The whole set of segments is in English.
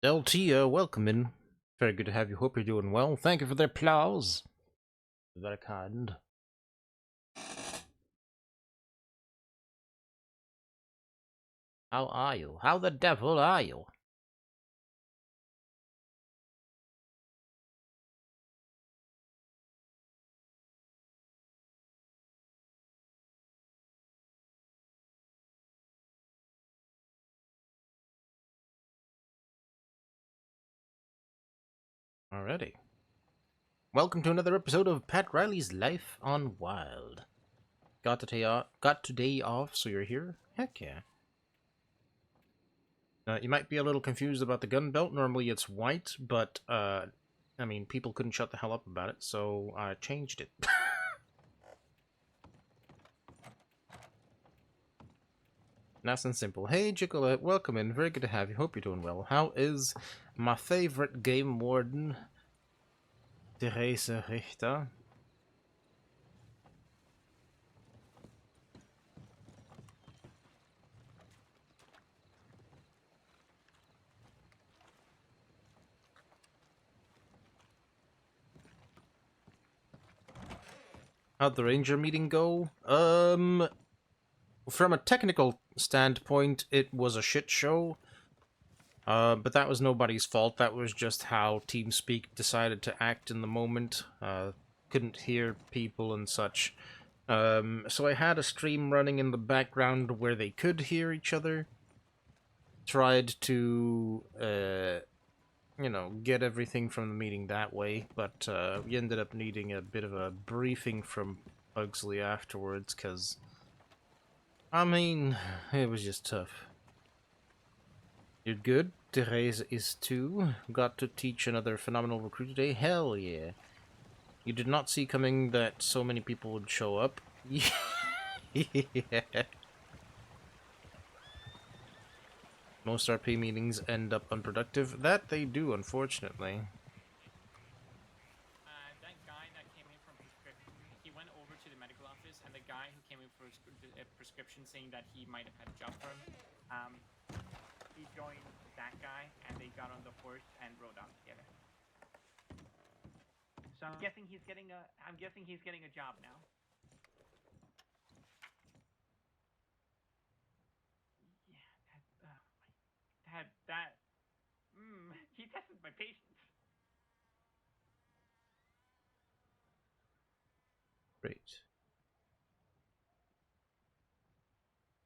LT, welcome in. Very good to have you. Hope you're doing well. Thank you for the applause. Very kind. How are you? How the devil are you? Alrighty. Welcome to another episode of Pat Riley's Life on Wild. Got today off, so you're here? Heck yeah. You might be a little confused about the gun belt. Normally it's white, but, I mean, people couldn't shut the hell up about it, so I changed it. Nice and simple. Hey, Jicolette, welcome in. Very good to have you. Hope you're doing well. How is my favorite game warden, Therese Richter? How'd the ranger meeting go? From a technical standpoint, it was a shit show. But that was nobody's fault. That was just how TeamSpeak decided to act in the moment. Couldn't hear people and such. So I had a stream running in the background where they could hear each other. Tried to, get everything from the meeting that way, but we ended up needing a bit of a briefing from Pugsley afterwards, because, I mean, it was just tough. You're good? Therese is too. Got to teach another phenomenal recruit today? Hell yeah. You did not see coming that so many people would show up? Yeah. Most RP meetings end up unproductive. That they do, unfortunately. That guy that came in from prescription, he went over to the medical office, and the guy who came in for a prescription saying that he might have had a job for him, he joined that guy, and they got on the horse and rode out together. So I'm guessing he's getting a job now. Yeah, he tested my patience. Great.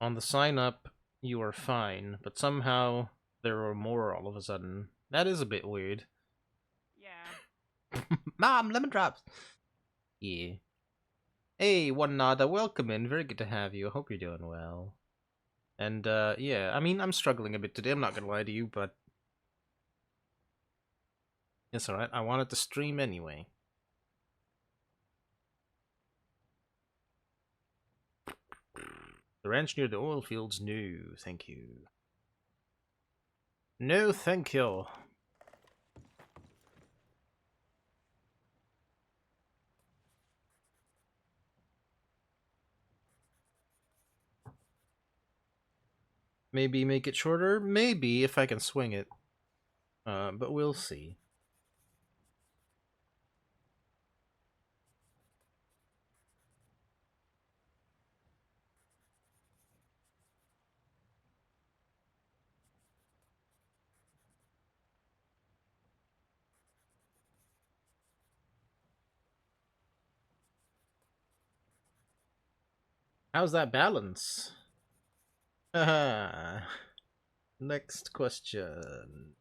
On the sign up, you are fine, but somehow there were more all of a sudden. That is a bit weird. Yeah. Mom, lemon drops! Yeah. Hey, one nada, welcome in. Very good to have you. I hope you're doing well. And, yeah, I mean, I'm struggling a bit today, I'm not gonna lie to you, but it's alright. I wanted to stream anyway. The ranch near the oil fields? No, thank you. No, thank you. Maybe make it shorter? Maybe, if I can swing it. But we'll see. How's that balance? Haha. Next question.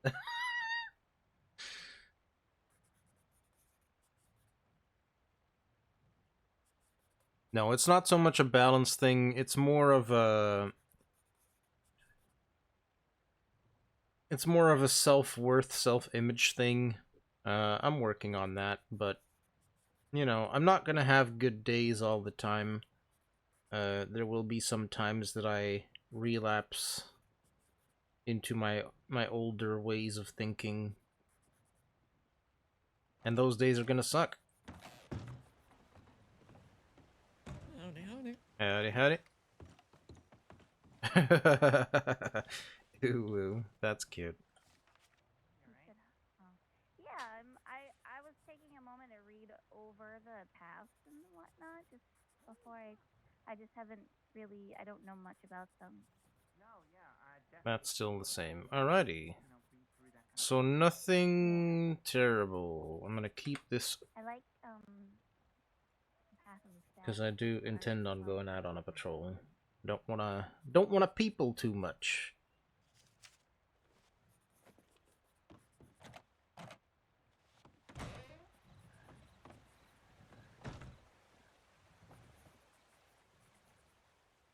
No, it's not so much a balance thing, it's more of a... It's more of a self-worth, self-image thing. I'm working on that, but, you know, I'm not gonna have good days all the time. There will be some times that I relapse into my older ways of thinking. And those days are gonna suck. Howdy, howdy. Howdy, howdy. Ooh, that's cute. over the past and whatnot just before I just haven't really, I don't know much about them. No, yeah, That's definitely. still the same. Alrighty. You know, read through that kind of So stuff. nothing terrible. I'm gonna keep this I like Path of the because Stag I do art intend on style. going out on a patrol. Don't wanna people too much.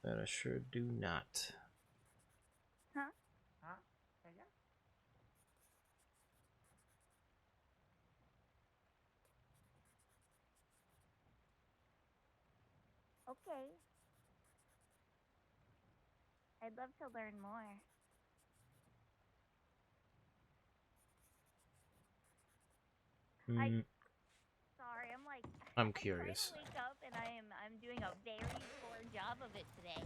That I sure do not. Huh? Huh? Yeah. Okay. I'd love to learn more. Mm, Sorry, I'm like I'm I'm trying to curious. wake up and I'm doing a very poor job of it today.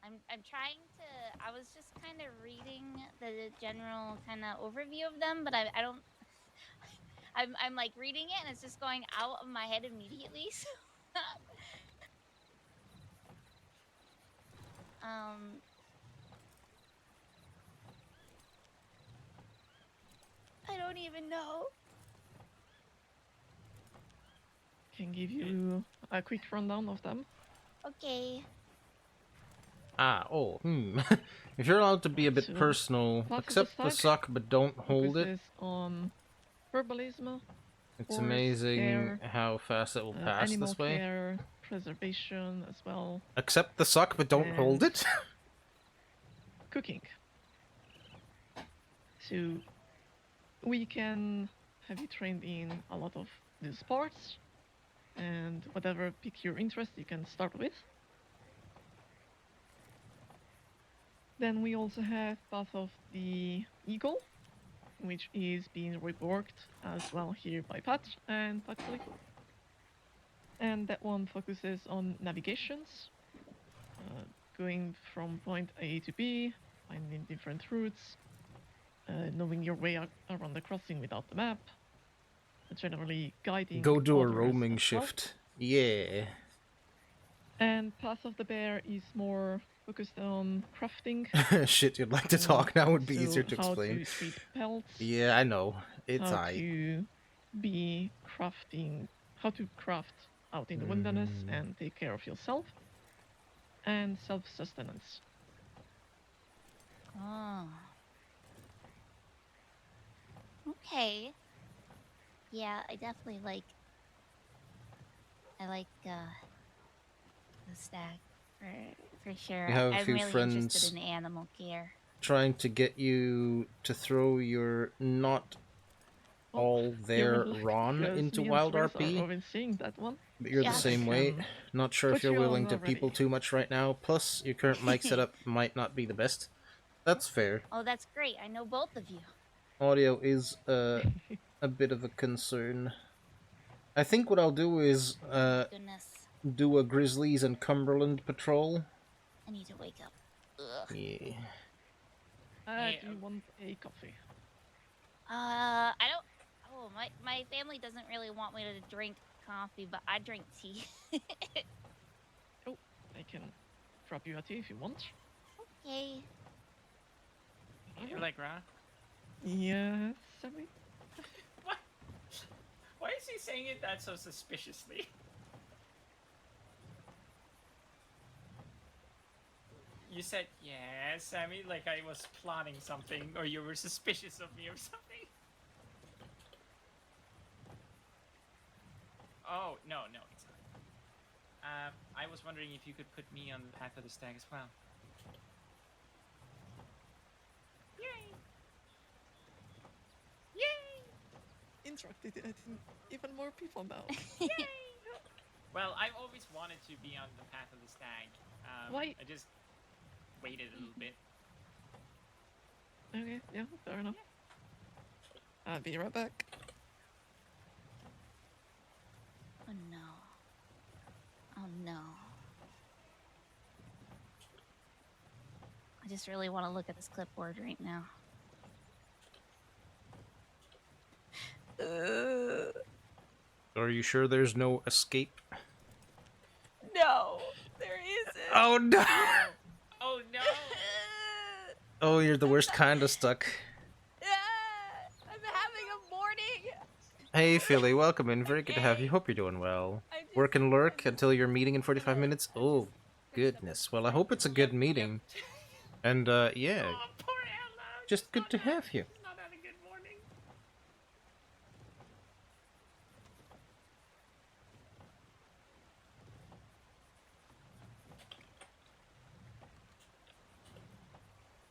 I'm trying to. I was just kind of reading the general kind of overview of them, but I don't. I'm like reading it and it's just going out of my head immediately. So, um, I don't even know. Can give you a quick rundown of them. Okay. If you're allowed to be a bit So, personal, Path of the accept the Stag suck but don't hold it. focuses on herbalism, It's forest amazing care, how fast it will pass animal this way. care, preservation as well, Accept the suck but don't hold and it. cooking. So we can have you trained in a lot of the sports, and whatever pique your interest you can start with. Then we also have Path of the Eagle, which is being reworked as well here by Pat and Paxley. And that one focuses on navigations, going from point A to B, finding different routes, knowing your way around the crossing without the map, generally guiding Go do a others roaming as well. shift. Yeah. And Path of the Bear is more focused on crafting. Shit, you'd like to talk now would be So easier to how explain. to treat pelts, Yeah, I know. It's how I. to be crafting, how to craft out in the wilderness and take care of yourself, and self-sustenance. Oh. Okay. Yeah, I definitely like. I like the stag for sure. You have a I'm few really interested friends in animal care. trying to get you to throw your not Oh, all you're in there luck Ron because into me and Therese are WildRP, overseeing that one. but you're the So I same Yes. way. can Not sure if put you're you willing on to people already. too much right now. Plus, your current mic setup might not be the best. That's fair. Oh, that's great. I know both of you. Audio is a bit of a concern. I think what I'll do is Oh my goodness. do a Grizzlies and Cumberland patrol. I need to wake up. Ugh. Yeah. Hey, Do you want a coffee? I don't. Oh, my family doesn't really want me to drink coffee, but I drink tea. Oh, I can drop you a tea if you want. Okay. you're like, Ra? Yes, Sammy? What? Why is he saying it that so suspiciously? You said yes, Sammy, like I was plotting something, or you were suspicious of me or something. Oh no, no, it's not. I was wondering if you could put me on the path of the stag as well. Yay! Yay! Interrupted even more people now. Yay! Well, I've always wanted to be on the path of the stag. Why? I just waited a little bit. Okay, yeah, fair enough. I'll be right back. Oh no. Oh no. I just really want to look at this clipboard right now. Are you sure there's no escape? No, there isn't. Oh no! Oh no! Oh, you're the worst kind of stuck. I'm having a morning. Hey, Philly, welcome in. Very good to have you. Hope you're doing well. Work and lurk until your meeting in 45 minutes? Oh, goodness. Well, I hope it's a good meeting. And, yeah, Oh, poor Ella. just good to have you. She's not had a good morning.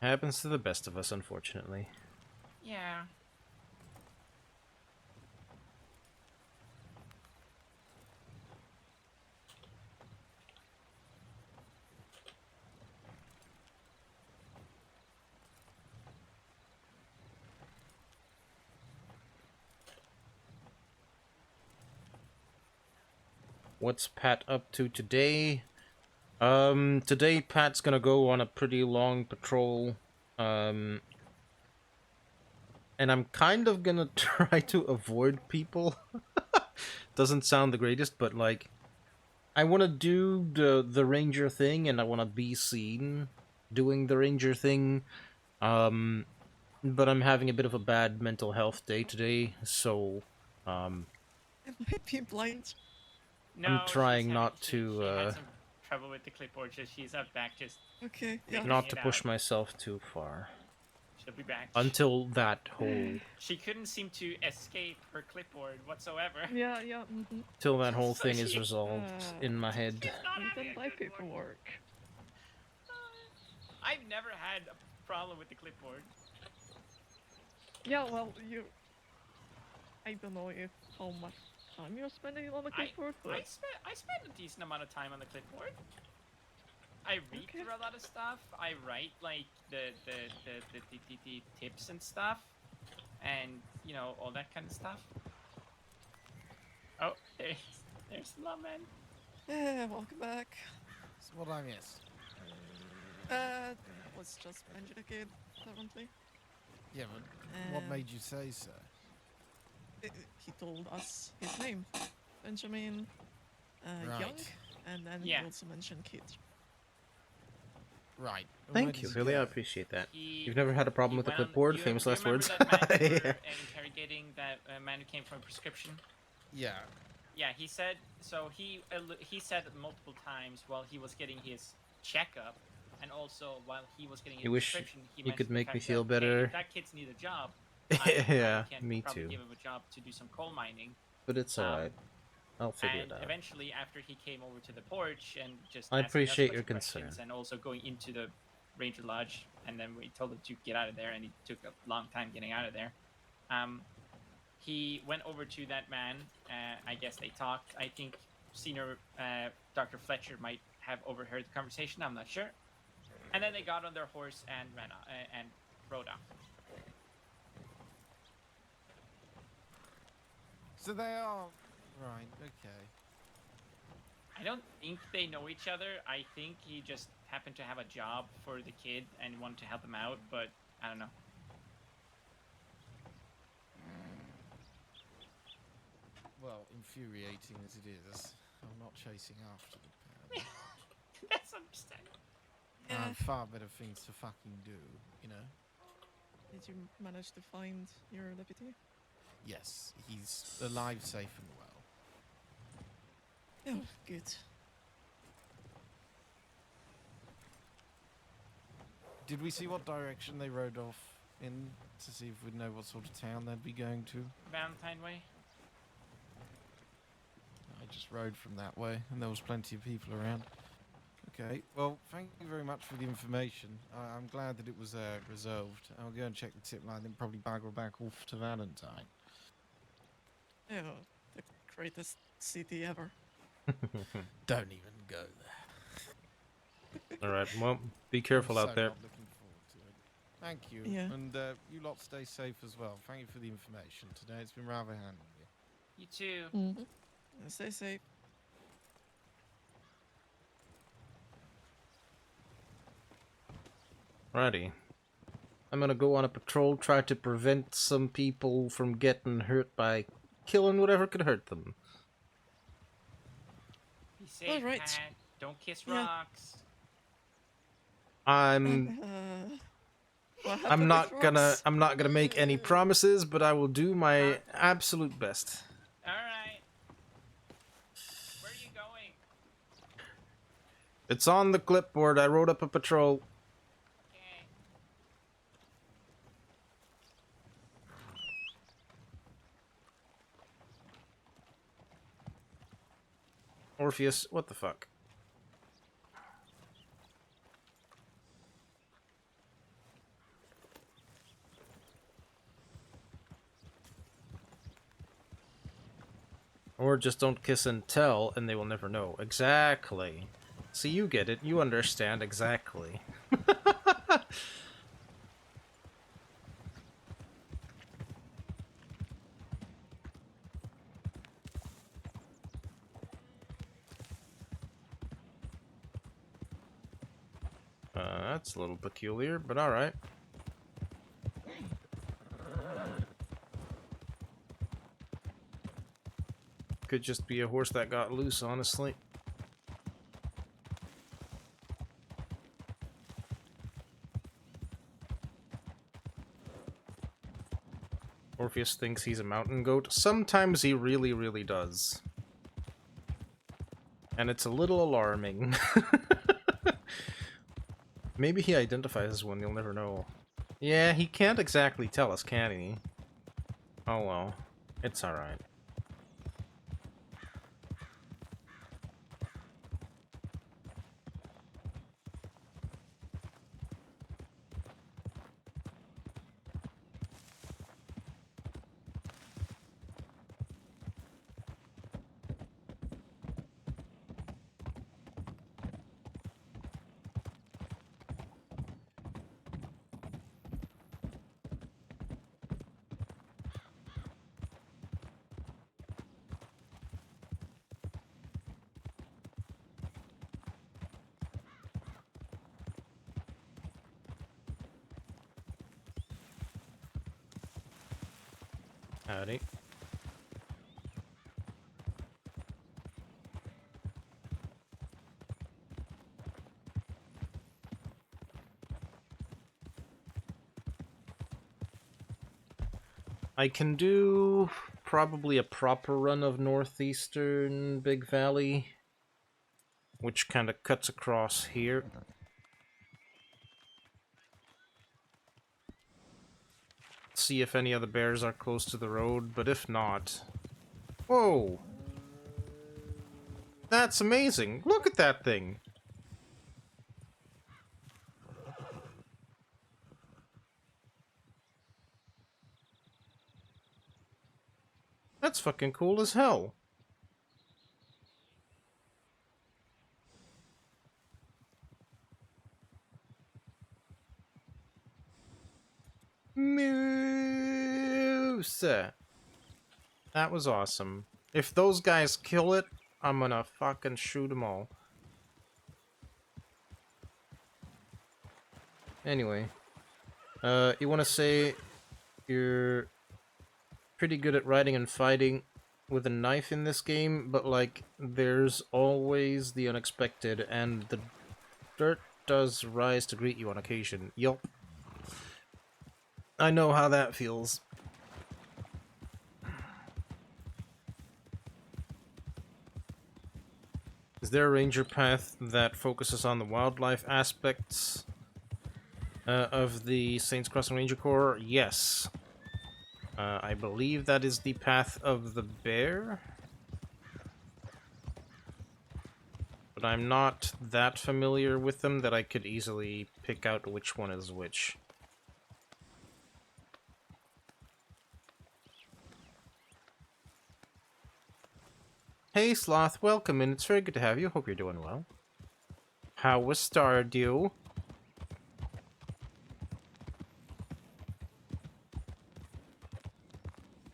Happens to the best of us, unfortunately. Yeah. What's Pat up to today? Today Pat's gonna go on a pretty long patrol. And I'm kind of gonna try to avoid people. Doesn't sound the greatest, but like, I want to do the ranger thing, and I want to be seen doing the ranger thing. But I'm having a bit of a bad mental health day today, so It might be blind. No, trying she's not she to, had some trouble with the clipboard, so she's up back just Okay, yeah. Not- not to it push out. myself too far she'll be back. until that whole She couldn't seem to escape her clipboard whatsoever. Yeah, yeah. till that whole So thing is she- resolved in my head. She's not And having then a by good morning. paperwork. I've never had a problem with the clipboard. Yeah, well, I don't know if how much time you're spending on the clipboard, but I spent a decent amount of time on the clipboard. I read Okay. through a lot of stuff. I write like the tips and stuff, and you know all that kind of stuff. Oh, there's Lawman. welcome back. So what I missed? Was just mentioned again, apparently. Yeah, but what made you say so? He told us his name, Benjamin Young, Right. and then Yeah. he also mentioned Kit. Right. and where Thank you, does he Philly. I go? appreciate that. He- You've never had a problem he with the went on- clipboard? you- Famous you last remember words? that man we were, Yeah. interrogating that man who came from prescription. Yeah. Yeah, he said so. He said multiple times while he was getting his checkup, and also while he was getting his You wish prescription, he you mentioned could the make me fact feel that, hey, better. if that kid's need a job, Yeah, I can me probably too. give him a job to do some coal mining. But it's alright. I'll figure And it out. eventually, after he came over to the porch and just I asking us a appreciate bunch your of questions concern. and also going into the ranger lodge, and then we told him to get out of there, and he took a long time getting out of there. He went over to that man. I guess they talked. I think senior Dr. Fletcher might have overheard the conversation. I'm not sure. And then they got on their horse and ran off, and rode off. So they are. Right. Okay. I don't think they know each other. I think he just happened to have a job for the kid and wanted to help him out, but I don't know. Well, infuriating as it is, I'm not chasing after the pair. That's understandable. I have far better things to fucking do, you know? Did you manage to find your deputy? Yes, he's alive, safe, and well. Oh, good. Did we see what direction they rode off in to see if we'd know what sort of town they'd be going to? Valentine Way. I just rode from that way, and there was plenty of people around. Okay, well, thank you very much for the information. I'm glad that it was resolved. I'll go and check the tip line, then probably bugger back off to Valentine. Oh, the greatest city ever. Don't even go there. Alright, well, be careful I'm out there. Not looking forward to it. Thank you, Yeah. and you lot stay safe as well. Thank you for the information today. It's been rather handy. You too. Mm-hmm. Stay safe. Righty. I'm gonna go on a patrol, try to prevent some people from getting hurt by killing whatever could hurt them. Be safe, Alright. Pat. Don't kiss Yeah. rocks. I'm What I'm happened with not gonna rocks? I'm not gonna make any promises, but I will do my absolute best. Alright. Where are you going? It's on the clipboard. I wrote up a patrol. Okay. Orpheus, what the fuck? Or just don't kiss and tell, and they will never know. Exactly. See, you get it. You understand exactly. That's a little peculiar, but alright. Could just be a horse that got loose, honestly. Orpheus thinks he's a mountain goat. Sometimes he really, really does. And it's a little alarming. Maybe he identifies as one, you'll never know. Yeah, he can't exactly tell us, can he? Oh well. It's alright. Howdy. I can do probably a proper run of northeastern Big Valley, which kind of cuts across here. See if any of the bears are close to the road, but if not... Whoa! That's amazing! Look at that thing! That's fucking cool as hell! Moose! That was awesome. If those guys kill it, I'm gonna fucking shoot them all. Anyway. You wanna say you're pretty good at riding and fighting with a knife in this game, but like, there's always the unexpected, and the dirt does rise to greet you on occasion. Yup. I know how that feels. Is there a ranger path that focuses on the wildlife aspects of the Saints Crossing Ranger Corps? Yes. I believe that is the path of the bear. But I'm not that familiar with them that I could easily pick out which one is which. Hey Sloth, welcome in. It's very good to have you. Hope you're doing well. How was Stardew?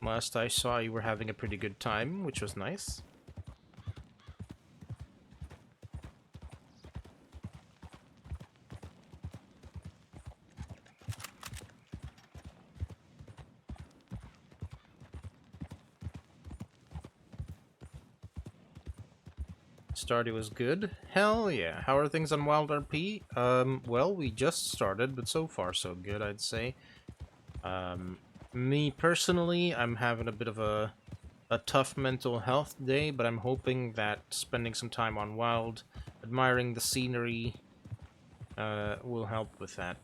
Last I saw, you were having a pretty good time, which was nice. Started was good. Hell yeah. How are things on WildRP? Well, we just started, but so far so good, I'd say. Me personally, I'm having a bit of a tough mental health day, but I'm hoping that spending some time on Wild, admiring the scenery, will help with that.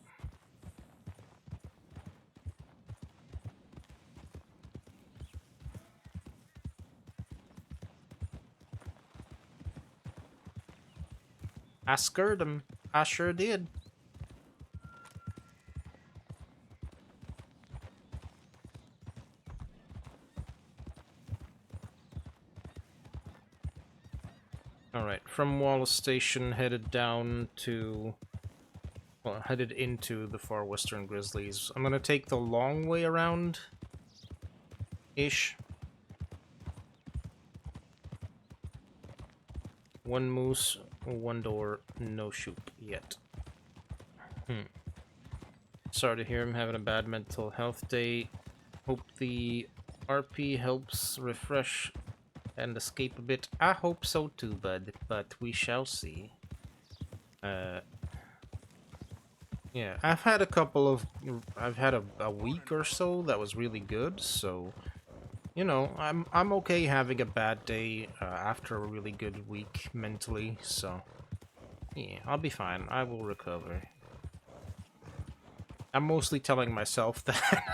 I scared him. I sure did. Alright, from Wallace Station, headed down to... Well, headed into the Far Western Grizzlies. I'm gonna take the long way around... ish. One moose, one door, no shoot yet. Sorry to hear him having a bad mental health day. Hope the RP helps refresh and escape a bit. I hope so too, bud, but we shall see. Yeah, I've had a couple of... I've had a week or so that was really good, so... You know, I'm okay having a bad day after a really good week mentally, so... Yeah, I'll be fine. I will recover. I'm mostly telling myself that.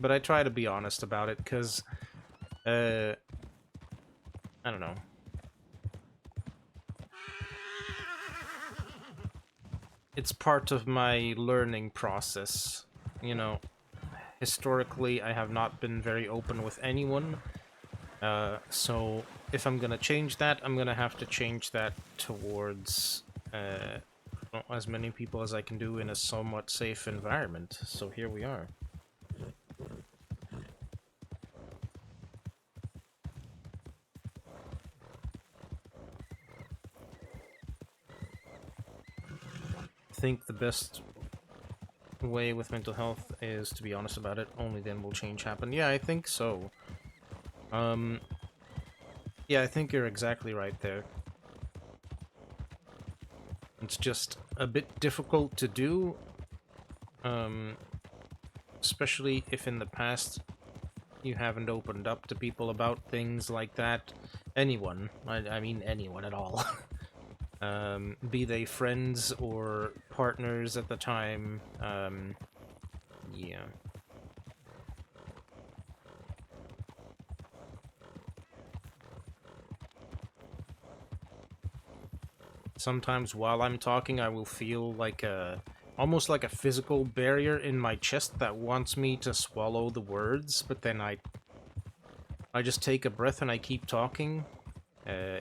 But I try to be honest about it, because... I don't know. It's part of my learning process, you know. Historically, I have not been very open with anyone, so if I'm gonna change that, I'm gonna have to change that towards well, as many people as I can do in a somewhat safe environment. So here we are. I think the best way with mental health is to be honest about it. Only then will change happen. Yeah, I think so. Yeah, I think you're exactly right there. It's just a bit difficult to do, especially if in the past you haven't opened up to people about things like that. Anyone. I mean anyone at all. Be they friends or partners at the time. Yeah. Sometimes while I'm talking, I will feel like almost like a physical barrier in my chest that wants me to swallow the words, but then I just take a breath and I keep talking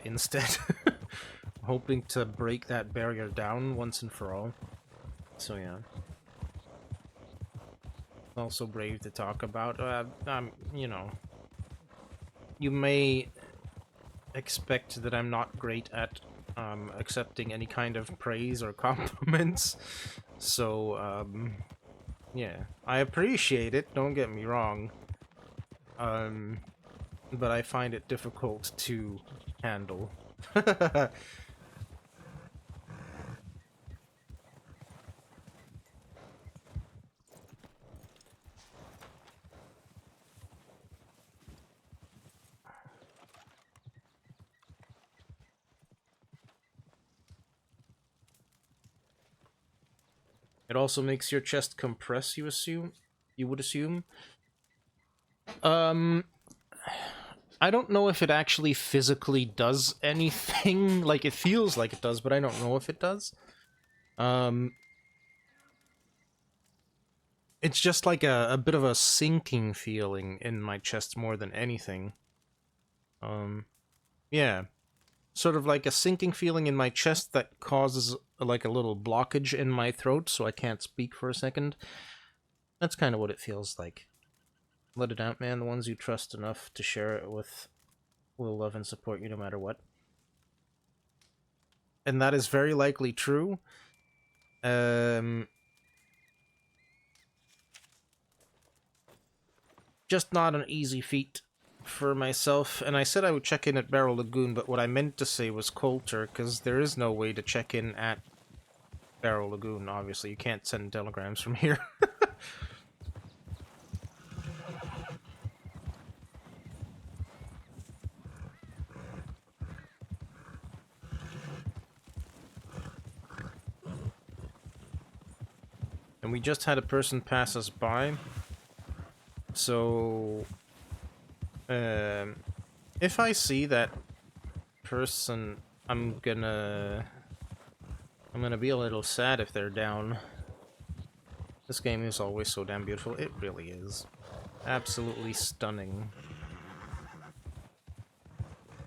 instead, hoping to break that barrier down once and for all. So yeah. Also brave to talk about. You know, you may expect that I'm not great at accepting any kind of praise or compliments. So, yeah. I appreciate it, don't get me wrong. But I find it difficult to handle. It also makes your chest compress, you assume? You would assume? I don't know if it actually physically does anything. Like, it feels like it does, but I don't know if it does. It's just like a bit of a sinking feeling in my chest more than anything. Yeah. Sort of like a sinking feeling in my chest that causes like a little blockage in my throat so I can't speak for a second. That's kind of what it feels like. Let it out, man. The ones you trust enough to share it with will love and support you no matter what. And that is very likely true. just not an easy feat for myself. And I said I would check in at Barrel Lagoon, but what I meant to say was Coulter, because there is no way to check in at Barrel Lagoon, obviously. You can't send telegrams from here. And we just had a person pass us by. So, if I see that person, I'm gonna be a little sad if they're down. This game is always so damn beautiful. It really is. Absolutely stunning.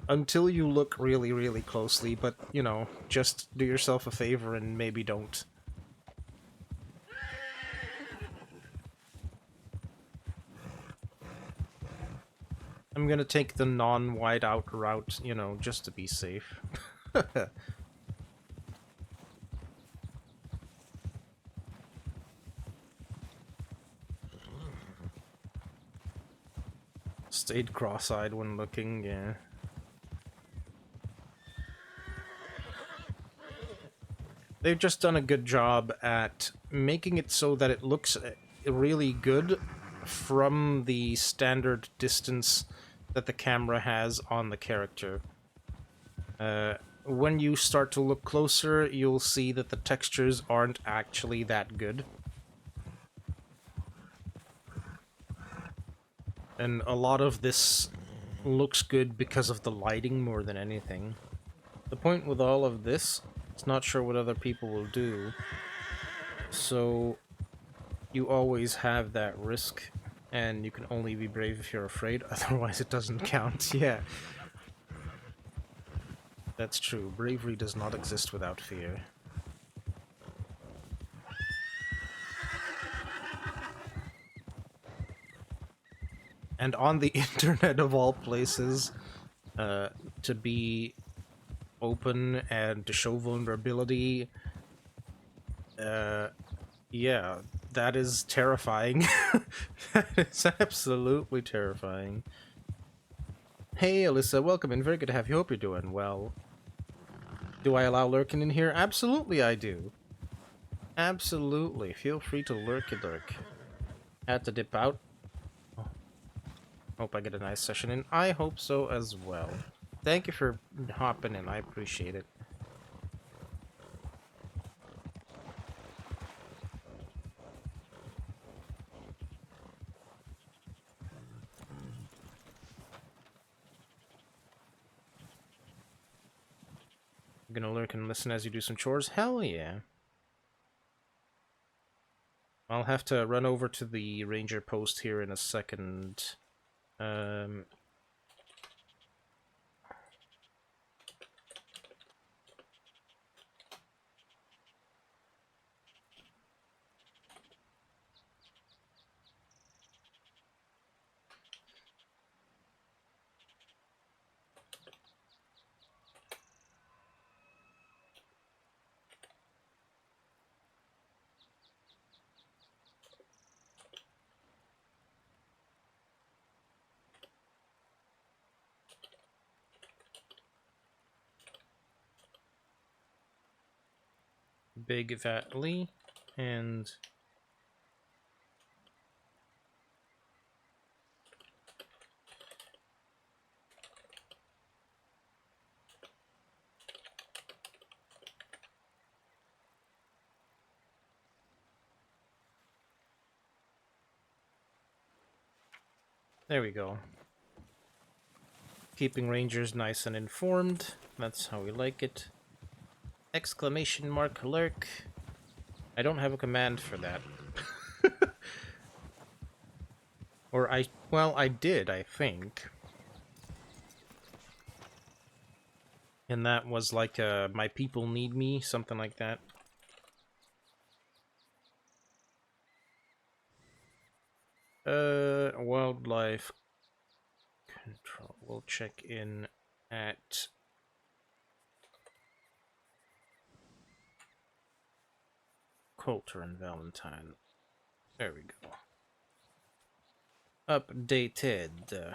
Until you look really, really closely, but, you know, just do yourself a favor and maybe don't. I'm gonna take the non-whiteout route, you know, just to be safe. Stayed cross-eyed when looking, yeah. They've just done a good job at making it so that it looks really good from the standard distance that the camera has on the character. When you start to look closer, you'll see that the textures aren't actually that good. And a lot of this looks good because of the lighting more than anything. The point with all of this, it's not sure what other people will do. So you always have that risk, and you can only be brave if you're afraid, otherwise it doesn't count. Yeah. That's true. Bravery does not exist without fear. And on the internet of all places, to be open and to show vulnerability, yeah, that is terrifying. That is absolutely terrifying. Hey, Alyssa, welcome in. Very good to have you. Hope you're doing well. Do I allow lurking in here? Absolutely I do. Absolutely. Feel free to lurk. Had to dip out. Oh. Hope I get a nice session in. I hope so as well. Thank you for hopping in. I appreciate it. You're gonna lurk and listen as you do some chores? Hell yeah. I'll have to run over to the ranger post here in a second. Big Valley, and there we go. Keeping rangers nice and informed. That's how we like it. Exclamation mark lurk. I don't have a command for that. Or well, I did, I think. And that was like, my people need me, something like that. Wildlife control. We'll check in at Coulter and Valentine. There we go. updated.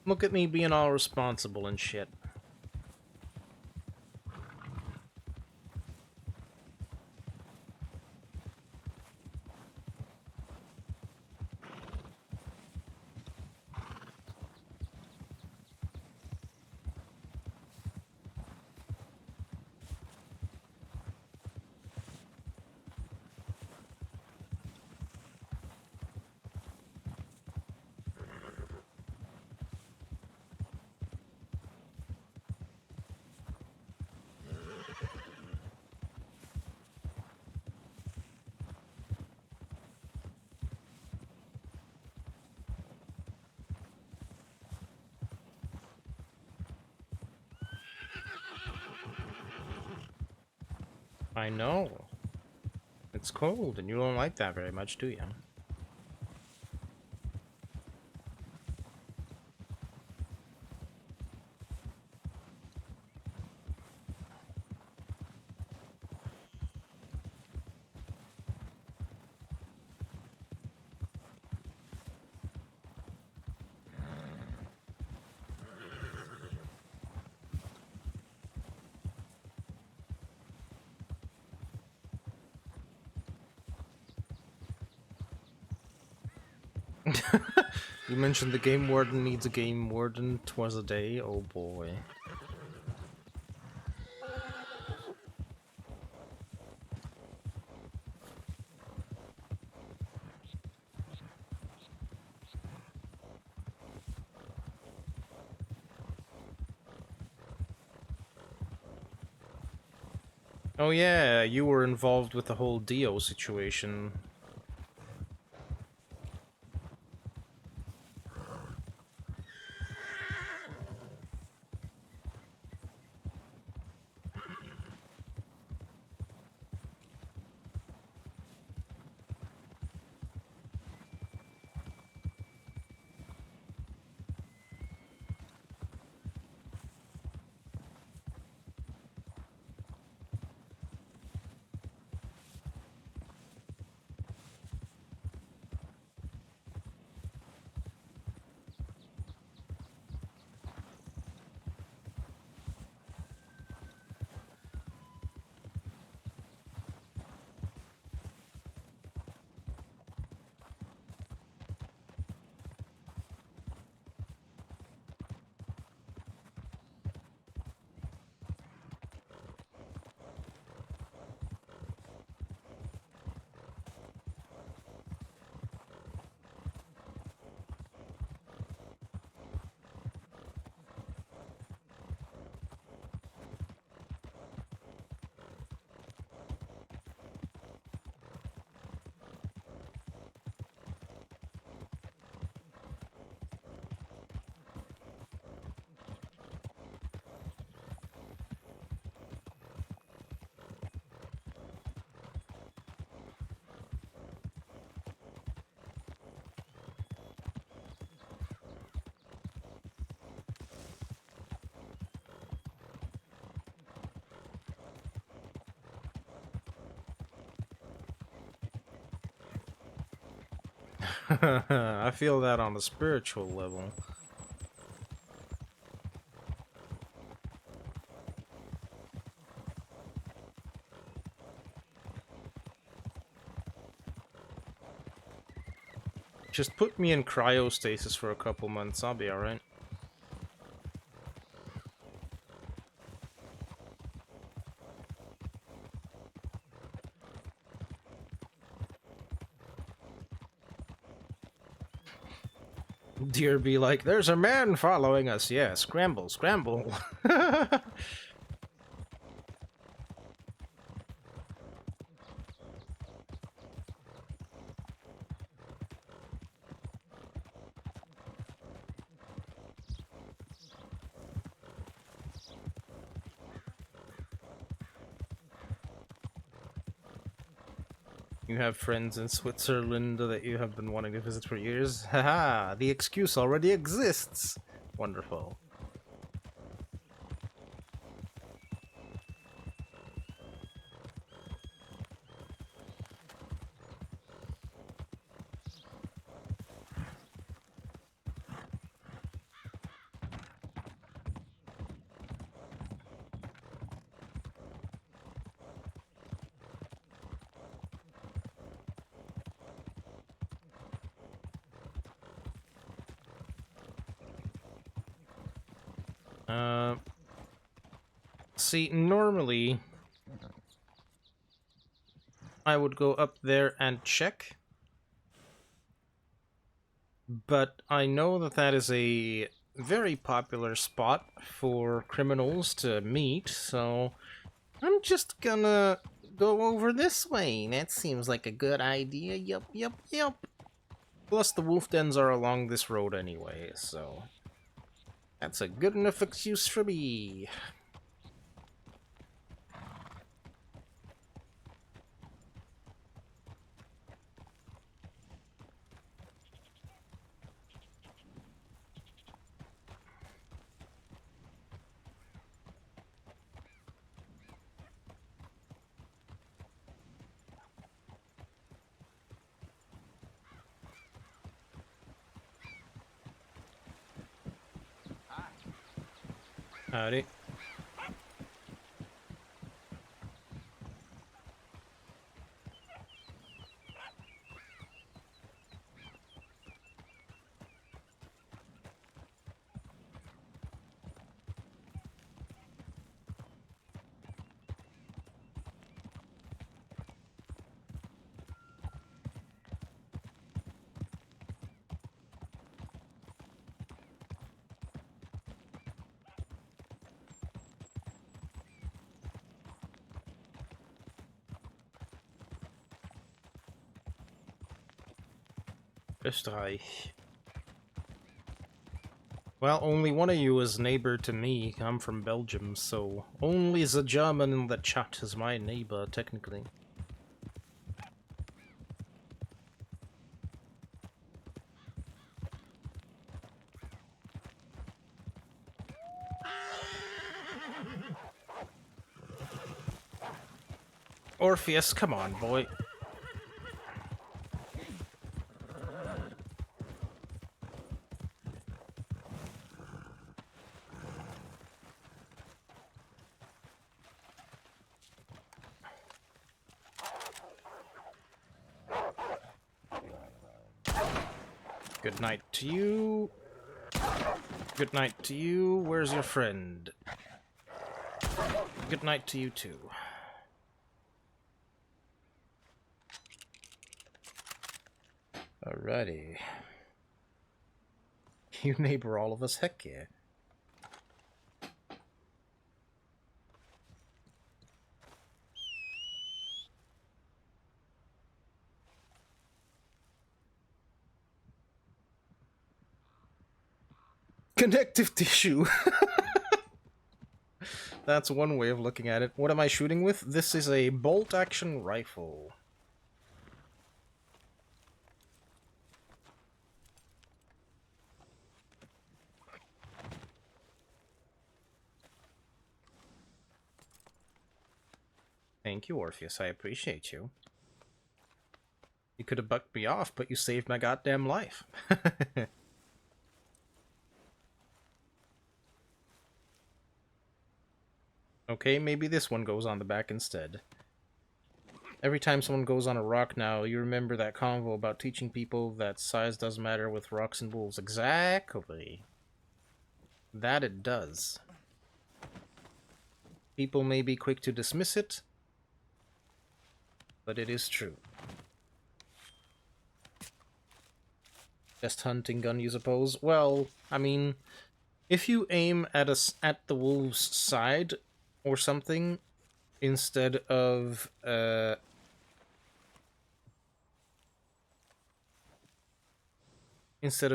Look at me being all responsible and shit. I know. It's cold, and you don't like that very much, do you? You mentioned the game warden needs a game warden twice a day. Oh boy. Oh yeah, you were involved with the whole Dio situation. I feel that on a spiritual level. Just put me in cryostasis for a couple months, I'll be alright. Deer be like, there's a man following us. Yeah, scramble, scramble. You have friends in Switzerland that you have been wanting to visit for years? Haha, the excuse already exists! Wonderful. See, normally I would go up there and check, but I know that that is a very popular spot for criminals to meet, so I'm just gonna go over this way. That seems like a good idea. Yup, yup, yup. Plus, the wolf dens are along this road anyway, so that's a good enough excuse for me. Howdy. Österreich. Well, only one of you is neighbor to me. I'm from Belgium, so only the German in the chat is my neighbor, technically. Orpheus, come on, boy. Good night to you. Good night to you. Where's your friend? Good night to you too. Alrighty. You neighbor all of us, heck yeah. Connective tissue. That's one way of looking at it. What am I shooting with? This is a bolt-action rifle. Thank you, Orpheus. I appreciate you. You could have bucked me off, but you saved my goddamn life. Okay, maybe this one goes on the back instead. Every time someone goes on a rock now, you remember that convo about teaching people that size does matter with rocks and wolves. Exactly. That it does. People may be quick to dismiss it, but it is true. Best hunting gun, you suppose? Well, I mean, if you aim at the wolf's side or something instead of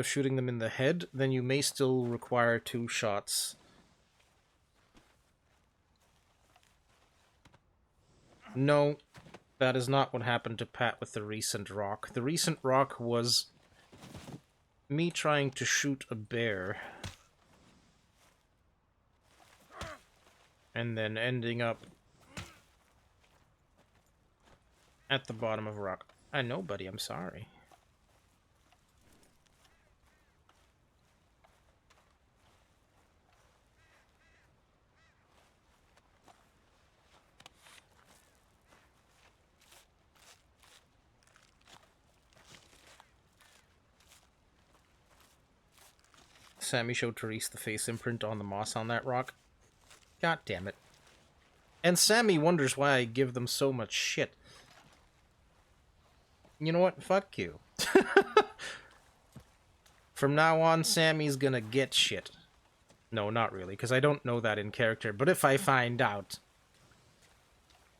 shooting them in the head, then you may still require 2 shots. No, That is not what happened to Pat with the recent rock. The recent rock was me trying to shoot a bear and then ending up at the bottom of a rock. I know, buddy, I'm sorry. Sammy showed Therese the face imprint on the moss on that rock. God damn it. And Sammy wonders why I give them so much shit. You know what? Fuck you. From now on, Sammy's gonna get shit. No, not really, because I don't know that in character. But if I find out,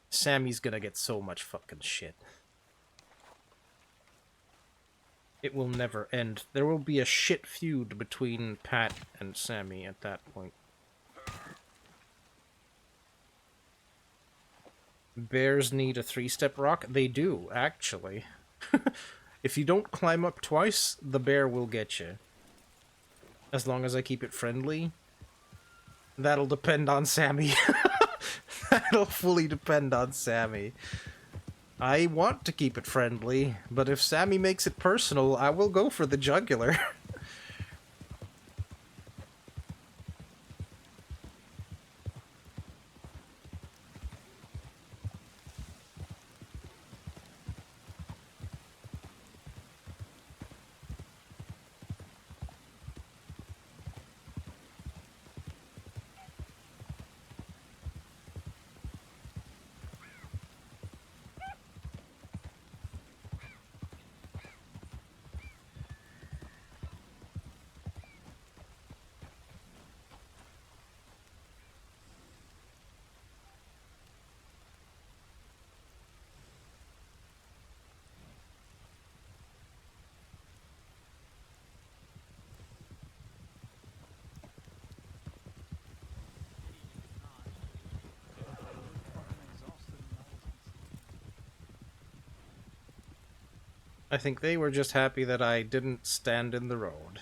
Sammy's gonna get so much fucking shit. It will never end. There will be a shit feud between Pat and Sammy at that point. Bears need a 3-step rock? They do, actually. If you don't climb up twice, the bear will get you. As long as I keep it friendly. That'll depend on Sammy. That'll fully depend on Sammy. I want to keep it friendly, but if Sammy makes it personal, I will go for the jugular. I think they were just happy that I didn't stand in the road.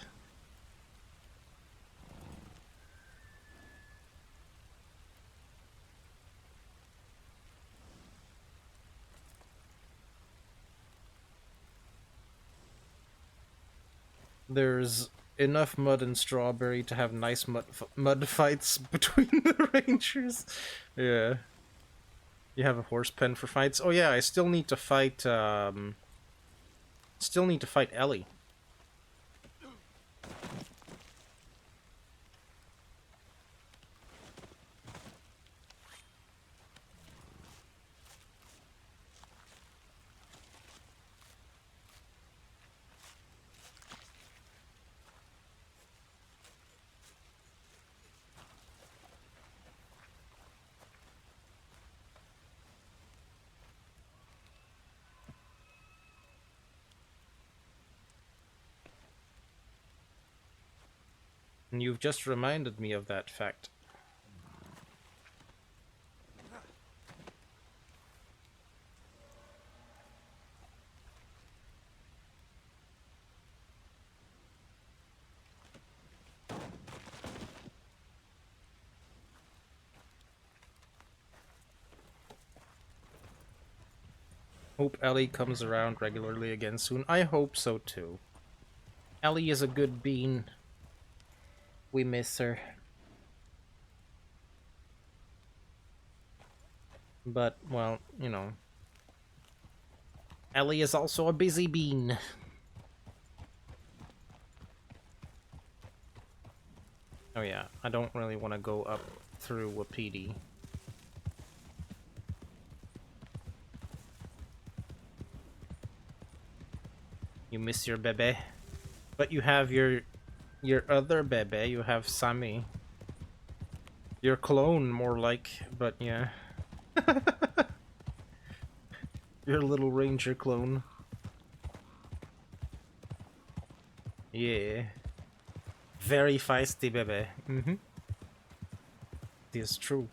There's enough mud and strawberry to have nice mud fights between the rangers. Yeah. You have a horse pen for fights? Oh yeah, I still need to fight, Ellie. And you've just reminded me of that fact. Hope Ellie comes around regularly again soon. I hope so too. Ellie is a good bean. We miss her. But, well, you know. Ellie is also a busy bean. Oh yeah, I don't really want to go up through Wapiti. You miss your bebe. But you have your other bebe, you have Sammy. Your clone, more like, but yeah. Your little ranger clone. Yeah. Very feisty bebe. Mm-hmm. It is true.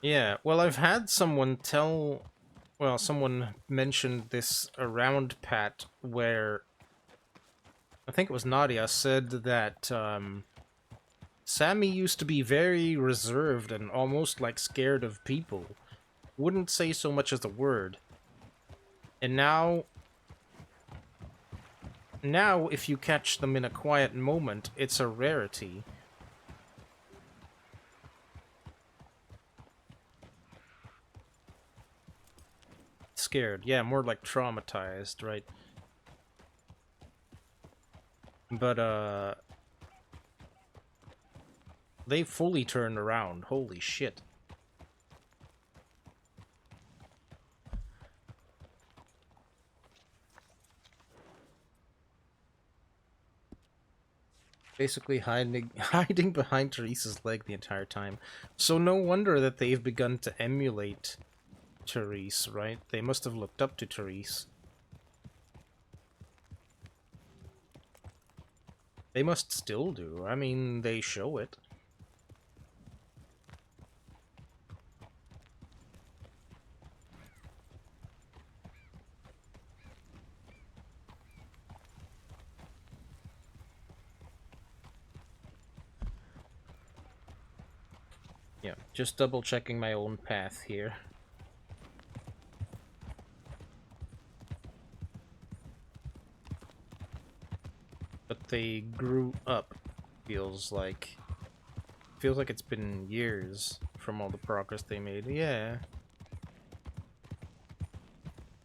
Yeah, well, I've had someone someone mentioned this around Pat, where I think it was Nadia said that Sammy used to be very reserved and almost like scared of people. Wouldn't say so much as a word. And now if you catch them in a quiet moment, it's a rarity. Scared, yeah, more like traumatized, right? But they fully turned around. Holy shit. Basically hiding behind Teresa's leg the entire time. So no wonder that they've begun to emulate Therese, right? They must have looked up to Therese. They must still do. I mean, they show it. Yeah, just double checking my own path here. But they grew up, feels like. Feels like it's been years from all the progress they made. Yeah.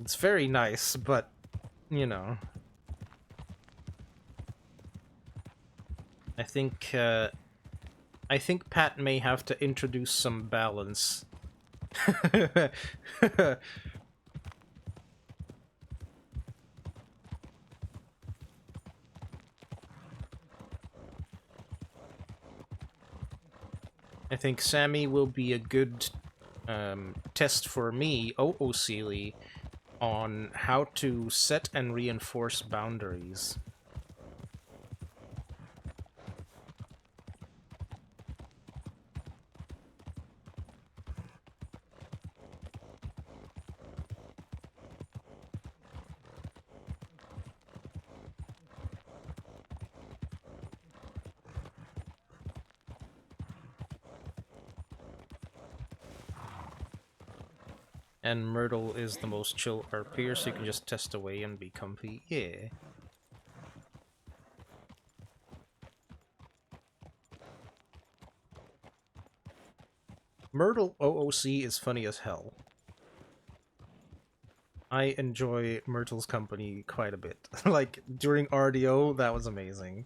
It's very nice, but, you know. I think Pat may have to introduce some balance. I think Sammy will be a good test for me, Sealy, on how to set and reinforce boundaries. And Myrtle is the most chill RPer, so you can just test away and be comfy. Yeah. Myrtle OOC is funny as hell. I enjoy Myrtle's company quite a bit. Like, during RDO, that was amazing.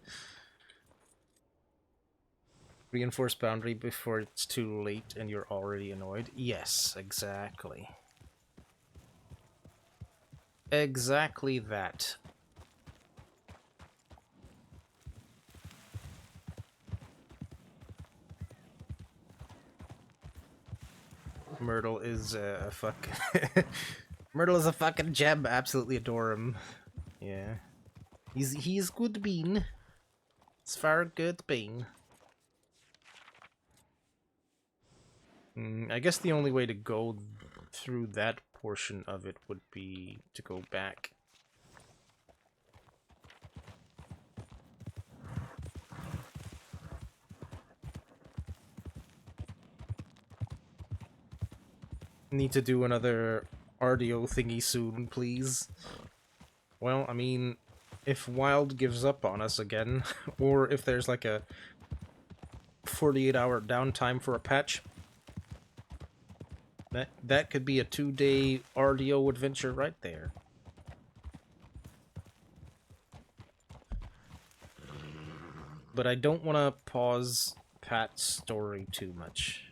Reinforce boundary before it's too late and you're already annoyed. Yes, exactly. Exactly that. Myrtle is a fuck. Myrtle is a fucking gem. Absolutely adore him. Yeah, he's good bean. It's very good bean. I guess the only way to go through that portion of it would be to go back. Need to do another RDO thingy soon, please. Well, I mean, if Wild gives up on us again, or if there's like a 48-hour downtime for a patch, that could be a 2-day RDO adventure right there. But I don't want to pause Pat's story too much.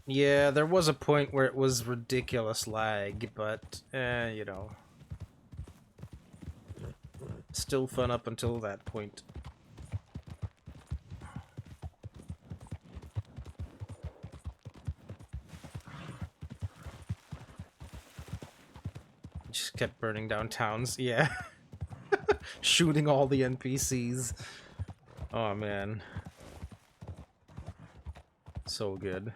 Yeah, there was a point where it was ridiculous lag, but, you know. Still fun up until that point. kept burning down towns. Yeah. Shooting all the NPCs. Oh, man. So good.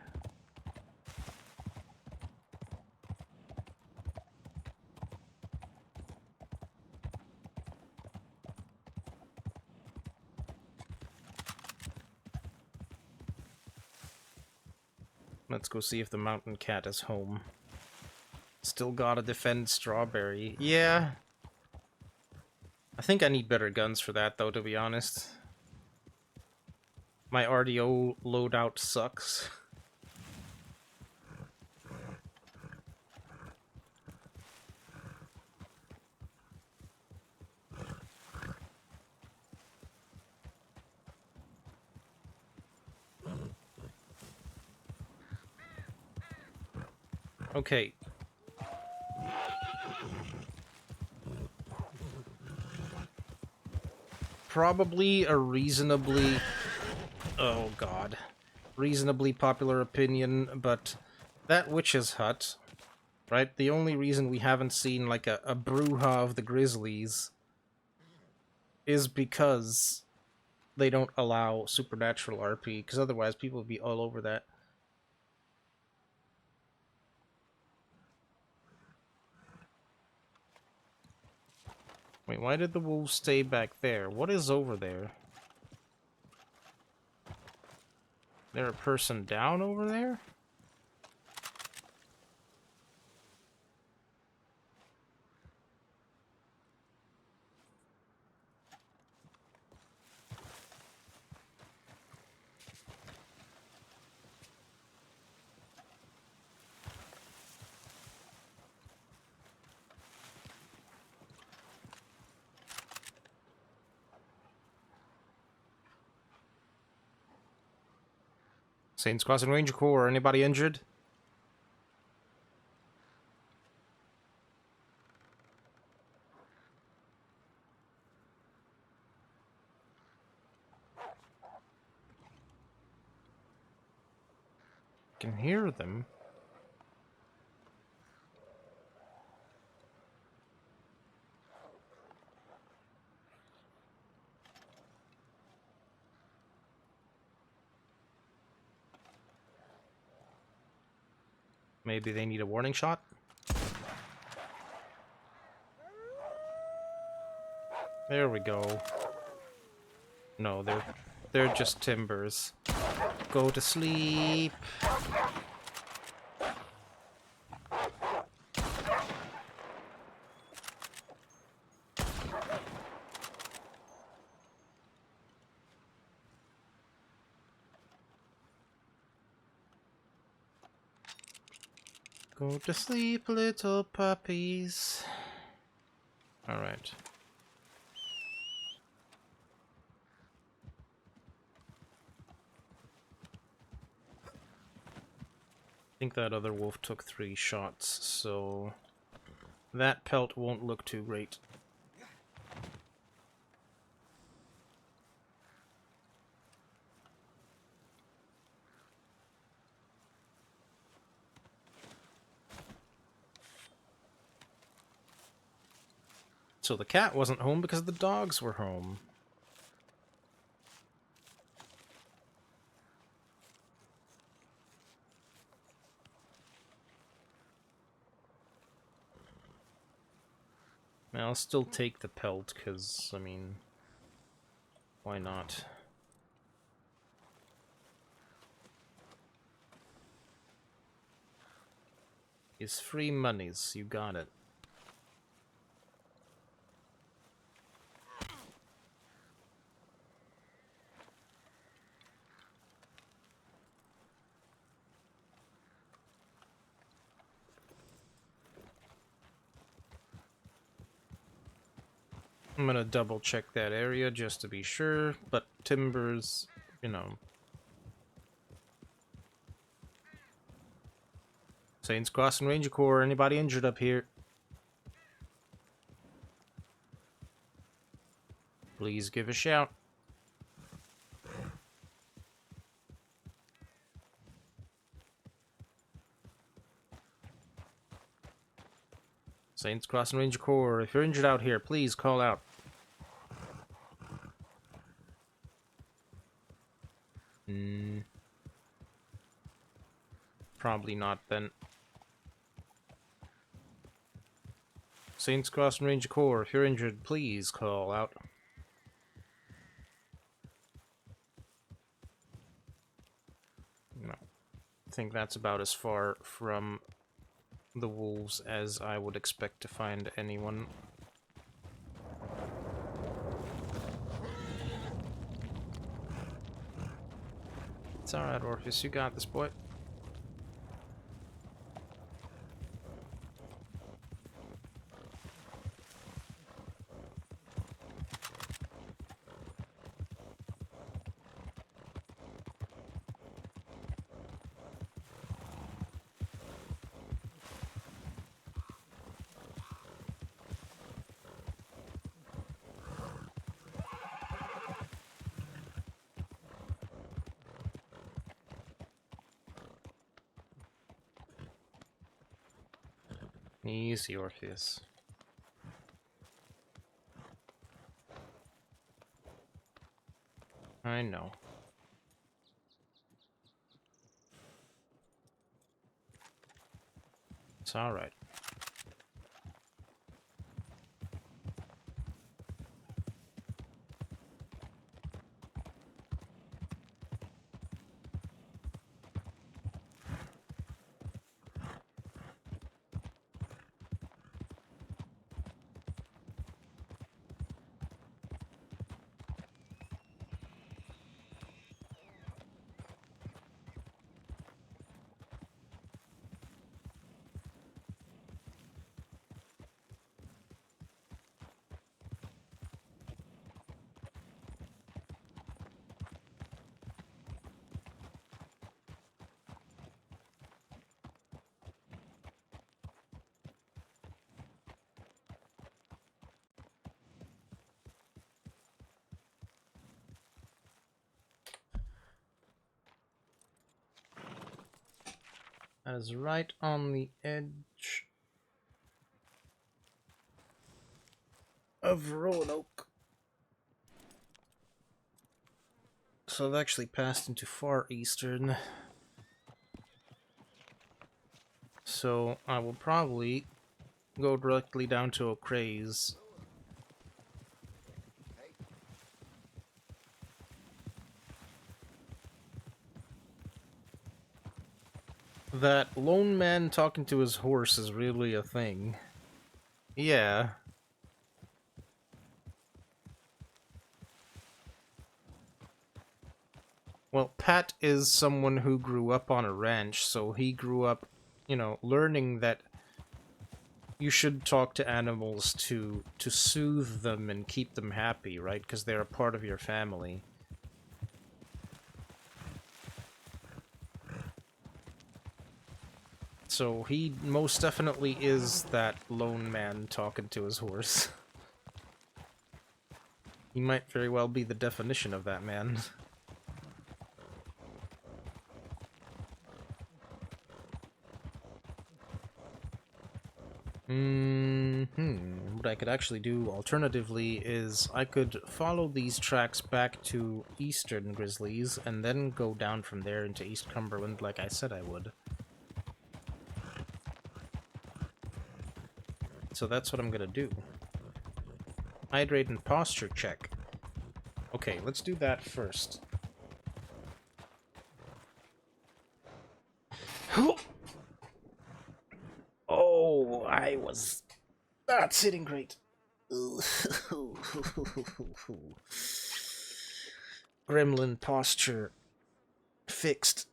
Let's go see if the mountain cat is home. Still gotta defend Strawberry. Yeah. I think I need better guns for that, though, to be honest. My RDO loadout sucks. Okay. Probably a reasonably... Oh, God. Reasonably popular opinion, but that witch's hut, right? The only reason we haven't seen, like, a brouhaha of the Grizzlies is because they don't allow supernatural RP, because otherwise people would be all over that. Wait, why did the wolves stay back there? What is over there? There a person down over there? Saints Crossing Ranger Corps, anybody injured? Can hear them. Maybe they need a warning shot? There we go. No, they're just timbers. Go to sleep. Go to sleep, little puppies. Alright. I think that other wolf took 3 shots, so that pelt won't look too great. So the cat wasn't home because the dogs were home. I'll still take the pelt, because, I mean, why not? It's free monies, you got it. I'm gonna double check that area just to be sure, but timbers, you know. Saints Crossing Ranger Corps, anybody injured up here? Please give a shout. Saints Crossing Ranger Corps, if you're injured out here, please call out. Probably not then. Saints Crossing Ranger Corps, if you're injured, please call out. No. I think that's about as far from the wolves as I would expect to find anyone. It's alright, Orpheus, you got this, boy. Easy, Orpheus. I know. It's alright. That is right on the edge of Roanoke. So I've actually passed into Far Eastern. So I will probably go directly down to O'Crae's. That lone man talking to his horse is really a thing. Yeah. Well, Pat is someone who grew up on a ranch, so he grew up, you know, learning that you should talk to animals to soothe them and keep them happy, right? Because they're a part of your family. So he most definitely is that lone man talking to his horse. He might very well be the definition of that man. What I could actually do alternatively is I could follow these tracks back to Eastern Grizzlies and then go down from there into East Cumberland like I said I would. So that's what I'm gonna do. Hydrate and posture check. Okay, let's do that first. Oh, I was not sitting great. Gremlin posture fixed.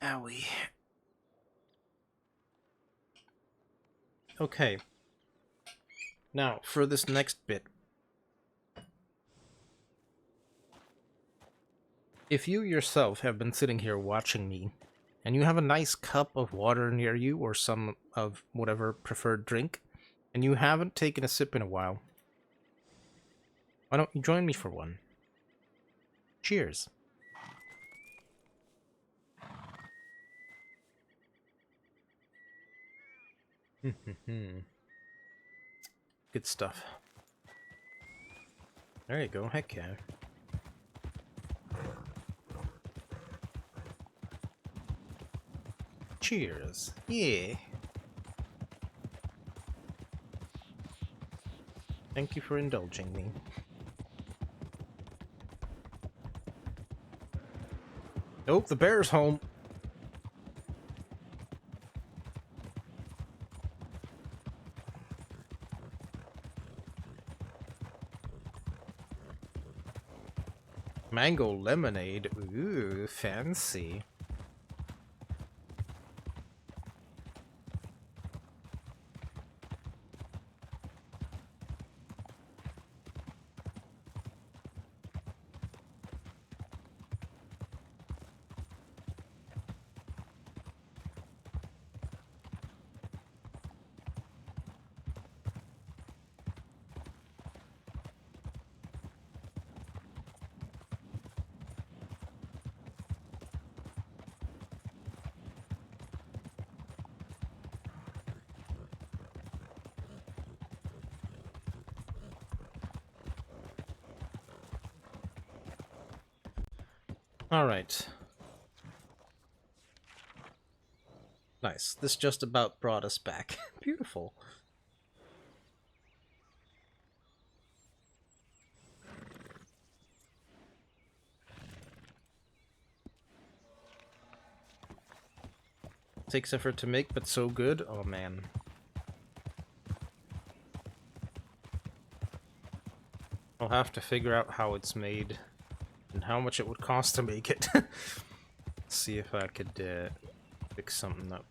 Owie. Okay. Now, for this next bit. If you yourself have been sitting here watching me, and you have a nice cup of water near you, or some of whatever preferred drink, and you haven't taken a sip in a while, why don't you join me for one? Cheers. Good stuff. There you go, heck yeah. Cheers. Yeah. Thank you for indulging me. Nope, the bear's home. Mango lemonade. Ooh, fancy. Alright. Nice. This just about brought us back. Beautiful. Takes effort to make, but so good. Oh man. I'll have to figure out how it's made and how much it would cost to make it. See if I could fix something up.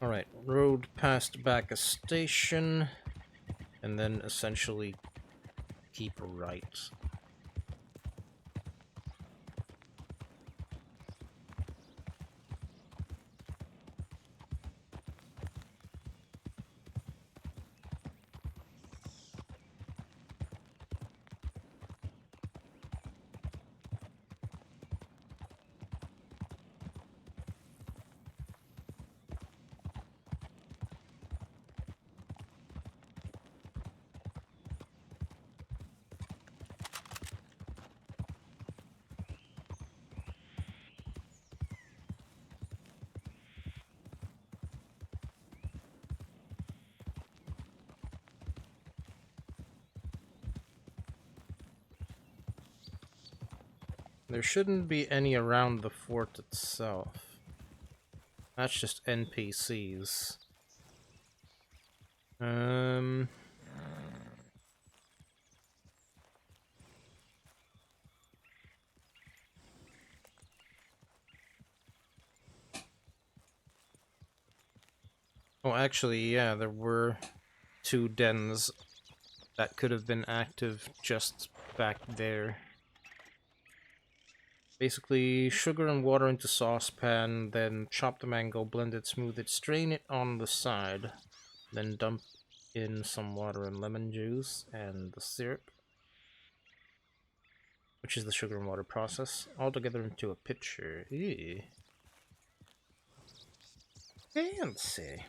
Alright, road past back a station, and then essentially keep right. There shouldn't be any around the fort itself. That's just NPCs. Oh, actually, yeah, there were 2 dens that could have been active just back there. Basically, sugar and water into saucepan, then chop the mango, blend it, smooth it, strain it on the side, then dump in some water and lemon juice and the syrup, which is the sugar and water process, all together into a pitcher. Ew. Fancy.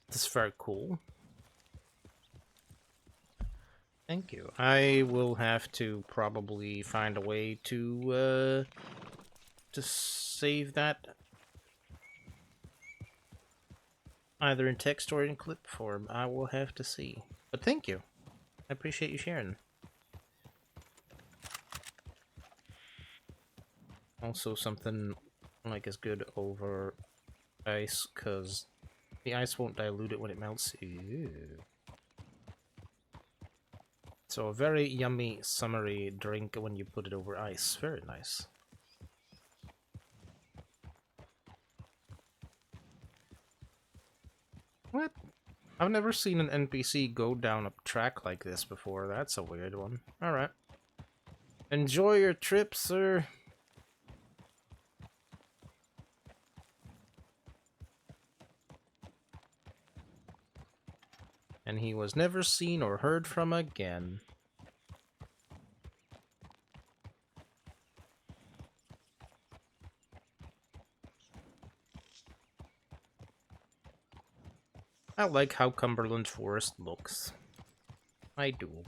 This is very cool. Thank you. I will have to probably find a way to save that either in text or in clip form. I will have to see. But thank you. I appreciate you sharing. Also something like as good over ice, because the ice won't dilute it when it melts. Ew. So a very yummy, summery drink when you put it over ice. Very nice. What? I've never seen an NPC go down a track like this before. That's a weird one. Alright. Enjoy your trip, sir. and he was never seen or heard from again. I like how Cumberland Forest looks. I do.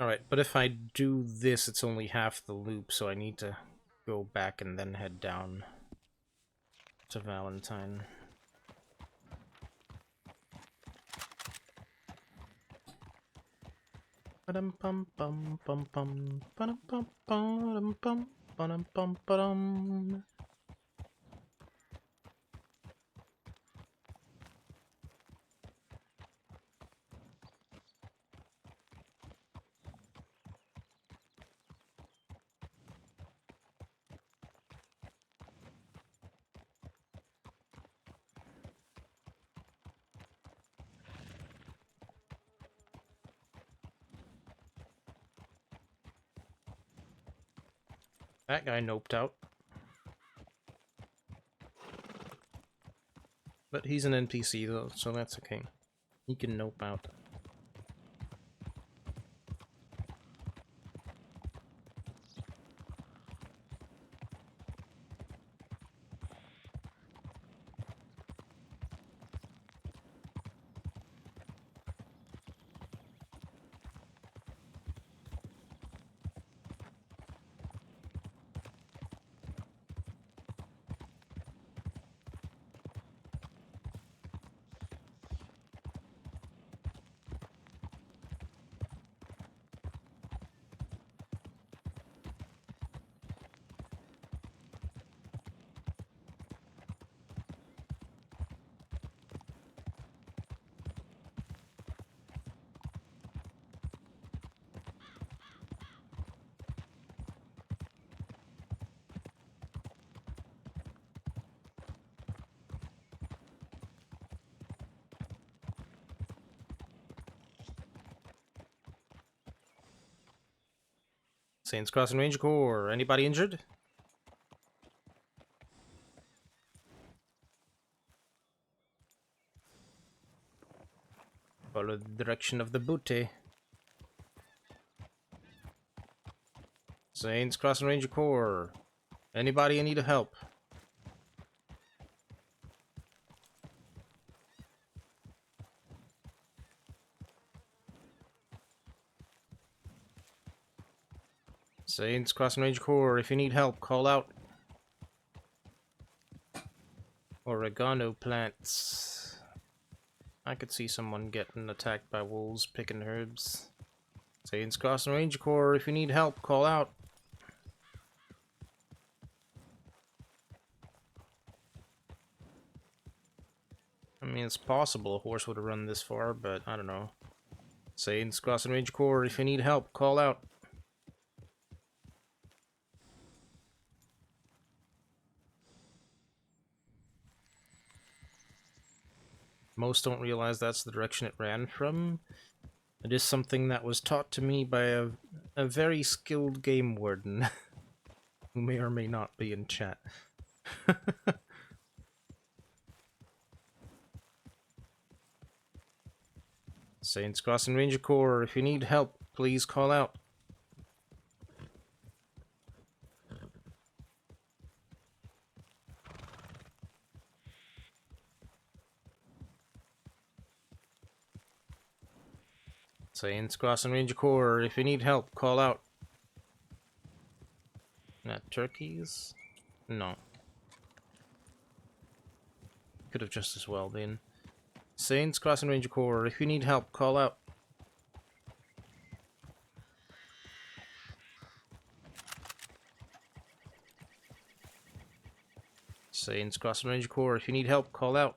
Alright, but if I do this, it's only half the loop, so I need to go back and then head down to Valentine. Ba-dum bum bum bum bum ba-dum bum ba-dum bum ba-dum bum ba-dum. That guy noped out. But he's an NPC though, so that's okay. He can nope out. Saints Crossing Ranger Corps. Anybody injured? Follow the direction of the booty. Saints Crossing Ranger Corps. Anybody in need of help? Saints Crossing Ranger Corps. If you need help, call out. Oregano plants. I could see someone getting attacked by wolves picking herbs. Saints Crossing Ranger Corps. If you need help, call out. I mean, it's possible a horse would have run this far, but I don't know. Saints Crossing Ranger Corps. If you need help, call out. Most don't realize that's the direction it ran from. It is something that was taught to me by a very skilled game warden, who may or may not be in chat. Saints Crossing Ranger Corps, if you need help, please call out. Saints Crossing Ranger Corps, if you need help, call out. turkeys? No. Could have just as well been. Saints Crossing Ranger Corps, if you need help, call out. Saints Crossing Ranger Corps, if you need help, call out.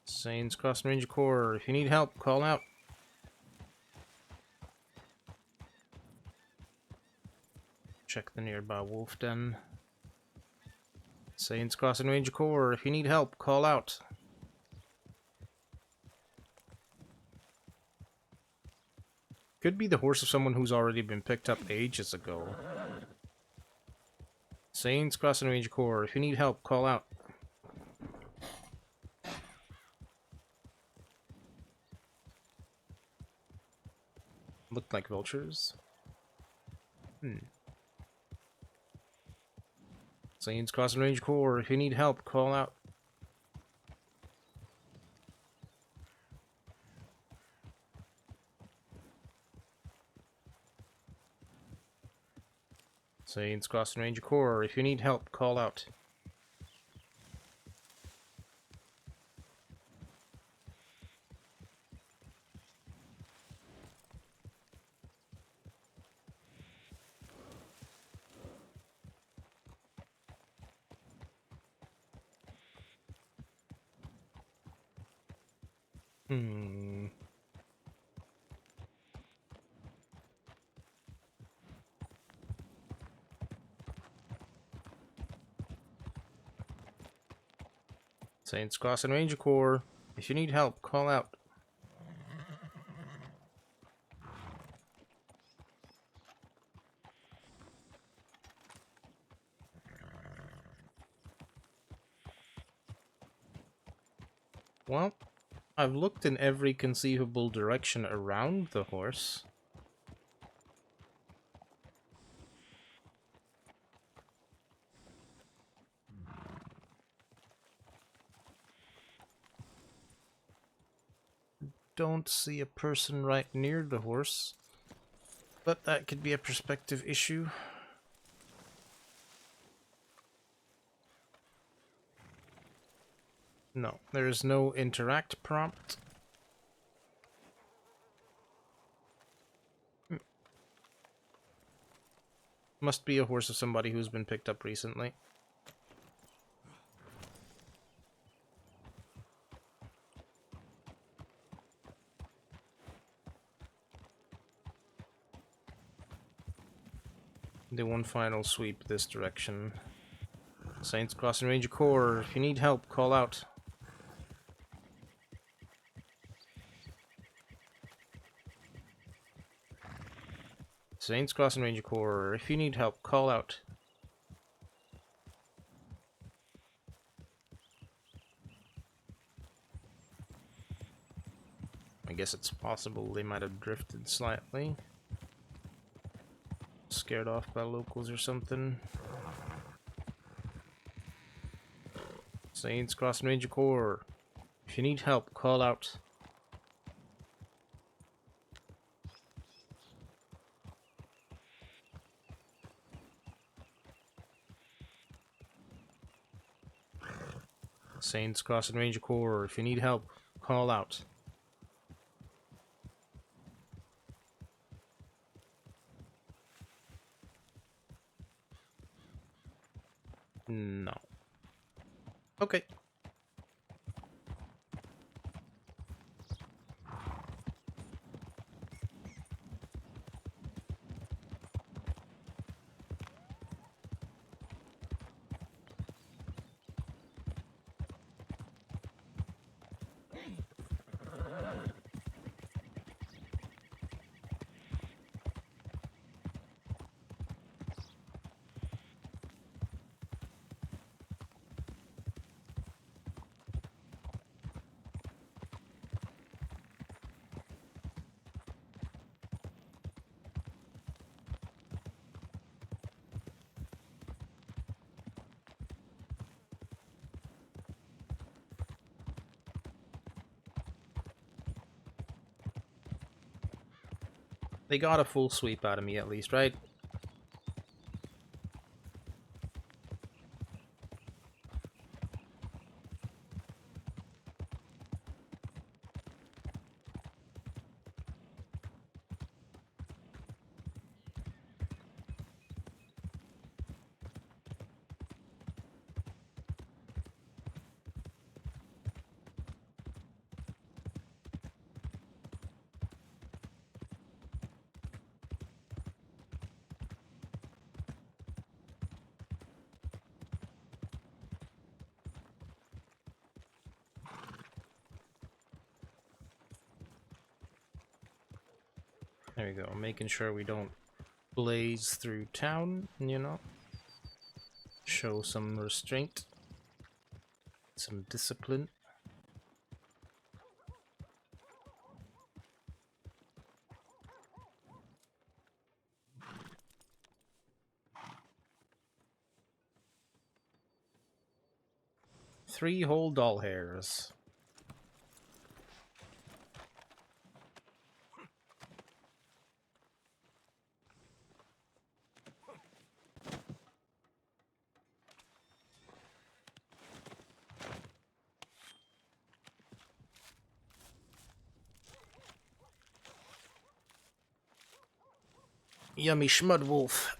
Saints Crossing Ranger Corps, if you need help, call out. Check the nearby wolf den. Saints Crossing Ranger Corps, if you need help, call out. Could be the horse of someone who's already been picked up ages ago. Saints Crossing Ranger Corps, if you need help, call out. Looked like vultures. Saints Crossing Ranger Corps, if you need help, call out. Saints Crossing Ranger Corps, if you need help, call out. Saints Crossing Ranger Corps, if you need help, call out. Well, I've looked in every conceivable direction around the horse. Don't see a person right near the horse, but that could be a perspective issue. No, there is no interact prompt. Must be a horse of somebody who's been picked up recently. Do one final sweep this direction. Saints Crossing Ranger Corps, if you need help, call out. Saints Crossing Ranger Corps, if you need help, call out. I guess it's possible they might have drifted slightly. Scared off by locals or something. Saints Crossing Ranger Corps, if you need help, call out. Saints Crossing Ranger Corps, if you need help, call out. No. Okay. They got a full sweep out of me at least, right? There we go, making sure we don't blaze through town, you know? Show some restraint, some discipline. Three whole doll hairs. Yummy schmud wolf.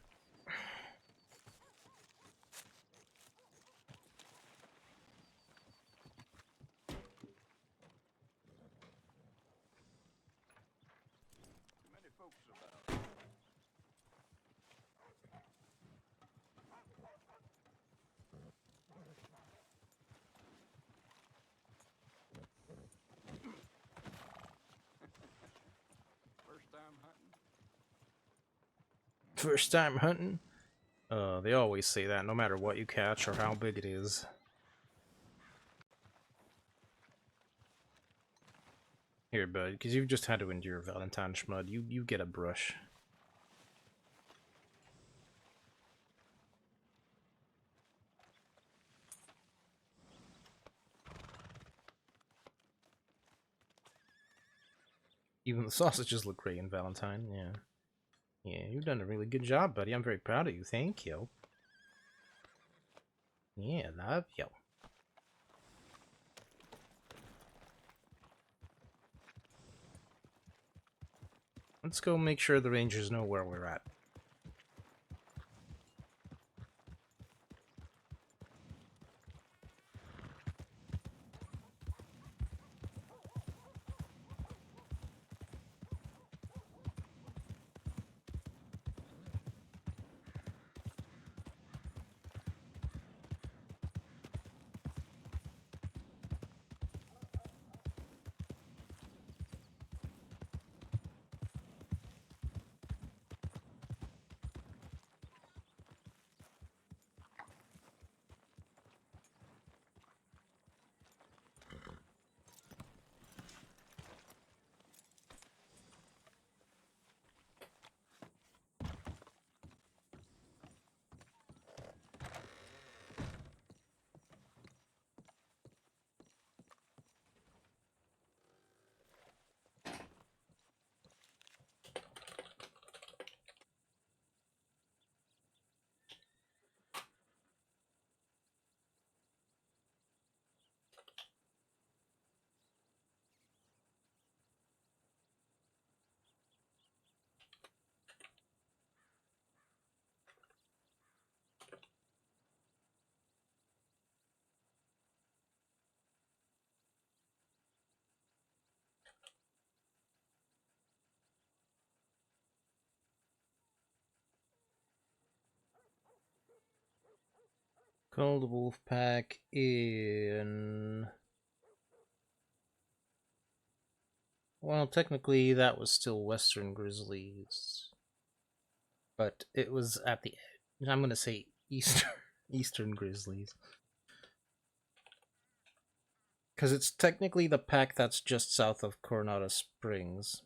First time hunting? They always say that, no matter what you catch or how big it is. Here, bud, because you've just had to endure Valentine Schmud. You get a brush. Even the sausages look great in Valentine, yeah. Yeah, you've done a really good job, buddy. I'm very proud of you. Thank you. Yeah, love you. Let's go make sure the Rangers know where we're at. Call the wolf pack in... Well, technically that was still Western Grizzlies. But it was at the... I'm gonna say Eastern Grizzlies. Because it's technically the pack that's just south of Coronado Springs.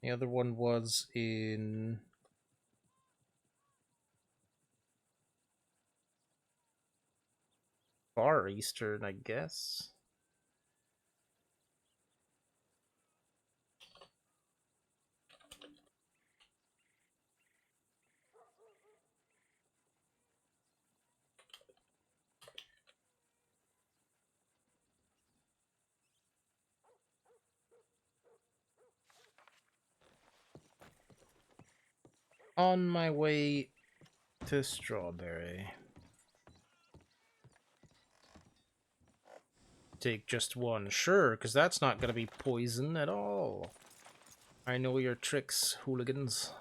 The other one was in far eastern, I guess. On my way to Strawberry. Take just one, sure, because that's not going to be poison at all. I know your tricks, hooligans.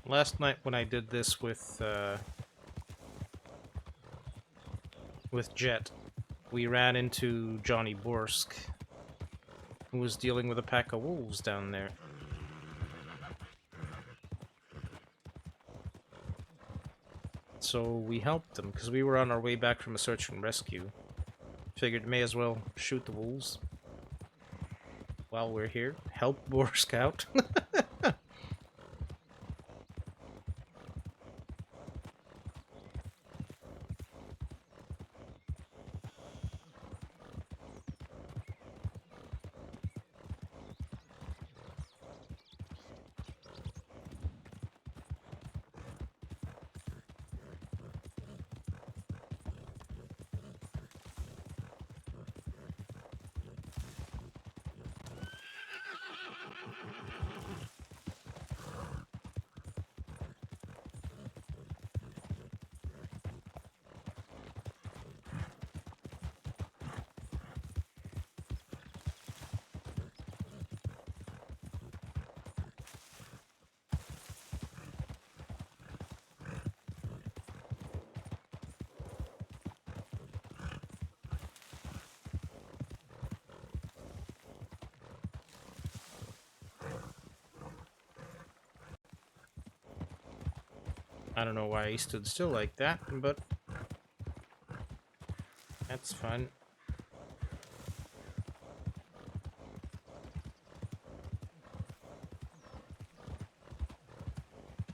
Last night when I did this with Jet, we ran into Johnny Borsk, who was dealing with a pack of wolves down there. So we helped him, because we were on our way back from a search and rescue. Figured may as well shoot the wolves while we're here. Help Borsk out. I don't know why he stood still like that, but that's fun.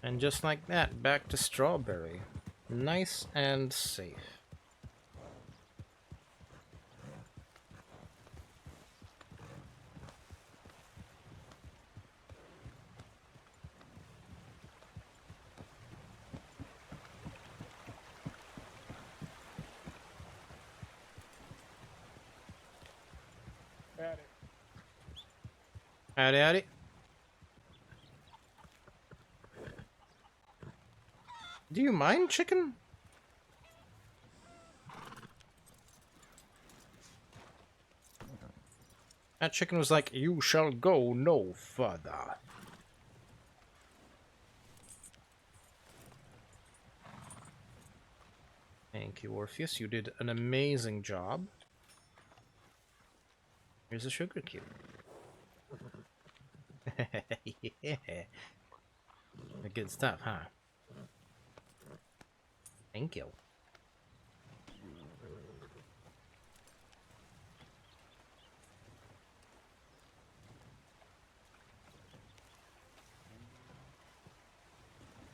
And just like that, back to Strawberry. Nice and safe. Howdy, howdy. Do you mind, chicken? That chicken was like, "You shall go no further." Thank you, Orpheus. You did an amazing job. Here's a sugar cube. Yeah. Good stuff, huh? Thank you.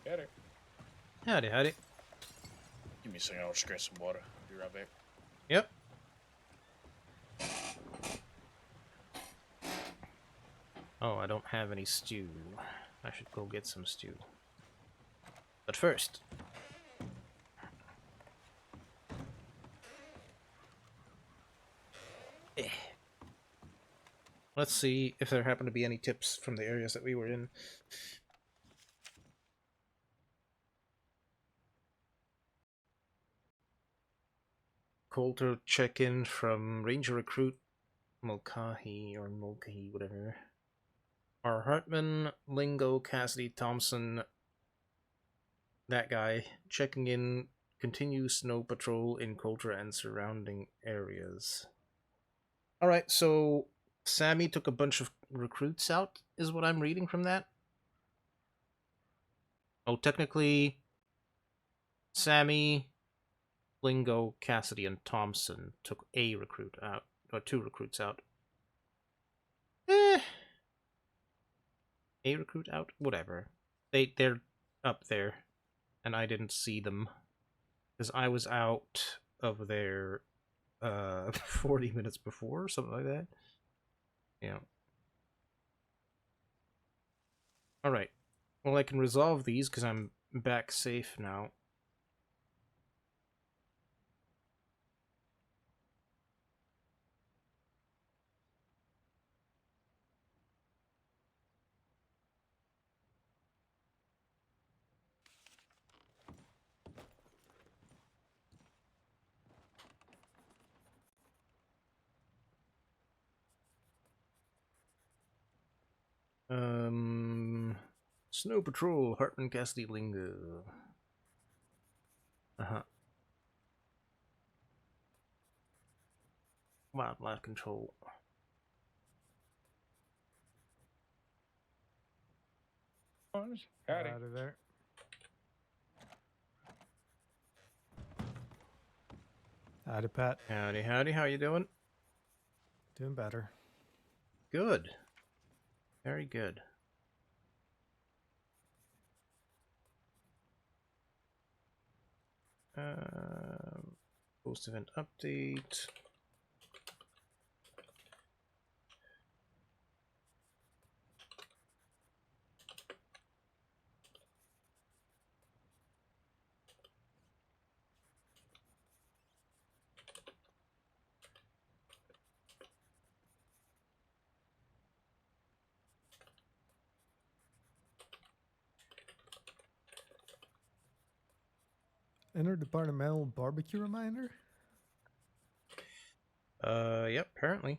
Better. Howdy, howdy. Give me a second, I'll just grab some water. Be right back. Yep. Oh, I don't have any stew. I should go get some stew. But first... let's see if there happen to be any tips from the areas that we were in. Coulter check-in from Ranger Recruit Mulcahy, or Mulcahy, whatever. R. Hartman, Lingo, Cassidy, Thompson, that guy, checking in, continue snow patrol in Coulter and surrounding areas. Alright, so Sammy took a bunch of recruits out, is what I'm reading from that? Oh, technically, Sammy, Lingo, Cassidy, and Thompson took a recruit out, or 2 recruits out. A recruit out? Whatever. They're up there, and I didn't see them. Because I was out of there 40 minutes before, something like that. Yeah. Alright. Well, I can resolve these because I'm back safe now. Snow Patrol, Hartman, Cassidy, Lingo. Uh-huh. Wildlife Control. Howdy. Out of there. Howdy, Pat. Howdy, howdy, how you doing? Doing better. Good. Very good. Post event update. Interdepartmental barbecue reminder? Yep, apparently.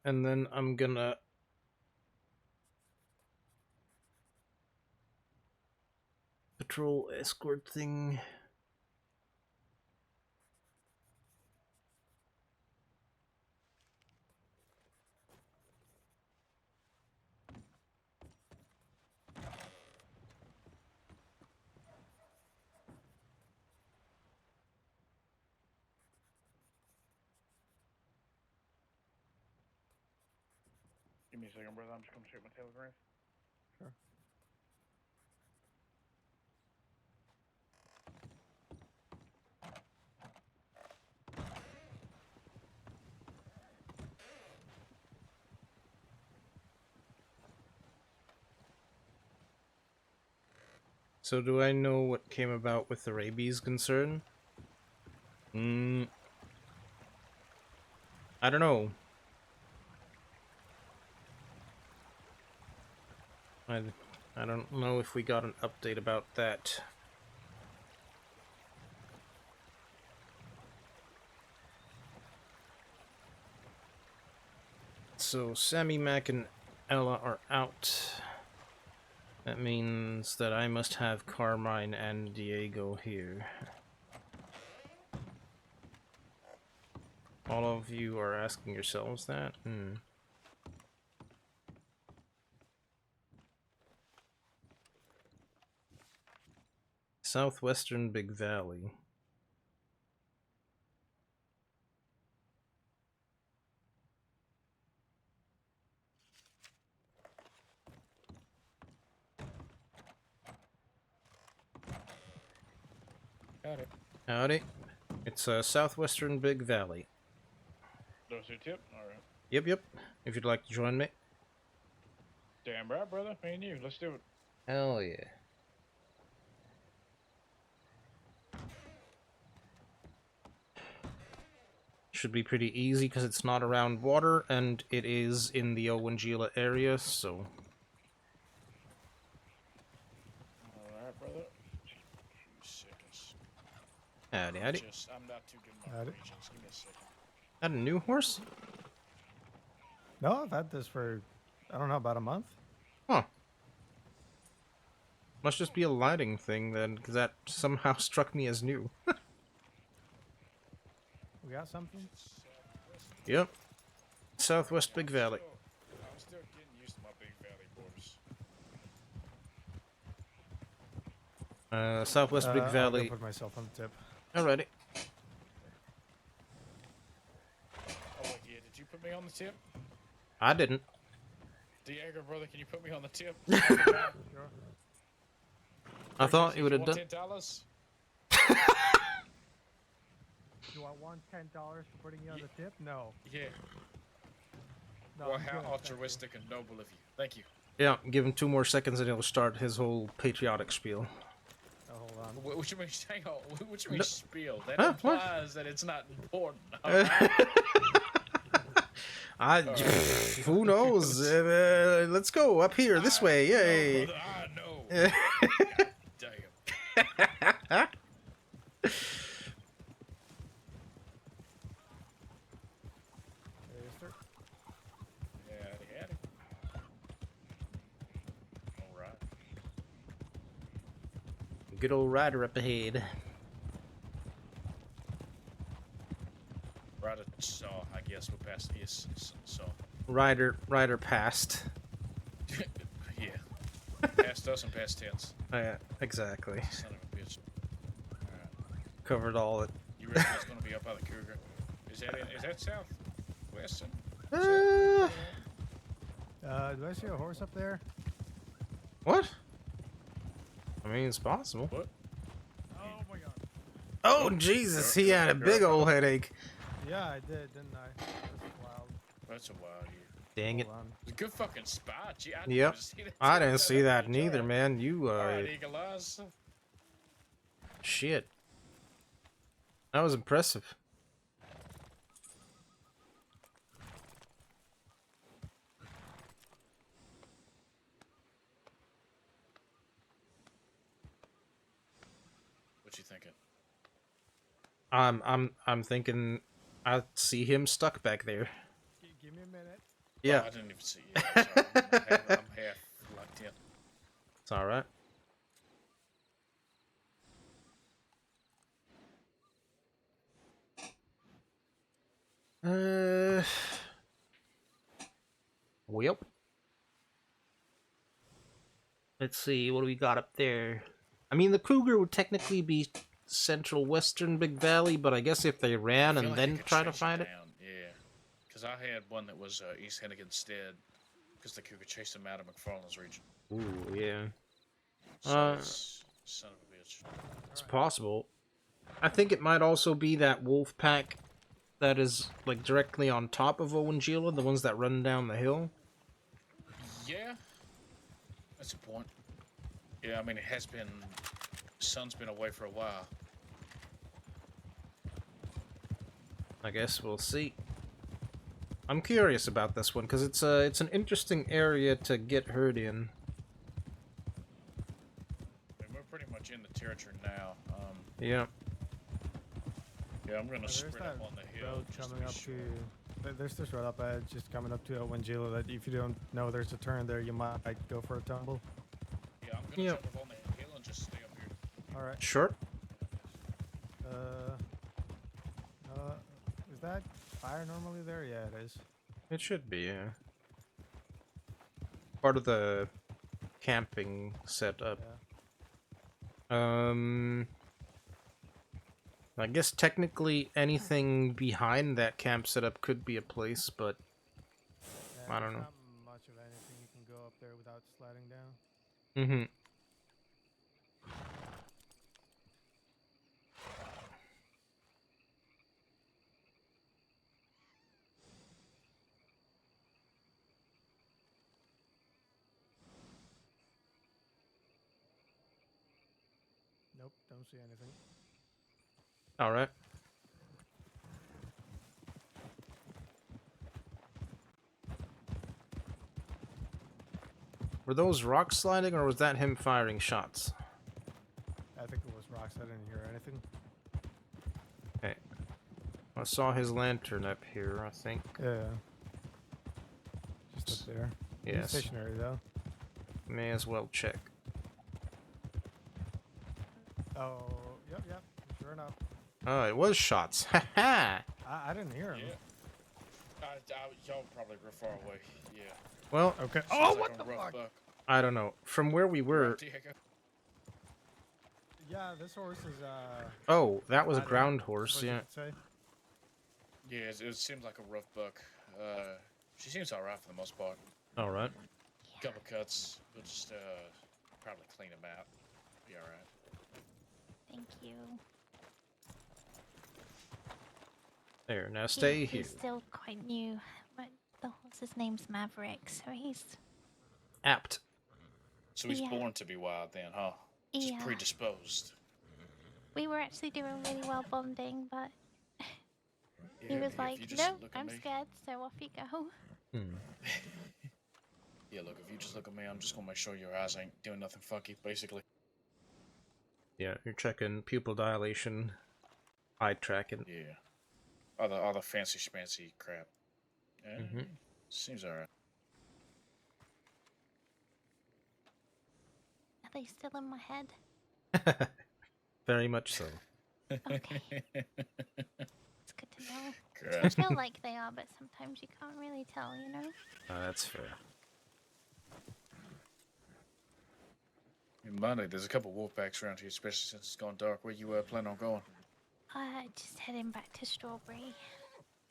And then I'm gonna patrol escort thing. Give me a second, brother. I'm just gonna check my telegram. Sure. So do I know what came about with the rabies concern? I don't know. I don't know if we got an update about that. So Sammy, Mac, and Ella are out. That means that I must have Carmine and Diego here. All of you are asking yourselves that? Southwestern Big Valley. Got it. Howdy. It's Southwestern Big Valley. That's your tip? Alright. Yep. If you'd like to join me. Damn right, brother. Me and you. Let's do it. Hell yeah. Should be pretty easy because it's not around water and it is in the Owangila area, so... Alright, brother. 2 seconds. Howdy. I'm not too good in my Howdy. regions. Give me a second. That a new horse? No, I've had this for, I don't know, about a month. Huh. Must just be a lighting thing then, because that somehow struck me as new. We got something? Yep. Southwest Big Valley. I'm still getting used to my Big Valley borders. Southwest Big I'll Valley. go put myself on the tip. Alrighty. Oh, wait, yeah. Did you put me on the tip? I didn't. Diego, brother, can you put me on the tip? Sure. I thought you would have done. $10? Do I want $10 for putting you on the tip? No. Yeah. No, Well, I'm how good, thank you. altruistic and noble of you. Thank you. Yeah, give him 2 more seconds and he'll start his whole patriotic spiel. Oh, hold on. What you mean, hang on, what you mean No. spiel? That Huh? What? implies that it's not important. Alright? Who knows? Let's go up here, this way, yay! No, brother, I know. God damn. There you start. Yeah, Alright. Good old rider up ahead. Right at saw, I guess we're past yes, saw. Rider passed. Yeah. Past us and past tense. Yeah, exactly. Son of a bitch. Alright. Covered all it. You reckon it's gonna be up by the cougar? Is that south? West? Uh, Do I see a horse up there? what? I mean, it's possible. What? Oh my god. Oh, Jesus, he had a big old headache. Yeah, I did, didn't I? That's wild. That's a wild year. Dang it. Hold on. It's a good fucking spot. Gee, I didn't Yep. even see that. I didn't see that neither, Alright. man. You, Alright, Eagle Eyes. shit. That was impressive. What you thinking? I'm thinking I see him stuck back there. Give me a minute. Yeah, Oh, I didn't even see you. Sorry. I'm half locked in. it's alright. Well. Let's see, what do we got up there? I mean, the cougar would technically be central western Big Valley, but I guess if they ran I feel and like then I could try to chase find it. down. Yeah. Because I had one that was East Hennigan Stead. Because the cougar chased him out of McFarland's region. Ooh, yeah. So it's son of a bitch. It's possible. I think it might also be that wolf pack that is like directly on top of Owangila, the ones that run down the hill. Yeah. That's a point. Yeah, I mean, it has been. Sun's been away for a while. I guess we'll see. I'm curious about this one because it's an interesting area to get hurt in. I mean, we're pretty much in the territory now. Yeah. Yeah, I'm gonna There's spread that up on the hill road just to coming be up sure. to. There's this road up ahead, just coming up to Wangila. That if you don't know there's a turn there, you might go for a tumble. Yeah, I'm gonna Yep. jump up on the hill and just stay up here. All right. Sure. Is that fire normally there? Yeah, it is. It should be, yeah. Part of the camping setup. Yeah. I guess technically anything behind that camp setup could be a place, but Yeah, I don't there's know. Not much of anything you can go up there without sliding down. mm-hmm. Nope, don't see anything. All right. Were those rocks sliding, or was that him firing shots? I think it was rocks. I didn't hear anything. Okay. I saw his lantern up here, I think. Yeah. Just up there. He's Yes. stationary though. May as well check. Oh, yep. Sure enough. Oh, it was shots. Ha ha! I didn't hear him. Yeah. Y'all probably were far away. Yeah. Well, Okay. Sounds Oh, like what a the rough fuck? buck. I don't know. From where we were... Right, Diego? Yeah, this horse is Oh, that was a I don't- ground horse, suppose you yeah. could say. Yeah, it seems like a rough buck. She seems alright for the most part. Alright. Couple cuts. We'll just probably clean them out. Be alright. Thank you. There, now stay here. He's still quite new. But the horse's name's Maverick, so he's Apt. So he's Yeah. born to be wild then, huh? Just yeah. predisposed. We were actually doing really well bonding, but he Yeah, was if like, you just "No, look at I'm me- scared, so off you go." Hmm. Yeah, look, if you just look at me, I'm just gonna make sure your eyes ain't doing nothing funky, basically. Yeah, you're checking pupil dilation, eye tracking. Yeah. All the fancy schmancy crap. Yeah, Mhm. seems alright. Are they still in my head? Very much so. Okay. It's good to know. I Crap. feel like they are, but sometimes you can't really tell, you know? That's fair. Monday, there's a couple wolf packs around here, especially since it's gone dark. Where you plan on going? Just heading back to Strawberry.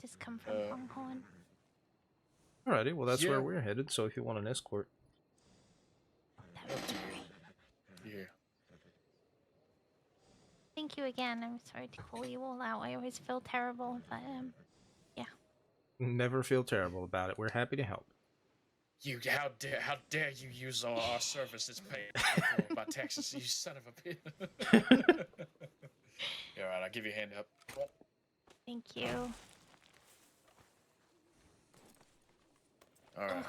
Just come from Longhorn. Alrighty, well that's Yeah. where we're headed, so if you want an escort. That would be great. Yeah. Thank you again. I'm sorry to call you all out. I always feel terrible, but Never feel terrible about it. We're happy to help. You, how dare you use our services paid for by Texas, you son of a bitch. Yeah, alright, I'll give you a hand up. thank you. Alright.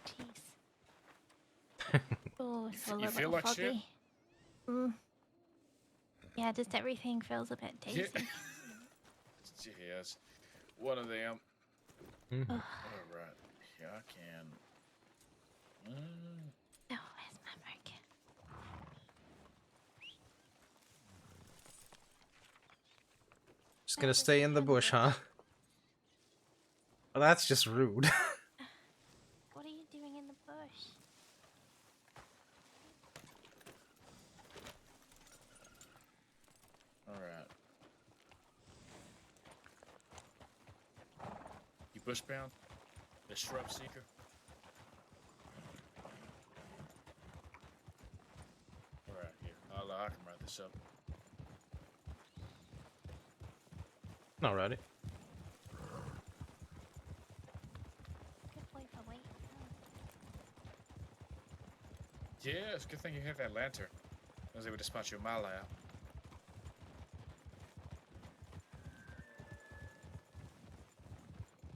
Jeez. Oh, it's a you little feel like shit? foggy. Mm. Yeah, just everything feels a bit Yeah. dazy. Yes. One of them. Mhm. Alright. Yeah, I can. Oh, where's Maverick? Just gonna stay in the bush, huh? Well, that's just rude. What are you doing in the bush? Alright. You bushbound? The shrub seeker? Alright, here. I can write this up. Alrighty. Good boy for waiting. Yeah, it's a good thing you have that lantern. I was able to spot you a mile out.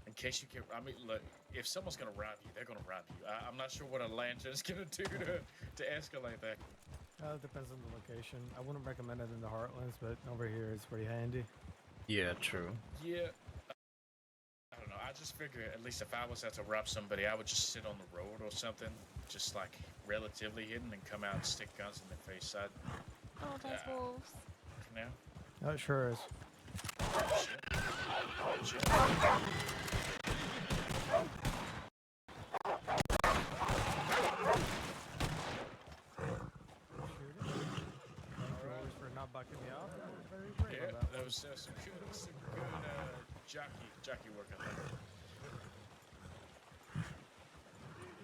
In case you get, I mean, look, if someone's gonna rob you, they're gonna rob you. I'm not sure what a lantern's gonna do to escalate that. It depends on the location. I wouldn't recommend it in the Heartlands, but over here it's pretty handy. Yeah, true. Yeah. I don't know. I just figure at least if I was out to rob somebody, I would just sit on the road or something, just like relatively hidden, and come out and stick guns in their face. Oh, there's wolves. For now. Oh, it sure is. Shit. Alright. For not bucking me off. That was very brave Yeah, of that that one. was some good jockey work, I think.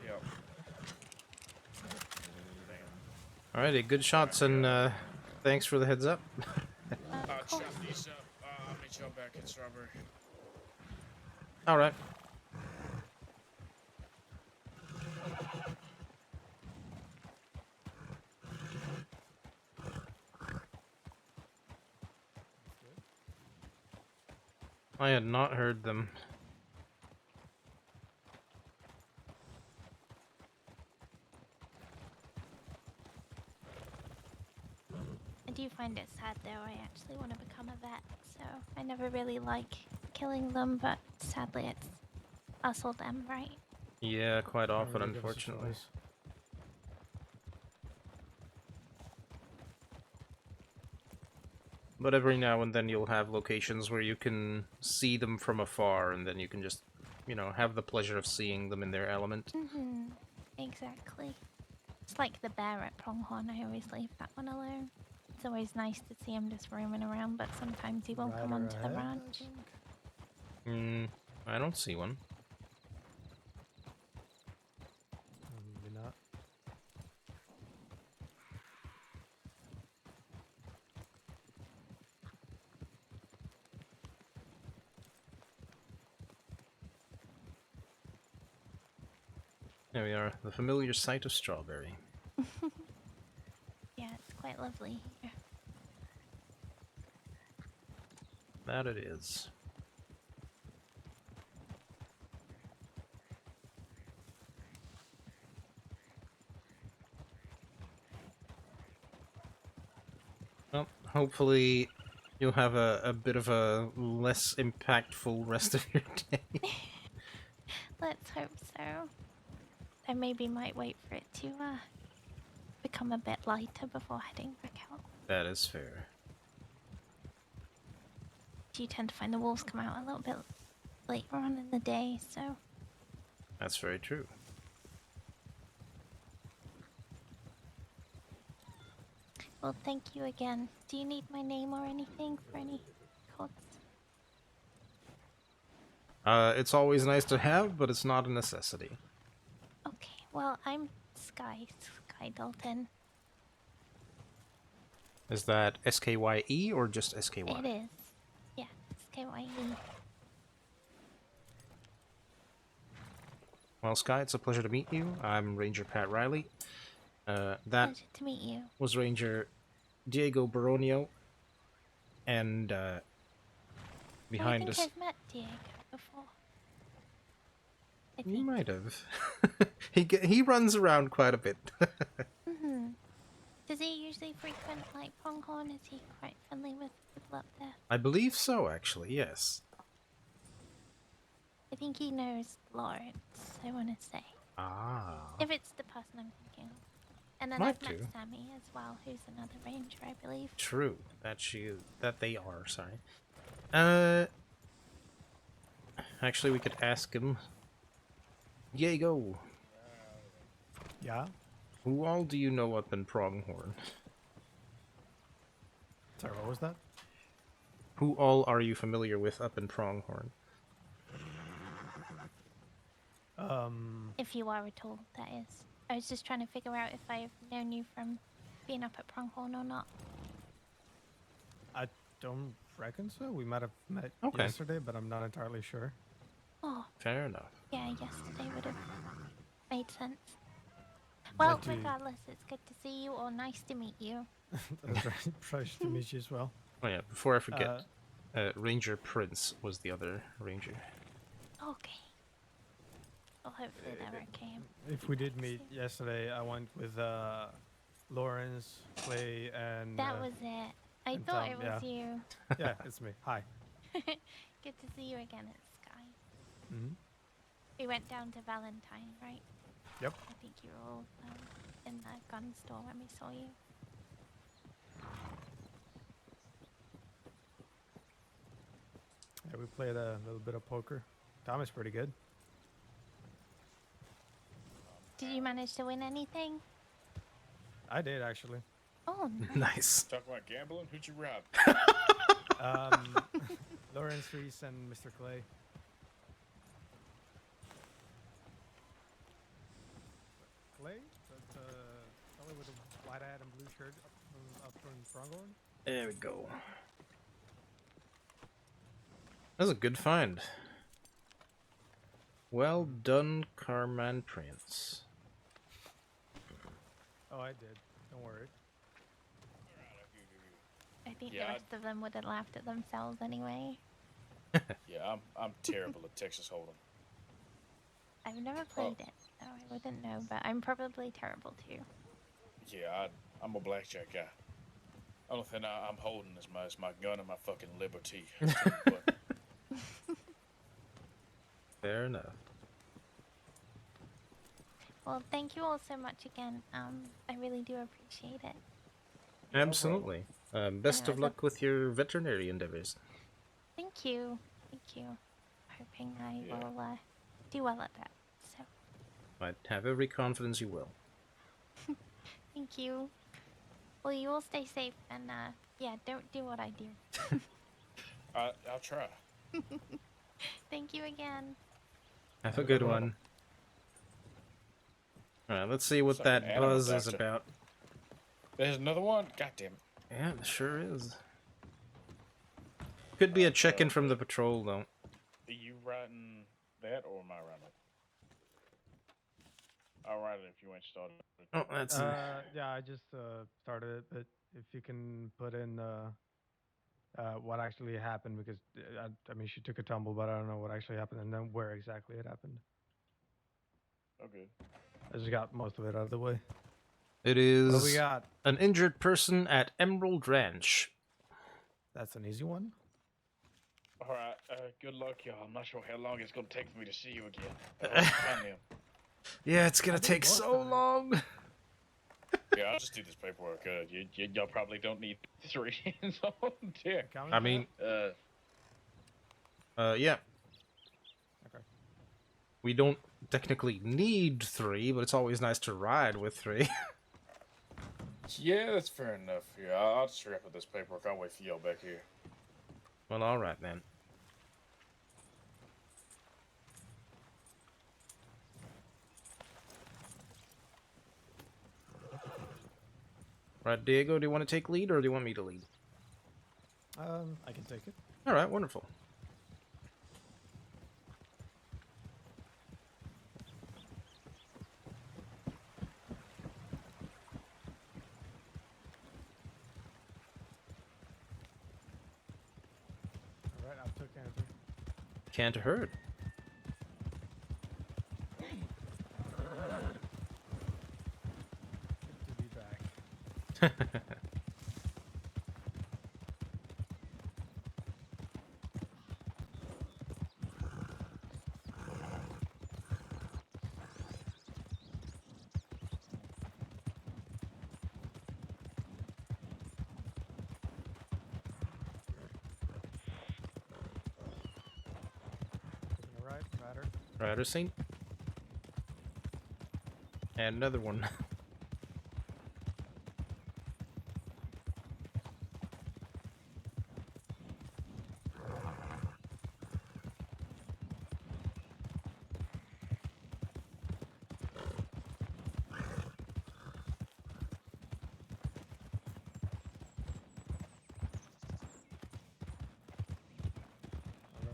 Yep. Alrighty, good shots, and thanks for the heads up. Chop these up. I'll meet y'all back in Strawberry. Alright. I had not heard them. I do find it sad though. I actually want to become a vet, so I never really like killing them, but sadly it's us or them, right? Yeah, quite Don't often, really give us a unfortunately. choice. But every now and then you'll have locations where you can see them from afar, and then you can just, you know, have the pleasure of seeing them in their element. Mm-hmm. Exactly. It's like the bear at Pronghorn. I always leave that one alone. It's always nice to see him just roaming around, but sometimes he won't come Rider onto the ahead, I ranch. think. I don't see one. Maybe not. There we are, the familiar sight of Strawberry. Yeah, it's quite lovely here. That it is. Well, hopefully you'll have a bit of a less impactful rest of your day. Let's hope so. I maybe might wait for it to become a bit lighter before heading back out. That is fair. Do you tend to find the wolves come out a little bit later on in the day, so... That's very true. Well, thank you again. Do you need my name or anything for any codes? It's always nice to have, but it's not a necessity. Okay, well, I'm Sky Dalton. Is that SKYE or just SKY? It is. Yeah, SKYE. Well, Sky, it's a pleasure to meet you. I'm Ranger Pat Riley. That Pleasure to meet you. was Ranger Diego Baronio, and behind I us... think I've met Diego before. I You think. might have. He runs around quite a bit. Mm-hmm. Does he usually frequent, like, Pronghorn? Is he quite friendly with people up there? I believe so, actually, yes. I think he knows Lawrence, I want to say. Ah. If it's the person I'm thinking of. And then Might I've met do. Sammy as well, who's another ranger, I believe. True. That they are, sorry. Actually, we could ask him. Diego, Yeah? who all do you know up in Pronghorn? Sorry, what was that? Who all are you familiar with up in Pronghorn? If you are at all, that is. I was just trying to figure out if I've known you from being up at Pronghorn or not. I don't reckon so. We might have met Okay. yesterday, but I'm not entirely sure. Oh, Fair enough. yeah, yesterday would have made sense. Well, Glad to- regardless, it's good to see you or nice to meet you. That's right. Pleasure to meet you as well. Oh yeah, before I forget, Uh, Ranger Prince was the other ranger. Okay. Well, hopefully that never came. if we did meet yesterday, I went with Lawrence, Clay, and That was it. I and thought Tom, it was you. yeah, it's me. Hi. Good to see you again at Sky. Hmm. We went down to Valentine, right? Yep. I think you were all in the gun store when we saw you. Yeah, we played a little bit of poker. Tom is pretty good. Did you manage to win anything? I did actually. Oh, nice. Nice. Talk about gambling. Who'd you rob? Lawrence Reese and Mr. Clay. Clay, the fellow with the white hat and blue shirt up from Pronghorn. There we go. That was a good find. Well done, Carman Prince. Oh, I did. Don't worry. I think Yeah, the rest of them would have laughed at themselves anyway. Yeah, I'm terrible at Texas Hold'em. I've never played it, so I wouldn't know, but I'm probably terrible too. Yeah, I'm a blackjack guy. Only thing I'm holding is my gun and my fucking liberty. But Fair enough. Well, thank you all so much again. I really do appreciate it. Absolutely. Best of Yeah, luck with your veterinary endeavors. Thank you. Thank you. Hoping I Yeah. will do well at that. So, I have every confidence you will. thank you. Well, you all stay safe and, yeah, don't do what I do. I'll try. Thank you again. Have a good one. Alright, let's see what It's like that an animal buzz is doctor. about. There's another one. God damn it. Yeah, it sure is. Could be a check-in from the patrol, though. Are you writing that or am I writing it? I'll write it if you ain't started. Oh, that's Yeah, I just started it, but if you can put in what actually happened, because I mean, she took a tumble, but I don't know what actually happened and then where exactly it happened. Okay. I just got most of it out of the way. it What do we is got? an injured person at Emerald Ranch. That's an easy one. All right. Good luck, y'all. I'm not sure how long it's gonna take for me to see you again. I hope you find them. Yeah, it's gonna I think take most so of it. long. Yeah, I'll just do this paperwork. Y'all probably don't need 3 hands on deck. Coming I for mean, Uh, yeah. Okay. We don't technically need 3, but it's always nice to ride with 3. yeah, that's fair enough. Yeah, I'll just wrap up this paperwork. I'll wait for y'all back here. Well, alright then. Right, Diego, do you want to take lead or do you want me to lead? I can take it. Alright, wonderful. All right, I took Andrew. Can't hurt. Good to be back. Taking a right, batter. Rider seat. And another one.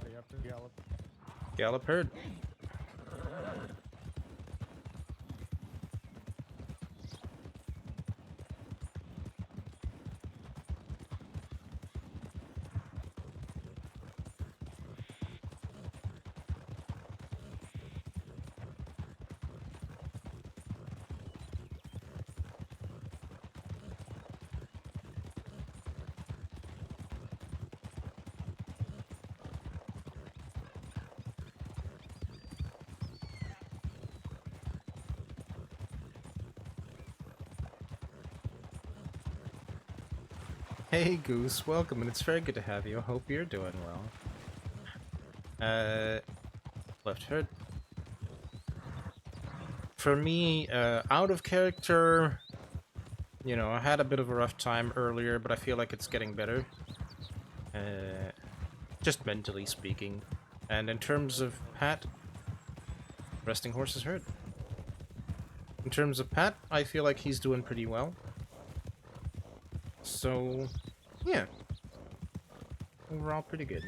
Already up to gallop. Gallop herd. Hey Goose, welcome, and it's very good to have you. I hope you're doing well. Left heard. For me, out of character, you know, I had a bit of a rough time earlier, but I feel like it's getting better. Just mentally speaking. And in terms of Pat, resting horse is heard. In terms of Pat, I feel like he's doing pretty well. So, yeah. Overall, pretty good.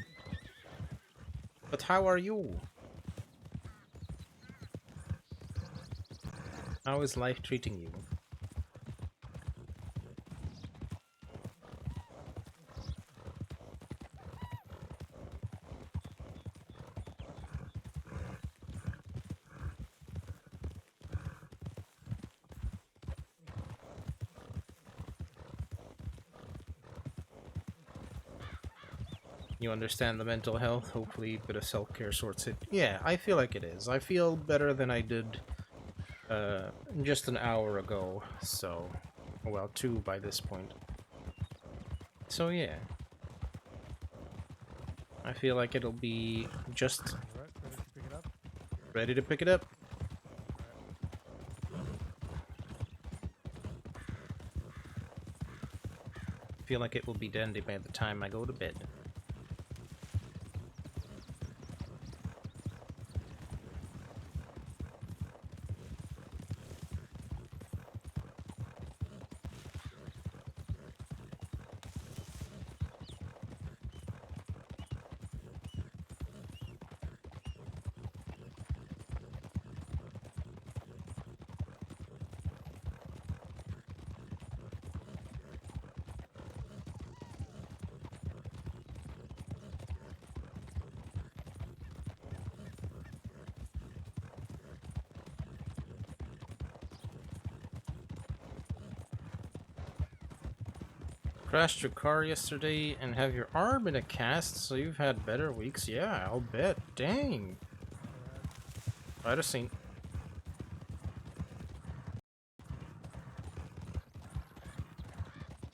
But how are you? How is life treating you? You understand the mental health, hopefully a bit of self-care sorts it. Yeah, I feel like it is. I feel better than I did just an hour ago, so... Well, 2 by this point. So yeah. I feel like it'll be just Alright, ready to pick it up? ready to pick it up. Feel like it will be dandy by the time I go to bed. Crashed your car yesterday and have your arm in a cast, so you've had better weeks? Yeah, I'll bet. Dang. I'd have seen.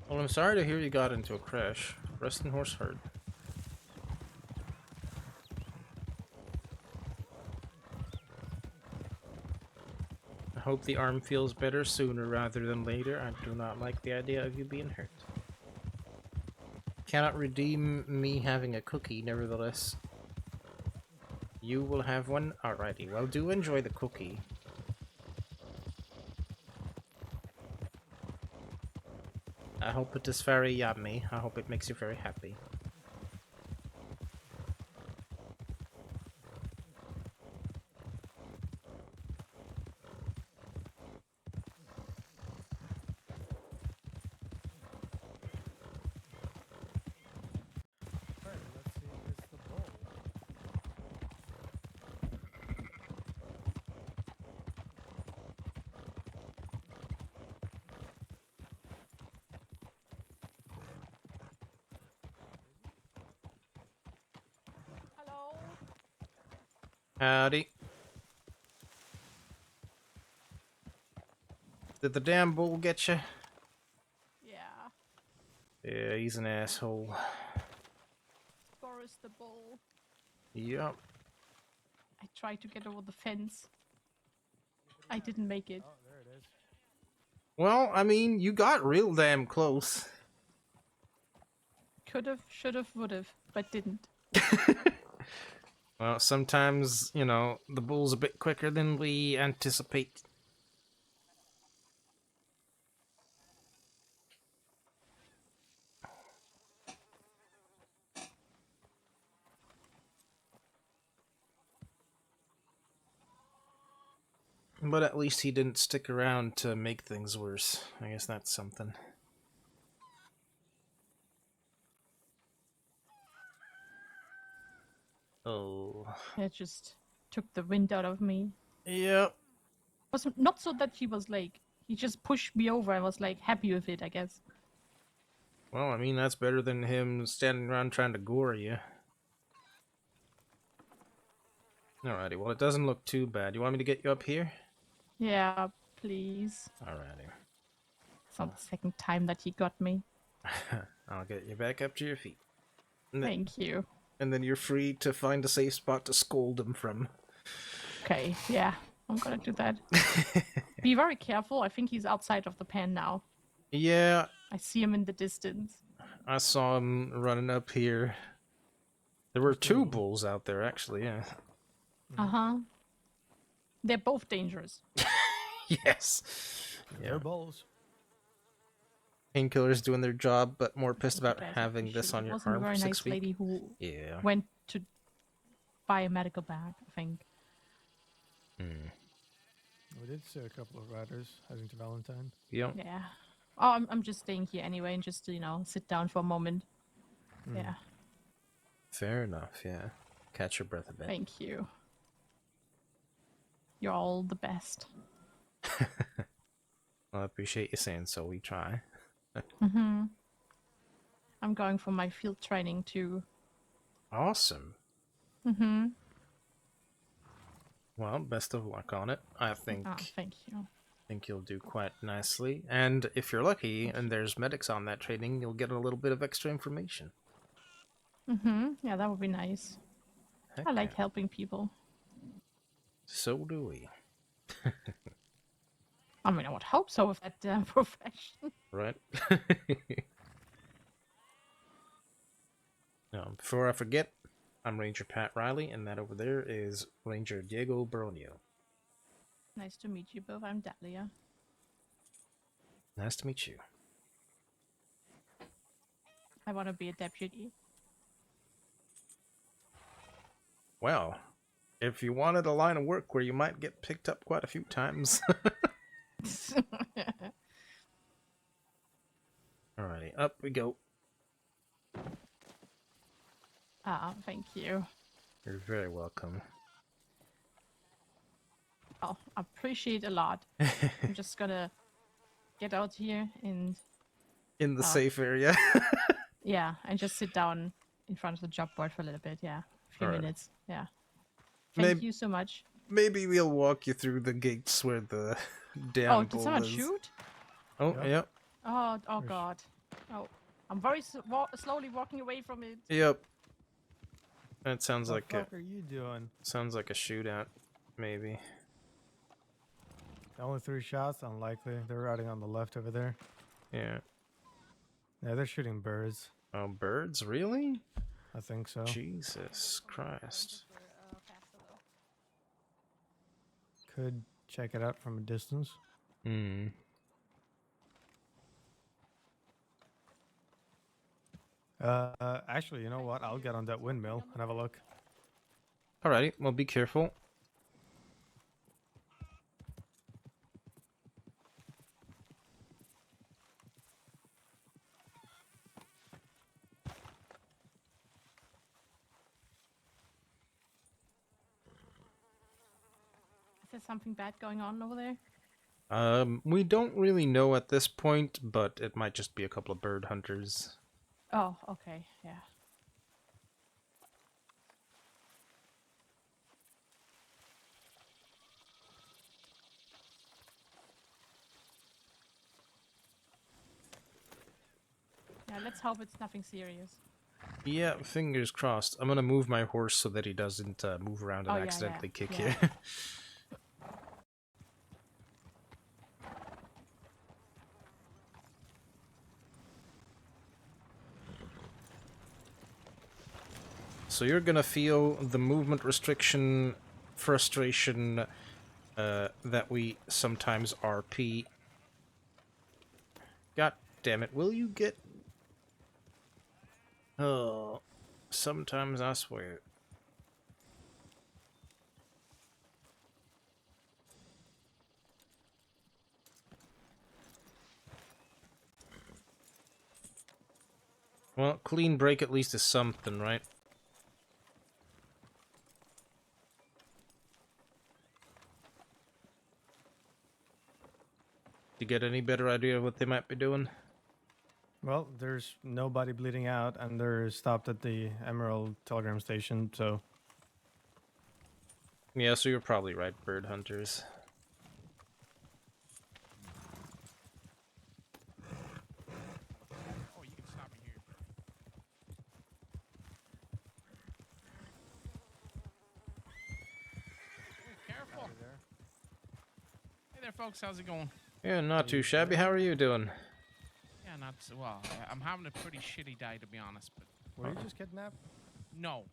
Well, I'm sorry to hear you got into a crash. Rest in horse herd. I hope the arm feels better sooner rather than later. I do not like the idea of you being hurt. Cannot redeem me having a cookie, nevertheless. You will have one? Alrighty, well, do enjoy the cookie. I hope it is very yummy. I hope it makes you very happy. Alright, let's see if it's the bowl. Hello. Howdy. Did the damn bull get you? Yeah, Yeah, he's an asshole. Boris the bull. Yup. I tried to get over the fence. I didn't make it. Oh, there it is. Well, I mean, you got real damn close. Could've, should've, would've, but didn't. Well, sometimes, you know, the bull's a bit quicker than we anticipate. But at least he didn't stick around to make things worse. I guess that's something. Oh. It just took the wind out of me. Yep. Was not so that he was like, he just pushed me over. I was like happy with it, I guess. Well, I mean, that's better than him standing around trying to gore you. Alrighty, well, it doesn't look too bad. You want me to get you up here? Yeah, please. Alrighty. It's not the second time that he got me. I'll get you back up to your feet. Thank you. And then you're free to find a safe spot to scold him from. Okay, yeah, I'm gonna do that. Be very careful. I think he's outside of the pen now. Yeah, I see him in the distance. I saw him running up here. There were two bulls out there, actually, yeah. Uh-huh. They're both dangerous. Yes. They're Yeah. balls. Painkillers doing their job, but more pissed about Guys, I having this appreciate on it. your Wasn't a arm for very 6 nice weeks. lady who Yeah. went to buy a medical bag, I think. We did see a couple of riders heading to Valentine. Yep. Yeah. Oh, I'm just staying here anyway and just, sit down for a moment. Yeah. Fair enough, yeah. Catch your breath a bit. Thank you. You're all the best. Well, I appreciate you saying so. We try. Mm-hmm. I'm going for my field training too. Awesome. Mm-hmm. Well, best of luck on it. I think Thank you. you'll do quite nicely. And if you're lucky and there's medics on that training, you'll get a little bit of extra information. Mm-hmm. Yeah, that would be nice. Heck I like yeah. helping people. So do we. I mean, I would hope so with that damn profession. Right? Before I forget, I'm Ranger Pat Riley, and that over there is Ranger Diego Baronio. Nice to meet you both. I'm Dahlia. Nice to meet you. I want to be a deputy. Well, if you wanted a line of work where you might get picked up quite a few times. Alrighty, up we go. Thank you. You're very welcome. Oh, I appreciate a lot. I'm just gonna get out here and In the safe area. yeah, and just sit down in front of the job board for a little bit. Yeah, a few Alright. minutes. Yeah. Thank Maybe- you so much. Maybe we'll walk you through the gates where the damn Oh, did bull someone is. shoot? Oh, Yep. yep. Oh God. Oh, I'm very slowly walking away from it. Yep. That sounds What like the a fuck are you doing? shootout, maybe. Only 3 shots, unlikely. They're riding on the left over there. Yeah. Yeah, they're shooting birds. Oh, birds, really? I think so. Jesus Christ. Could check it out from a distance. Hmm. Actually, you know what? I'll get on that windmill and have a look. Alrighty, well, be careful. Is there something bad going on over there? We don't really know at this point, but it might just be a couple of bird hunters. Oh, okay, yeah. Yeah, let's hope it's nothing serious. Yeah, fingers crossed. I'm gonna move my horse so that he doesn't move around and Oh, yeah, accidentally kick yeah. you. So you're gonna feel the movement restriction frustration that we sometimes RP. God damn it, will you get... Oh, sometimes I swear. Well, clean break at least is something, right? You get any better idea of what they might be doing? Well, there's nobody bleeding out, and they're stopped at the Emerald Telegram Station, so... Yeah, so you're probably right, bird hunters. there, folks. How's it going? Yeah, not too shabby. How are you doing? Yeah, not so well. I'm having a pretty shitty day, to be honest. But Were you just kidnapped? no.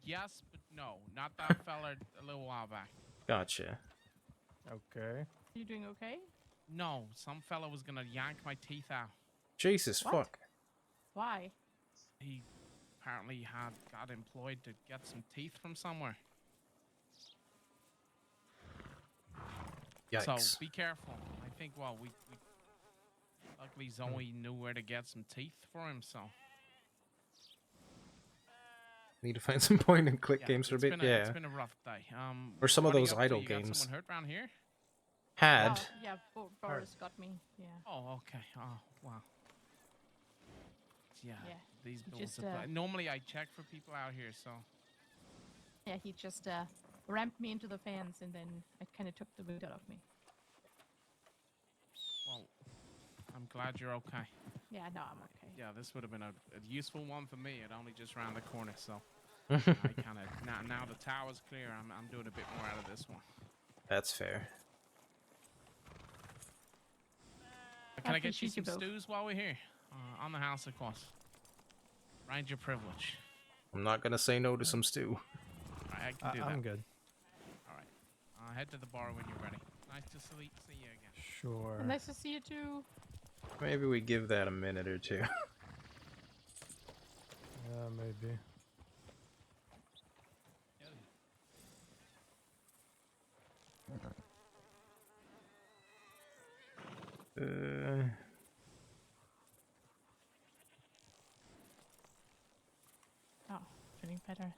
Yes, but no. Not that fella a little while back. Gotcha. Okay. You doing okay? No, some fella was gonna yank my teeth out. Jesus, What? fuck. Why? He apparently had got employed to get some teeth from somewhere. Yikes. So be careful. I think, well, we luckily Zoe knew where to get some teeth for him, so. Need to find some point and click Yeah, games for a it's bit. been Yeah. It's been a rough day. Or some of what are you those up to? idle You got games. someone hurt around here? Had. Oh, yeah, Boris got me. Yeah. Oh, okay. Oh, wow. Yeah, Yeah, these he bills just, apply. Normally I check for people out here, so. Yeah, he just ramped me into the fence and then it kind of took the wind out of me. Well, I'm glad you're okay. Yeah, no, I'm okay. Yeah, this would have been a useful one for me. It only just round the corner, so. I kind of now the tower's clear. I'm doing a bit more out of this one. That's fair. Can I get you appreciate you some both. stews while we're here? On the house, of course. Ranger privilege. I'm not gonna say no to some stew. All right, I can do that. I'm good. All right. Head to the bar when you're ready. Nice to see you again. Sure. Nice to see you too. Maybe we give that a minute or two. Yeah, maybe. Oh, feeling better.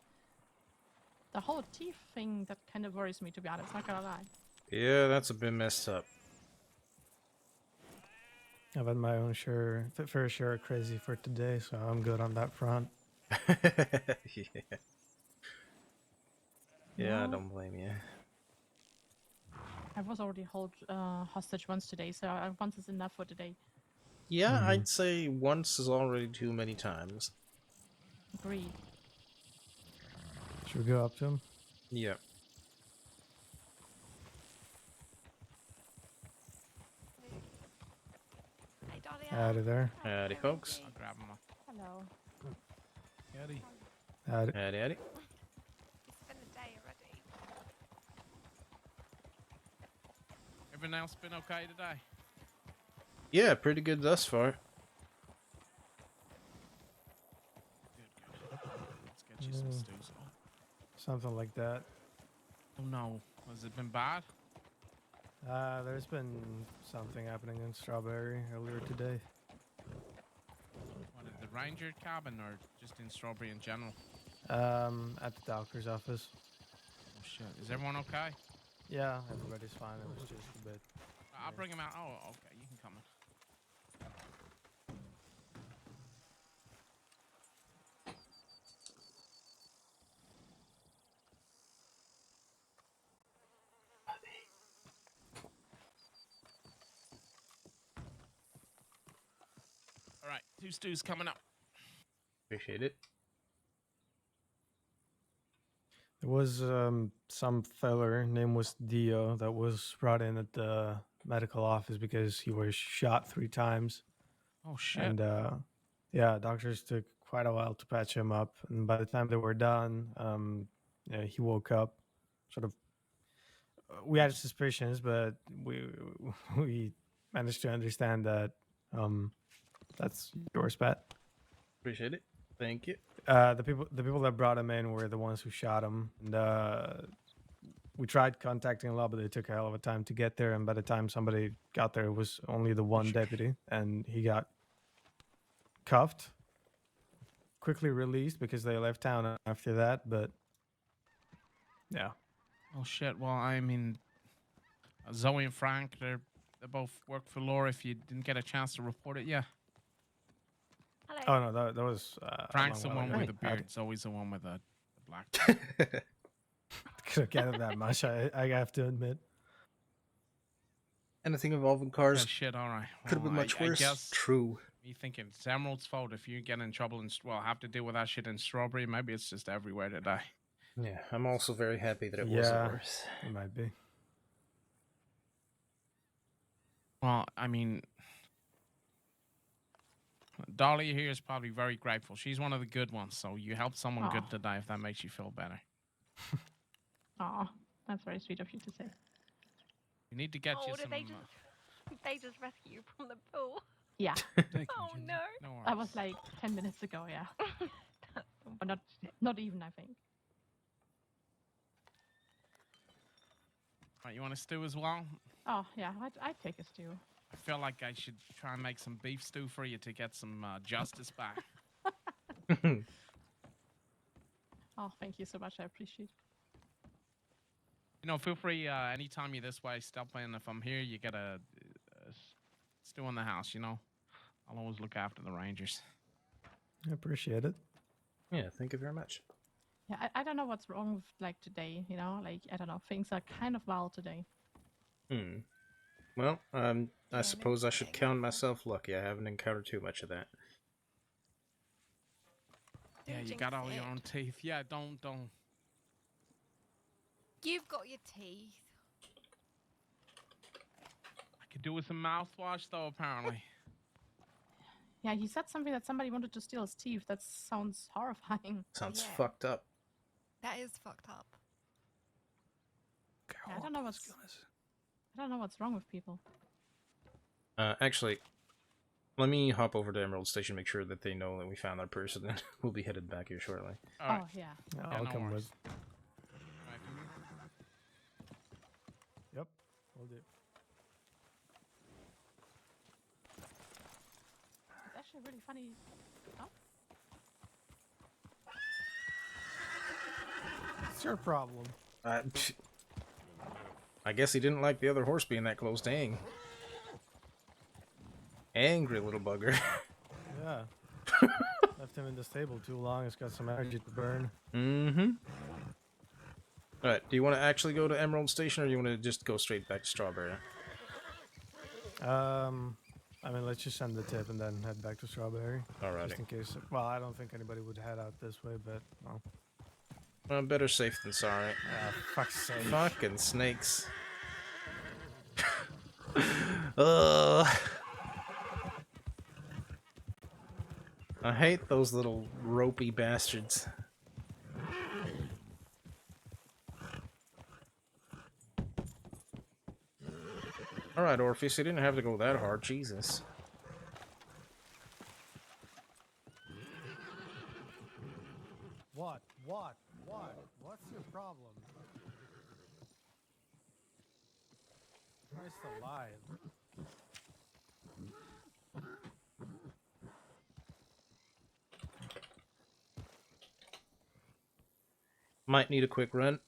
The whole teeth thing, that kind of worries me, to be honest, not gonna lie. Yeah, that's a bit messed up. I've had my own fair share of crazy for today, so I'm good on that front. Yeah. Yeah, I No. don't blame you. I was already hostage once today, so once is enough for today. Yeah, I'd say once is already too many times. Agreed. Should we go up to him? Yeah. Hey, Dahlia. Out of there. Howdy, folks. I'll grab him. Hello. Howdy. Howdy. Howdy, howdy. It's been a day already. Everyone else been okay today? Yeah, pretty good thus far. Good. Let's get you some stews. Something like that. Oh no. Has it been bad? There's been something happening in Strawberry earlier today. What, at the ranger cabin or just in Strawberry in general? At the doctor's office. Oh shit. Is everyone okay? Yeah, everybody's fine. It was just a bit. I'll bring him out. Oh, okay. You can come in. All right, 2 stews coming up. Appreciate it. There was some feller, name was Dio, that was brought in at the medical office because he was shot 3 times. Oh shit. And yeah, doctors took quite a while to patch him up. And by the time they were done, yeah, he woke up. Sort of, we had suspicions, but we managed to understand that that's yours, Pat. Appreciate it. Thank you. The people that brought him in were the ones who shot him. And we tried contacting a lot, but it took a hell of a time to get there. And by the time somebody got there, it was only the one deputy, and he got cuffed, quickly released because they left town after that. But yeah, Oh shit. Well, I mean, Zoe and Frank, they both work for Laura. If you didn't get a chance to report it, yeah. Hello. oh no, that was a Frank's the long while one ago. with the I beard. Zoe's the one with the black. could have gathered that much. I have to admit. Anything involving Yeah, cars shit. All right. could have Well, been much I worse. guess True. me thinking it's Emerald's fault if you get in trouble and have to deal with that shit in Strawberry. Maybe it's just everywhere today. Yeah, I'm also very happy that it Yeah. wasn't worse. It might be. Well, I mean, Dolly here is probably very grateful. She's one of the good ones, so you helped someone good Aw. today if that makes you feel better. Oh, that's very sweet of you to say. You need to get you did some... they just rescue you from the pool? Yeah, Thank you, Oh, Ginger. no. No that worries. was like 10 minutes ago, yeah. That's But not even, I think. Right, you want a stew as well? Oh, yeah, I'd take a stew. I feel like I should try and make some beef stew for you to get some justice back. Oh, thank you so much. I appreciate it. You know, feel free anytime you're this way, stop in. If I'm here, you get a stew in the house, you know? I'll always look after the Rangers. I appreciate it. Yeah, thank you very much. Yeah, I don't know what's wrong with like today, you know? Like, I don't know. Things are kind of wild today. Well, I suppose I should count myself lucky. I haven't encountered too much of that. Yeah, you jinx got all it. your own teeth. Yeah, don't. You've got your teeth. I could do with some mouthwash, though, apparently. Yeah, he said something that somebody wanted to steal his teeth. That sounds horrifying. Sounds Yeah. fucked up. That is fucked up. Yeah, I don't know what's wrong with people. Actually, let me hop over to Emerald Station, make sure that they know that we found that person, and we'll be headed back here shortly. All right. Oh, yeah. I'll no come worries. with. Right, Yep, will do. It's actually really funny. Oh, What's your problem? I guess he didn't like the other horse being that close to Aang. Angry little bugger. Yeah. Left him in the stable too long. It's got some energy to burn. Mm-hmm. Alright, do you want to actually go to Emerald Station, or do you want to just go straight back to Strawberry? I mean, let's just send the tip and then head back to Strawberry. Alrighty. Just in case. Well, I don't think anybody would head out this way, but well. Well, better safe than sorry. Ah, fuck's sake. Fucking snakes. I hate those little ropey bastards. Alright, Orpheus, you didn't have to go that hard, Jesus. What? What's your problem? Christ alive. Might need a quick run.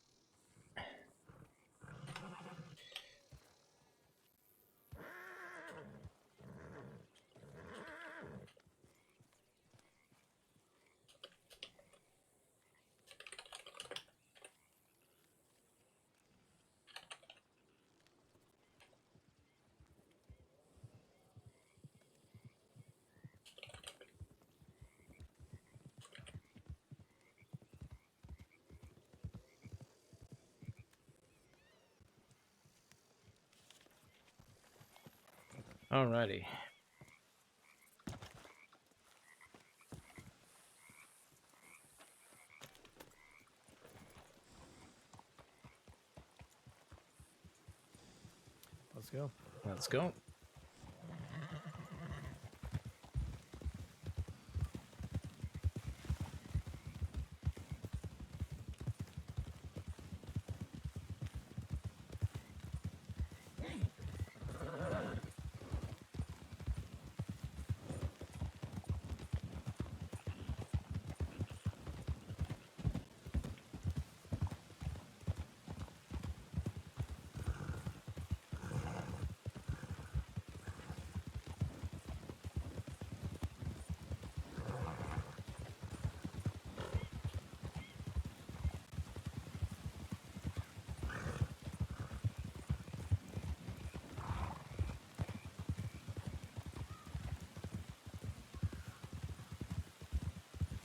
Alrighty. Let's go. Let's go.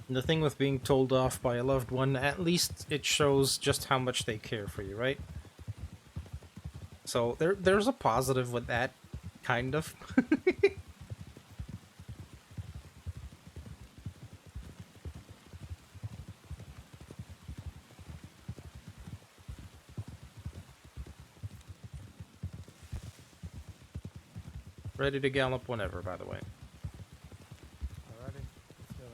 The thing with being told off by a loved one, at least it shows just how much they care for you, right? So there's a positive with that. Kind of. Ready to gallop whenever, by the way. Alrighty, let's go then.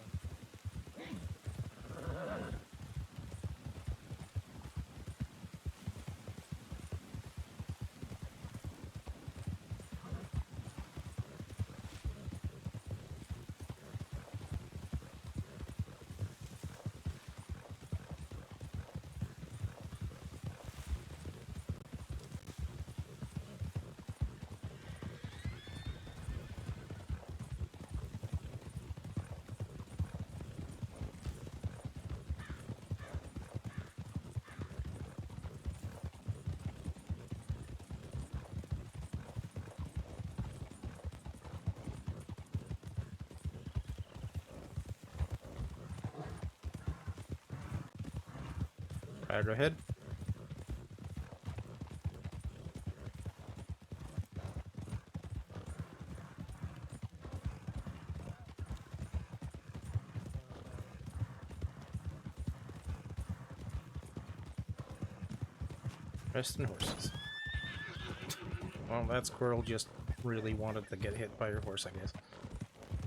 Right ahead. Resting horses. Well, that squirrel just really wanted to get hit by your horse, I guess.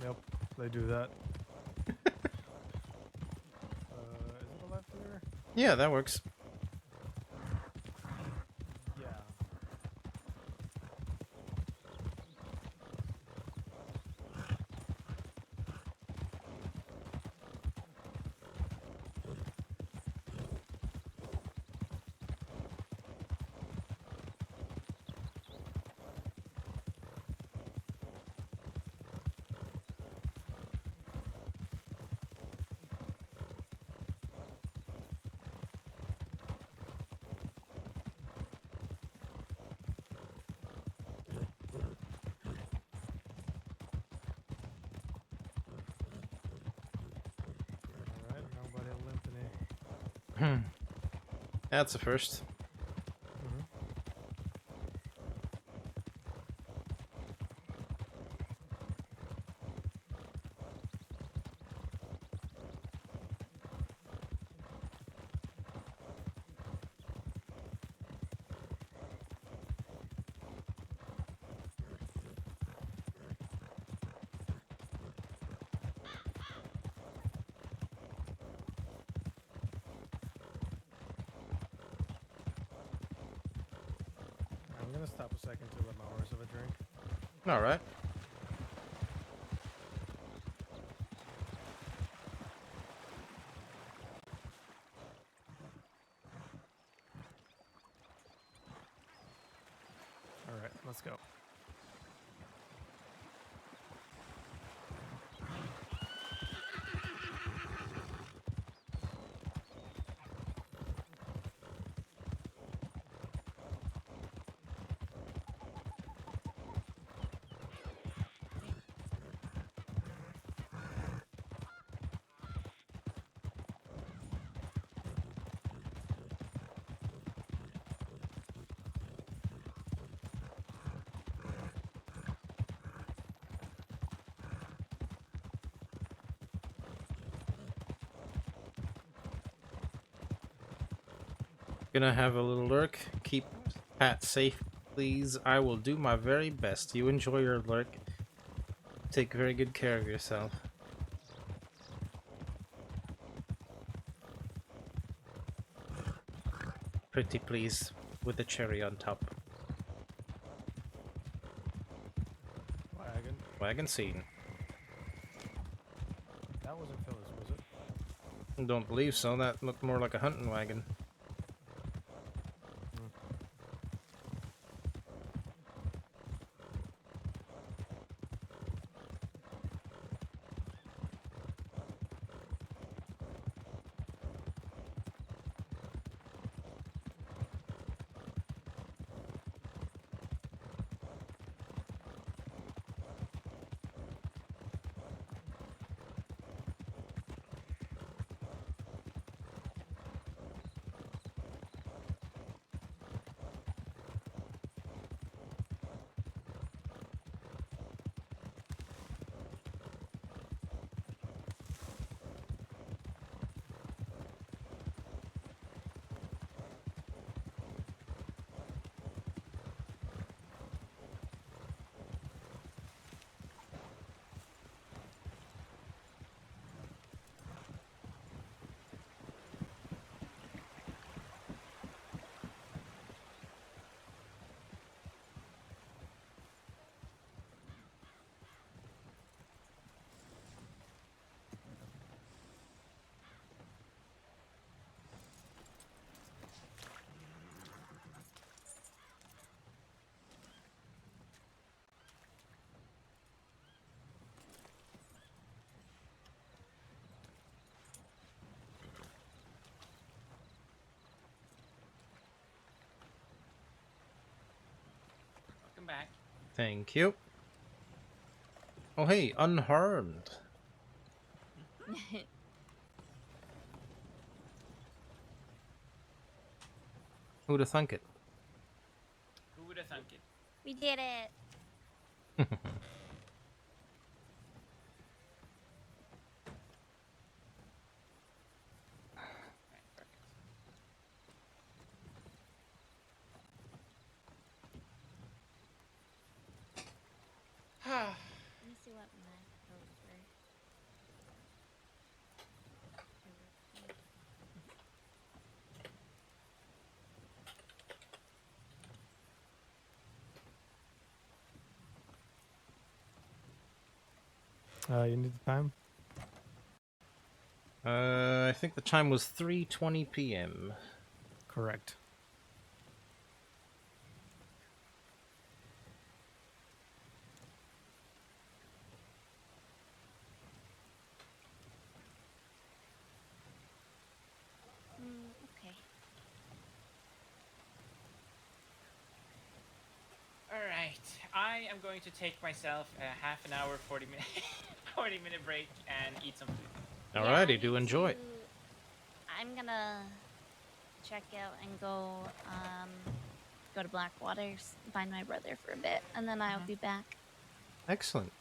Yep, they do that. Is it a left here? Yeah, that works. Yeah. Alright, nobody limping. That's a first. I'm gonna stop a second to let my horse have a drink. Alright. Alright, let's go. Gonna have a little lurk. Keep Pat safe, please. I will do my very best. You enjoy your lurk. Take very good care of yourself. Pretty please, with the cherry on top. Wagon. Wagon scene. That wasn't Phyllis, was it? Don't believe so. That looked more like a hunting wagon. back. Thank you. Oh, hey, unharmed. Who'd have thunk it? Who would have thunk it? We did it. Right, perfect. Let me see what my code for. You need the time? I think the time was 3:20 p.m. Correct. Okay. All right, I am going to take myself a half an hour, 40-minute, 40-minute break and eat some food. Yeah, I Alrighty, need do enjoy. I'm gonna check out and go to Blackwaters, find my brother for a bit, and then I'll be back. Excellent.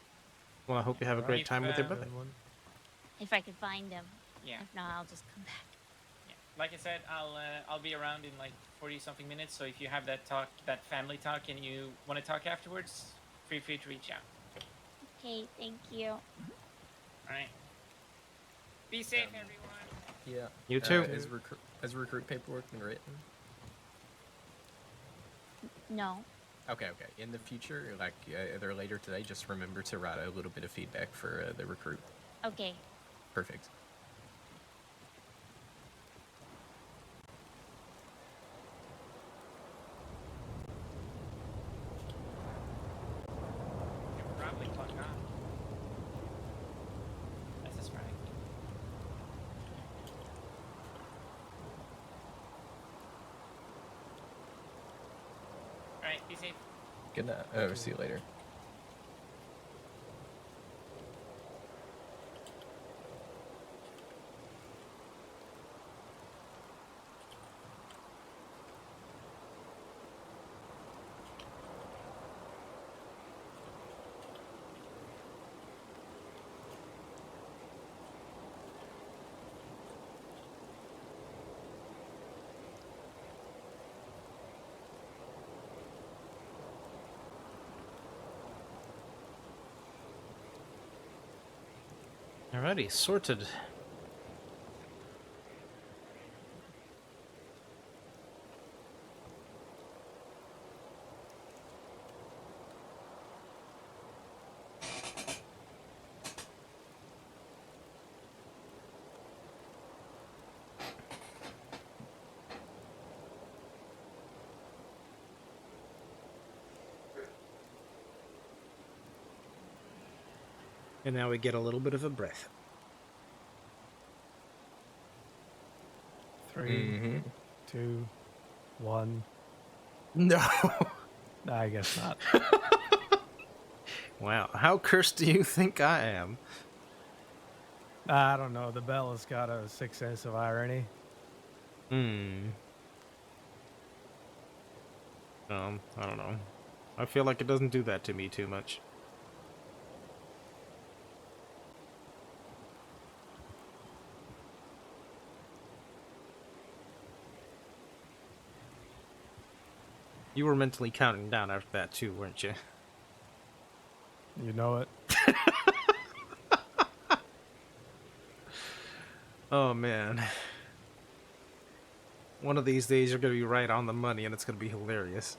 Well, I hope you have a Alright. great time with your If, brother. Good one. If I can find him. Yeah. If not, I'll just come back. Yeah, like I said, I'll be around in like 40-something minutes. So if you have that talk, that family talk, and you want to talk afterwards, feel free to reach out. Okay, thank you. All right. Be safe, everyone. Yeah. You too. Has recruit paperwork been written? No. Okay. In the future, like either later today, just remember to write a little bit of feedback for the recruit. Okay. Perfect. You're probably clocked on. That's a strike. All right, be safe. Good night. See you later. Alrighty, sorted. And now we get a little bit of a breath. 3, 2, 1. No. I guess not. Wow, how cursed do you think I am? I don't know. The bell has got a sixth sense of irony. I don't know. I feel like it doesn't do that to me too much. You were mentally counting down after that too, weren't you? You know it. Oh man. One of these days you're gonna be right on the money and it's gonna be hilarious.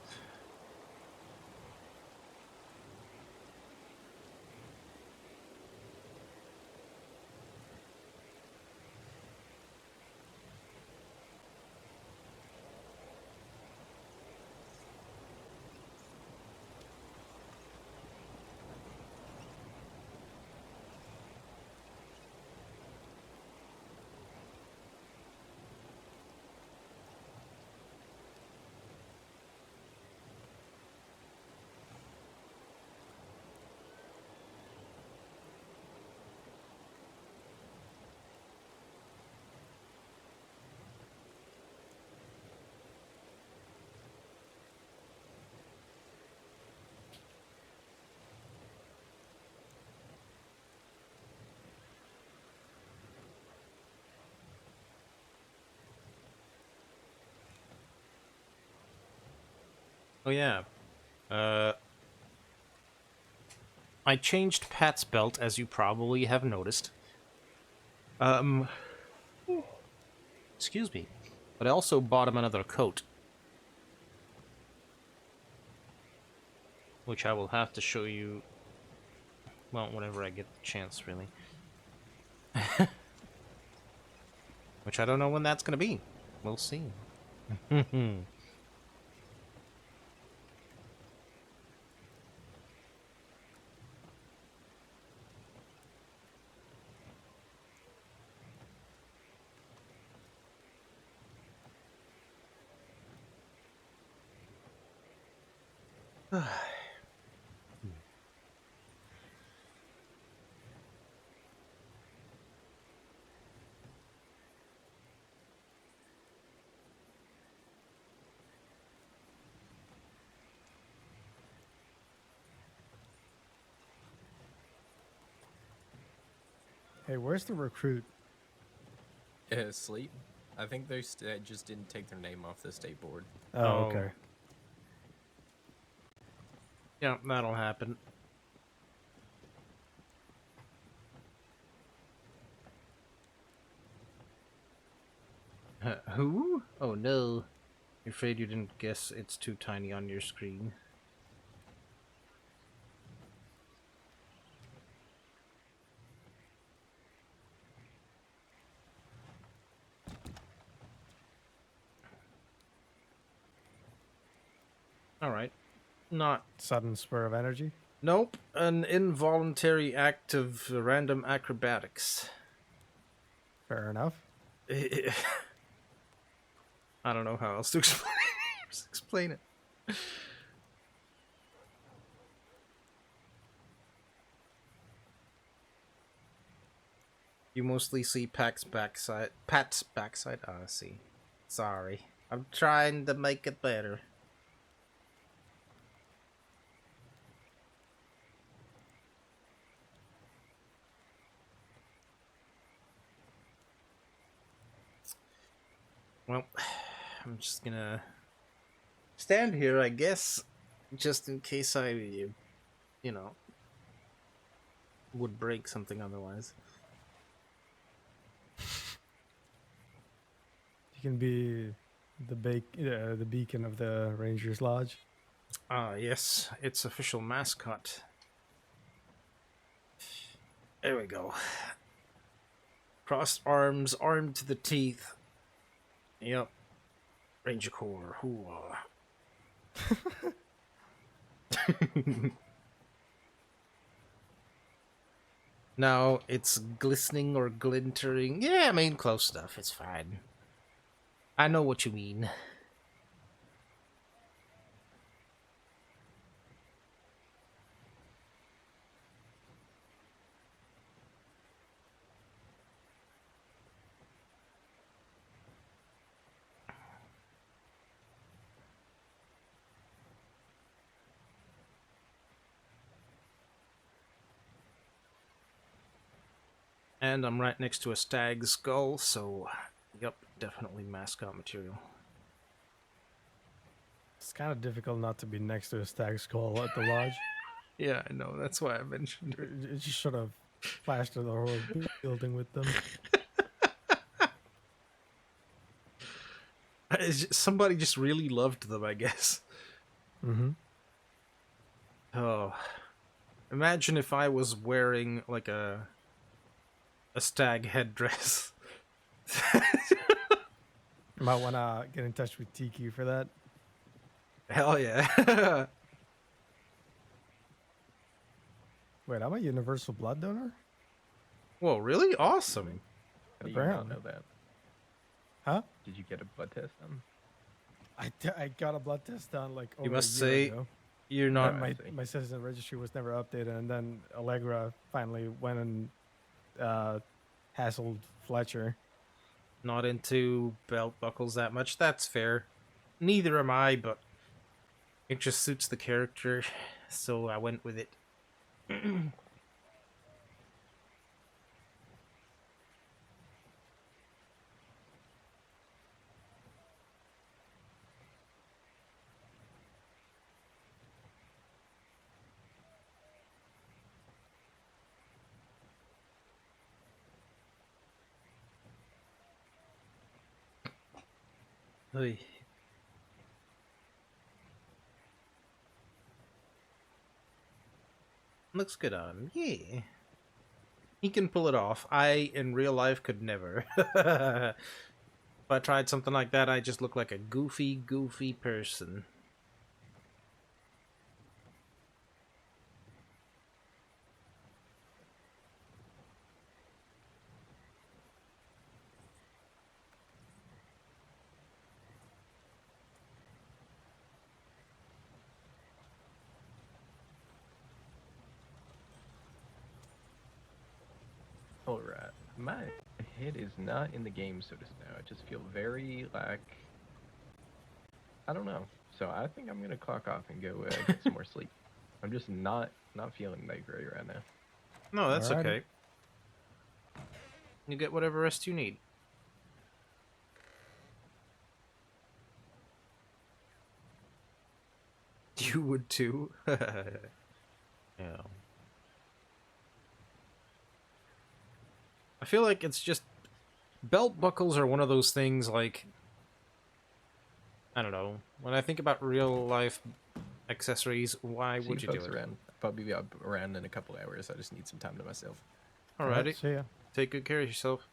Oh yeah. I changed Pat's belt, as you probably have noticed. Um, excuse me. But I also bought him another coat, which I will have to show you, well, whenever I get the chance, really. Which I don't know when that's going to be. We'll see. Hey, where's the recruit? Sleep. I think they just didn't take their name off the state board. Oh, Oh. okay. Yeah, that'll happen. Who? Oh no. You're afraid you didn't guess it's too tiny on your screen. Alright. Not. Sudden spur of energy. Nope. An involuntary act of random acrobatics. Fair enough. I don't know how else to explain, explain it. You mostly see Pat's backside. Ah, see. Sorry. I'm trying to make it better. Well, I'm just gonna stand here, I guess, just in case I, you know, would break something otherwise. You can be the beacon of the Rangers Lodge. Ah, yes, its official mascot. There we go. Crossed arms, armed to the teeth. Yep. Ranger Corps. Hoo-ah. Now it's glistening or glintering. Yeah, I mean, close stuff. It's fine. I know what you mean. And I'm right next to a stag skull, so, yep, definitely mascot material. It's kind of difficult not to be next to a stag skull at the lodge. Yeah, I know. That's why I mentioned it. It just sort of flashed to the whole building with them. Somebody just really loved them, I guess. Mm-hmm. Oh. Imagine if I was wearing, like, a stag headdress. Might want to get in touch with Tiki for that. Hell yeah. Wait, I'm a universal blood donor? Whoa, really? Awesome. How do you not Apparently. know that? Huh? Did you get a blood test done? I got a blood test done like over You must a year say ago. you're And not... my citizen registry was never updated, and then Allegra finally went and hassled Fletcher. not into belt buckles that much. That's fair. Neither am I, but it just suits the character, so I went with it. Oy. Looks good on him. Yeah. He can pull it off. I, in real life, could never. If I tried something like that, I just look like a goofy person. Alright. My head is not in the game, so to say. I just feel very, like... I don't know. So I think I'm gonna clock off and go get some more sleep. I'm just not feeling that great right now. No, that's Alrighty. okay. You get whatever rest you need. You would too. Yeah. I feel like it's just belt buckles are one of those things like I don't know. When I think about real life accessories, why See would you you do folks it? around. I'll probably be up around in a couple hours. I just need some time to myself. Alrighty. See ya. Take good care of yourself.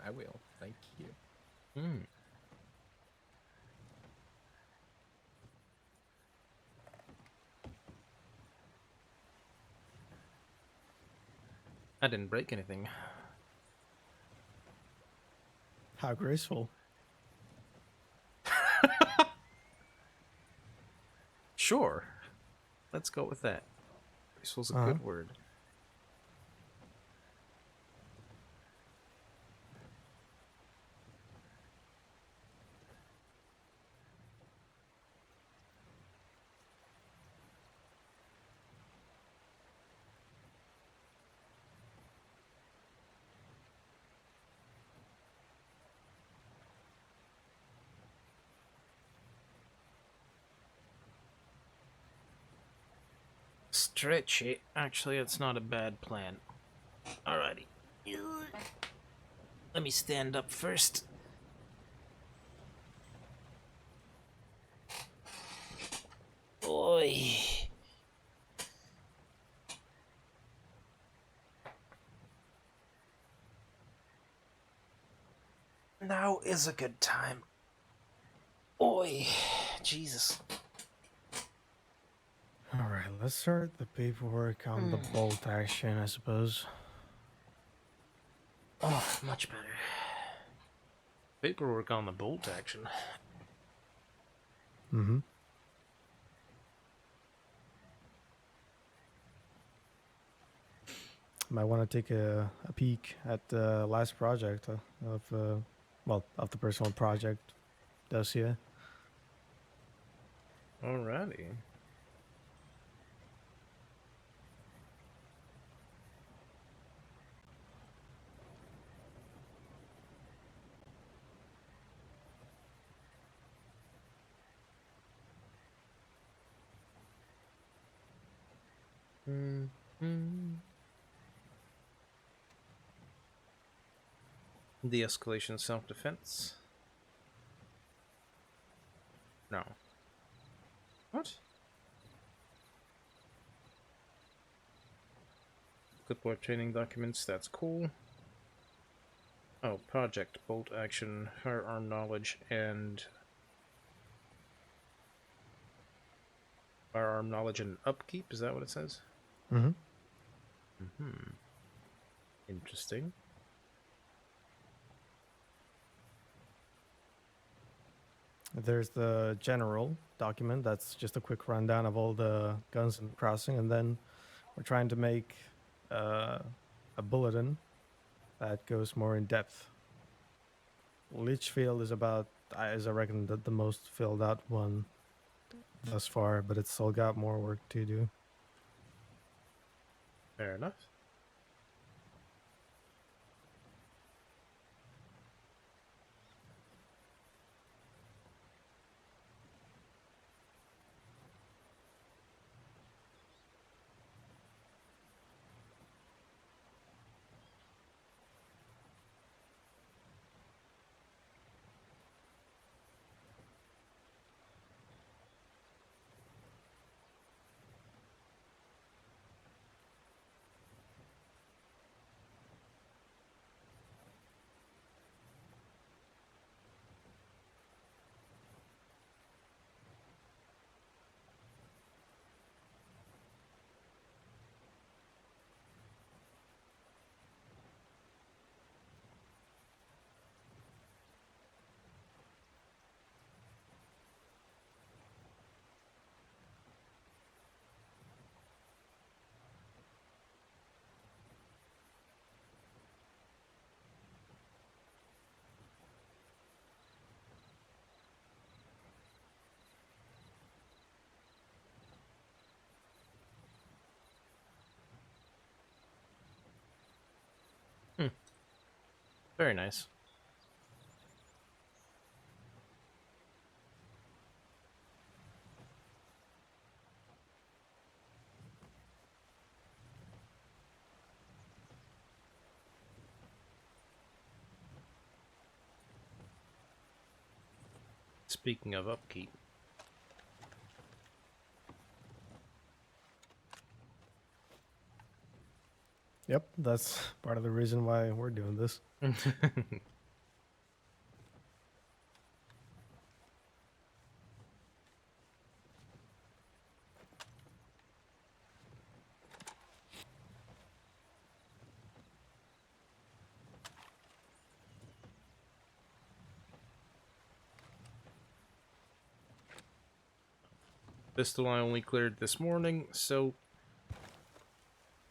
I will. Thank you. Mm. I didn't break anything. How graceful. Sure. Let's go with that. This was a Uh-huh. good word. Stretchy. Actually, it's not a bad plan. Alrighty. Let me stand up first. Oi. Now is a good time. Oi. Jesus. Alright, let's start the paperwork on the bolt action, I suppose. Oh, much better. Paperwork on the bolt action. Mm-hmm. Might want to take a peek at the last project of the personal project dossier. Alrighty. De-escalation self-defense. No. What? Clipboard training documents, that's cool. Oh, project, bolt action, firearm knowledge, and... Firearm knowledge and upkeep, is that what it says? Mm-hmm. Mm-hmm. Interesting. There's the general document. That's just a quick rundown of all the guns in the crossing, and then we're trying to make a bulletin that goes more in depth. Litchfield is about, I reckon, the most filled out one thus far, but it's still got more work to do. Fair enough. Very nice. Speaking of upkeep, Yep, that's part of the reason why we're doing this. pistol I only cleared this morning, so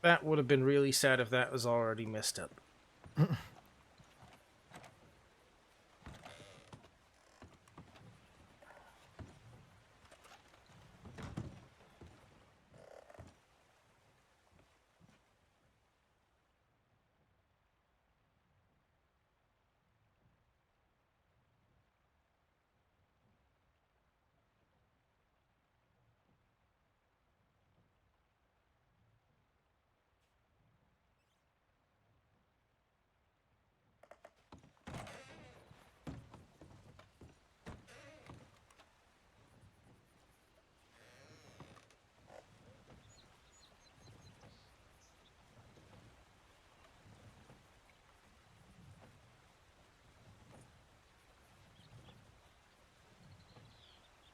that would have been really sad if that was already messed up.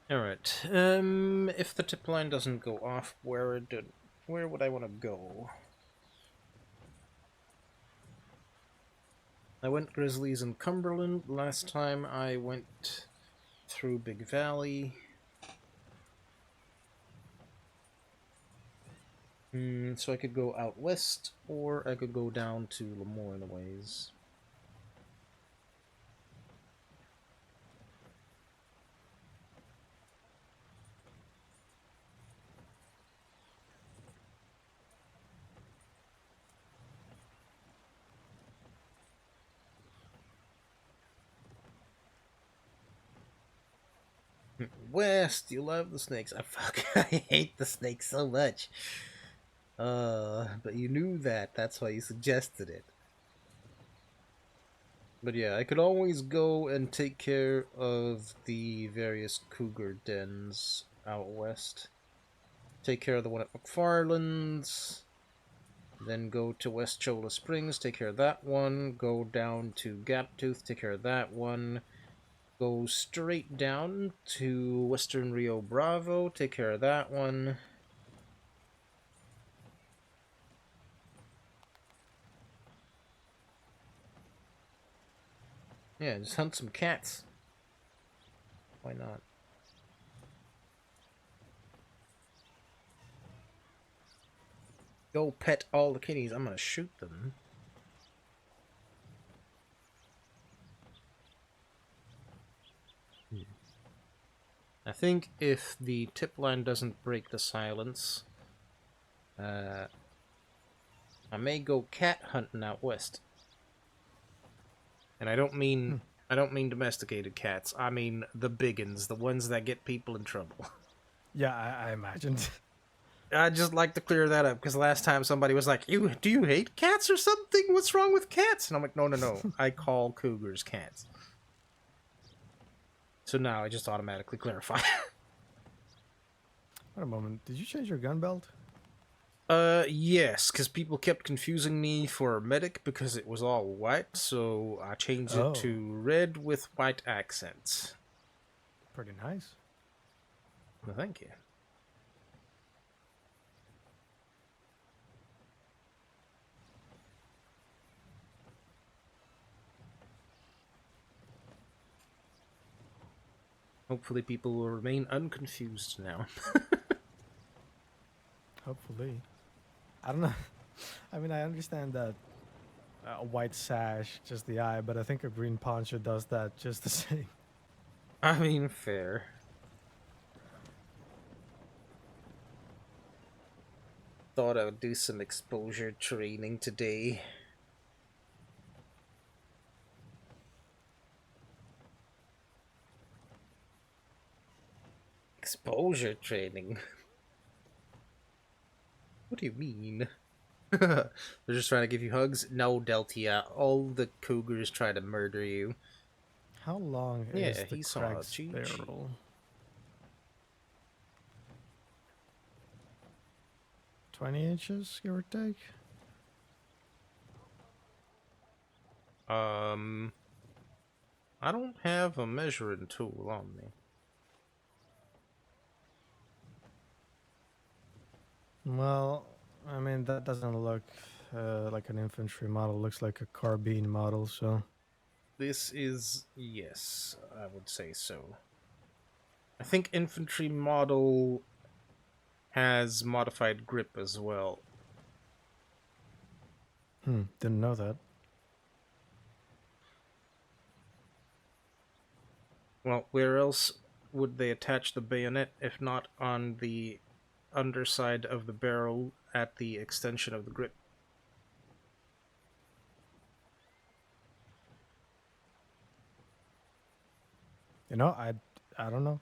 Alright, if the tip line doesn't go off, where would I want to go? I went Grizzlies in Cumberland. Last time I went through Big Valley. So I could go out west, or I could go down to Lemoyne a ways. West, you love the snakes. I hate the snakes so much. But you knew that. That's why you suggested it. But yeah, I could always go and take care of the various cougar dens out west. Take care of the one at McFarland's. Then go to West Cholla Springs, take care of that one. Go down to Gaptooth, take care of that one. Go straight down to Western Rio Bravo, take care of that one. Yeah, just hunt some cats. Why not? Go pet all the kitties. I'm gonna shoot them. I think if the tip line doesn't break the silence, I may go cat hunting out west. And I don't mean domesticated cats. I mean the big uns, the ones that get people in trouble. Yeah, I imagined. I just like to clear that up because last time somebody was like, do you hate cats or something? What's wrong with cats?" And I'm like, no. I call cougars cats. So now I just automatically clarify. Wait a moment. Did you change your gun belt? Yes, because people kept confusing me for a medic because it was all white, so I changed it to red with white accents. Pretty nice. Well, thank you. Hopefully people will remain unconfused now. Hopefully. I don't know. I mean, I understand that a white sash, just the eye, but I think a green poncho does that just the same. I mean, fair. Thought I would do some exposure training today. exposure training. What do you mean? They're just trying to give you hugs? No, Deltia. All the cougars try to murder you. How long Yeah, is the he saw Craig's GG. barrel? 20 inches, give or take? I don't have a measuring tool on me. Well, I mean, that doesn't look like an infantry model. Looks like a carbine model, so... This is, yes, I would say so. I think infantry model has modified grip as well. Didn't know that. Well, where else would they attach the bayonet if not on the underside of the barrel at the extension of the grip? You know, I don't know.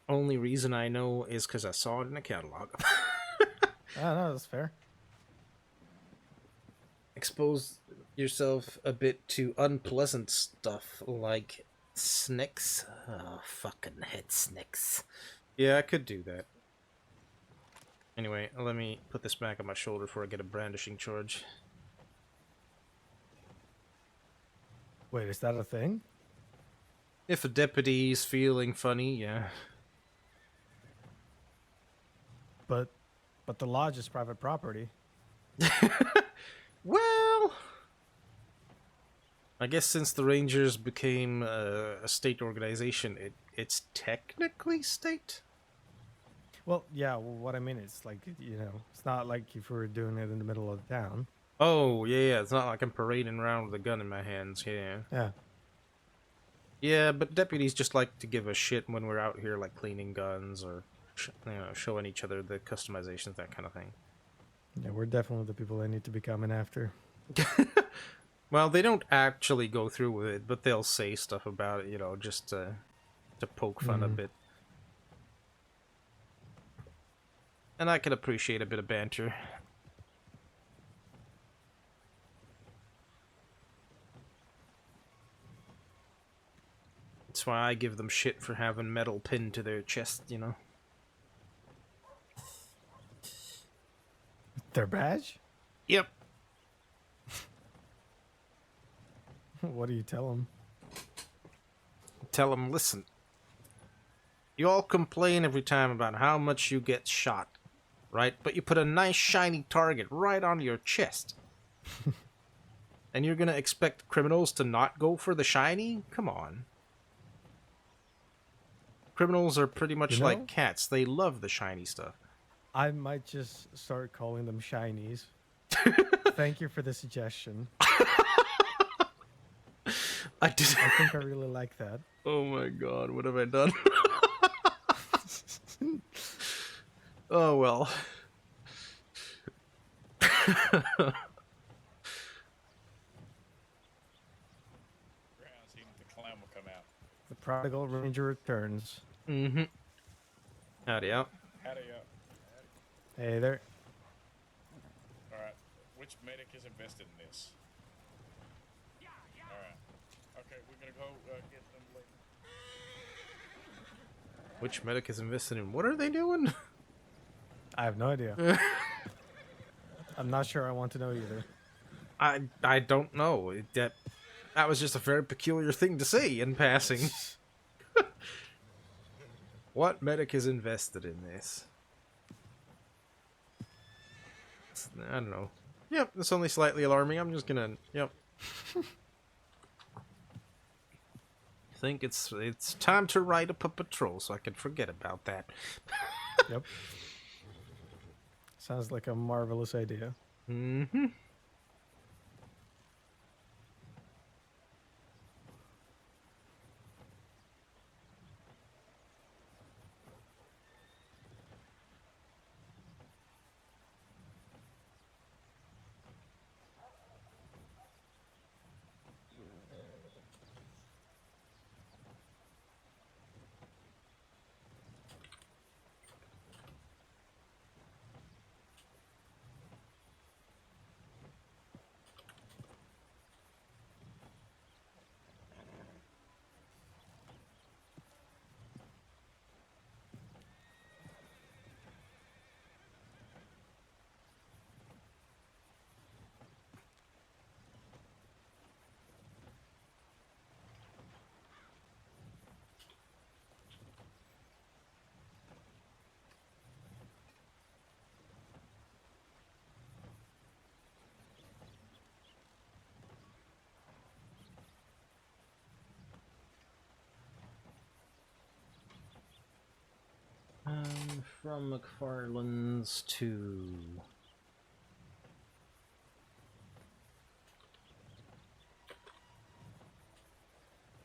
Only reason I know is because I saw it in a catalog. No, that's fair. Expose yourself a bit to unpleasant stuff like snakes. Oh, fucking head snakes. Yeah, I could do that. Anyway, let me put this back on my shoulder before I get a brandishing charge. Wait, is that a thing? If a deputy's feeling funny, yeah. But the lodge is private property. Well, I guess since the Rangers became a state organization, it's technically state. Well, yeah, well, what I mean is, like, you know, it's not like if we were doing it in the middle of town. Oh, yeah, it's not like I'm parading around with a gun in my hands, yeah. Yeah. Yeah, but deputies just like to give a shit when we're out here, like, cleaning guns or, showing each other the customizations, that kind of thing. Yeah, we're definitely the people they need to be coming after. Well, they don't actually go through with it, but they'll say stuff about it, you know, just to poke fun a bit. And I can appreciate a bit of banter. That's why I give them shit for having metal pinned to their chest, you know. Their badge? Yep. What do you tell them? Tell them, listen. You all complain every time about how much you get shot, right? But you put a nice shiny target right on your chest. And you're gonna expect criminals to not go for the shiny? Come on. Criminals are pretty much like cats. They love the shiny stuff. I might just start calling them shinies. Thank you for the suggestion. I think I really like that. Oh my god, what have I done? Oh well. The clown will come out. The prodigal ranger returns. Mm-hmm. Howdy out. Howdy up. Hey there. Alright. Which medic is invested in this? Alright. Okay, we're gonna go get them later. Which medic is invested in? What are they doing? I have no idea. I'm not sure I want to know either. I don't know. That was just a very peculiar thing to say in passing. What medic is invested in this? I don't know. Yep, it's only slightly alarming. I'm just gonna... Yep. I think it's time to write up a patrol so I can forget about that. Yep. Sounds like a marvelous idea. Mm-hmm. from McFarland's to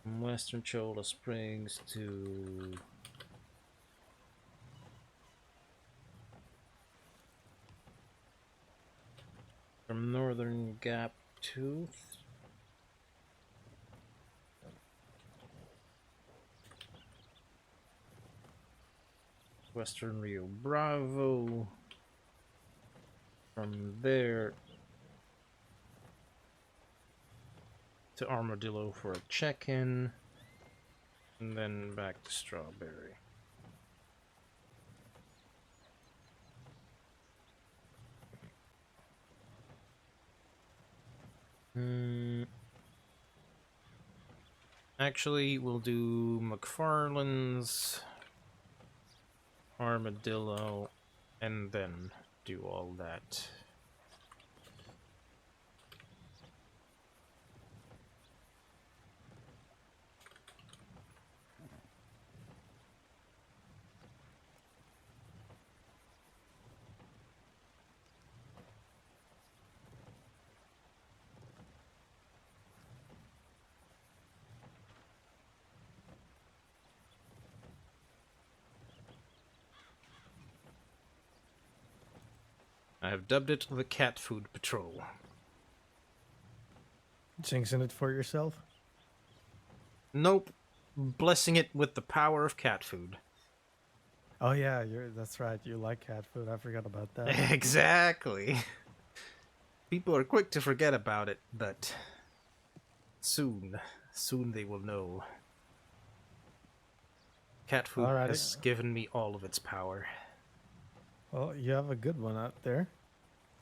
from Western Cholla Springs to from Northern Gap Tooth. Western Rio Bravo. From there to Armadillo for a check-in, and then back to Strawberry. Actually, we'll do McFarland's, Armadillo, and then do all that. I have dubbed it the Cat Food Patrol. Jinxing it for yourself? Nope. Blessing it with the power of cat food. Oh yeah, that's right. You like cat food. I forgot about that. Exactly. People are quick to forget about it, but soon they will know. Cat food Alrighty. has given me all of its power. Well, you have a good one out there.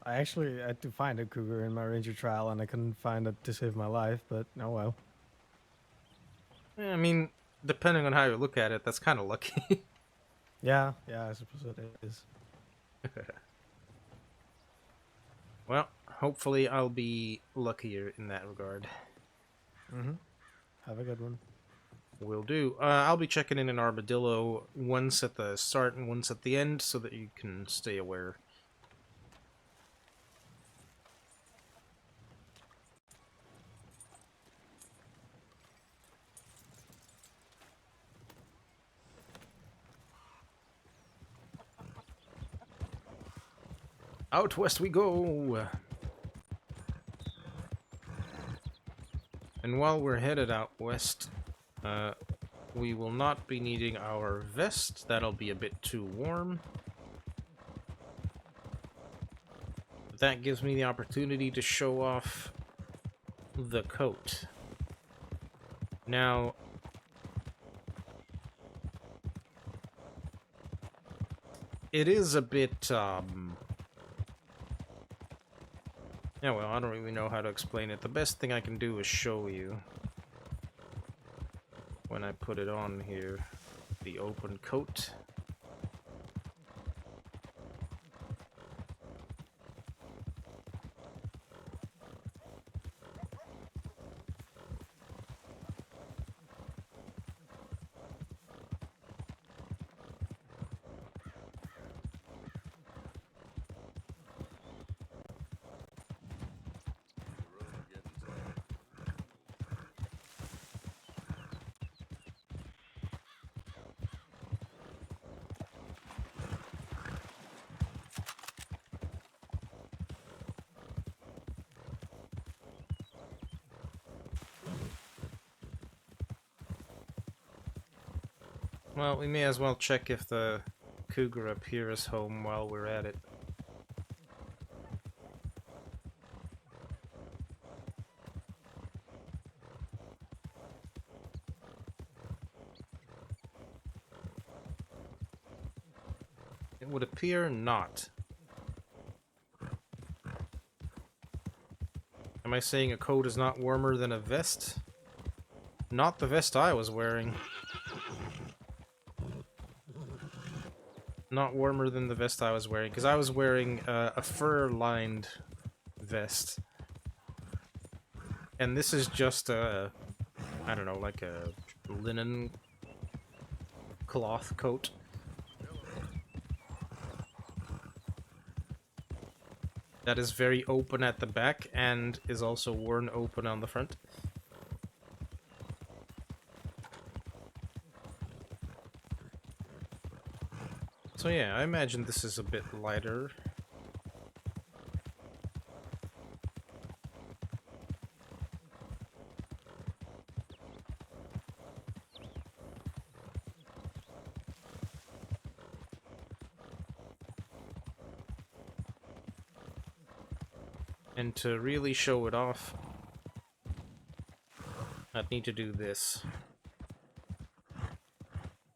I actually had to find a cougar in my ranger trial, and I couldn't find it to save my life, but oh well. I mean, depending on how you look at it, that's kind of lucky. Yeah, I suppose it is. Well, hopefully I'll be luckier in that regard. Have a good one. Will do. I'll be checking in an Armadillo once at the start and once at the end so that you can stay aware. Out west we go! And while we're headed out west, we will not be needing our vest. That'll be a bit too warm. But that gives me the opportunity to show off the coat. Now, it is a bit, yeah, well, I don't really know how to explain it. The best thing I can do is show you when I put it on here, the open coat. Well, we may as well check if the cougar up here is home while we're at it. It would appear not. Am I saying a coat is not warmer than a vest? Not the vest I was wearing. Not warmer than the vest I was wearing, because I was wearing a fur-lined vest. And this is just a, I don't know, like a linen cloth coat. that is very open at the back and is also worn open on the front. So yeah, I imagine this is a bit lighter. And to really show it off, I'd need to do this.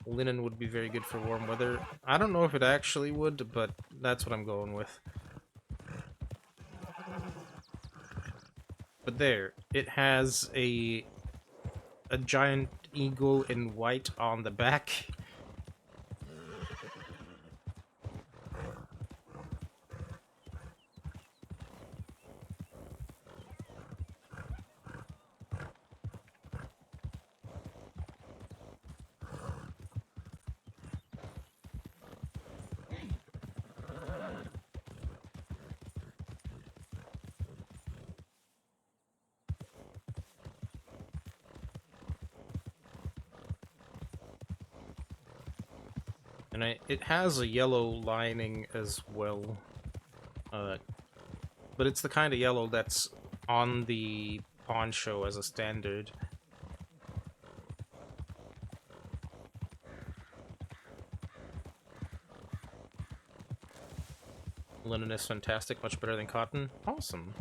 Linen would be very good for warm weather. I don't know if it actually would, but that's what I'm going with. But there, it has a giant eagle in white on the back. And it has a yellow lining as well. But it's the kind of yellow that's on the poncho as a standard. Linen is fantastic, much better than cotton. Awesome.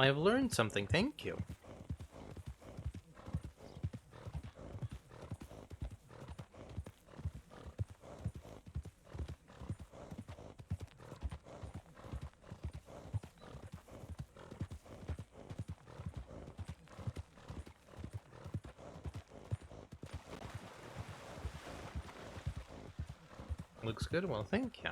I have learned something, thank you. Looks good, well, thank you.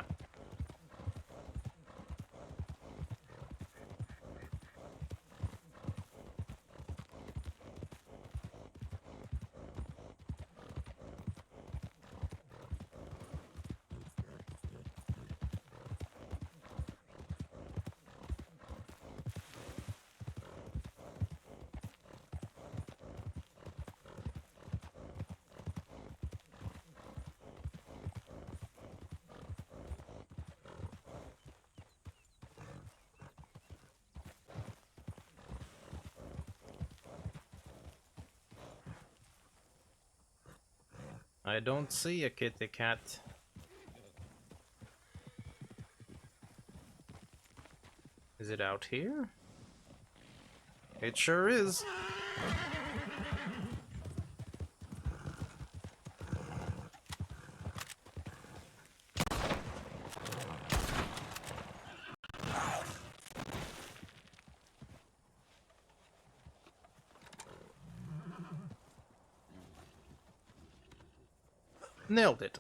I don't see a kitty cat. Is it out here? It sure is. Nailed it.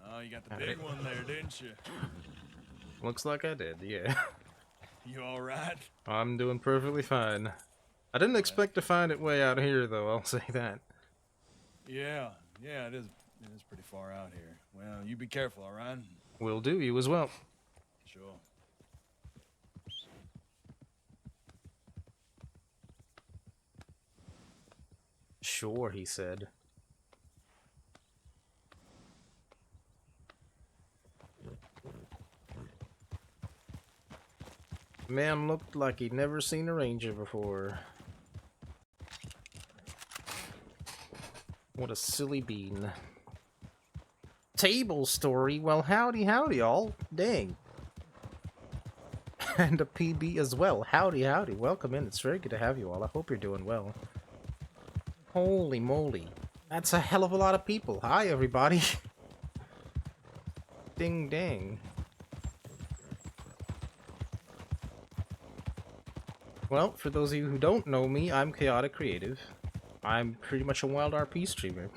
Oh, you got the Got big it. one there, didn't you? Looks like I did, yeah. You all right? I'm doing perfectly fine. I didn't expect to find it way out here, though, I'll say that. Yeah, it is. It is pretty far out here. Well, you be careful, all right? Will do, you as well. Sure. Sure, he said. Man looked like he'd never seen a ranger before. What a silly bean. Table story? Well, howdy, howdy, all. Dang. And a PB as well. Howdy, howdy. Welcome in. It's very good to have you all. I hope you're doing well. Holy moly. That's a hell of a lot of people. Hi, everybody. Ding, dang. Well, for those of you who don't know me, I'm Chaotic Creative. I'm pretty much a WildRP streamer.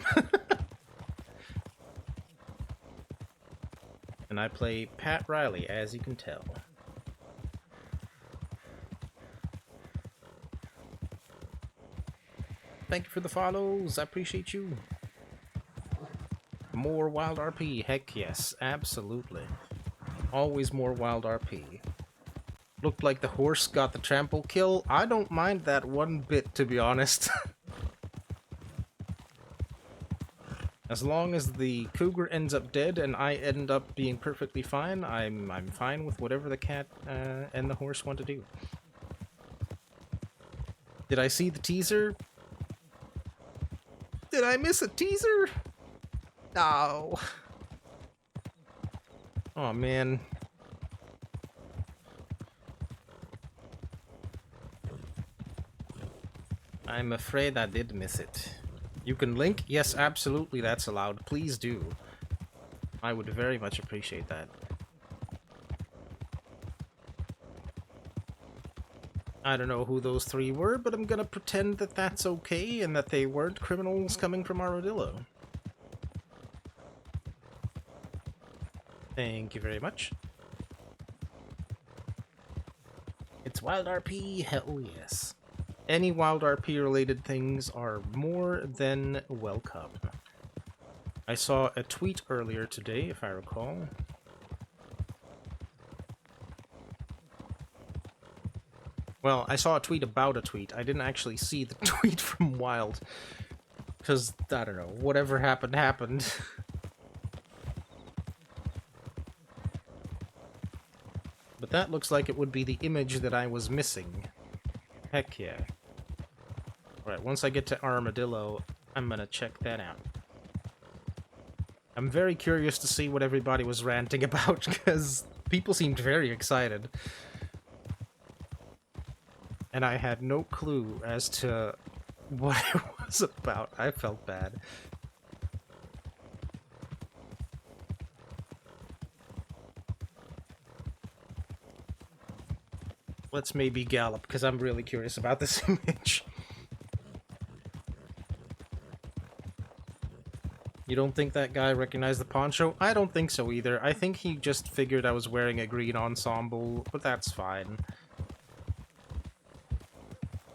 And I play Pat Riley, as you can tell. Thank you for the follows. I appreciate you. More Wild RP. Heck yes, absolutely. Always more Wild RP. Looked like the horse got the trample kill. I don't mind that one bit, to be honest. As long as the cougar ends up dead and I end up being perfectly fine, I'm fine with whatever the cat and the horse want to do. Did I see the teaser? Did I miss a teaser? No. Oh man. I'm afraid I did miss it. You can link? Yes, absolutely, that's allowed. Please do. I would very much appreciate that. I don't know who those three were, but I'm gonna pretend that that's okay and that they weren't criminals coming from Armadillo. Thank you very much. It's Wild RP, hell yes. Any Wild RP related things are more than welcome. I saw a tweet earlier today, if I recall. Well, I saw a tweet about a tweet. I didn't actually see the tweet from Wild. Because, I don't know, whatever happened, happened. But that looks like it would be the image that I was missing. Heck yeah. Alright, once I get to Armadillo, I'm gonna check that out. I'm very curious to see what everybody was ranting about, because people seemed very excited. And I had no clue as to what it was about. I felt bad. Let's maybe gallop, because I'm really curious about this image. You don't think that guy recognized the poncho? I don't think so either. I think he just figured I was wearing a green ensemble, but that's fine.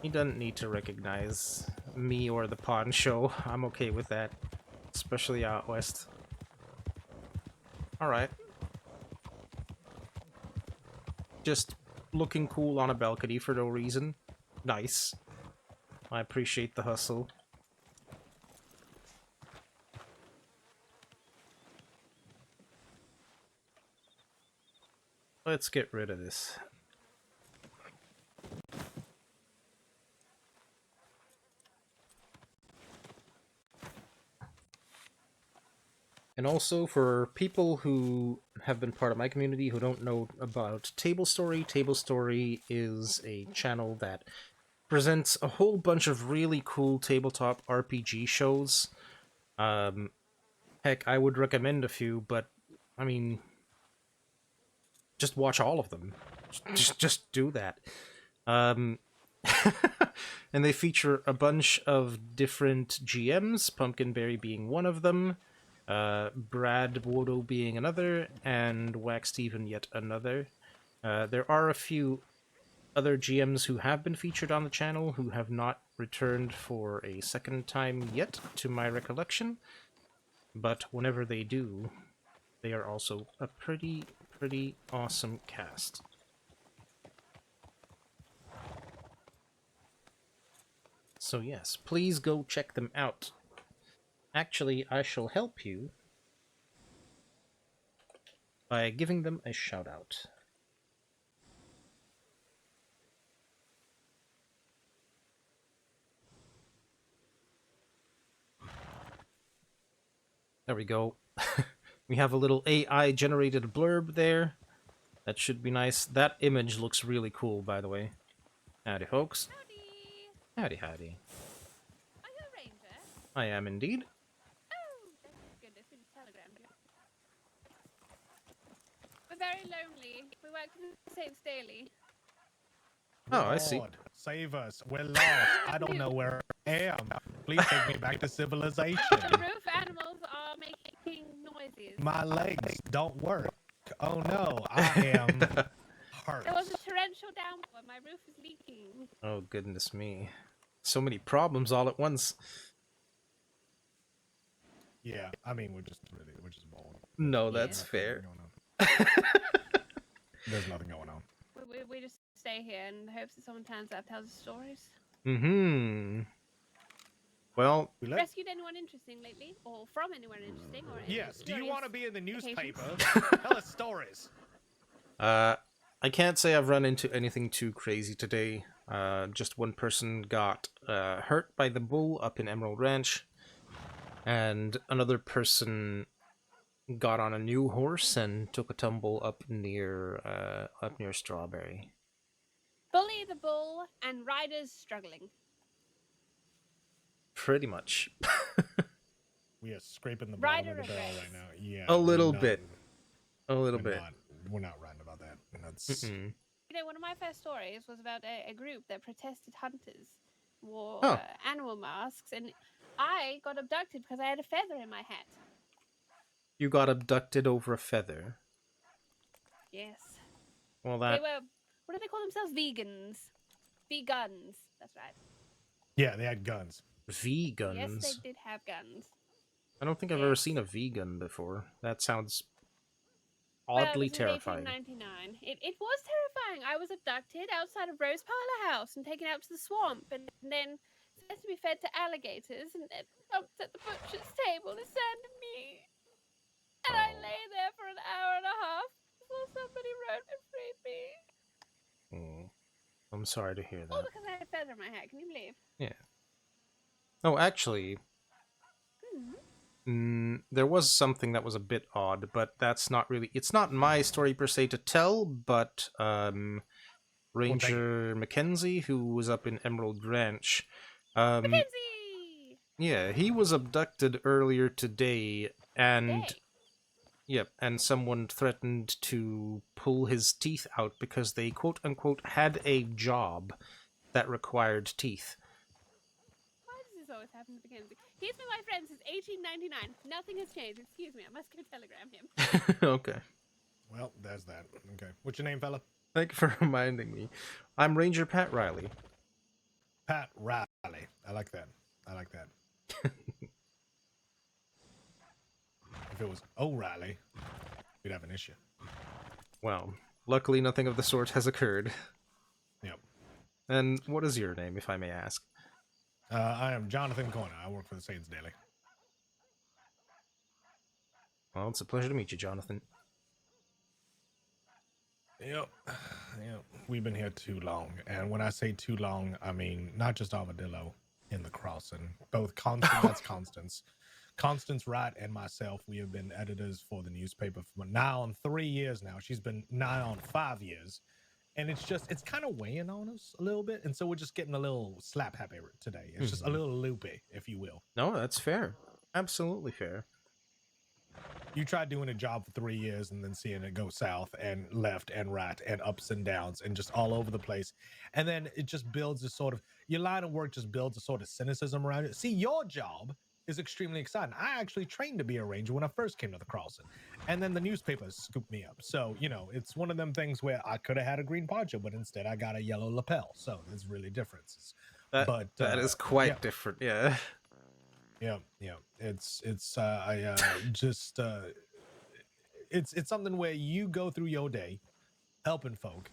He doesn't need to recognize me or the poncho. I'm okay with that. Especially out west. Alright. Just looking cool on a balcony for no reason. Nice. I appreciate the hustle. Let's get rid of this. And also, for people who have been part of my community who don't know about Table Story is a channel that presents a whole bunch of really cool tabletop RPG shows. Heck, I would recommend a few, but, I mean, just watch all of them. Just do that. And they feature a bunch of different GMs, Pumpkinberry being one of them, Brad Wodo being another, and Wax Steven yet another. There are a few other GMs who have been featured on the channel who have not returned for a second time yet, to my recollection. But whenever they do, they are also a pretty awesome cast. So yes, please go check them out. Actually, I shall help you by giving them a shout out. There we go. We have a little AI generated blurb there. That should be nice. That image looks really cool, by the way. Howdy, folks. Howdy. Howdy. Are you a ranger? I am indeed. Oh, that's good. It's been telegrammed. We're very lonely. We work for the same Staley. Oh, I see. Lord, save us. We're lost. I don't know where I am. Please take me back to civilization. The roof animals are making noises. My legs don't work. Oh no, I am hurt. There was a torrential downpour. My roof is leaking. Oh, goodness me. So many problems all at once. Yeah, I mean we're just balling. No, Yeah. that's fair. There's nothing going on. We just stay here in the hopes that someone turns up, tells us stories. Mm-hmm. Well, Rescued anyone interesting lately? Or from anyone interesting? Or any yes, do you want to be in the newspaper? Tell us stories. I can't say I've run into anything too crazy today. Just one person got hurt by the bull up in Emerald Ranch, and another person got on a new horse and took a tumble up near Strawberry. Bully the bull and riders struggling. Pretty much. We are scraping the bottom of the barrel right now. Yeah, A little bit. A little we're bit. We're not writing about that. That's Mm-mm. You know, one of my first stories was about a group that protested hunters, wore Oh. animal masks, and I got abducted because I had a feather in my hat. You got abducted over a feather. Yes. Well, They that... were, what do they call themselves? Vegans. Vegans. That's right. yeah, they had guns. Vegans? Yes, they did have guns. I don't think I've ever seen a vegan before. That sounds oddly well, this terrifying. was 1899. It was terrifying. I was abducted outside of Rose Parlor House and taken out to the swamp, and then supposed to be fed to alligators, and then dumped at the butcher's table to send me. And I lay there for an hour and a half before somebody rode and freed me. I'm sorry to hear that. All because I had a feather in my hat. Can you believe? Yeah. Oh, actually, there was something that was a bit odd, but that's not really... It's not my story per se to tell, but Ranger Mackenzie, who was up in Emerald Ranch... Mackenzie! Yeah, he was abducted earlier today, and... Yep, and someone threatened to pull his teeth out because they quote-unquote had a job that required teeth. Why does this always happen to Mackenzie? He's been my friend since 1899. Nothing has changed. Excuse me, I must go telegram him. Okay. Well, there's that. Okay. What's your name, fella? Thank you for reminding me. I'm Ranger Pat Riley. Pat Riley. I like that. I like that. If it was O'Reilly, we'd have an issue. Well, luckily nothing of the sort has occurred. Yep. And what is your name, if I may ask? I am Jonathan Corner. I work for the Saints Daily. Well, it's a pleasure to meet you, Jonathan. Yep. Yep. We've been here too long. And when I say too long, I mean not just Armadillo in the crossing. Both Constance, that's Constance. Constance Wright and myself, we have been editors for the newspaper for now on 3 years now. She's been nigh on 5 years. And it's kind of weighing on us a little bit. And so we're just getting a little slap happy today. It's just a little loopy, if you will. No, that's fair. Absolutely fair. You try doing a job for 3 years and then seeing it go south and left and right and ups and downs and just all over the place. And then it just builds a sort of, your line of work just builds a sort of cynicism around it. See, your job is extremely exciting. I actually trained to be a ranger when I first came to the crossing, and then the newspapers scooped me up. So, you know, it's one of them things where I could have had a green poncho, but instead I got a yellow lapel. So there's really differences. That is quite different, yeah. Yeah. It's something where you go through your day helping folk,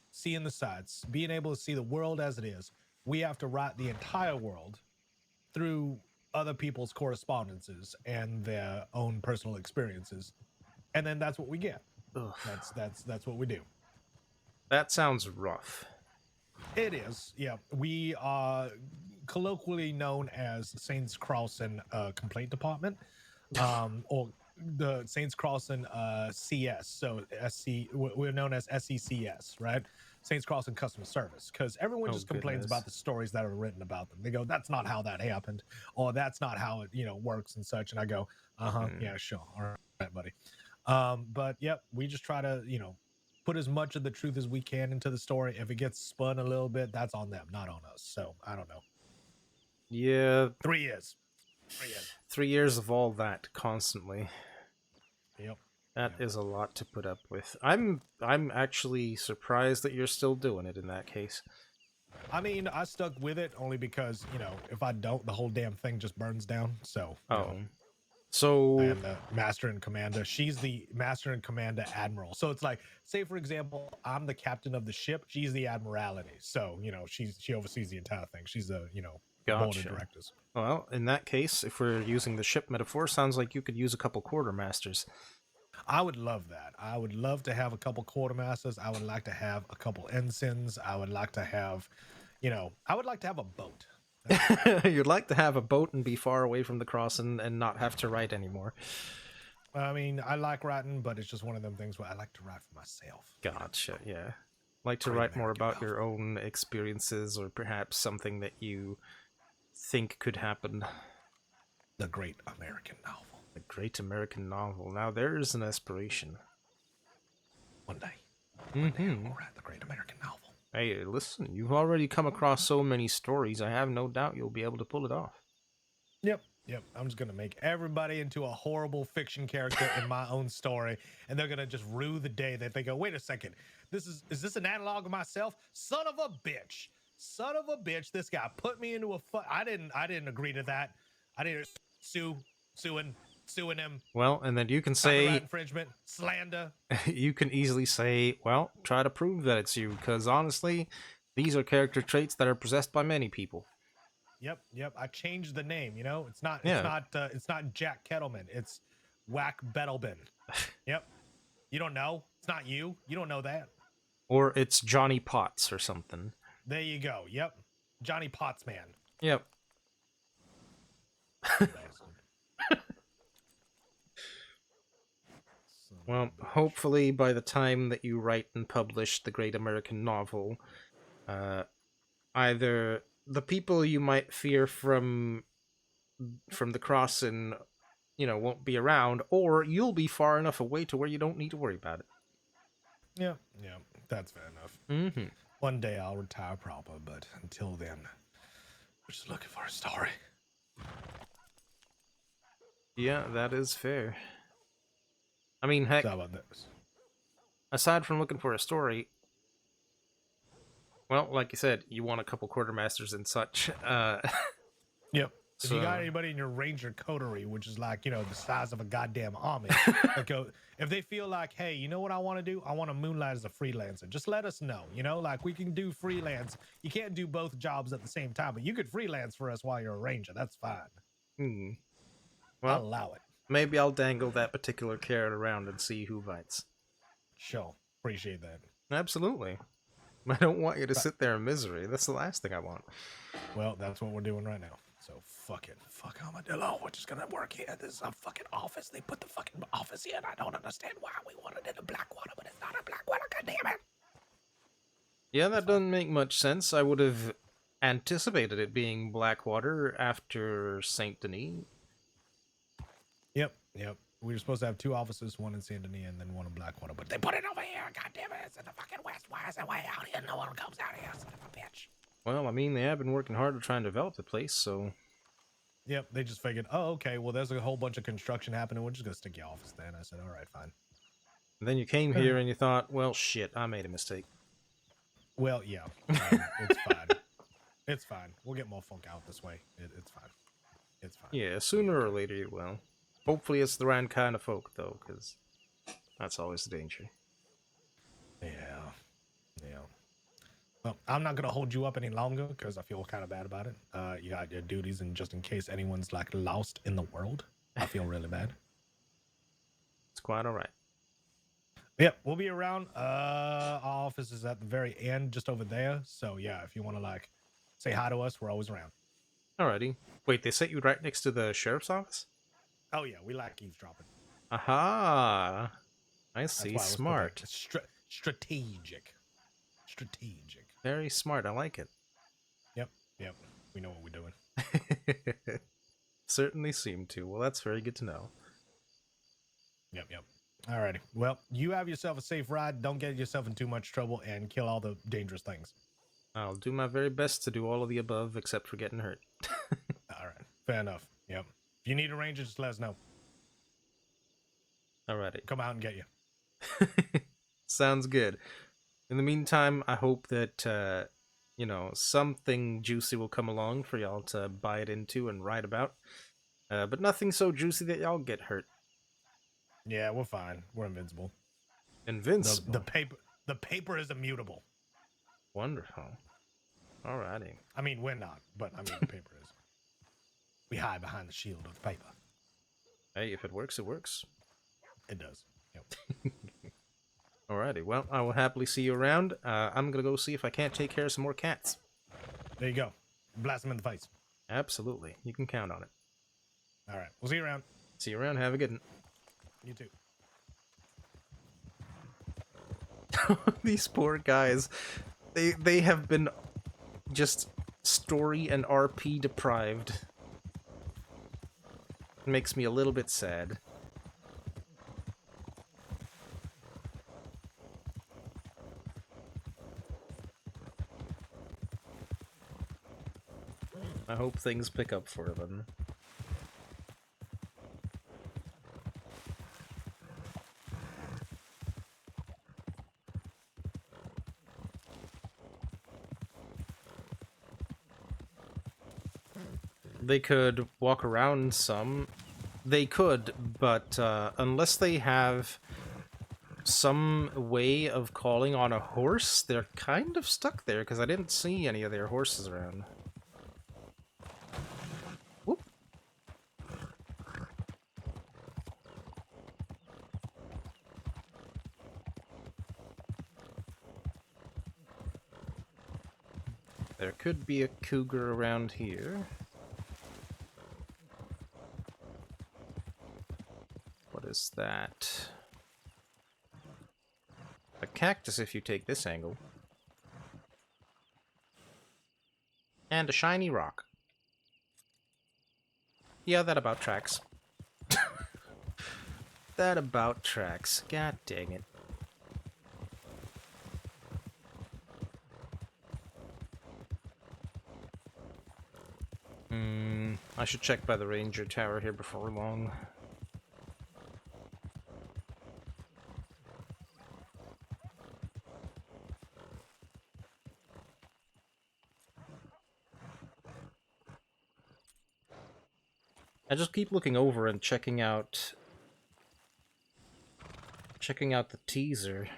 seeing the sights, being able to see the world as it is. We have to write the entire world through other people's correspondences and their own personal experiences, and then that's what we get. Ugh. That's what we do. That sounds rough. It is. Yeah, we are colloquially known as Saints Crossing Complaint Department, or the Saints Crossing CS. So SC, we're known as SECS, right? Saints Crossing Customer Service, because everyone just complains about the stories that are written about them. They go, "That's not how that happened," or "That's not how it, works," and such. And I go, yeah, sure, all right, buddy. But yep, we just try to, put as much of the truth as we can into the story. If it gets spun a little bit, that's on them, not on us. So I don't know. Yeah. 3 years. 3 years of all that constantly. Yep. That is a lot to put up with. I'm actually surprised that you're still doing it in that case. I mean, I stuck with it only because, you know, if I don't, the whole damn thing just burns down. So, you know, so I am the master and commander. She's the master and commander admiral. So it's like, say for example, I'm the captain of the ship. She's the admiralty. So, you know, she oversees the entire thing. She's the, you know, board of directors. Well, in that case, if we're using the ship metaphor, sounds like you could use a couple quartermasters. I would love that. I would love to have a couple quartermasters. I would like to have a couple ensigns. I would like to have, you know, I would like to have a boat. You'd like to have a boat and be far away from the cross and not have to write anymore. I mean, I like writing, but it's just one of them things where I like to write for myself. Gotcha, yeah. Like to write more about your own experiences or perhaps something that you think could happen. The Great American Novel. The Great American Novel. Now there's an aspiration. One day. One day I will write the Great American Novel. Hey, listen, you've already come across so many stories. I have no doubt you'll be able to pull it off. Yep. I'm just going to make everybody into a horrible fiction character in my own story, and they're going to just rue the day that they go, wait a second, is this an analog of myself? Son of a bitch. Son of a bitch, this guy put me into a I didn't agree to that. I didn't suing him. Well, and then you can say copyright infringement, slander. You can easily say, well, try to prove that it's you, because honestly, these are character traits that are possessed by many people. Yep. I changed the name. You know, it's not Jack Kettleman. It's Whack Bettelbin. Yep. You don't know. It's not you. You don't know that. Or it's Johnny Potts or something. There you go. Yep. Johnny Potts man. Yep. Well, hopefully by the time that you write and publish the Great American Novel, either the people you might fear from the crossing, you know, won't be around, or you'll be far enough away to where you don't need to worry about it. Yeah, that's fair enough. Mm-hmm. One day I'll retire proper, but until then, we're just looking for a story. Yeah, that is fair. I mean, heck, so how about this? Aside from looking for a story, well, like you said, you want a couple quartermasters and such. Yep. So, if you got anybody in your ranger coterie, which is like, you know, the size of a goddamn army, like, if they feel like, hey, you know what I want to do? I want to moonlight as a freelancer. Just let us know. You know, like we can do freelance. You can't do both jobs at the same time, but you could freelance for us while you're a ranger. That's fine. Well, I'll allow it. Maybe I'll dangle that particular carrot around and see who bites. Sure. Appreciate that. Absolutely. I don't want you to sit there in misery. That's the last thing I want. Well, that's what we're doing right now. So fuck it. Fuck Armadillo. We're just gonna work here. This is a fucking office. They put the fucking office here, and I don't understand why we wanted it in Blackwater, but it's not in Blackwater. God damn it. Yeah, that doesn't make much sense. I would have anticipated it being Blackwater after Saint Denis. Yep. We were supposed to have two offices, one in Saint Denis and then one in Blackwater, but they put it over here. God damn it. It's in the fucking west. Why is it way out here? No one comes out here. Son of a bitch. Well, I mean, they have been working hard to try and develop the place, so... Yep, they just figured, oh, okay, well, there's a whole bunch of construction happening. We're just going to stick your office there. And I said, all right, fine. And then you came here and you thought, well, shit, I made a mistake. Well, yeah. It's fine. It's fine. We'll get more folk out this way. It's fine. It's fine. Yeah, sooner or later you will. Hopefully it's the right kind of folk, though, because that's always the danger. Yeah. Well, I'm not going to hold you up any longer because I feel kind of bad about it. You got your duties, and just in case anyone's, like, lost in the world, I feel really bad. It's quite all right. Yep, we'll be around. Our office is at the very end, just over there. So, yeah, if you want to, like, say hi to us, we're always around. Alrighty. Wait, they set you right next to the sheriff's office? Oh, yeah, we like eavesdropping. Aha! I see. Smart. Strategic. Very smart. I like it. Yep. We know what we're doing. Certainly seem to. Well, that's very good to know. Yep. Alrighty. Well, you have yourself a safe ride. Don't get yourself in too much trouble and kill all the dangerous things. I'll do my very best to do all of the above, except for getting hurt. All right. Fair enough. Yep. If you need a ranger, just let us know. Alrighty. come out and get you. Sounds good. In the meantime, I hope that, you know, something juicy will come along for y'all to bite into and write about. But nothing so juicy that y'all get hurt. Yeah, we're fine. We're invincible. Invincible. The paper is immutable. Wonderful. Alrighty. I mean, we're not, but I mean, the paper is. We hide behind the shield of the paper. Hey, if it works, it works. It does. Yep. Alrighty. Well, I will happily see you around. I'm gonna go see if I can't take care of some more cats. There you go. Blast them in the face. Absolutely. You can count on it. All right. We'll see you around. See you around. Have a good one. You too. These poor guys. They have been just story and RP deprived. It makes me a little bit sad. I hope things pick up for them. They could walk around some. They could, but unless they have some way of calling on a horse, they're kind of stuck there, because I didn't see any of their horses around. Whoop. There could be a cougar around here. What is that? A cactus if you take this angle. And a shiny rock. Yeah, that about tracks. That about tracks. God dang it. I should check by the ranger tower here before long. I just keep looking over and checking out the teaser.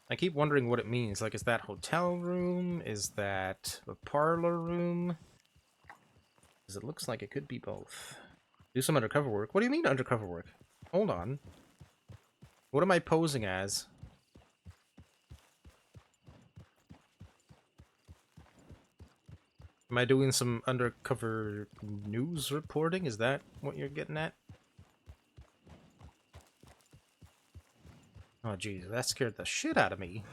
I keep wondering what it means. Like, is that hotel room? Is that a parlor room? Because it looks like it could be both. Do some undercover work. What do you mean undercover work? Hold on. What am I posing as? Am I doing some undercover news reporting? Is that what you're getting at? Oh, jeez, that scared the shit out of me.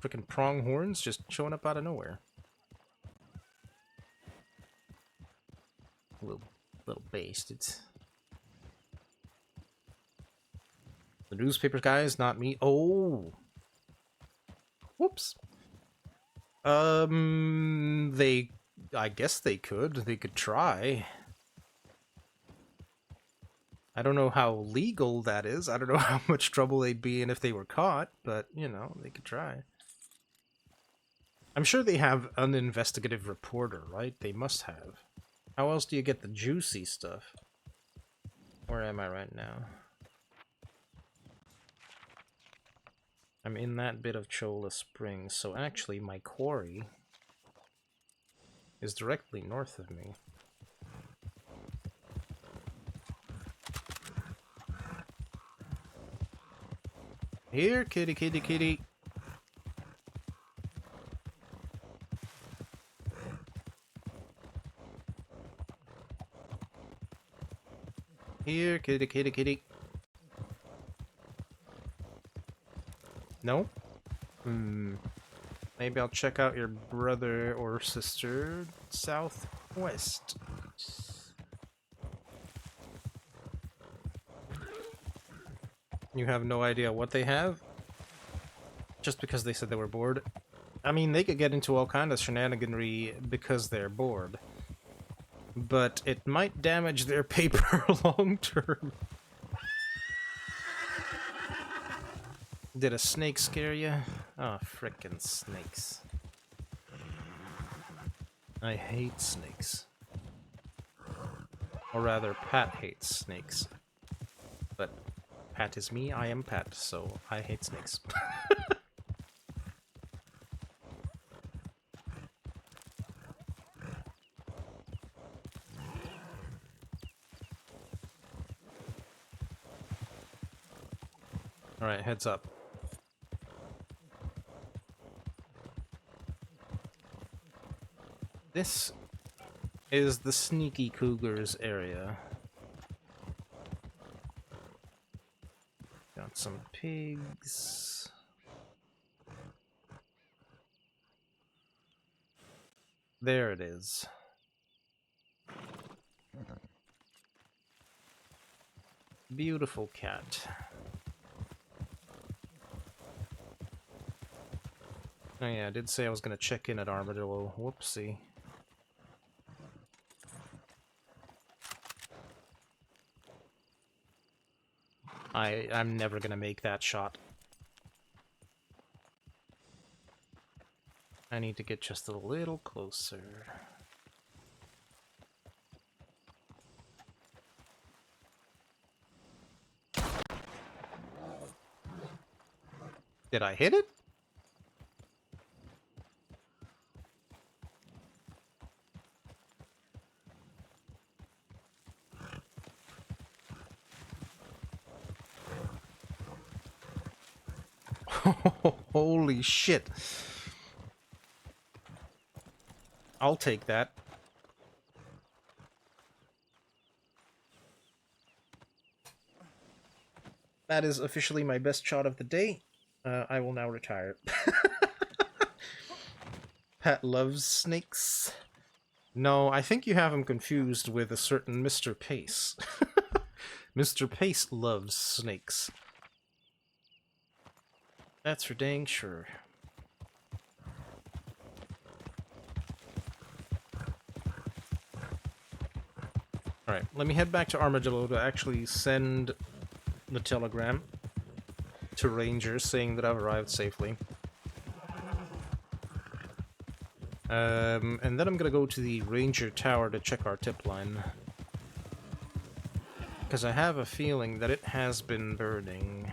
Frickin' pronghorns just showing up out of nowhere. Little bastards. The newspaper guys, not me. Oh! Whoops. I guess they could. They could try. I don't know how legal that is. I don't know how much trouble they'd be in if they were caught, but, you know, they could try. I'm sure they have an investigative reporter, right? They must have. How else do you get the juicy stuff? Where am I right now? I'm in that bit of Chola Springs, so actually my quarry is directly north of me. Here, kitty, kitty, kitty. Here, kitty, kitty, kitty. No? Maybe I'll check out your brother or sister southwest. You have no idea what they have? Just because they said they were bored? I mean, they could get into all kind of shenaniganry because they're bored. but it might damage their paper long term. Did a snake scare you? Oh, frickin' snakes. I hate snakes. Or rather, Pat hates snakes. But Pat is me, I am Pat, so I hate snakes. Alright, heads up. This is the Sneaky Cougars area. Got some pigs. There it is. Beautiful cat. Oh yeah, I did say I was gonna check in at Armadillo. Whoopsie. I'm never gonna make that shot. I need to get just a little closer. Did I hit it? Holy shit. I'll take that. That is officially my best shot of the day. I will now retire. Pat loves snakes. No, I think you have him confused with a certain Mr. Pace. Mr. Pace loves snakes. That's for dang sure. Alright, let me head back to Armadillo to actually send the telegram to Rangers saying that I've arrived safely. And then I'm gonna go to the Ranger Tower to check our tip line. Because I have a feeling that it has been burning.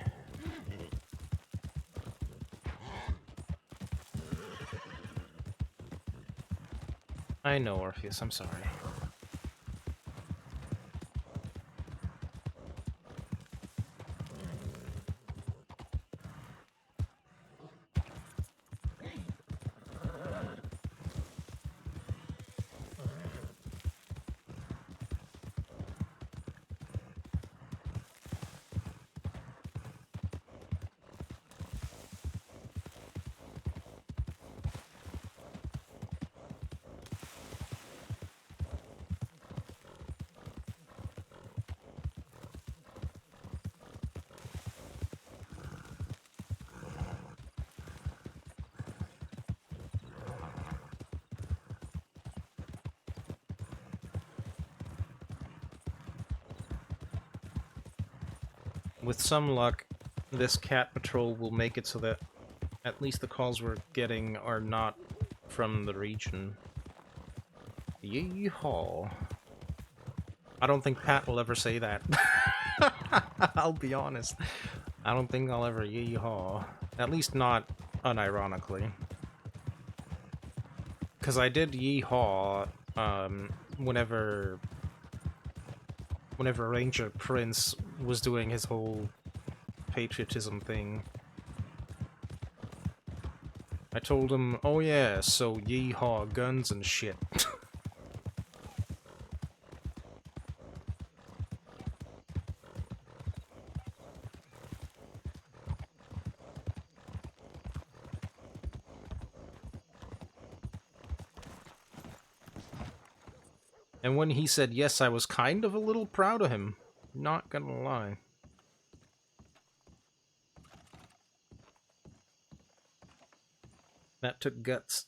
I know, Orpheus, I'm sorry. With some luck, this cat patrol will make it so that at least the calls we're getting are not from the region. Yeehaw. I don't think Pat will ever say that. I'll be honest. I don't think I'll ever yeehaw. At least not unironically. Because I did yeehaw whenever Ranger Prince was doing his whole patriotism thing. I told him, oh yeah, so yeehaw guns and shit. And when he said yes, I was kind of a little proud of him. Not gonna lie. That took guts.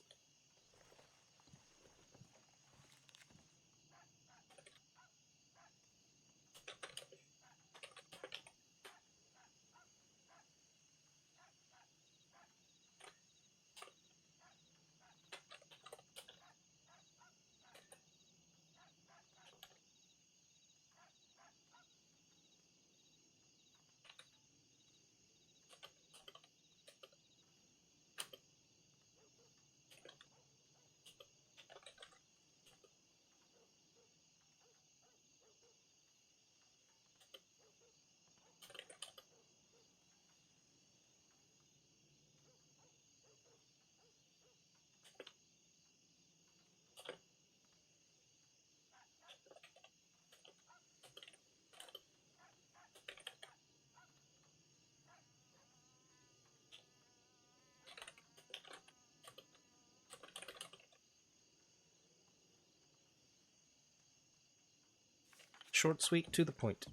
short, sweet, to the point.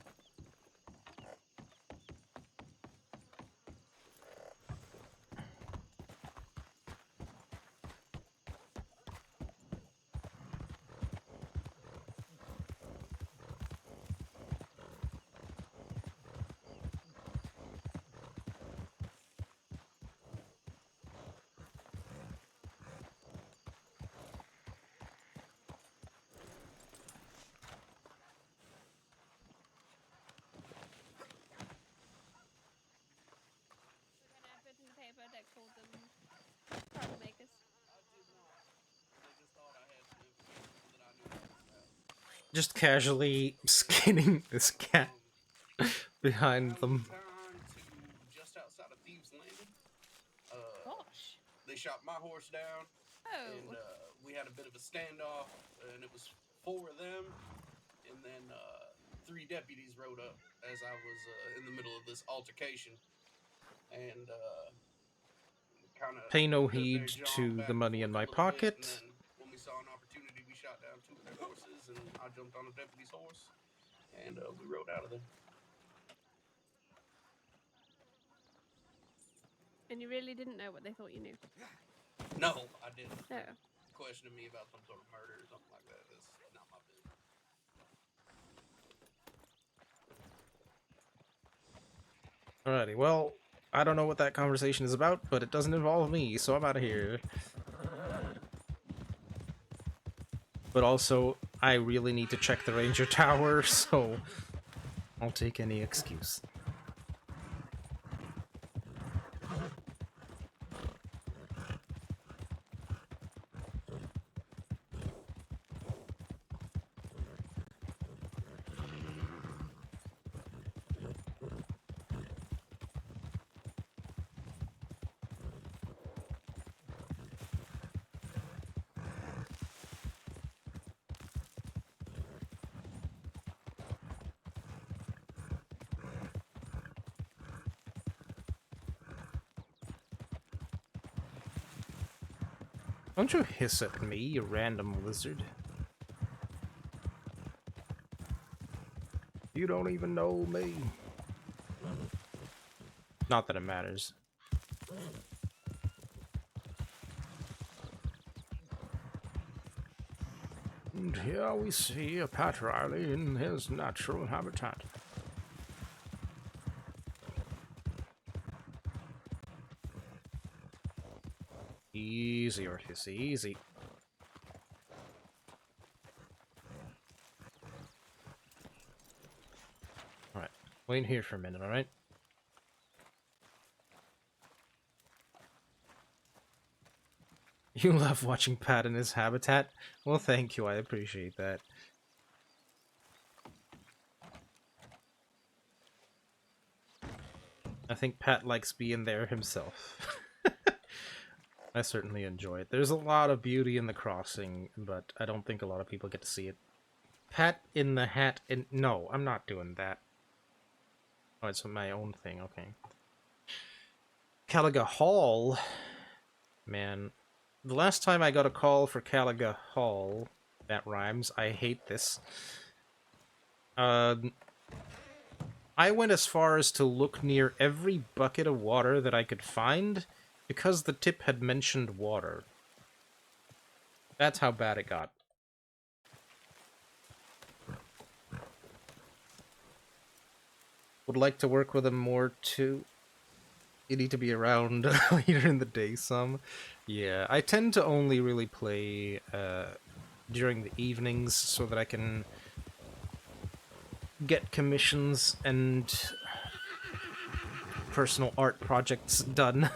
An advert in the paper that called them troublemakers. Just casually skinning this cat behind them. Just outside of Thieves Landing. Gosh. They shot my horse down, Oh. and we had a bit of a standoff, and it was 4 of them, and then 3 deputies rode up as I was in the middle of this altercation, and kind of Pay no heed to the money in my pocket. And then when we saw an opportunity, we shot down 2 of their horses, and I jumped on a deputy's horse, and we rode out of there. And you really didn't know what they thought you knew? No, I didn't. No. Questioning me about some sort of murder or something like that is not my business. Alrighty, well, I don't know what that conversation is about, but it doesn't involve me, so I'm out of here. But also, I really need to check the ranger tower, so I'll take any excuse. Don't you hiss at me, you random lizard. You don't even know me. Not that it matters. And here we see a Pat Riley in his natural habitat. Easy, Orpheus, easy. Alright, wait here for a minute, alright? You love watching Pat in his habitat? Well, thank you, I appreciate that. I think Pat likes being there himself. I certainly enjoy it. There's a lot of beauty in the crossing, but I don't think a lot of people get to see it. Pat in the hat and... No, I'm not doing that. Oh, it's my own thing, okay. Caliga Hall. Man. The last time I got a call for Caliga Hall, that rhymes, I hate this. I went as far as to look near every bucket of water that I could find, because the tip had mentioned water. That's how bad it got. Would like to work with him more too. You need to be around later in the day some. Yeah, I tend to only really play during the evenings so that I can get commissions and personal art projects done.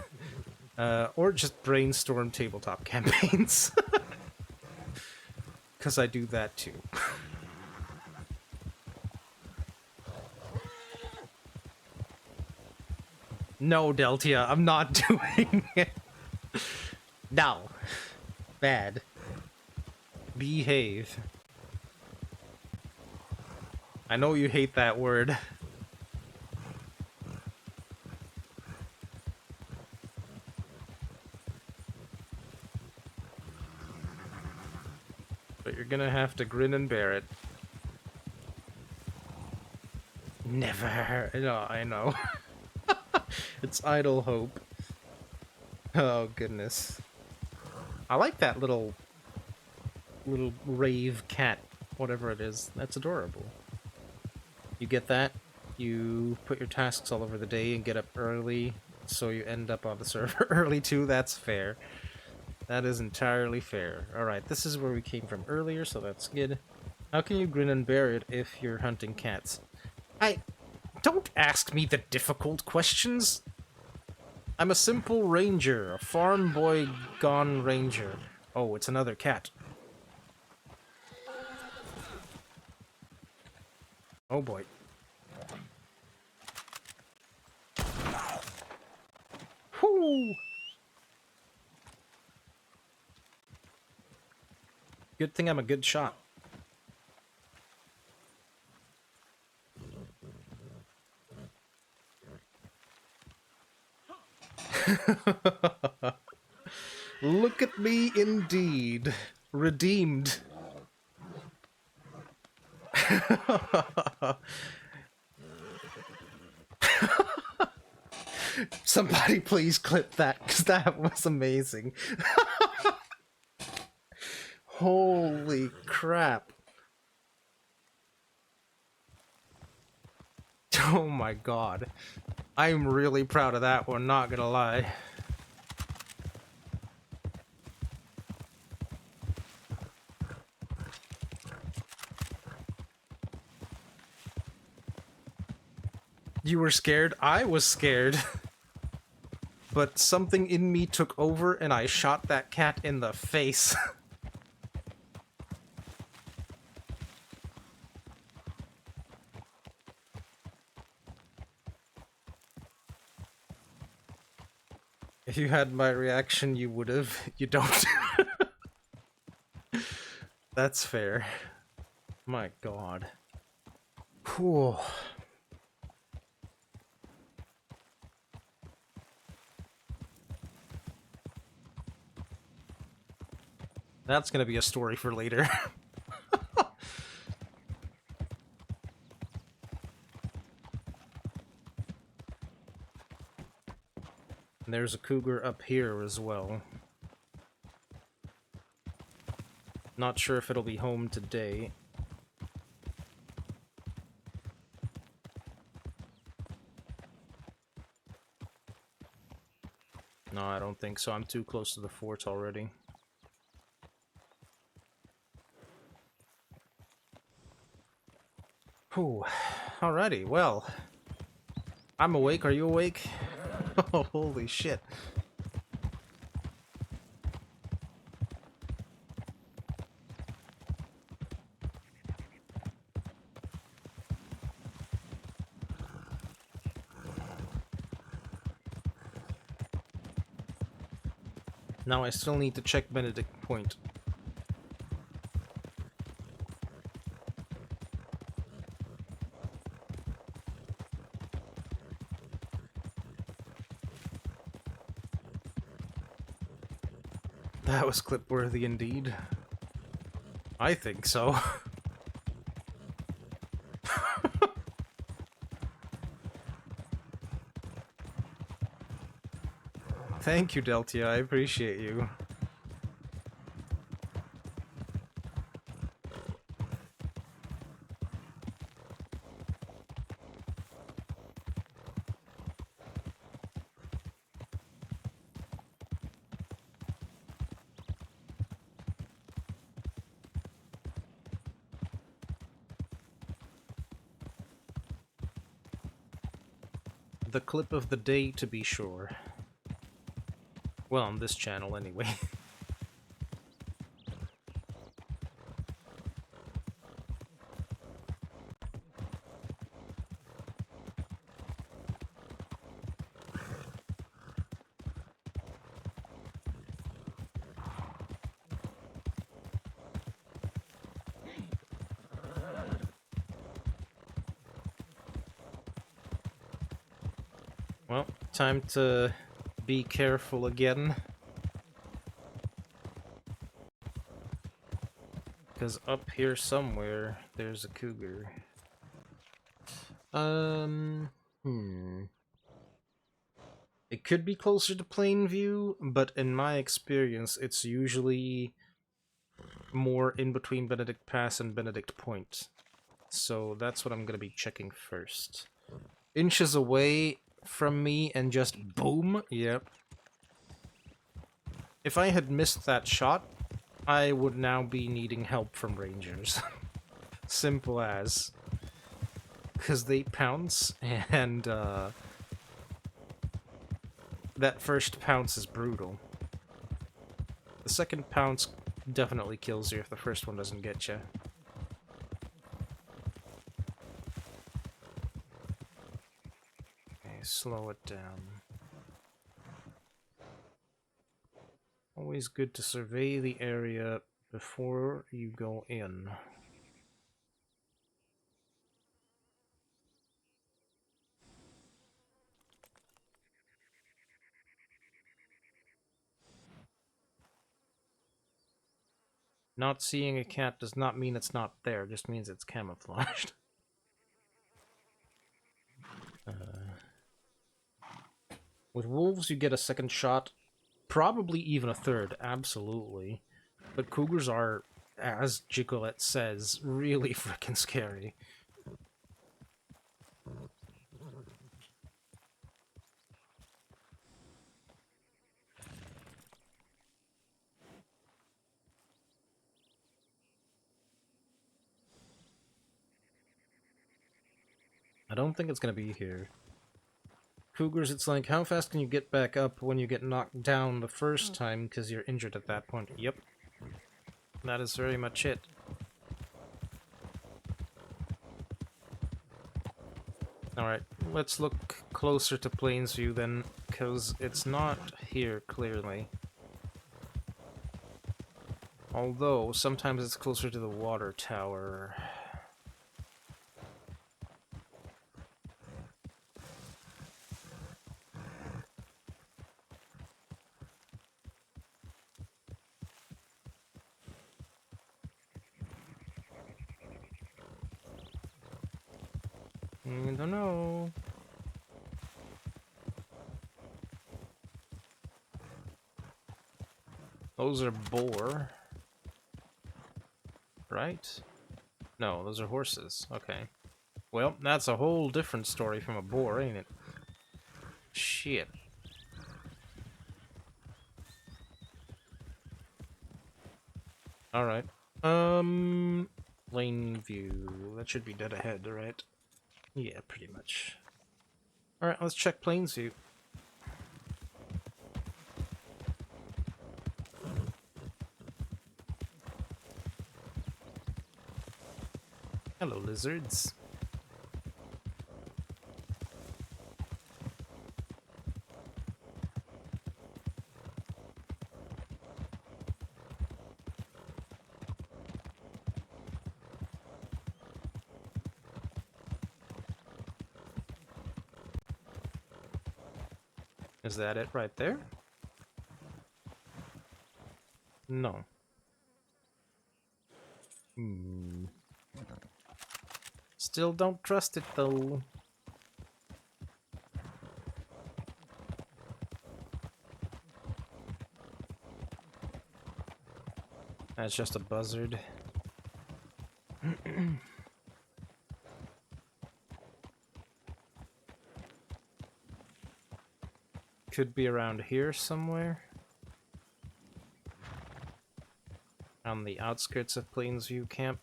Or just brainstorm tabletop campaigns. Because I do that too. No, Deltia, I'm not doing it. No. Bad. Behave. I know you hate that word. But you're gonna have to grin and bear it. Never. No, I know. It's idle hope. Oh goodness. I like that little rave cat, whatever it is. That's adorable. You get that? You put your tasks all over the day and get up early, so you end up on the server early too. That's fair. That is entirely fair. Alright, this is where we came from earlier, so that's good. How can you grin and bear it if you're hunting cats? Don't ask me the difficult questions! I'm a simple ranger, a farm boy gone ranger. Oh, it's another cat. Oh boy. Whoo! Good thing I'm a good shot. Look at me indeed. Redeemed. Somebody please clip that, because that was amazing. Holy crap. Oh my god. I'm really proud of that one, not gonna lie. You were scared? I was scared. But something in me took over and I shot that cat in the face. If you had my reaction, you would have. You don't. That's fair. My god. Whew. That's gonna be a story for later. And there's a cougar up here as well. Not sure if it'll be home today. No, I don't think so. I'm too close to the fort already. Whew. Alrighty, well. I'm awake. Are you awake? Oh, holy shit. Now I still need to check Benedict Point. That was clip-worthy indeed. I think so. Thank you, Deltia. I appreciate you. The clip of the day, to be sure. Well, on this channel, anyway. Well, time to be careful again. Because up here somewhere, there's a cougar. It could be closer to Plainview, but in my experience, it's usually more in between Benedict Pass and Benedict Point. So that's what I'm gonna be checking first. Inches away from me and just boom, yep. If I had missed that shot, I would now be needing help from rangers. Simple as. Because they pounce, and that first pounce is brutal. The second pounce definitely kills you if the first one doesn't get you. Okay, slow it down. Always good to survey the area before you go in. Not seeing a cat does not mean it's not there, it just means it's camouflaged. With wolves, you get a second shot, probably even a third, absolutely. But cougars are, as Gigolette says, really freaking scary. I don't think it's gonna be here. Cougars, it's like, how fast can you get back up when you get knocked down the first time because you're injured at that point? Yep. That is very much it. Alright, let's look closer to Plainsview then, because it's not here, clearly. Although, sometimes it's closer to the water tower. I don't know. Those are boar. Right? No, those are horses. Okay. Well, that's a whole different story from a boar, ain't it? Shit. Alright. Lane view. That should be dead ahead, right? Yeah, pretty much. Alright, let's check Plains view. Hello, lizards. Is that it right there? No. Still don't trust it, though. That's just a buzzard. Could be around here somewhere. On the outskirts of Plainsview Camp.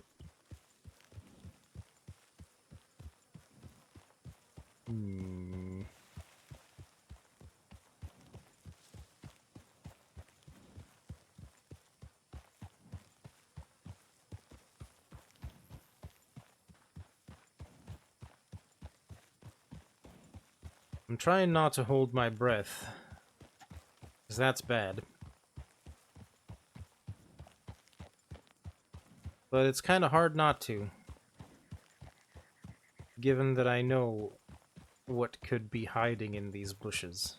I'm trying not to hold my breath, because that's bad. But it's kind of hard not to, given that I know what could be hiding in these bushes.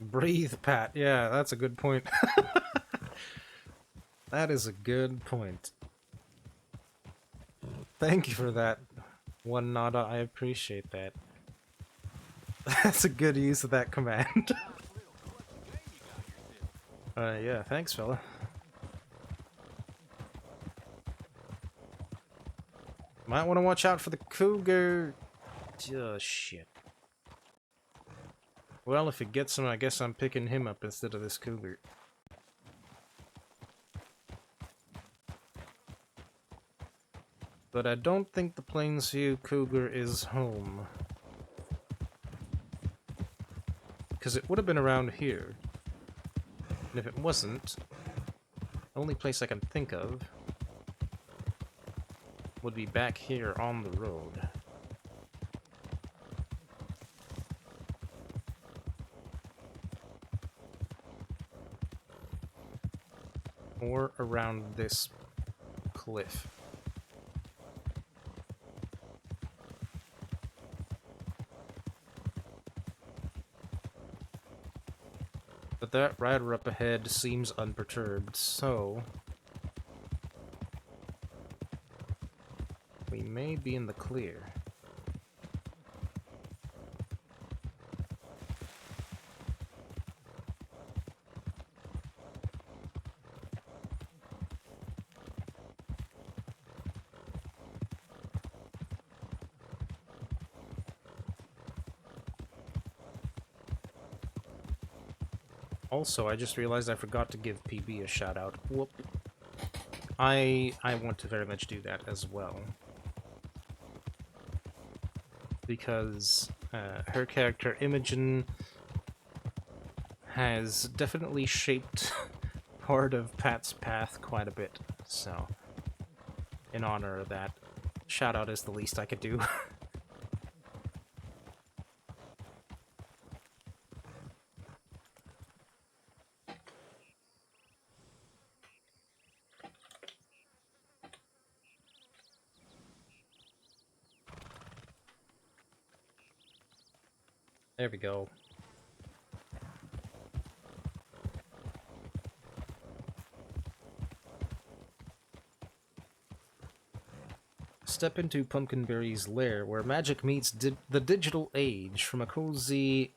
Breathe, Pat. Yeah, that's a good point. That is a good point. Thank you for that, One Nada. I appreciate that. That's a good use of that command. Yeah, thanks, fella. Might want to watch out for the cougar. Oh, shit. Well, if it gets him, I guess I'm picking him up instead of this cougar. But I don't think the Plainsview cougar is home. Because it would have been around here. And if it wasn't, the only place I can think of would be back here on the road. Or around this cliff. But that rider up ahead seems unperturbed, so we may be in the clear. Also, I just realized I forgot to give PB a shout out. Whoop. I want to very much do that as well. Because her character Imogen has definitely shaped part of Pat's path quite a bit. So, in honor of that, shout out is the least I could do. There we go. Step into Pumpkinberry's lair, where magic meets the digital age, from a cozy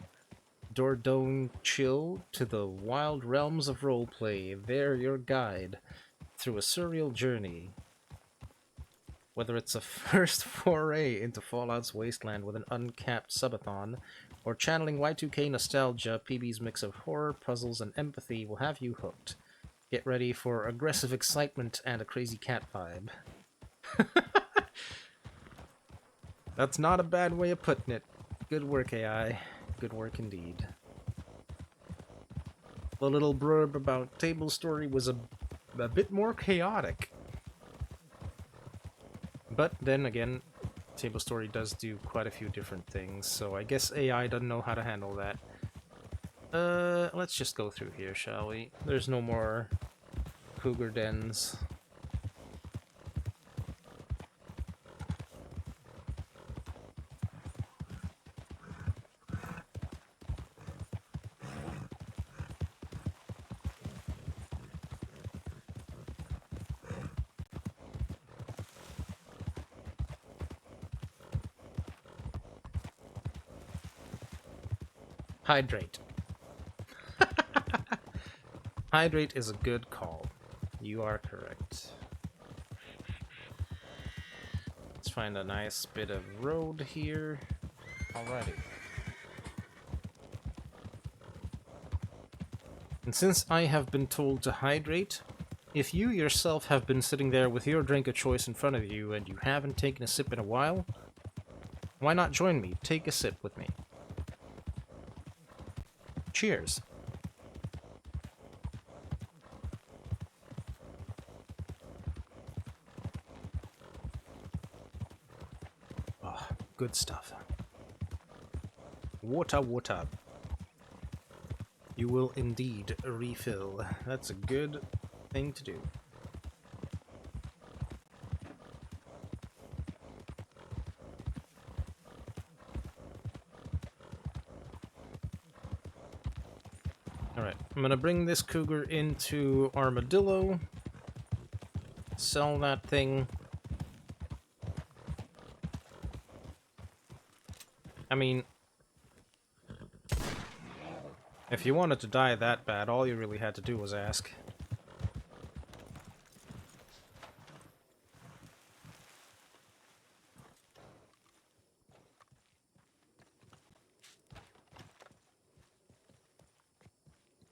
Dordogne chill to the wild realms of roleplay. They're your guide through a surreal journey. Whether it's a first foray into Fallout's wasteland with an uncapped subathon, or channeling Y2K nostalgia, PB's mix of horror, puzzles, and empathy will have you hooked. Get ready for aggressive excitement and a crazy cat vibe. That's not a bad way of putting it. Good work, AI. Good work indeed. The little blurb about Table Story was a bit more chaotic. But then again, Table Story does do quite a few different things, so I guess AI doesn't know how to handle that. Let's just go through here, shall we? There's no more cougar dens. Hydrate. Hydrate is a good call. You are correct. Let's find a nice bit of road here. Alrighty. And since I have been told to hydrate, if you yourself have been sitting there with your drink of choice in front of you and you haven't taken a sip in a while, why not join me? Take a sip with me. Cheers. Oh, good stuff. Water, water. You will indeed refill. That's a good thing to do. Alright, I'm gonna bring this cougar into Armadillo, sell that thing. I mean, if you wanted to die that bad, all you really had to do was ask.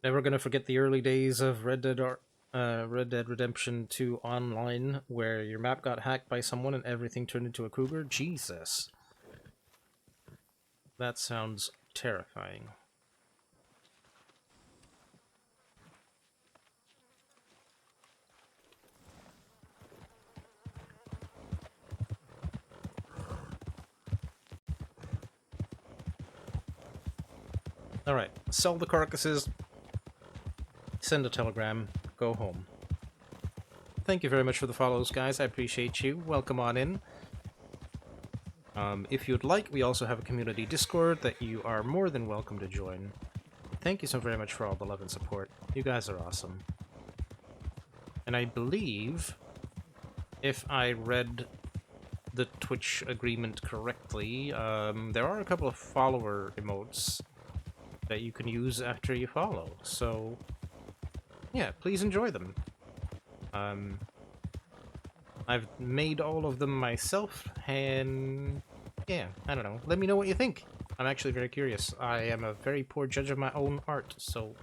Never gonna forget the early days of Red Dead Redemption 2 Online, where your map got hacked by someone and everything turned into a cougar. Jesus. That sounds terrifying. Alright, sell the carcasses, send a telegram, go home. Thank you very much for the follows, guys. I appreciate you. Welcome on in. If you'd like, we also have a community Discord that you are more than welcome to join. Thank you so very much for all the love and support. You guys are awesome. And I believe, if I read the Twitch agreement correctly, there are a couple of follower emotes that you can use after you follow. So, yeah, please enjoy them. I've made all of them myself, and yeah, I don't know. Let me know what you think. I'm actually very curious. I am a very poor judge of my own art, so...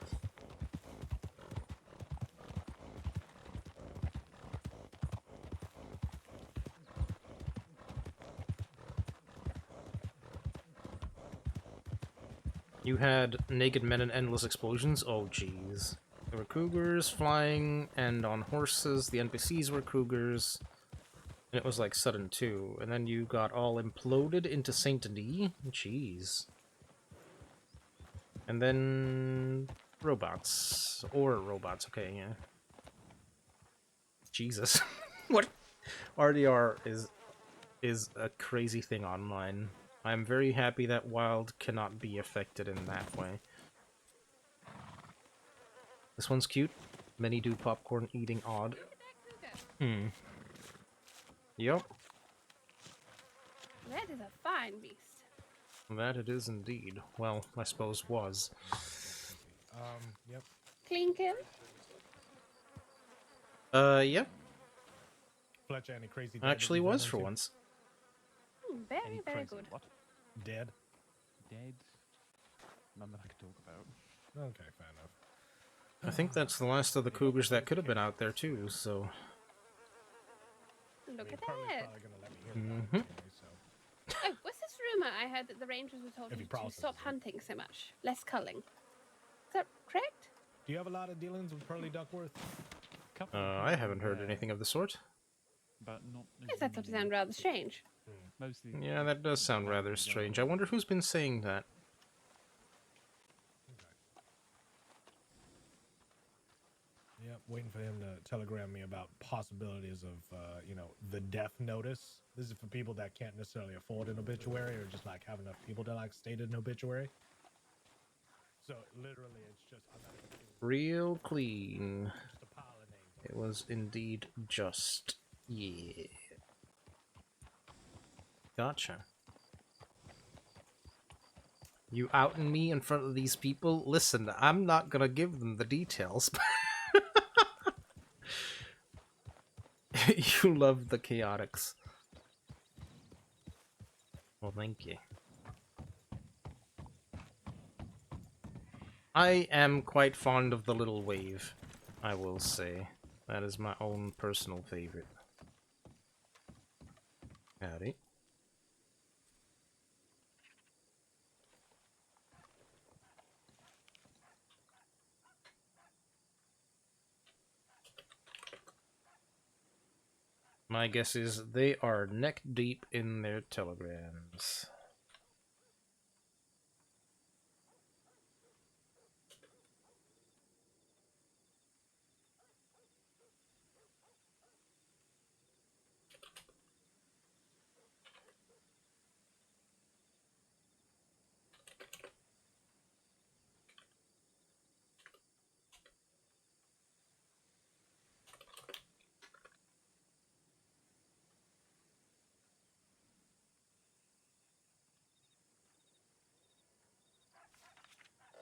You had naked men and endless explosions? Oh, jeez. There were cougars flying, and on horses. The NPCs were cougars. And it was like sudden too. And then you got all imploded into Saint Denis? Jeez. And then... robots. Or robots, okay, yeah. Jesus. What? RDR is a crazy thing online. I'm very happy that Wild cannot be affected in that way. This one's cute. Many do popcorn eating odd. Hmm. Yep. That is a fine beast. That it is indeed. Well, I suppose was. Yep. Clinkin. Yep. Fletcher, any crazy dead Actually that you've was run for into? once. Very, very good. What? Dead? Dead? None that I could talk about. Okay, fair enough. I think that's the last of the cougars that could have been out there too, so... Look at Carly's that. probably gonna let me hear that Mm-hmm. anyway, so. Oh, what's this rumor I heard that the rangers were told If he to processes stop it. hunting so much, less culling? Is that correct? Do you have a lot of dealings with Pearly Duckworth? I haven't heard anything of the sort. But not. Yes, I thought it sounded rather strange. Mostly. Yeah, that does sound rather strange. I wonder who's been saying that. Yep, waiting for him to telegram me about possibilities of, the death notice. This is for people that can't necessarily afford an obituary or just like have enough people to like state an obituary. So literally, it's just Real clean. just a pile of names. It was indeed just. Yeah. Gotcha. You outing me in front of these people? Listen, I'm not gonna give them the details. You love the chaotics. Well, thank you. I am quite fond of the little wave, I will say. That is my own personal favorite. Howdy. My guess is they are neck deep in their telegrams.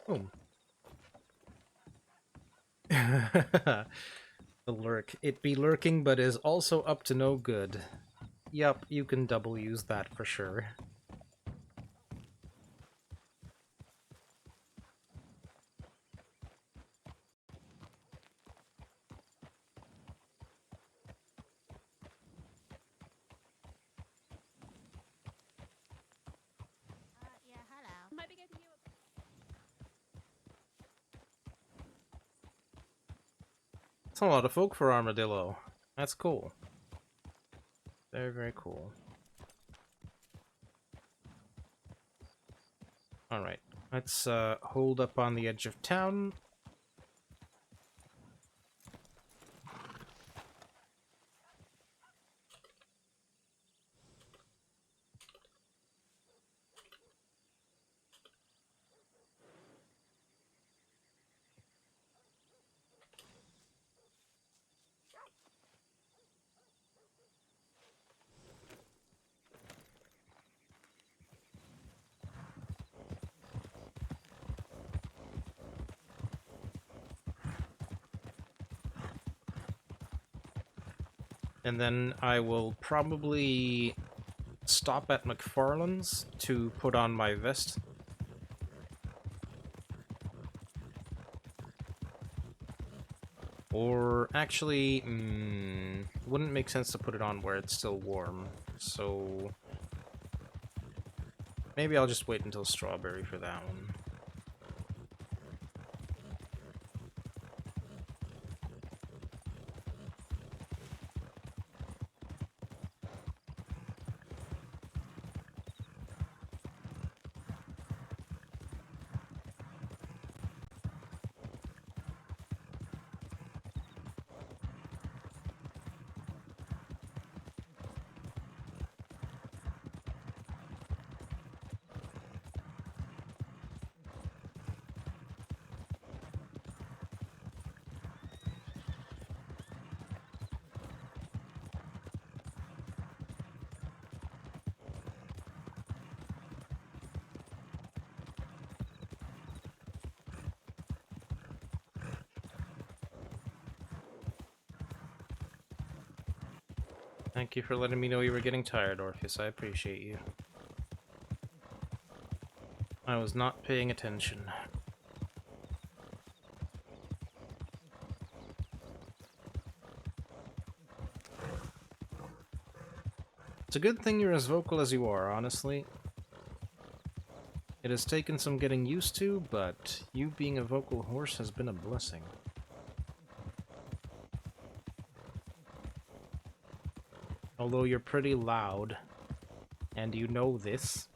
Oh. The lurk. It be lurking, but is also up to no good. Yup, you can double use that for sure. Yeah, hello. Might be getting you. That's a lot of folk for Armadillo. That's cool. Very, very cool. Alright, let's hold up on the edge of town. And then I will probably stop at McFarland's to put on my vest. Or actually, wouldn't make sense to put it on where it's still warm. So maybe I'll just wait until Strawberry for that one. Thank you for letting me know you were getting tired, Orpheus. I appreciate you. I was not paying attention. It's a good thing you're as vocal as you are, honestly. It has taken some getting used to, but you being a vocal horse has been a blessing. Although you're pretty loud, and you know this.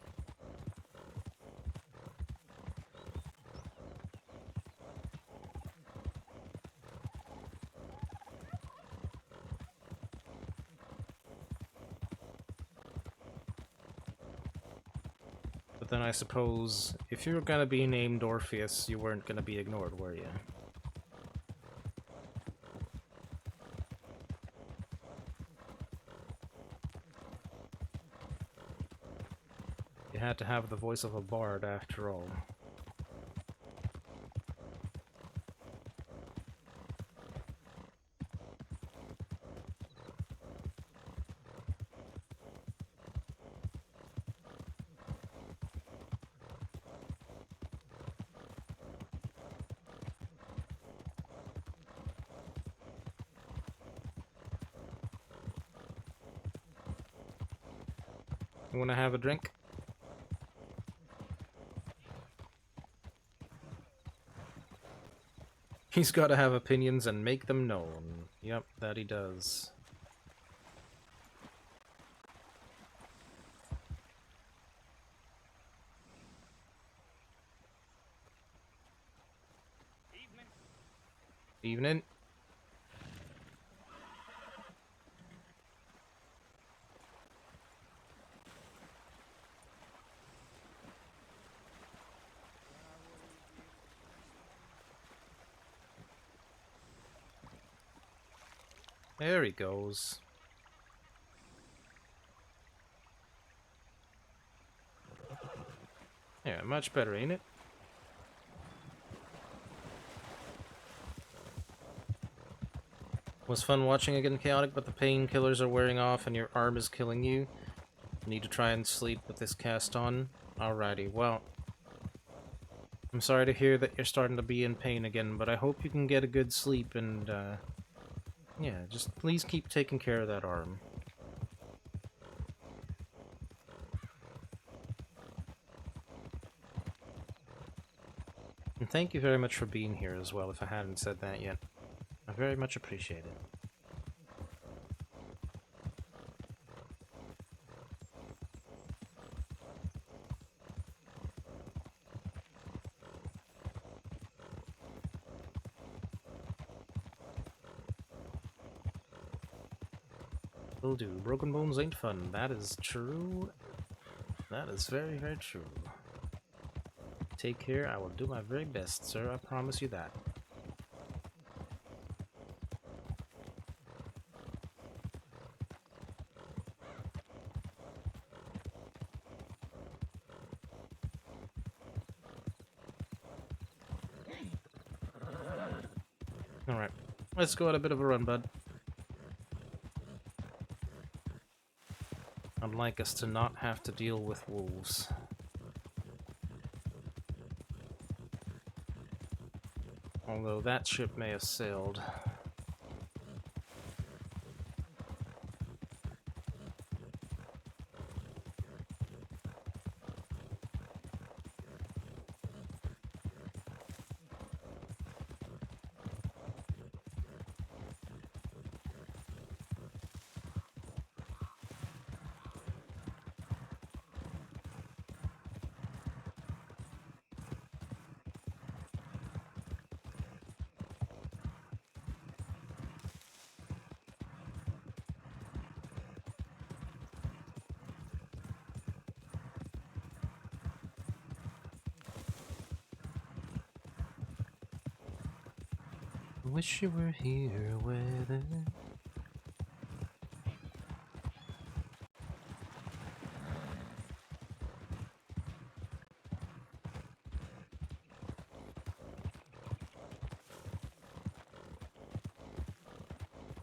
But then I suppose, if you were gonna be named Orpheus, you weren't gonna be ignored, were you? You had to have the voice of a bard, after all. You wanna have a drink? He's gotta have opinions and make them known. Yep, that he does. Evening. There he goes. Yeah, much better, ain't it? Was fun watching again, Chaotic, but the painkillers are wearing off and your arm is killing you. Need to try and sleep with this cast on. Alrighty, well, I'm sorry to hear that you're starting to be in pain again, but I hope you can get a good sleep and, yeah, just please keep taking care of that arm. And thank you very much for being here as well, if I hadn't said that yet. I very much appreciate it. Will do. Broken bones ain't fun. That is true. That is very, very true. Take care. I will do my very best, sir. I promise you that. Alright. Let's go on a bit of a run, bud. I'd like us to not have to deal with wolves. Although that ship may have sailed. Wish you were here with it.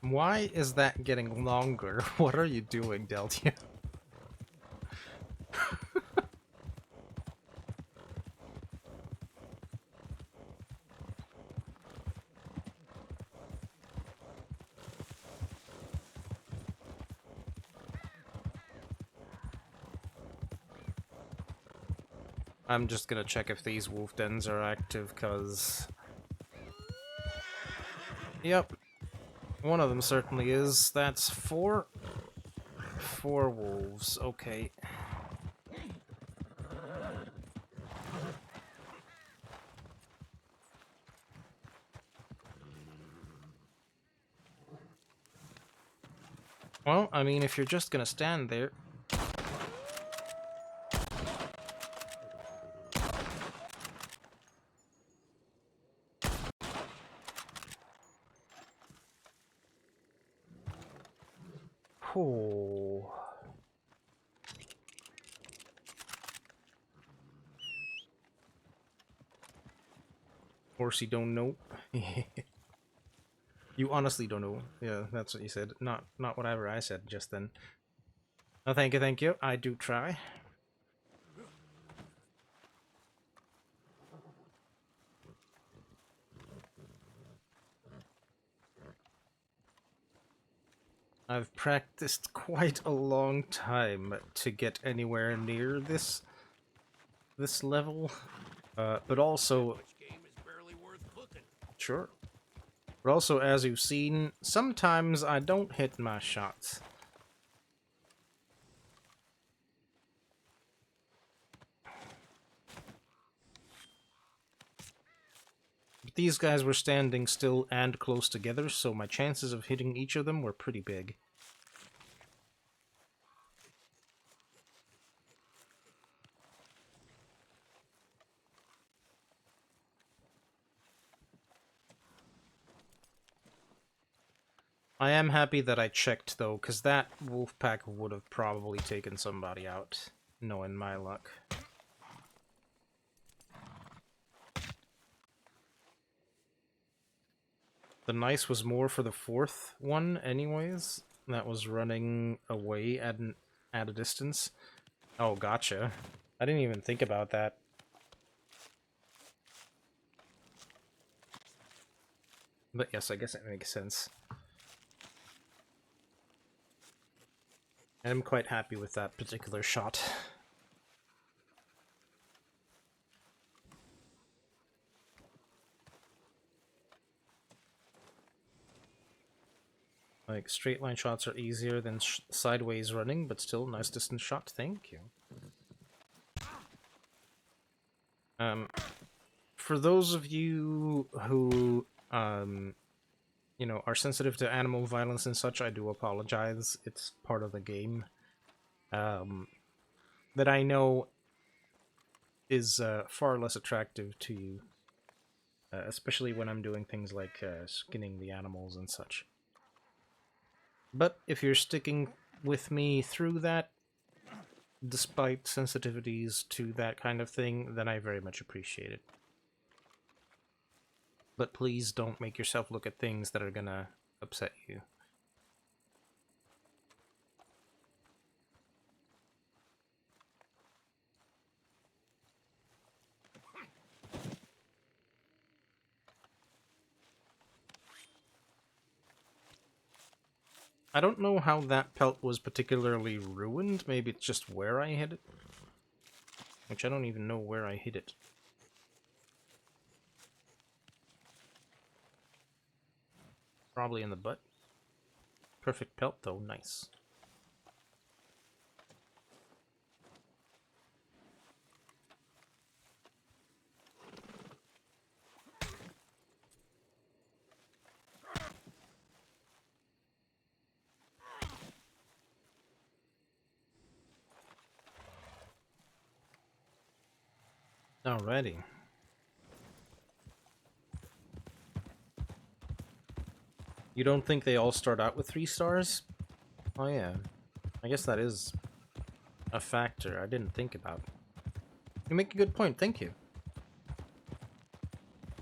Why is that getting longer? What are you doing, Deltia? I'm just gonna check if these wolf dens are active, cause... Yep. One of them certainly is. That's 4 wolves. Okay. Well, I mean, if you're just gonna stand there... Oh. Horsey don't know. You honestly don't know. Yeah, that's what you said. Not whatever I said just then. Oh, thank you, thank you. I do try. I've practiced quite a long time to get anywhere near this level, but also sure. But also, as you've seen, sometimes I don't hit my shots. But these guys were standing still and close together, so my chances of hitting each of them were pretty big. I am happy that I checked, though, because that wolf pack would have probably taken somebody out, knowing my luck. The nice was more for the fourth one, anyways. That was running away at a distance. Oh, gotcha. I didn't even think about that. But yes, I guess it makes sense. I'm quite happy with that particular shot. Like, straight line shots are easier than sideways running, but still, nice distance shot, thank you. For those of you who, you know, are sensitive to animal violence and such, I do apologize. It's part of the game. That I know is far less attractive to you. Especially when I'm doing things like skinning the animals and such. But if you're sticking with me through that, despite sensitivities to that kind of thing, then I very much appreciate it. But please don't make yourself look at things that are gonna upset you. I don't know how that pelt was particularly ruined. Maybe it's just where I hit it. Which I don't even know where I hit it. Probably in the butt. Perfect pelt though, nice. Alrighty. You don't think they all start out with 3 stars? Oh yeah. I guess that is a factor I didn't think about. You make a good point, thank you.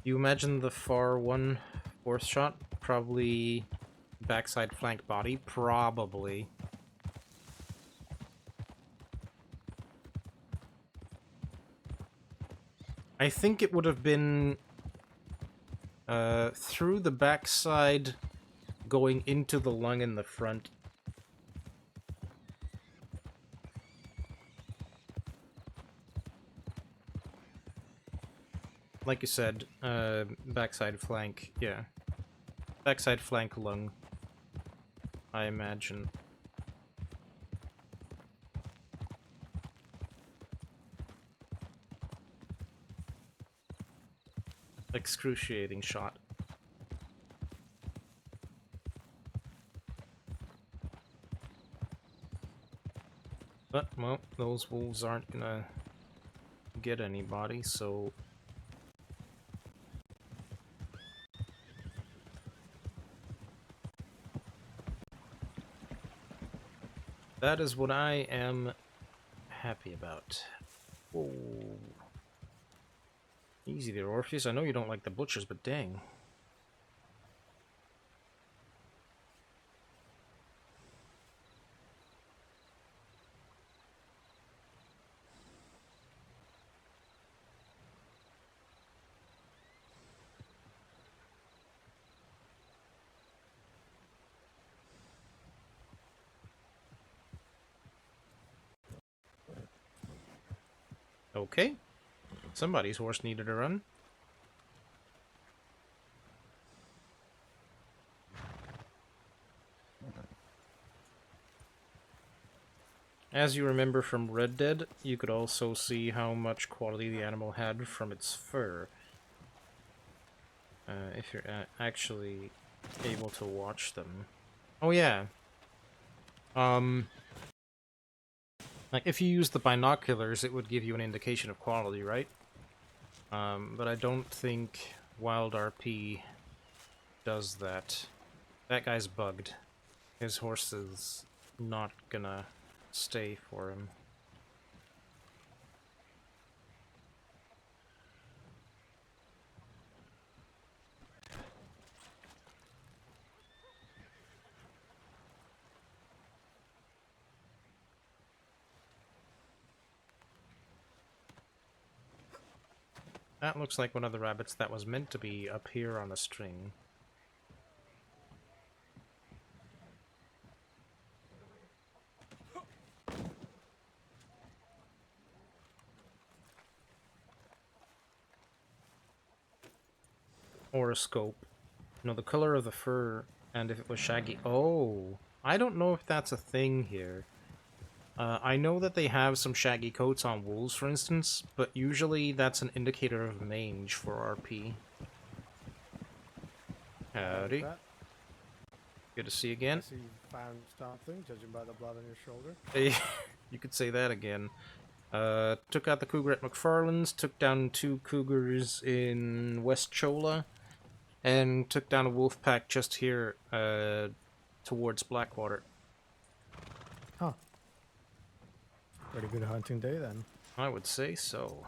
You imagine the far one fourth shot? Probably backside flank body? Probably. I think it would have been through the backside going into the lung in the front. Like you said, backside flank, yeah. Backside flank lung, I imagine. Excruciating shot. But, well, those wolves aren't gonna get anybody, so... That is what I am happy about. Whoa. Easy there, Orpheus. I know you don't like the butchers, but dang. Okay. Somebody's horse needed a run. As you remember from Red Dead, you could also see how much quality the animal had from its fur. If you're actually able to watch them. Oh yeah. Like if you use the binoculars, it would give you an indication of quality, right? But I don't think WildRP does that. That guy's bugged. His horse is not gonna stay for him. That looks like one of the rabbits that was meant to be up here on a string. Horoscope. No, the color of the fur, and if it was shaggy. Oh, I don't know if that's a thing here. I know that they have some shaggy coats on wolves, for instance, but usually that's an indicator of mange for RP. Howdy. That? Good to see you I again. see you found something, judging by the blood on your shoulder. Hey, you could say that again. Took out the cougar at McFarland's, took down 2 cougars in West Chola, and took down a wolf pack just here, towards Blackwater. Huh. Pretty good hunting day then. I would say so.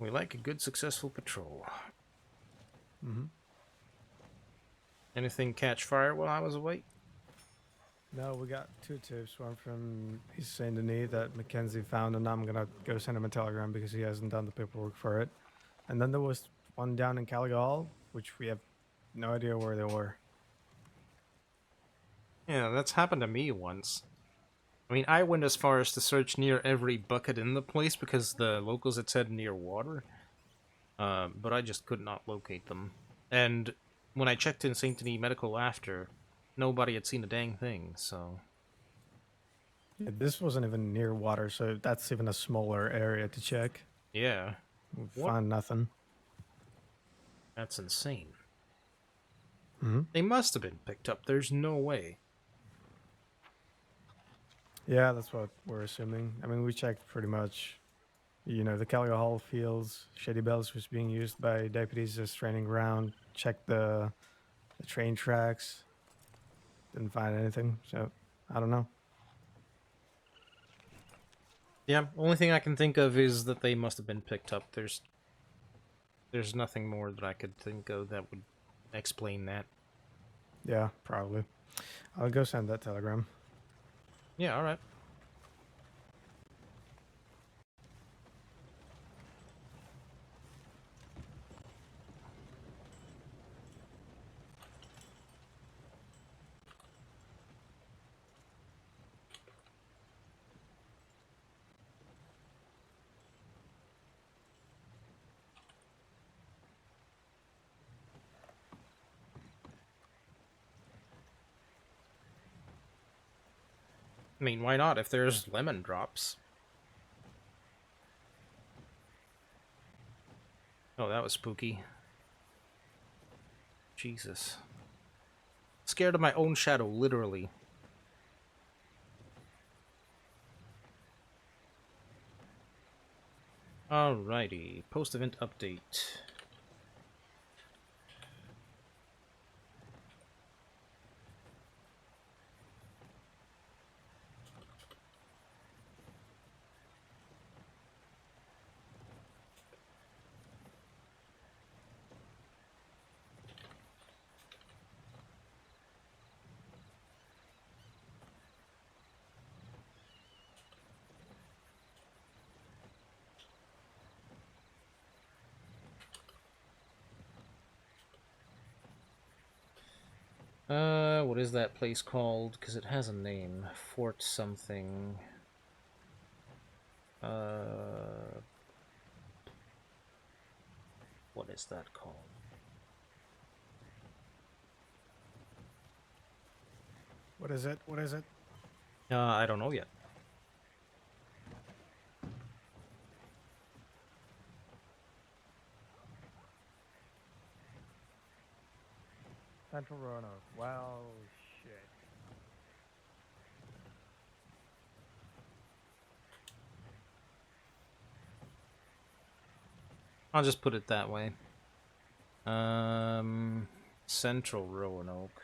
We like a good, successful patrol. Mm-hmm. Anything catch fire while I was away? No, we got 2 tips. One from East Saint Denis that Mackenzie found, and I'm gonna go send him a telegram because he hasn't done the paperwork for it. And then there was one down in Caligal, which we have no idea where they were. Yeah, that's happened to me once. I mean, I went as far as to search near every bucket in the place because the locals had said near water. But I just could not locate them. And when I checked in St. Denis Medical after, nobody had seen a dang thing, so... Yeah, this wasn't even near water, so that's even a smaller area to check. Yeah. We What? found nothing. That's insane. Mm-hmm. They must have been picked up. There's no way. Yeah, that's what we're assuming. I mean, we checked pretty much, you know, the Caliga Hall fields. Shady Bells was being used by deputies as training ground. Checked the train tracks. Didn't find anything, so I don't know. Yeah, only thing I can think of is that they must have been picked up. There's nothing more that I could think of that would explain that. Yeah, probably. I'll go send that telegram. Yeah, alright. I mean, why not if there's lemon drops? Oh, that was spooky. Jesus. Scared of my own shadow, literally. Alrighty, post-event update. What is that place called? Because it has a name. Fort something. What is that called? What is it? What is it? I don't know yet. Central Roanoke. Wow, shit. I'll just put it that way. Central Roanoke.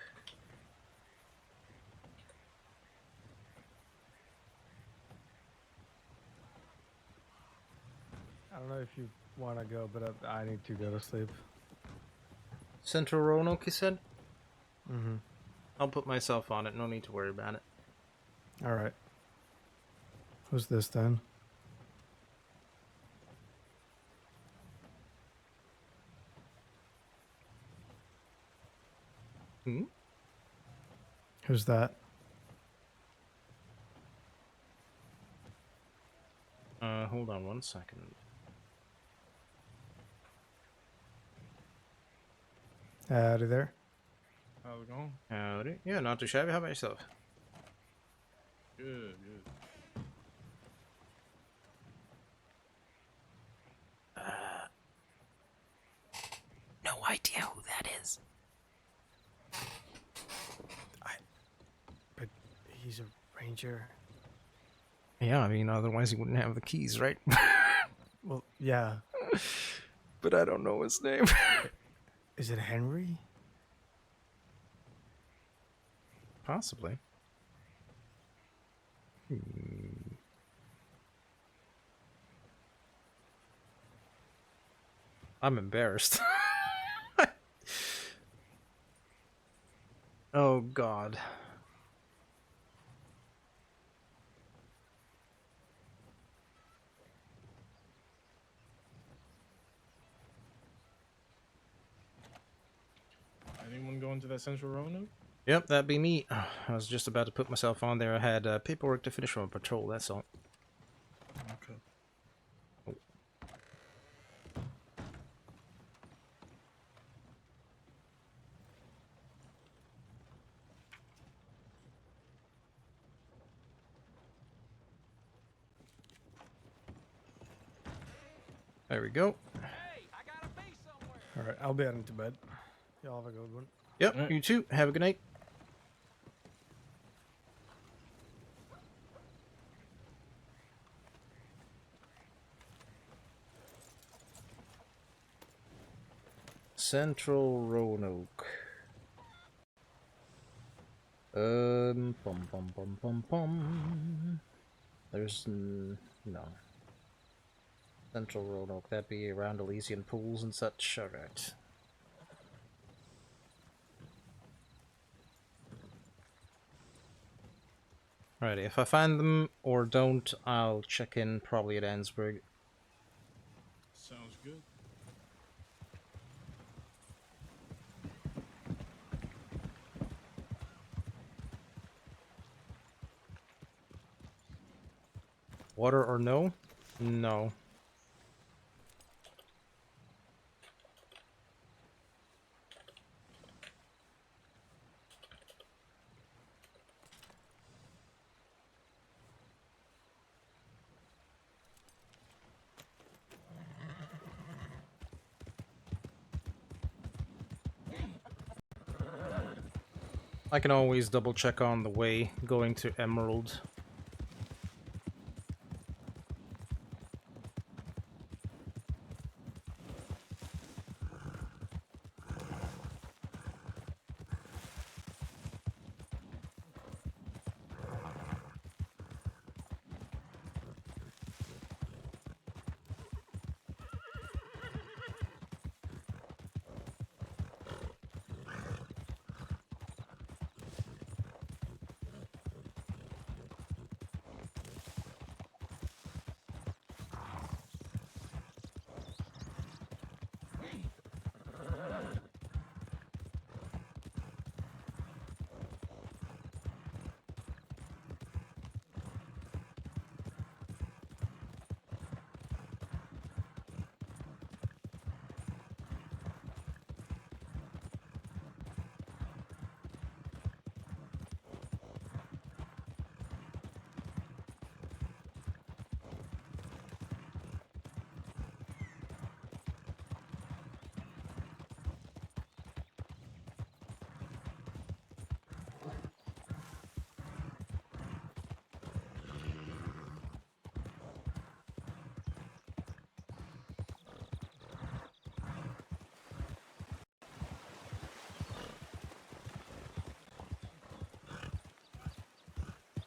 I don't know if you want to go, but I need to go to sleep. Central Roanoke, you said? Mm-hmm. I'll put myself on it. No need to worry about it. All right. Who's this then? Who's that? Hold on 1 second. Howdy there. How's it going? Howdy. Yeah, not too shabby. How about yourself? Good, good. No idea who that is. But he's a ranger. Yeah, I mean, otherwise he wouldn't have the keys, right? Well, yeah. But I don't know his name. Is it Henry? Possibly. Hmm. I'm embarrassed. Oh, God. Anyone going to that Central Roanoke? Yep, that'd be me. I was just about to put myself on there. I had paperwork to finish from a patrol, that's all. Okay. There we go. All right, I'll be heading to bed. Y'all have a good one. Yep, you too. Have a good night. Central Roanoke. Bum bum bum bum bum. There's no. Central Roanoke. That'd be around Elysian pools and such. Alright. Alrighty, if I find them or don't, I'll check in probably at Ansburg. Sounds good. Water or no? No. I can always double check on the way going to Emerald.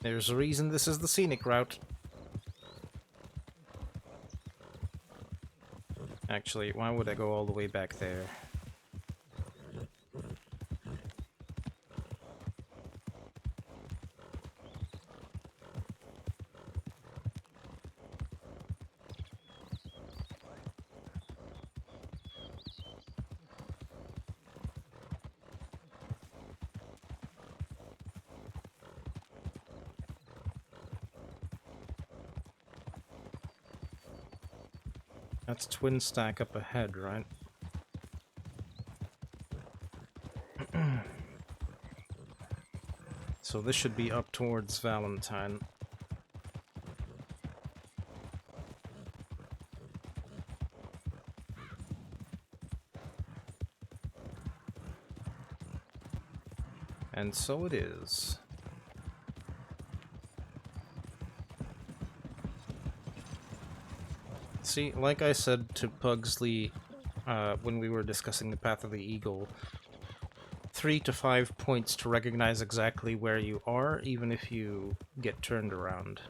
There's a reason this is the scenic route. Actually, why would I go all the way back there? That's twin stack up ahead, right? So this should be up towards Valentine. And so it is. See, like I said to Pugsley when we were discussing the Path of the Eagle, 3 to 5 points to recognize exactly where you are, even if you get turned around.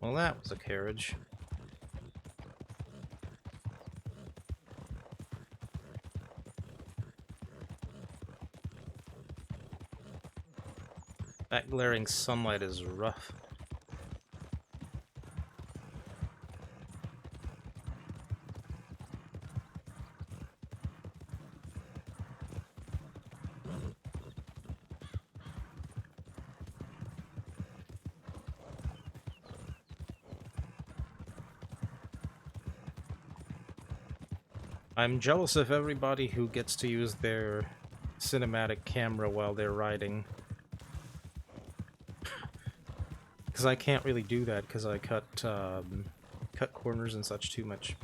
Well, that was a carriage. That glaring sunlight is rough. I'm jealous of everybody who gets to use their cinematic camera while they're riding. Because I can't really do that because I cut corners and such too much.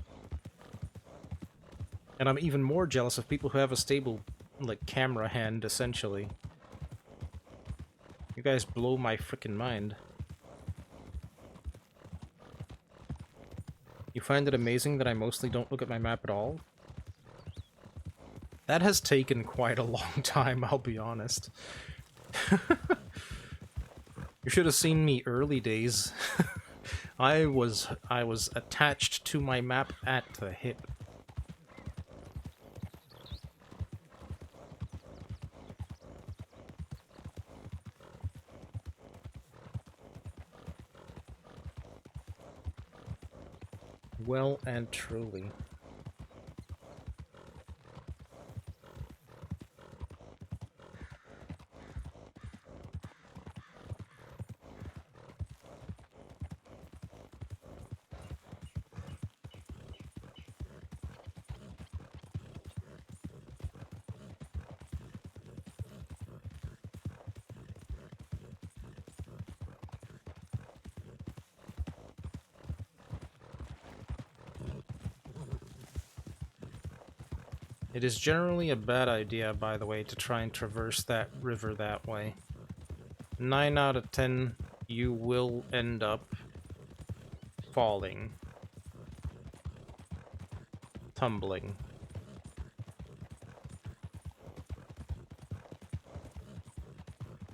And I'm even more jealous of people who have a stable, like, camera hand, essentially. You guys blow my frickin' mind. You find it amazing that I mostly don't look at my map at all? That has taken quite a long time, I'll be honest. You should have seen me early days. I was attached to my map at the hip. Well and truly. It is generally a bad idea, by the way, to try and traverse that river that way. 9 out of 10, you will end up falling. Tumbling.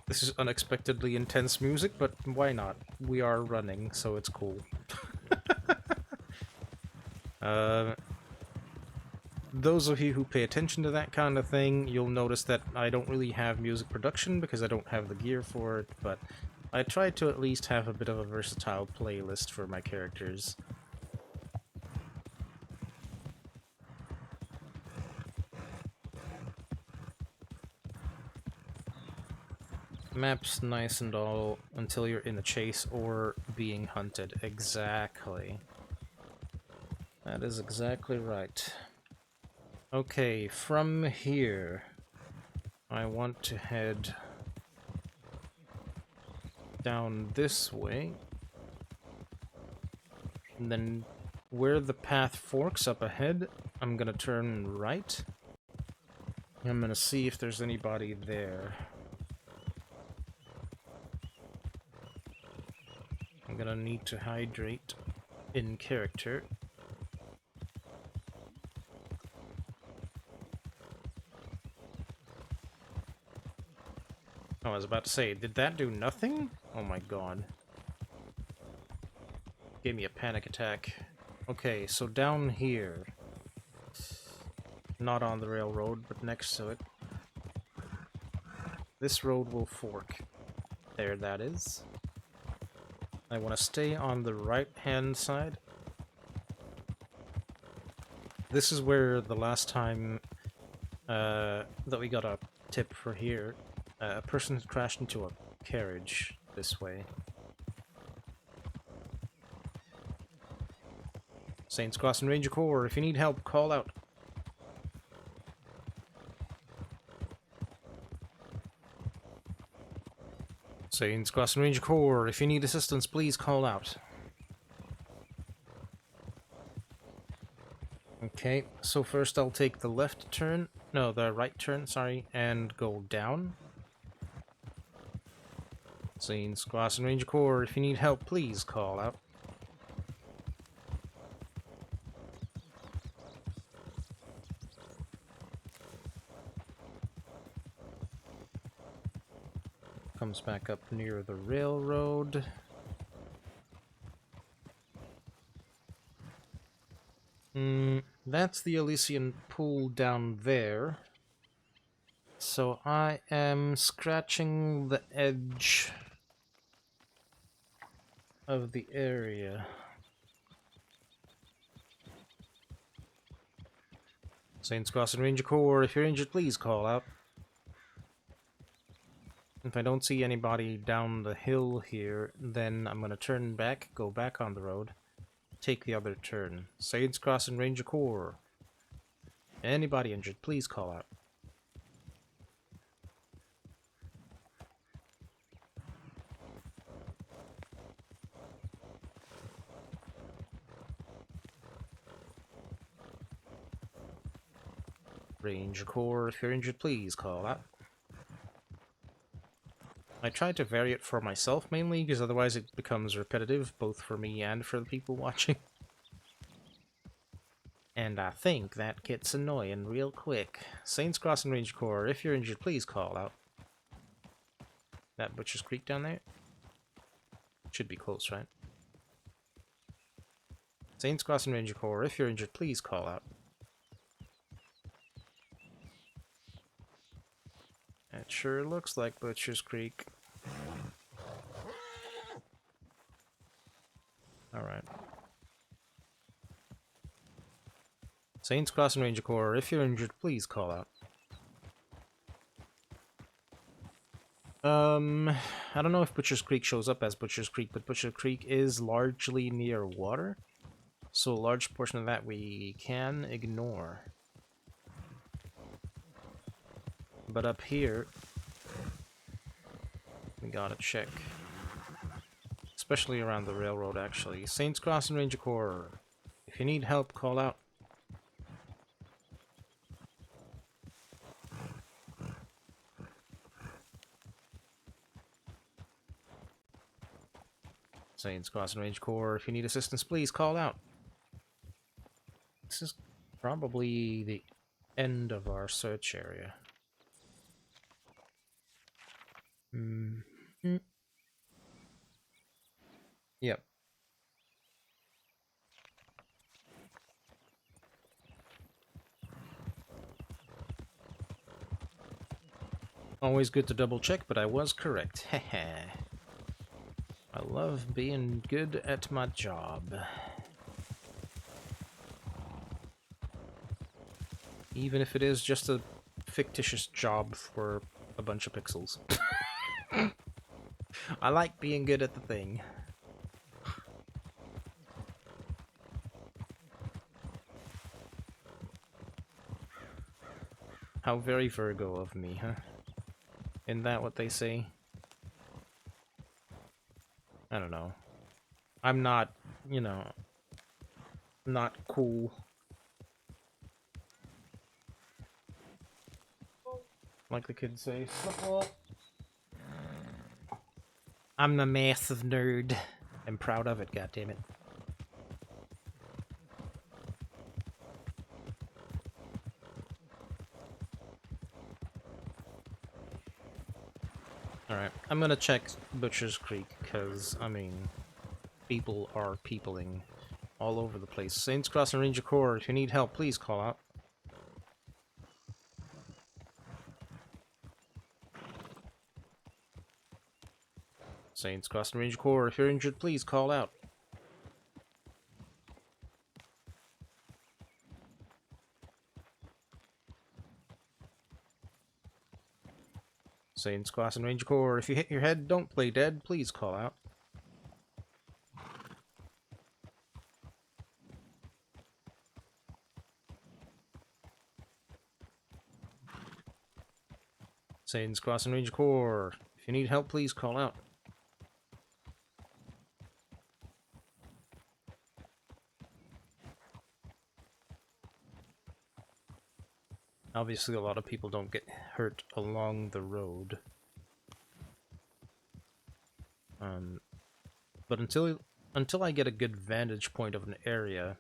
This is unexpectedly intense music, but why not? We are running, so it's cool. Those of you who pay attention to that kind of thing, you'll notice that I don't really have music production because I don't have the gear for it, but I try to at least have a bit of a versatile playlist for my characters. Map's nice and all until you're in a chase or being hunted. Exactly. That is exactly right. Okay, from here, I want to head down this way. And then where the path forks up ahead, I'm gonna turn right. I'm gonna see if there's anybody there. I'm gonna need to hydrate in character. I was about to say, did that do nothing? Oh my god. Gave me a panic attack. Okay, so down here. Not on the railroad, but next to it. This road will fork. There that is. I want to stay on the right-hand side. This is where the last time that we got a tip for here, a person crashed into a carriage this way. Saints Crossing Ranger Corps, if you need help, call out. Saints Crossing Ranger Corps, if you need assistance, please call out. Okay, so first I'll take the left turn, no, the right turn, sorry, and go down. Saints Crossing Ranger Corps, if you need help, please call out. Comes back up near the railroad. That's the Elysian pool down there. So I am scratching the edge of the area. Saints Crossing Ranger Corps, if you're injured, please call out. If I don't see anybody down the hill here, then I'm gonna turn back, go back on the road, take the other turn. Saints Crossing Ranger Corps. Anybody injured, please call out. Ranger Corps, if you're injured, please call out. I tried to vary it for myself mainly, because otherwise it becomes repetitive, both for me and for the people watching. And I think that gets annoying real quick. Saints Crossing Ranger Corps, if you're injured, please call out. That Butcher's Creek down there? Should be close, right? Saints Crossing Ranger Corps, if you're injured, please call out. It sure looks like Butcher's Creek. Alright. Saints Crossing Ranger Corps, if you're injured, please call out. I don't know if Butcher's Creek shows up as Butcher's Creek, but Butcher Creek is largely near water, so a large portion of that we can ignore. But up here, we gotta check. Especially around the railroad, actually. Saints Crossing Ranger Corps, if you need help, call out. Saints Crossing Ranger Corps, if you need assistance, please call out. This is probably the end of our search area. Yep. Always good to double check, but I was correct. Heh. I love being good at my job. Even if it is just a fictitious job for a bunch of pixels. I like being good at the thing. How very Virgo of me, huh? Isn't that what they say? I don't know. I'm not, you know, not cool. Like the kids say, I'm the massive nerd. I'm proud of it, goddammit. Alright, I'm gonna check Butcher's Creek, because, I mean, people are peopling all over the place. Saints Cross and Ranger Corps, if you need help, please call out. Saints Cross and Ranger Corps, if you're injured, please call out. Saints Cross and Ranger Corps, if you hit your head, don't play dead, please call out. Saints Cross and Ranger Corps, if you need help, please call out. Obviously, a lot of people don't get hurt along the road. But until I get a good vantage point of an area,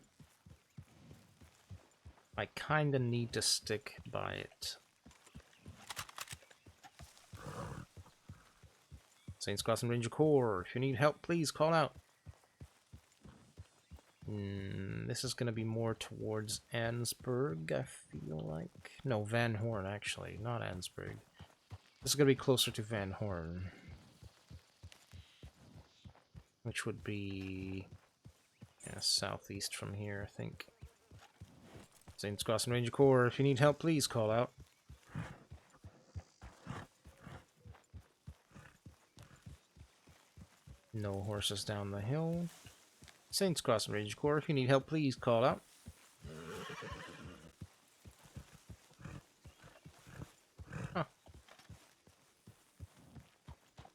I kinda need to stick by it. Saints Cross and Ranger Corps, if you need help, please call out. This is gonna be more towards Ansburg, I feel like. No, Van Horn, actually, not Ansburg. This is gonna be closer to Van Horn. Which would be... yeah, southeast from here, I think. Saints Cross and Ranger Corps, if you need help, please call out. No horses down the hill. Saints Cross and Ranger Corps, if you need help, please call out. Huh.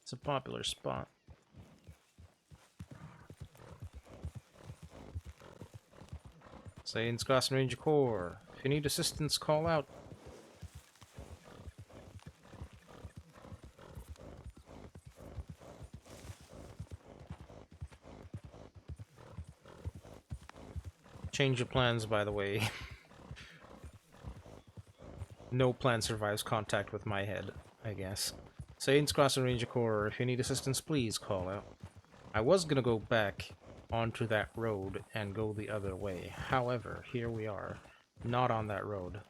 It's a popular spot. Saints Cross and Ranger Corps, if you need assistance, call out. Change of plans, by the way. No plan survives contact with my head, I guess. Saints Cross and Ranger Corps, if you need assistance, please call out. I was gonna go back onto that road and go the other way. However, here we are. Not on that road.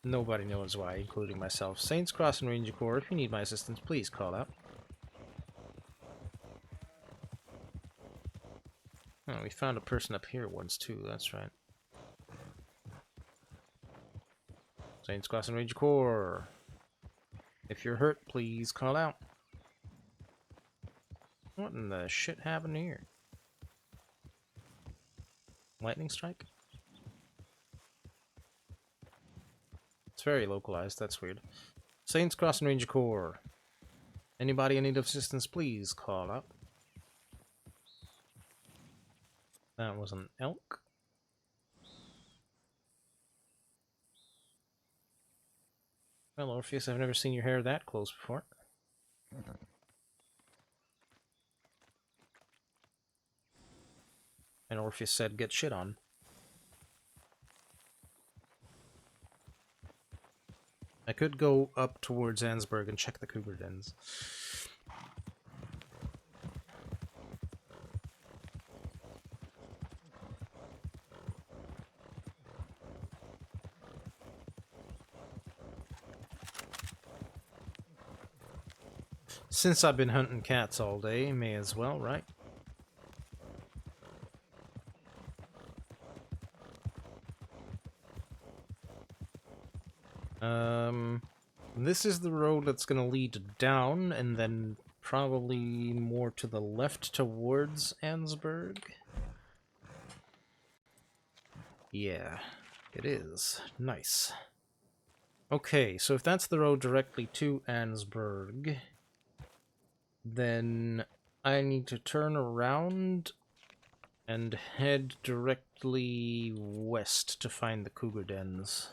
Nobody knows why, including myself. Saints Cross and Ranger Corps, if you need my assistance, please call out. Oh, we found a person up here once too, that's right. Saints Cross and Ranger Corps, if you're hurt, please call out. What in the shit happened here? Lightning strike? It's very localized, that's weird. Saints Cross and Ranger Corps, anybody in need of assistance, please call out. That was an elk. Well, Orpheus, I've never seen your hair that close before. And Orpheus said, get shit on. I could go up towards Ansburg and check the cougar dens. Since I've been hunting cats all day, may as well, right? This is the road that's gonna lead down, and then probably more to the left towards Ansburg. Yeah, it is. Nice. Okay, so if that's the road directly to Ansburg, then I need to turn around and head directly west to find the cougar dens.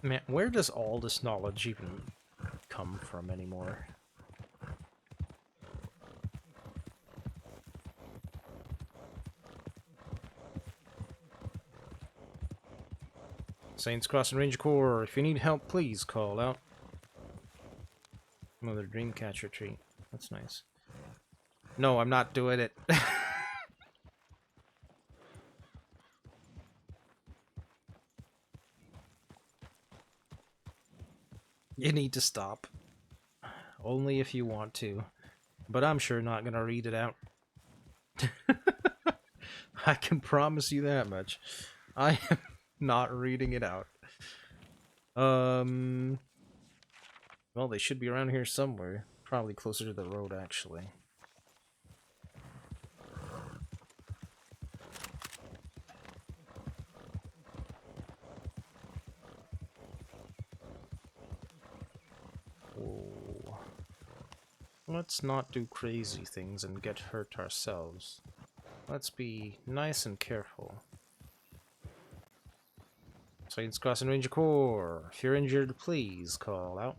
Man, where does all this knowledge even come from anymore? Saints Crossing Ranger Corps, if you need help, please call out. Another Dreamcatcher treat. That's nice. No, I'm not doing it. You need to stop. Only if you want to. But I'm sure not gonna read it out. I can promise you that much. I am not reading it out. Well, they should be around here somewhere. Probably closer to the road, actually. Whoa. Let's not do crazy things and get hurt ourselves. Let's be nice and careful. Saints Crossing Ranger Corps, if you're injured, please call out.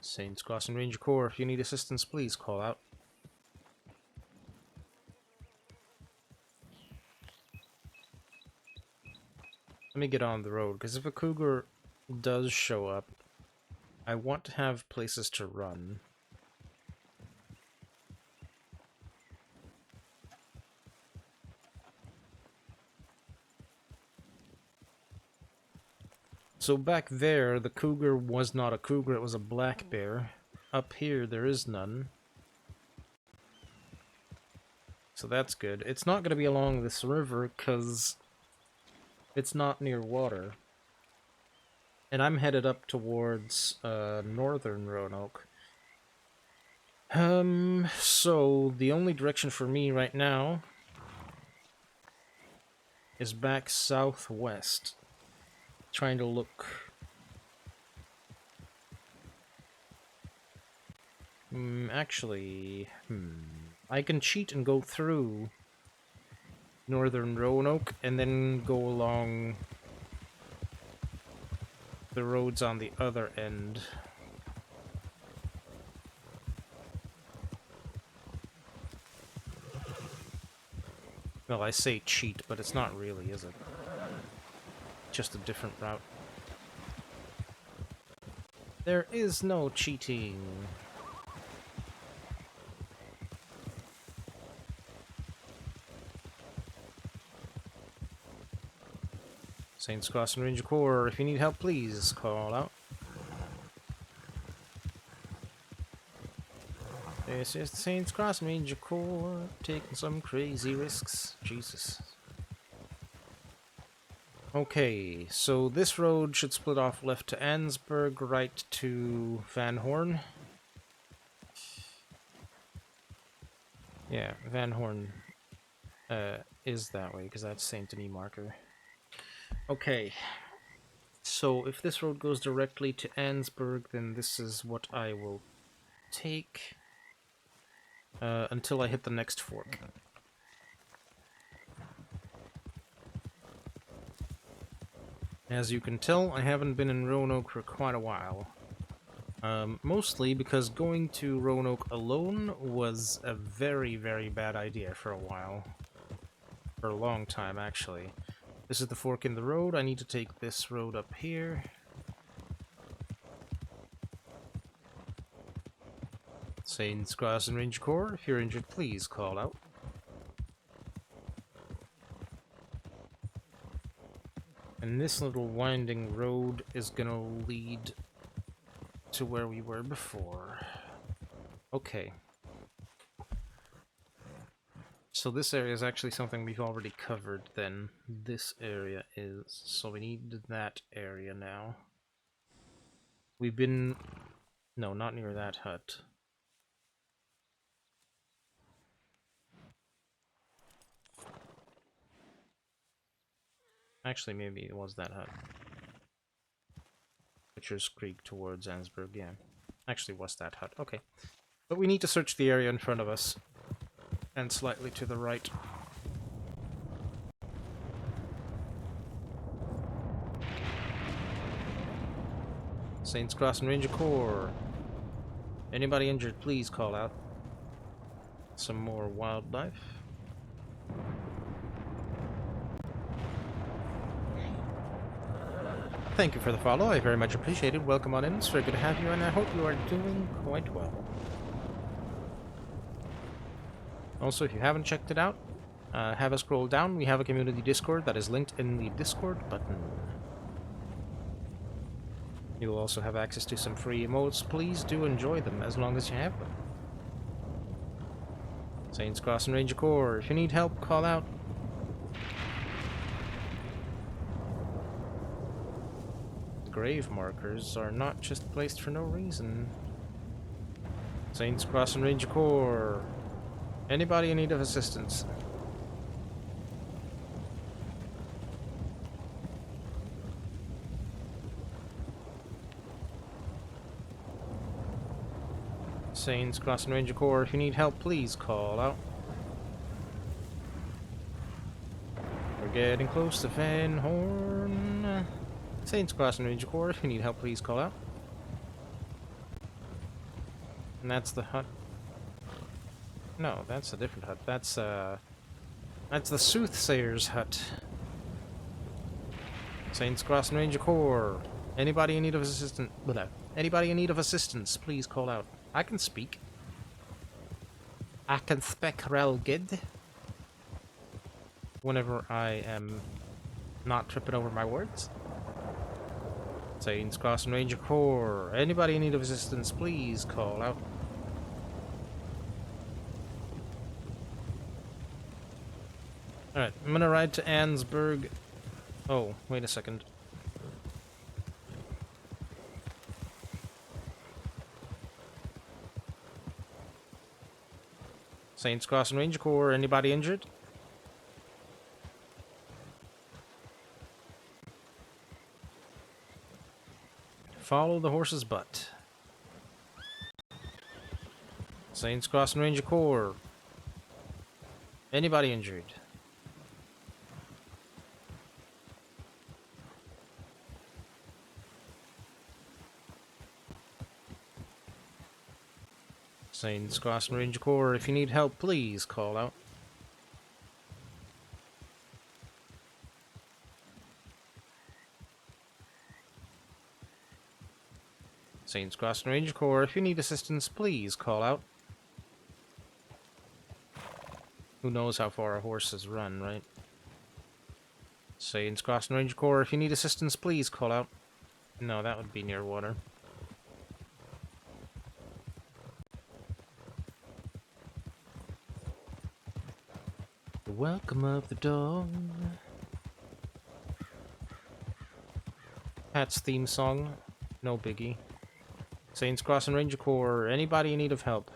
Saints Crossing Ranger Corps, if you need assistance, please call out. Let me get on the road, because if a cougar does show up, I want to have places to run. So back there, the cougar was not a cougar, it was a black bear. Up here, there is none. So that's good. It's not going to be along this river, because it's not near water. And I'm headed up towards northern Roanoke. So the only direction for me right now is back southwest. Trying to look... I can cheat and go through northern Roanoke and then go along the roads on the other end. Well, I say cheat, but it's not really, is it? Just a different route. There is no cheating. Saints Crossing Ranger Corps, if you need help, please call out. This is the Saints Crossing Ranger Corps, taking some crazy risks. Jesus. Okay, so this road should split off left to Ansburg, right to Van Horn. Yeah, Van Horn is that way, because that's Saint Denis marker. Okay, so if this road goes directly to Ansburg, then this is what I will take until I hit the next fork. As you can tell, I haven't been in Roanoke for quite a while. Mostly because going to Roanoke alone was a very, very bad idea for a while. For a long time, actually. This is the fork in the road. I need to take this road up here. Saints Crossing Ranger Corps, if you're injured, please call out. And this little winding road is gonna lead to where we were before. Okay. So this area is actually something we've already covered then. This area is... So we need that area now. We've been... No, not near that hut. Actually, maybe it was that hut. Butcher's Creek towards Ansburg, yeah. Actually, was that hut. Okay. But we need to search the area in front of us. And slightly to the right. Saints Crossing Ranger Corps. Anybody injured, please call out. Some more wildlife. Thank you for the follow. I very much appreciate it. Welcome on in. It's very good to have you, and I hope you are doing quite well. Also, if you haven't checked it out, have a scroll down. We have a community Discord that is linked in the Discord button. You'll also have access to some free emotes. Please do enjoy them as long as you have them. Saints Crossing Ranger Corps. If you need help, call out. Grave markers are not just placed for no reason. Saints Crossing Ranger Corps. Anybody in need of assistance? Saints Crossing Ranger Corps, if you need help, please call out. We're getting close to Van Horn. Saints Crossing Ranger Corps, if you need help, please call out. And that's the hut. No, that's a different hut. That's the Soothsayer's hut. Saints Crossing Ranger Corps. Anybody in need of assistance? Anybody in need of assistance, please call out. I can speak. I can speak real good. Whenever I am not tripping over my words. Saints Crossing Ranger Corps. Anybody in need of assistance, please call out. Alright, I'm gonna ride to Ansburg. Oh, wait a second. Saints Crossing Ranger Corps, anybody injured? Follow the horse's butt. Saints Crossing Ranger Corps. Anybody injured? Saints Crossing Ranger Corps, if you need help, please call out. Saints Crossing Ranger Corps, if you need assistance, please call out. Who knows how far a horse has run, right? Saints Crossing Ranger Corps, if you need assistance, please call out. No, that would be near water. The welcome of the dog. Pat's theme song. No biggie. Saints Crossing Ranger Corps. Anybody in need of help?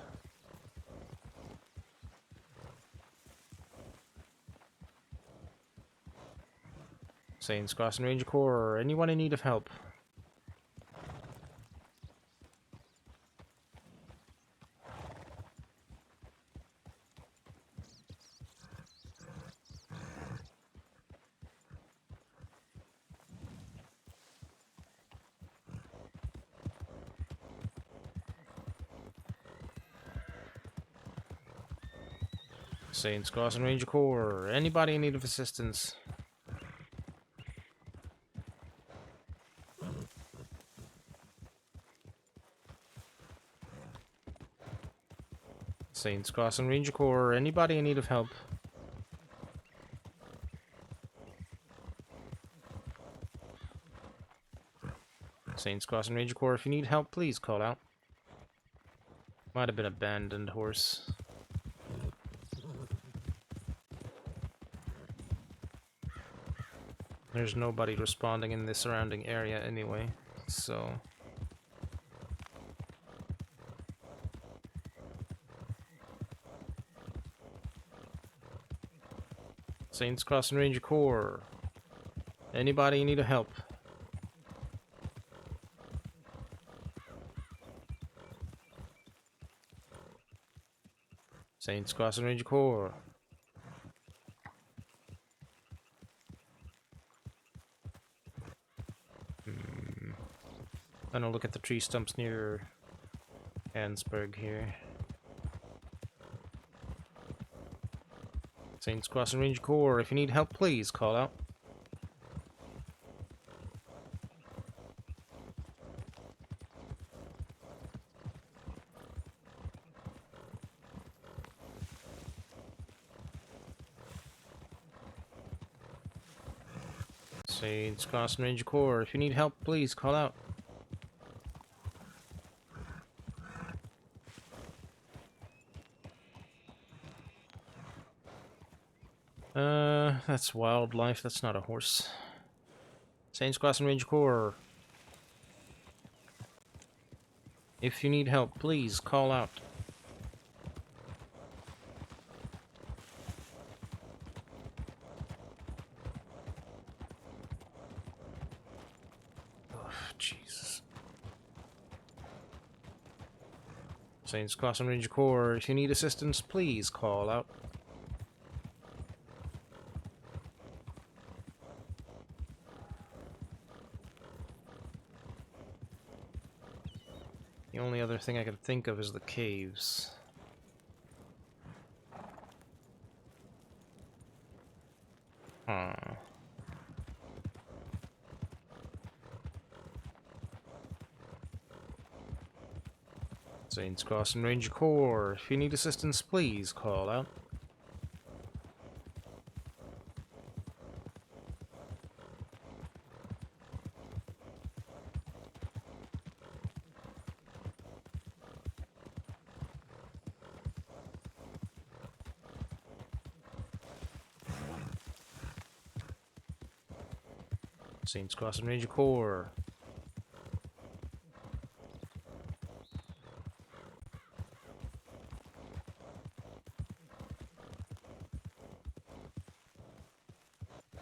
Saints Crossing Ranger Corps. Anyone in need of help? Saints Crossing Ranger Corps. Anybody in need of assistance? Saints Crossing Ranger Corps. Anybody in need of help? Saints Crossing Ranger Corps. If you need help, please call out. Might have been abandoned horse. There's nobody responding in the surrounding area anyway, so... Saints Crossing Ranger Corps. Anybody in need of help? Saints Crossing Ranger Corps. Gonna look at the tree stumps near Ansburg here. Saints Crossing Ranger Corps, if you need help, please call out. Saints Crossing Ranger Corps, if you need help, please call out. That's wildlife, that's not a horse. Saints Crossing Ranger Corps. If you need help, please call out. Oh, Jesus. Saints Crossing Ranger Corps, if you need assistance, please call out. The only other thing I can think of is the caves. Huh. Saints Crossing Ranger Corps, if you need assistance, please call out. Saints Crossing Ranger Corps.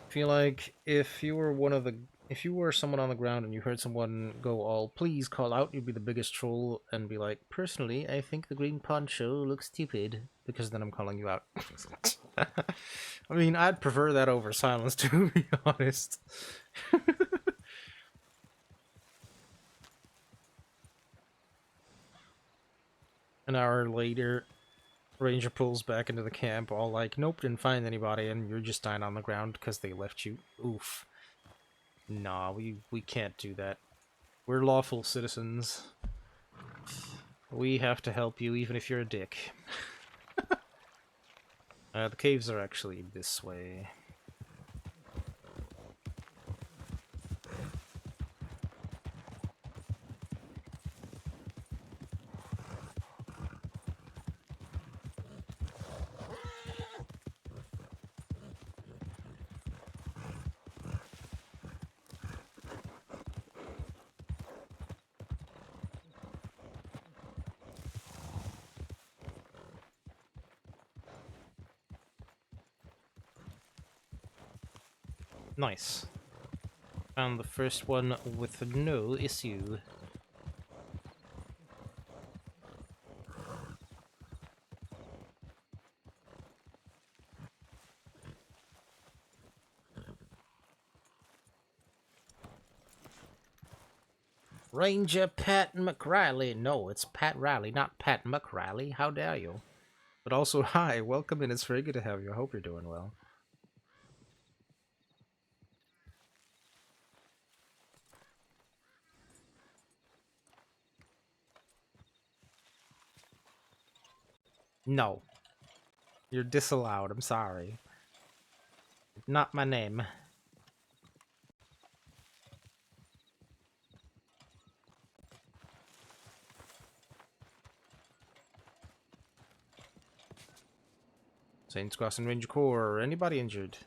Feel like if you were someone on the ground and you heard someone go all please call out, you'd be the biggest troll and be like, personally, I think the green poncho looks stupid, because then I'm calling you out. I mean, I'd prefer that over silence, to be honest. An hour later, Ranger pulls back into the camp, all like, nope, didn't find anybody, and you're just dying on the ground because they left you. Oof. Nah, we can't do that. We're lawful citizens. We have to help you even if you're a dick. The caves are actually this way. Nice. Found the first one with no issue. Ranger Pat McRiley. No, it's Pat Riley, not Pat McRiley. How dare you? But also, hi, welcome in. It's very good to have you. I hope you're doing well. No. You're disallowed. I'm sorry. Not my name. Saints Crossing Ranger Corps. Anybody injured?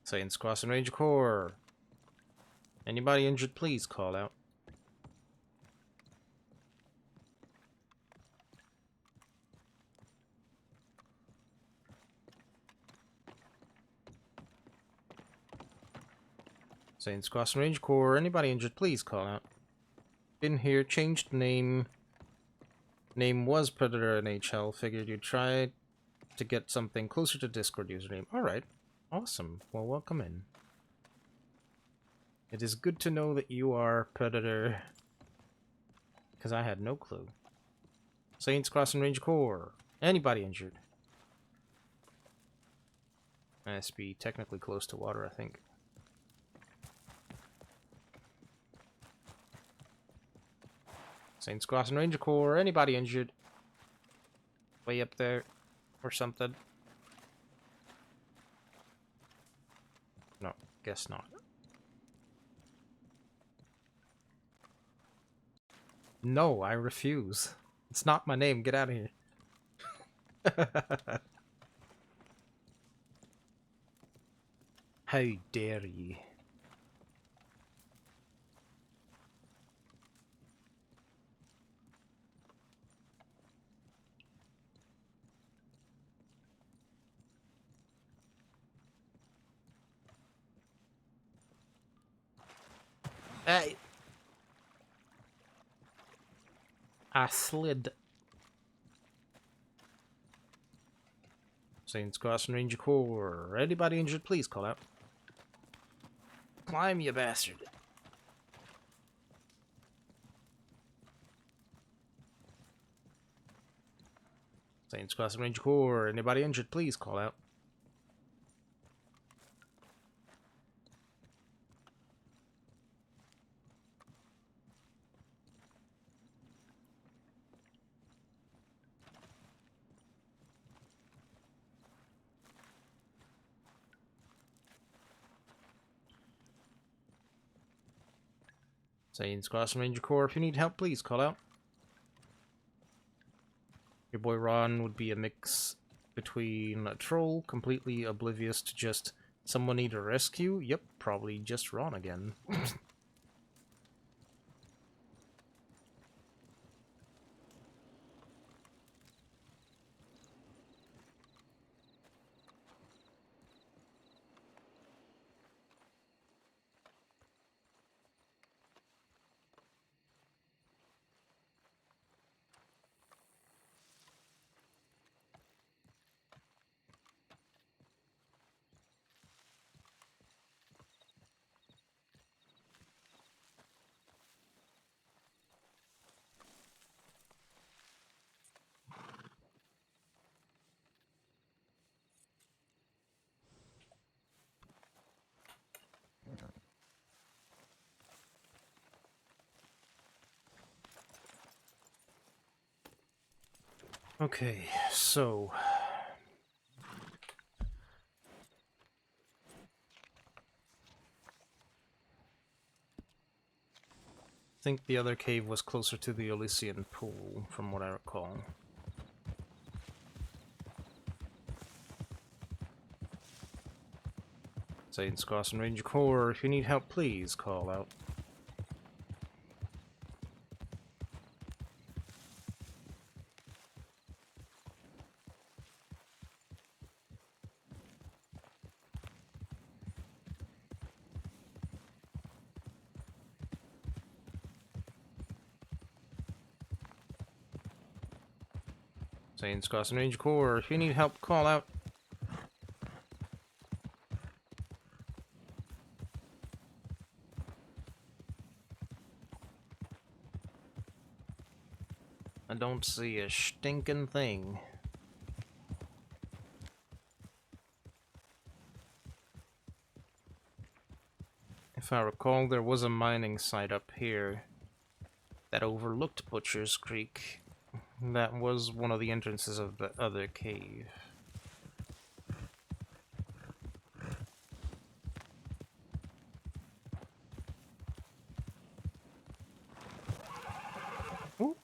Saints Crossing Ranger Corps. Anybody injured, please call out. Saints Crossing Ranger Corps. Anybody injured, please call out. Been here, changed name. Name was Predator NHL. Figured you'd try to get something closer to Discord username. Alright. Awesome. Well, welcome in. It is good to know that you are Predator. Because I had no clue. Saints Crossing Range Corps. Anybody injured? Must be technically close to water, I think. Saints Crossing Ranger Corps. Anybody injured? Way up there. Or something. No, guess not. No, I refuse. It's not my name. Get out of here. How dare ye? Hey! I slid. Saints Crossing Ranger Corps. Anybody injured, please call out. Climb, you bastard. Saints Crossing Ranger Corps. Anybody injured, please call out. Saints Crossing Ranger Corps. If you need help, please call out. Your boy Ron would be a mix between a troll, completely oblivious to just someone need a rescue. Yep, probably just Ron again. Okay, so I think the other cave was closer to the Elysian pool, from what I recall. Saints Crossing Ranger Corps, if you need help, please call out. Saints Crossing Ranger Corps, if you need help, call out. I don't see a stinking thing. If I recall, there was a mining site up here that overlooked Butcher's Creek. That was one of the entrances of the other cave. Ooh.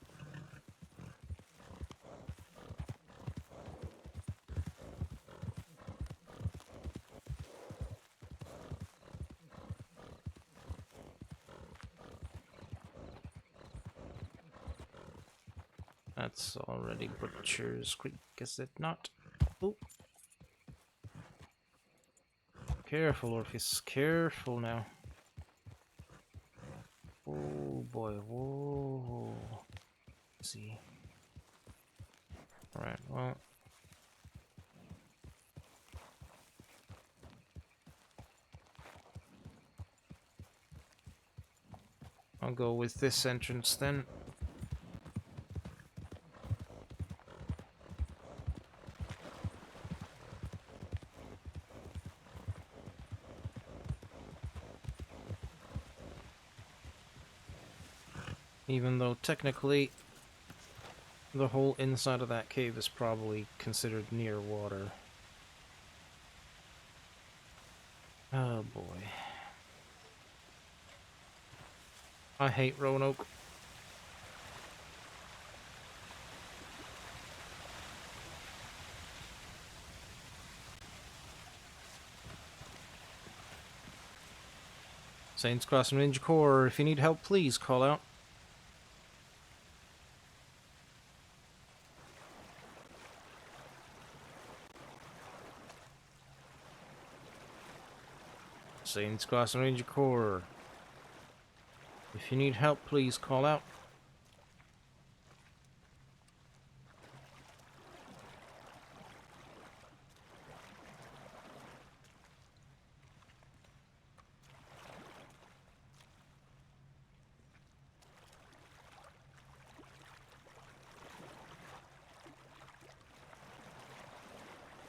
That's already Butcher's Creek, is it not? Ooh. Careful, Orpheus. Careful now. Oh boy, whoa. Let's see. Alright, well. I'll go with this entrance then. Even though technically the whole inside of that cave is probably considered near water. Oh boy. I hate Roanoke. Saints Crossing Ranger Corps, if you need help, please call out. Saints Crossing Ranger Corps. If you need help, please call out.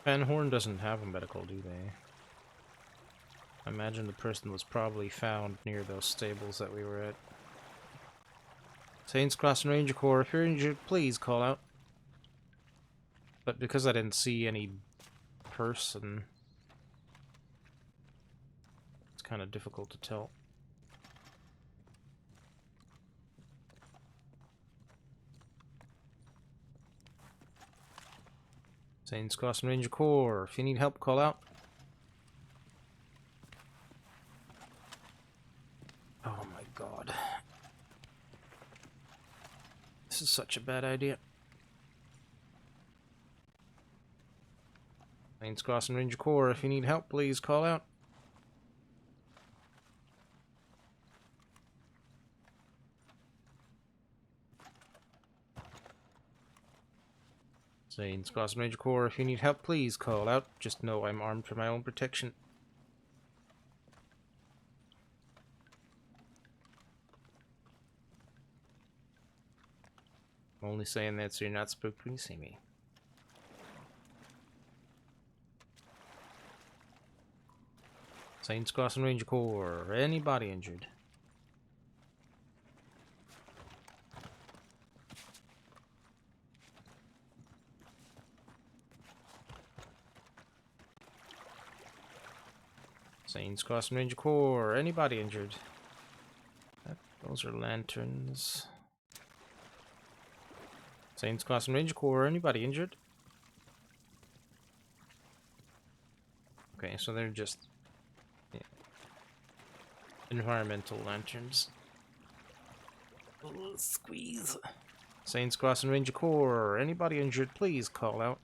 Van Horn doesn't have a medical, do they? I imagine the person was probably found near those stables that we were at. Saints Crossing Ranger Corps, if you're injured, please call out. But because I didn't see any person, it's kind of difficult to tell. Saints Crossing Ranger Corps, if you need help, call out. Oh my god. This is such a bad idea. Saints Crossing Ranger Corps, if you need help, please call out. Saints Crossing Ranger Corps, if you need help, please call out. Just know I'm armed for my own protection. I'm only saying that so you're not spooked when you see me. Saints Crossing Ranger Corps, anybody injured? Saints Crossing Ranger Corps, anybody injured? Those are lanterns. Saints Crossing Ranger Corps, anybody injured? Okay, so they're just environmental lanterns. Ooh, squeeze. Saints Crossing Ranger Corps, anybody injured, please call out.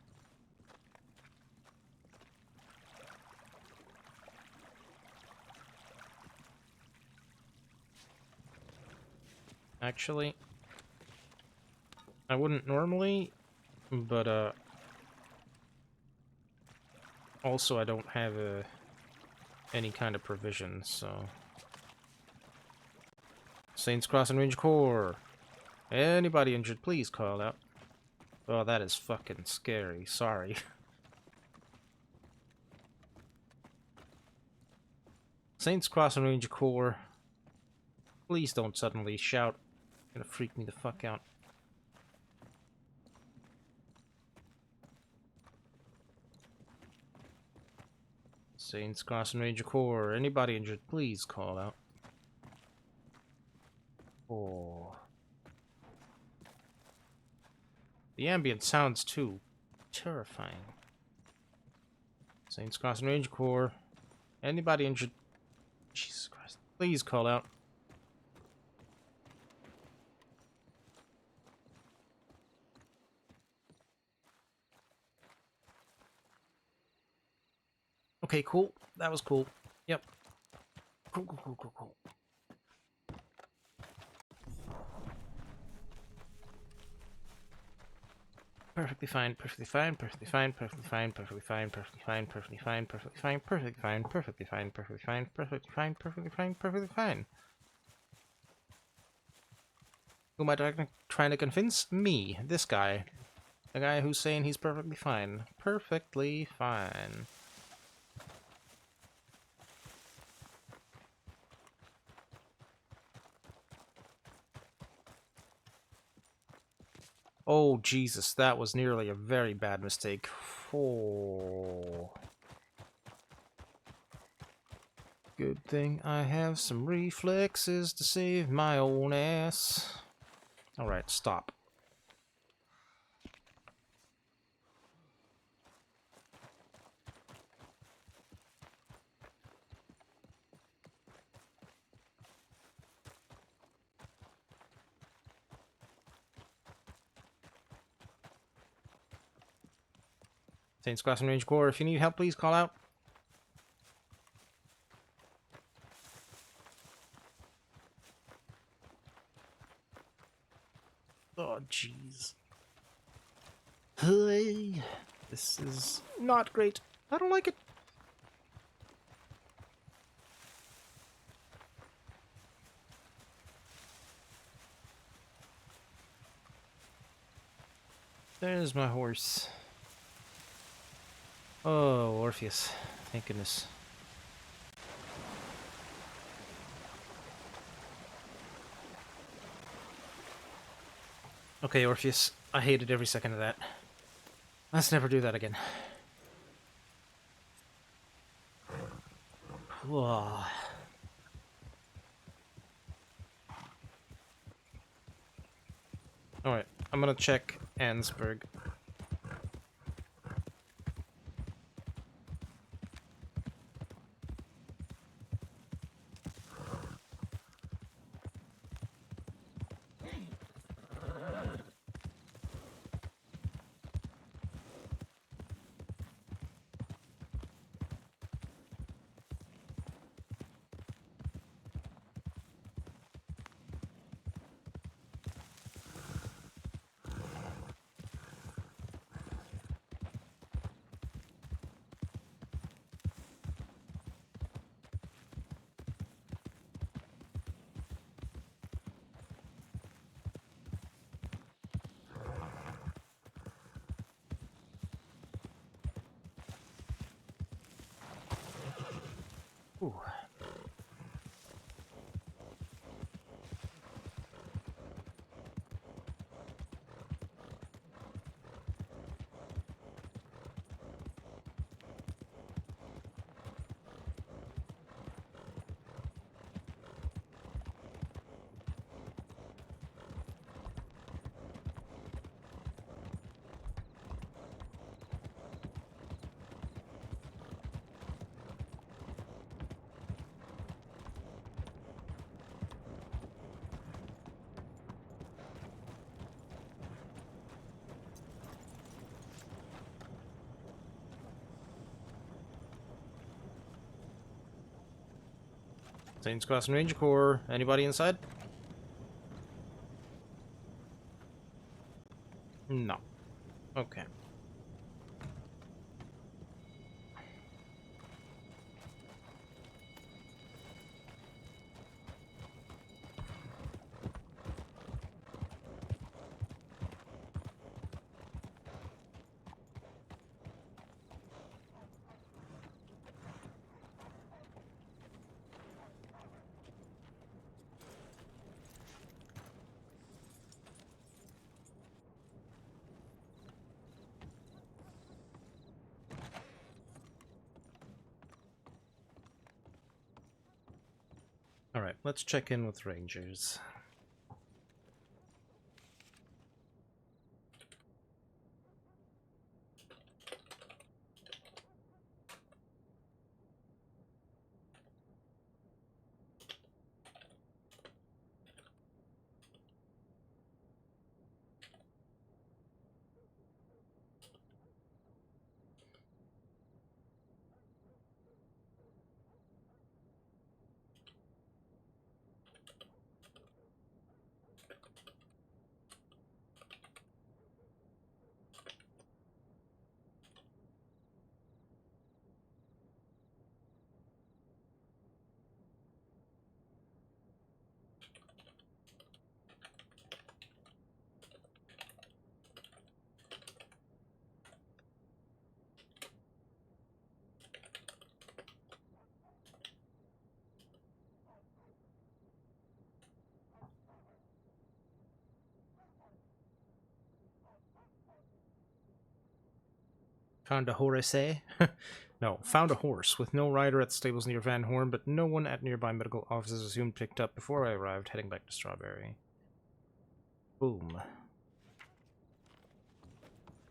Actually, I wouldn't normally, but also I don't have any kind of provision, so. Saints Crossing Ranger Corps, anybody injured, please call out. Oh, that is fucking scary, sorry. Saints Crossing Ranger Corps, please don't suddenly shout. It's gonna freak me the fuck out. Saints Crossing Ranger Corps, anybody injured, please call out. Oh. The ambient sounds too terrifying. Saints Crossing Ranger Corps, anybody injured, Jesus Christ, please call out. Okay, cool. That was cool. Yep. Cool. Perfectly fine, perfectly fine, perfectly fine, perfectly fine, perfectly fine, perfectly fine, perfectly fine, perfectly fine, perfectly fine, perfectly fine, perfectly fine, perfectly fine, perfectly fine, perfectly fine. Who am I trying to convince? Me, this guy. The guy who's saying he's perfectly fine. Perfectly fine. Oh, Jesus, that was nearly a very bad mistake. Oh. Good thing I have some reflexes to save my own ass. Alright, stop. Saints Class and Range Corps, if you need help, please call out. Oh, jeez. Hey, this is not great. I don't like it. There's my horse. Oh, Orpheus. Thank goodness. Okay, Orpheus. I hated every second of that. Let's never do that again. Whoa. Alright, I'm gonna check Ansberg. Ooh. Saints Class and Ranger Corps. Anybody inside? No. Okay. Alright, let's check in with Rangers. Found a horse, eh? No, found a horse with no rider at the stables near Van Horn, but no one at nearby medical offices assumed picked up before I arrived, heading back to Strawberry. Boom.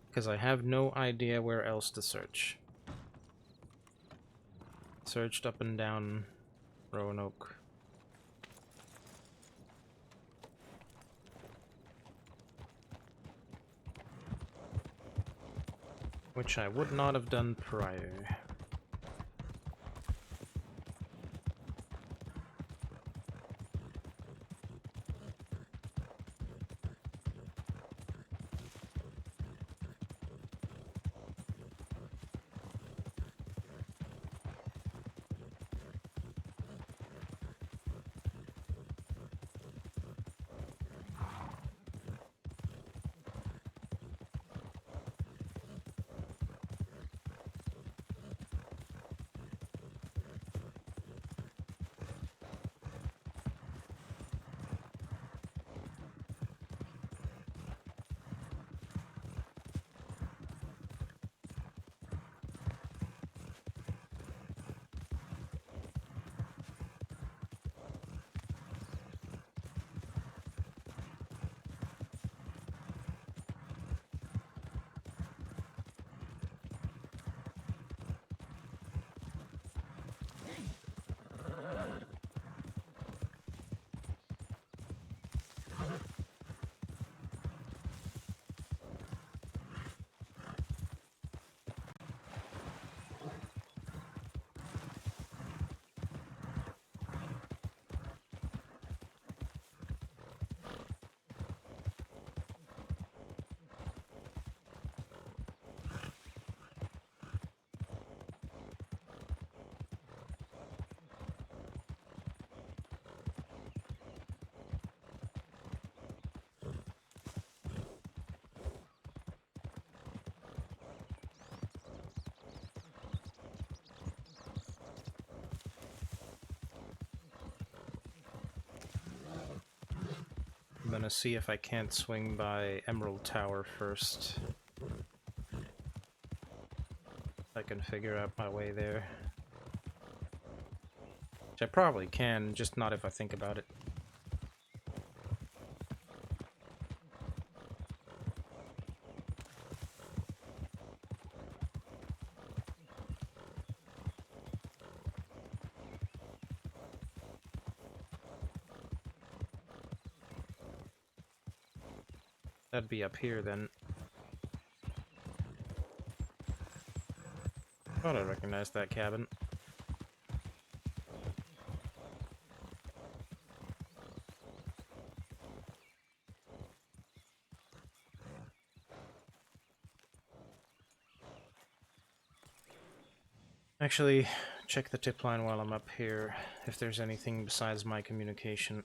Because I have no idea where else to search. Searched up and down Roanoke. Which I would not have done prior. I'm gonna see if I can't swing by Emerald Tower first. If I can figure out my way there. Which I probably can, just not if I think about it. That'd be up here then. Thought I recognized that cabin. Actually, check the tip line while I'm up here, if there's anything besides my communication.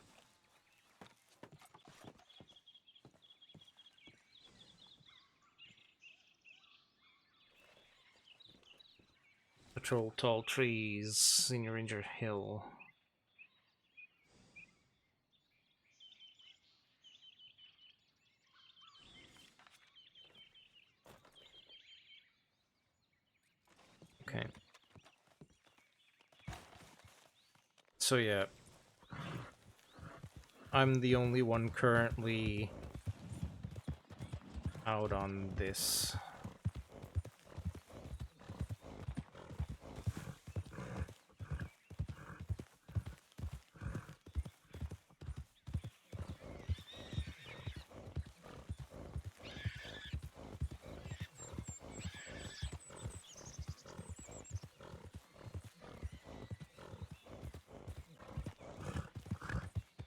Patrol tall trees, Senior Ranger Hill. Okay. So yeah. I'm the only one currently out on this.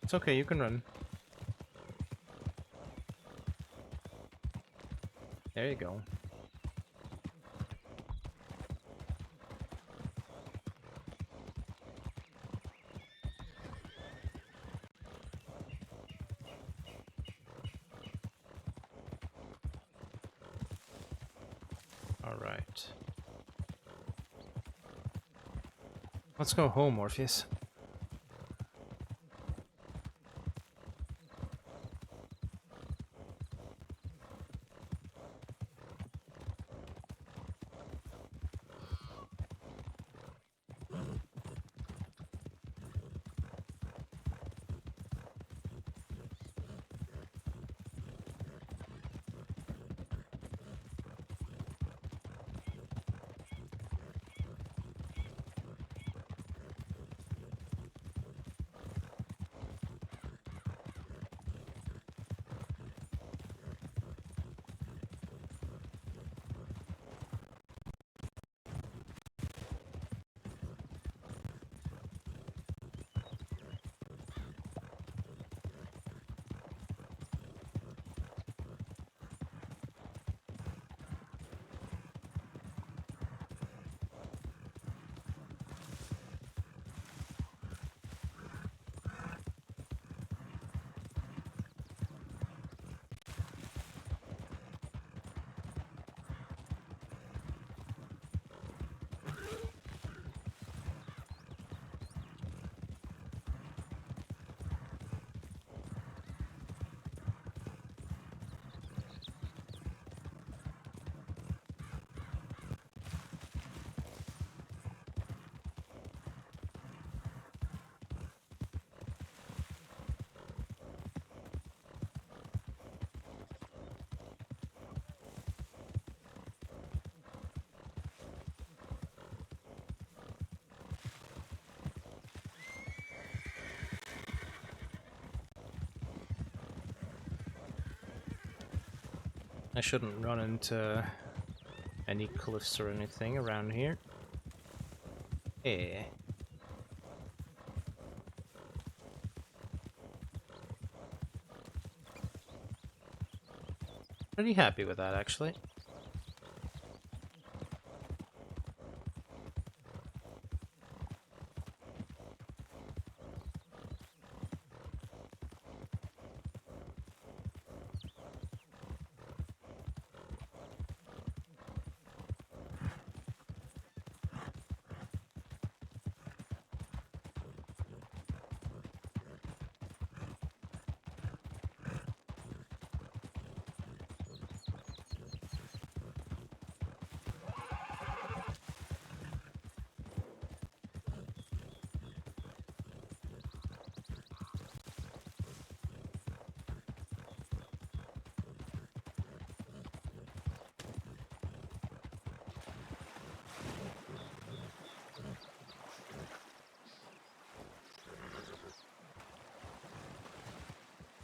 It's okay, you can run. There you go. All right. Let's go home, Morpheus. I shouldn't run into any cliffs or anything around here. Yeah. Pretty happy with that, actually.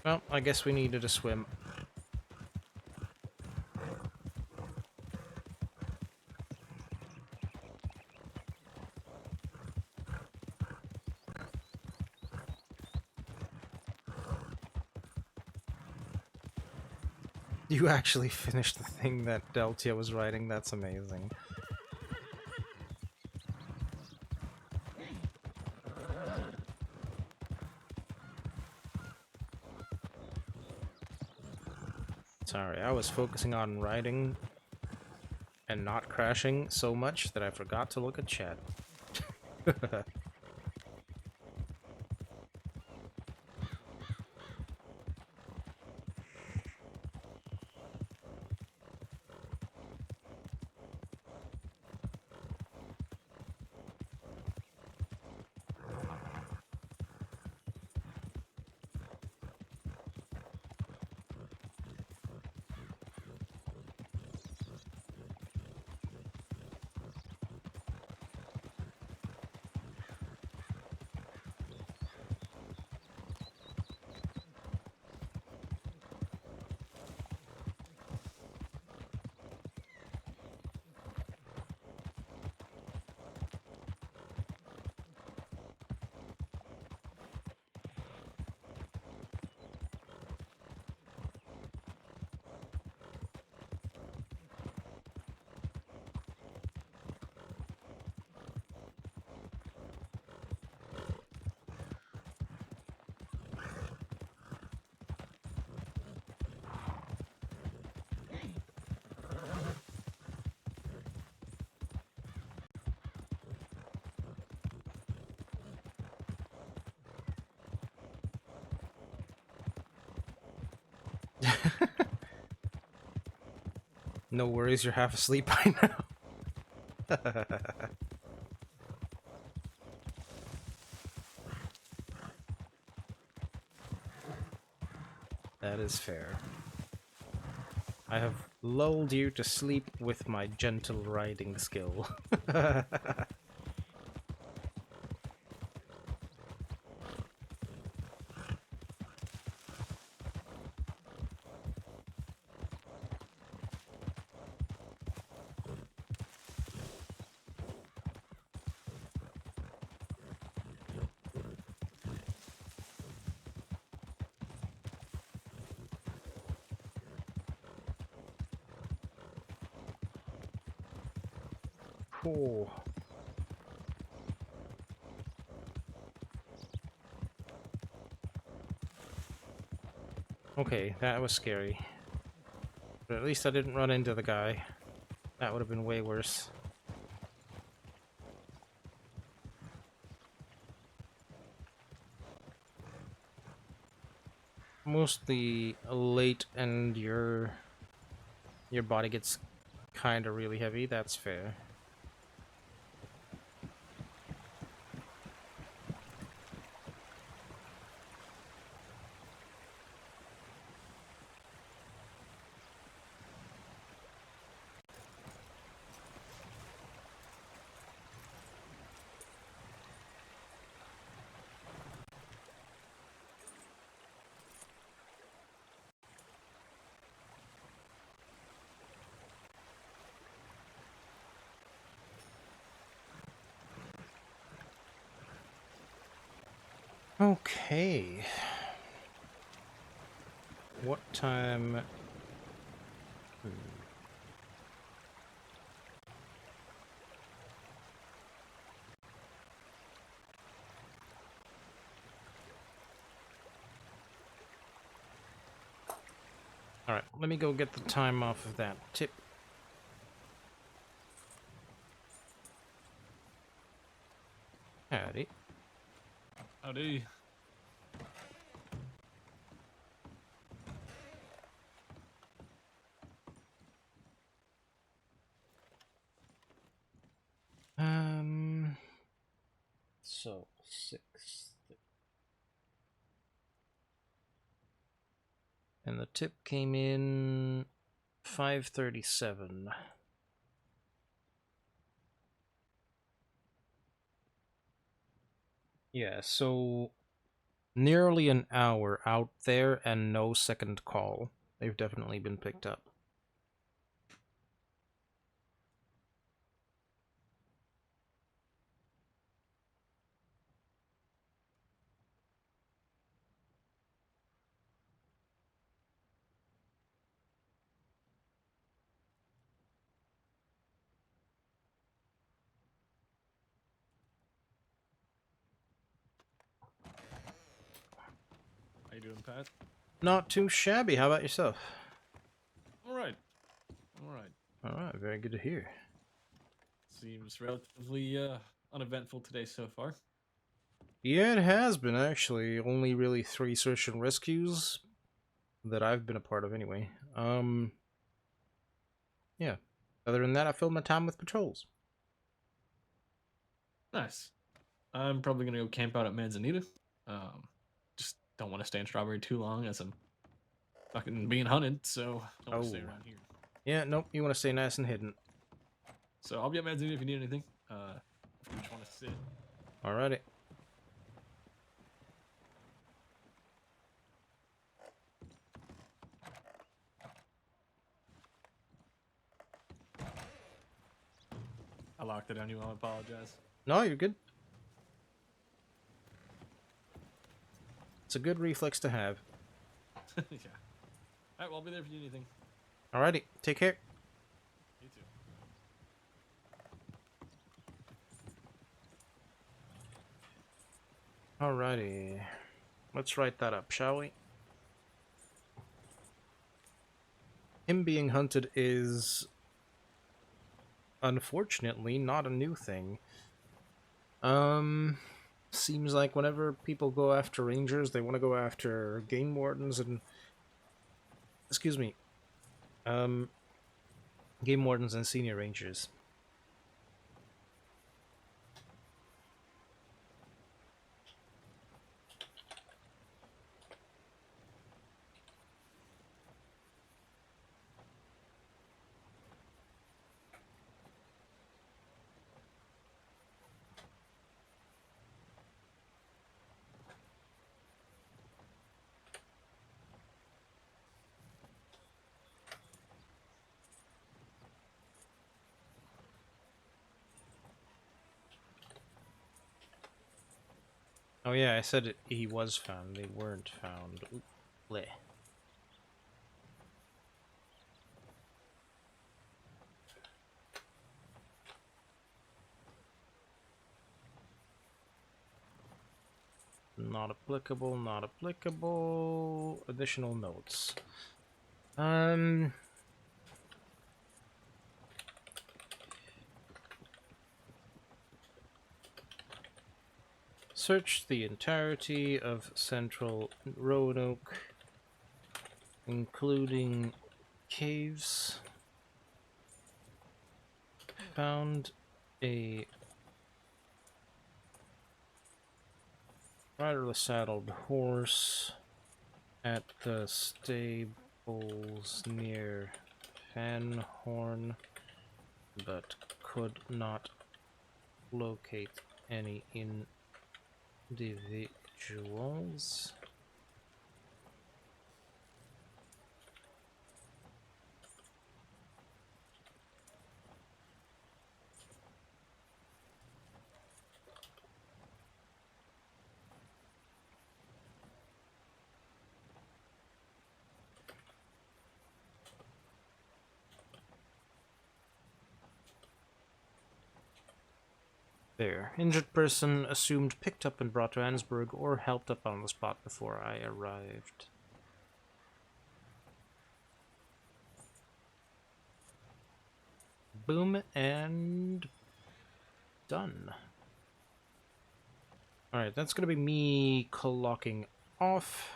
Well, I guess we needed a swim. You actually finished the thing that Deltia was writing? That's amazing. Sorry, I was focusing on writing and not crashing so much that I forgot to look at chat. No worries, you're half asleep by now. That is fair. I have lulled you to sleep with my gentle riding skill. Cool. Okay, that was scary. But at least I didn't run into the guy. That would have been way worse. Mostly late and your body gets kind of really heavy, that's fair. Okay. What time? Alright, let me go get the time off of that tip. Howdy. Howdy. So 6. And the tip came in 5:37. Yeah, so nearly an hour out there and no second call. They've definitely been picked up. How you doing, Pat? Not too shabby. How about yourself? All right. All right. All right, very good to hear. Seems relatively uneventful today so far. Yeah, it has been actually. Only really 3 search and rescues that I've been a part of anyway. Yeah. Other than that, I filled my time with patrols. Nice. I'm probably gonna go camp out at Manzanita. Just don't want to stay in Strawberry too long as I'm fucking being hunted, so I want to stay around here. Yeah, nope, you want to stay nice and hidden. So I'll be at Manzanita if you need anything. If you just want to sit. Alrighty. I locked it on you. I apologize. No, you're good. It's a good reflex to have. Yeah. All right. Well, I'll be there if you need anything. Alrighty, take care. You too. Alrighty. Let's write that up, shall we? Him being hunted is unfortunately not a new thing. Seems like whenever people go after rangers, they want to go after game wardens and game wardens and senior rangers. Oh yeah, I said he was found. They weren't found. Oop, bleh. Not applicable, not applicable. Additional notes. Search the entirety of Central Roanoke, including caves. Found a riderless saddled horse at the stables near Fanhorn, but could not locate any individuals. There. Injured person assumed picked up and brought to Annesburg or helped up on the spot before I arrived. Boom and done. Alright, that's gonna be me clocking off.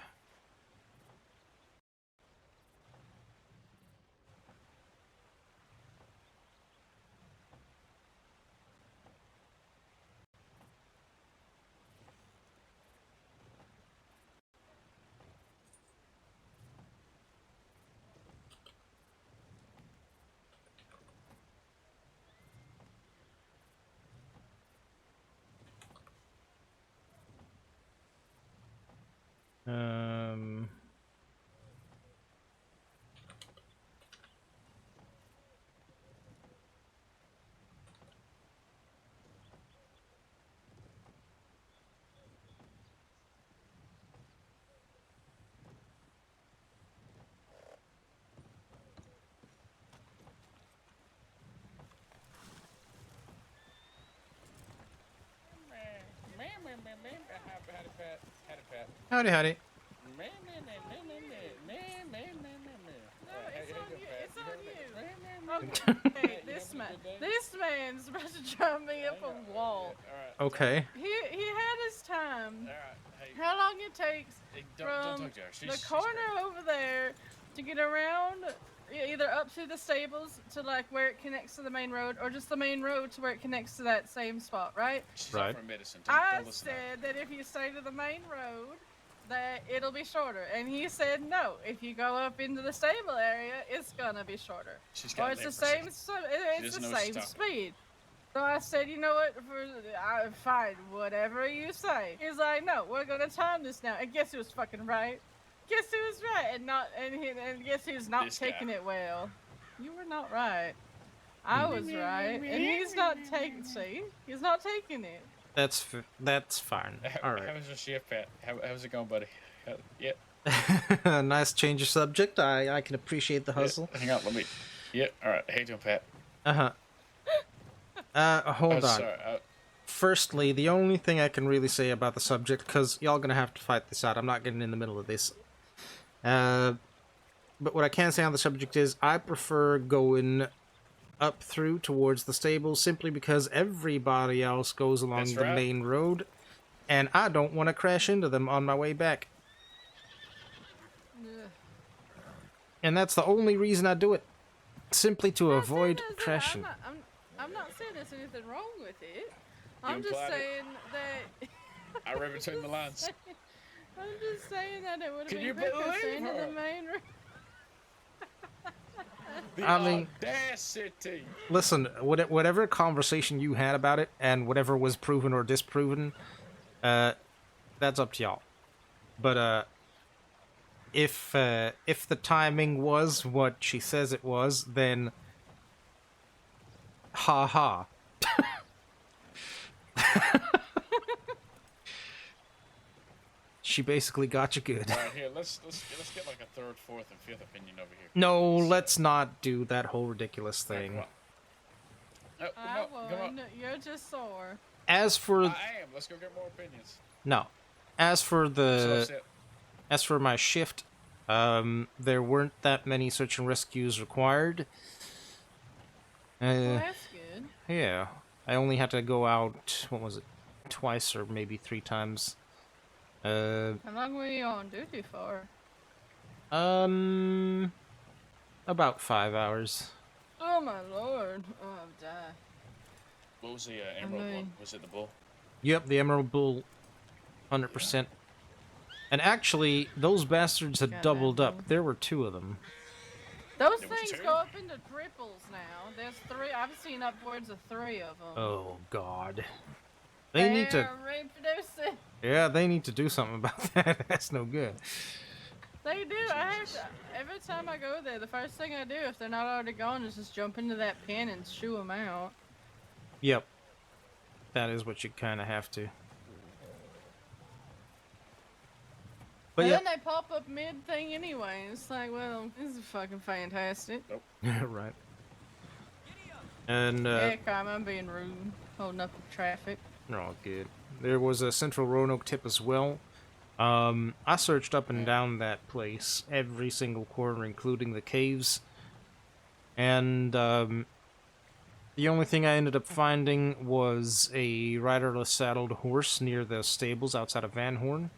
Um... Howdy, howdy. Okay, this man's about to drive me up a wall. Okay. He had his time. How long it takes from the corner over there to get around, either up to the stables to like where it connects to the main road, or just the main road to where it connects to that same spot, right? Right. I said that if you stay to the main road, that it'll be shorter, and he said no. If you go up into the stable area, it's gonna be shorter. Or it's the same. It's the same speed. So I said, you know what? Fine, whatever you say. He's like, no, we're gonna time this now. And guess who was fucking right? Guess who was right? And guess who's not taking it well? You were not right. I was right, and he's not taking. See, he's not taking it. That's fine. All right. How was your shift, Pat? How's it going, buddy? Yeah. Nice change of subject. I can appreciate the hustle. Yeah, hang on, let me. Yeah. All right. How you doing, Pat? Hold on. Sorry. Firstly, the only thing I can really say about the subject, because y'all gonna have to fight this out. I'm not getting in the middle of this. But what I can say on the subject is I prefer going up through towards the stables simply because everybody else goes along the main road, and I don't want to crash into them on my way back. And that's the only reason I do it. Simply to avoid crashing. I'm not saying there's anything wrong with it. I'm just saying that... I read between the lines. I'm just saying that it would have Can been you quicker believe staying to her? the main road. I mean, audacity. Listen, whatever conversation you had about it, and whatever was proven or disproven, that's up to y'all. But if the timing was what she says it was, then ha ha. She basically got you good. All right, here, let's get like a third, fourth, and fifth opinion over here. No, let's not do that whole ridiculous thing. No, I come on. won. You're just sore. As for I am. Let's go get more opinions. no, as for So the upset. as for my shift, there weren't that many search and rescues required. Well, that's good. Yeah, I only had to go out. What was it? Twice or maybe 3 times. How long were you on duty for? About 5 hours. Oh my lord. Oh, I've died. What was the emerald one? Was it the bull? Yep, the Emerald Bull, 100%. And actually, those bastards had doubled up. There were 2 of them. Those things go up into triples now. There's 3. I've seen upwards of 3 of them. Oh God, they need to. Reproducing. Yeah, they need to do something about that. That's no good. They do. I have to, every time I go there, the first thing I do, if they're not already gone, is just jump into that pen and shoo them out. Yep, that is what you kind of have to. But And yeah, then they pop up mid thing anyway. It's like, well, this is fucking fantastic. right. And Yeah, Carmen, I'm being rude. Holding up the traffic. They're all good. There was a Central Roanoke tip as well. I searched up and down that place, every single corner, including the caves. And, the only thing I ended up finding was a riderless saddled horse near the stables outside of Van Horn.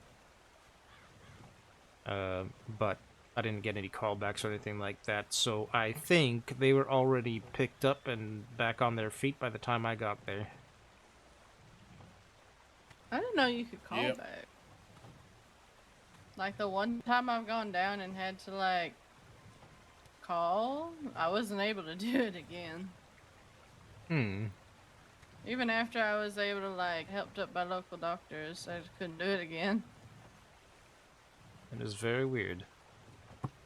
But I didn't get any callbacks or anything like that, so I think they were already picked up and back on their feet by the time I got there. I didn't know you could call Yep. back. Like the one time I've gone down and had to like call, I wasn't able to do it again. Even after I was able to like helped up by local doctors, I just couldn't do it again. It is very weird.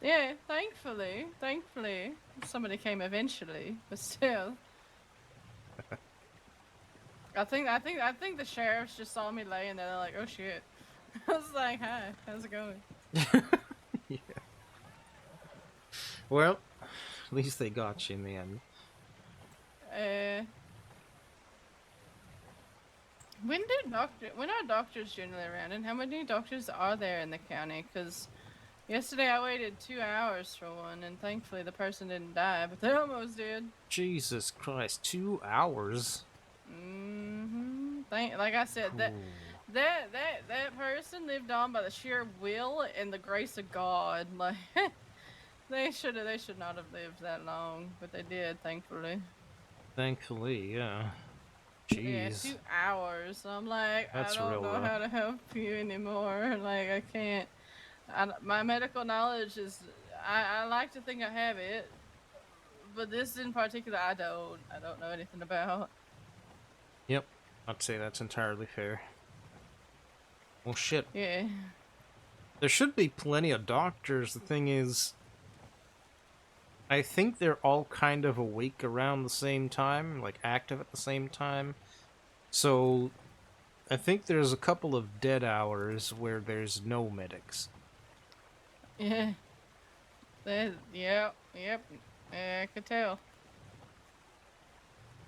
Yeah, thankfully, somebody came eventually, but still. I think the sheriffs just saw me laying there. They're like, "Oh shit!" I was like, "Hi, how's it going?" Yeah. Well, at least they got you in the end. When are doctors generally around, and how many doctors are there in the county? Because yesterday I waited 2 hours for one, and thankfully the person didn't die, but they almost did. Jesus Christ, 2 hours? Like I said, that person lived on by the sheer will and the grace of God. Like they should not have lived that long, but they did, thankfully. Thankfully, yeah. Yeah, Jeez. 2 hours. So I'm like, That's I don't real know rough. how to help you anymore. Like I can't. My medical knowledge is. I like to think I have it, but this in particular, I don't know anything about. Yep, I'd say that's entirely fair. Well, shit. Yeah. There should be plenty of doctors. The thing is, I think they're all kind of awake around the same time, like active at the same time. So, I think there's a couple of dead hours where there's no medics. Yeah. Yep. I could tell.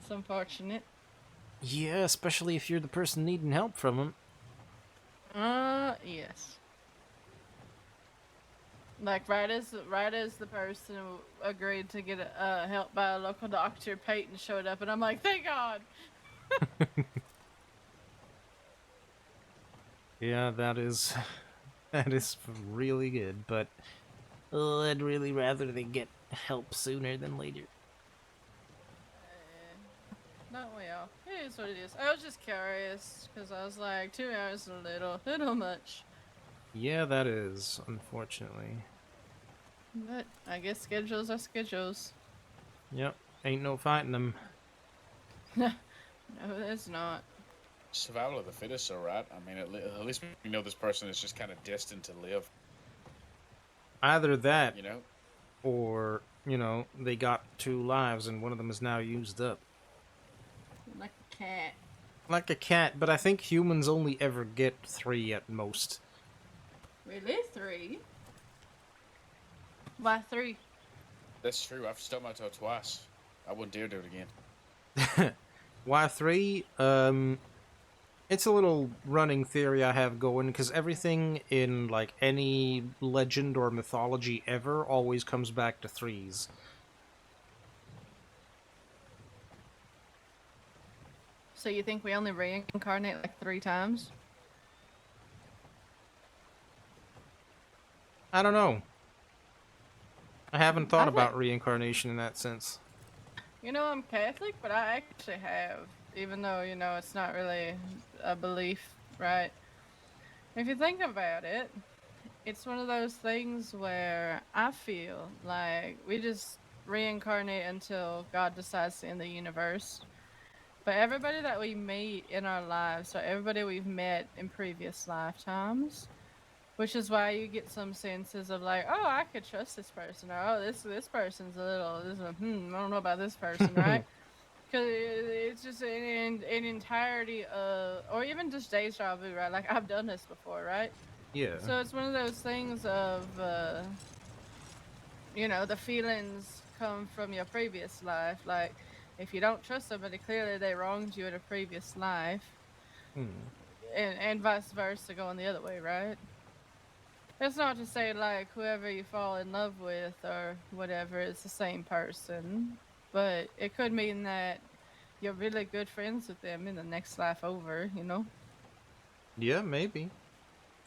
It's unfortunate. Yeah, especially if you're the person needing help from them. Yes. Like right as the person agreed to get help by a local doctor, Peyton showed up, and I'm like, thank God. Yeah, that is really good, but I'd really rather they get help sooner than later. Don't we all? It is what it is. I was just curious because I was like, 2 hours is a little much. Yeah, that is, unfortunately. But I guess schedules are schedules. Yep, ain't no fighting them. No, there's not. Survival of the fittest, alright. I mean, at least we know this person is just kind of destined to live. Either that, you know, or, they got 2 lives and one of them is now used up. Like a cat. Like a cat, but I think humans only ever get 3 at most. Really? 3? Why 3? That's true. I've stubbed my toe twice. I wouldn't dare do it again. Why 3? It's a little running theory I have going, because everything in, like, any legend or mythology ever always comes back to 3s. So you think we only reincarnate like 3 times? I don't know. I haven't thought about reincarnation in that sense. I'm Catholic, but I actually have. Even though, it's not really a belief, right? If you think about it, it's one of those things where I feel like we just reincarnate until God decides to end the universe. But everybody that we meet in our lives, so everybody we've met in previous lifetimes, which is why you get some senses of like, oh, I could trust this person, or oh, this person's a little, I don't know about this person, right? Because it's just an entirety of, or even just deja vu, right? Like, I've done this before, right? Yeah. So it's one of those things of, the feelings come from your previous life. Like, if you don't trust somebody, clearly they wronged you in a previous life, and vice versa, going the other way, right? That's not to say like whoever you fall in love with or whatever is the same person, but it could mean that you're really good friends with them in the next life over, you know? Yeah, maybe.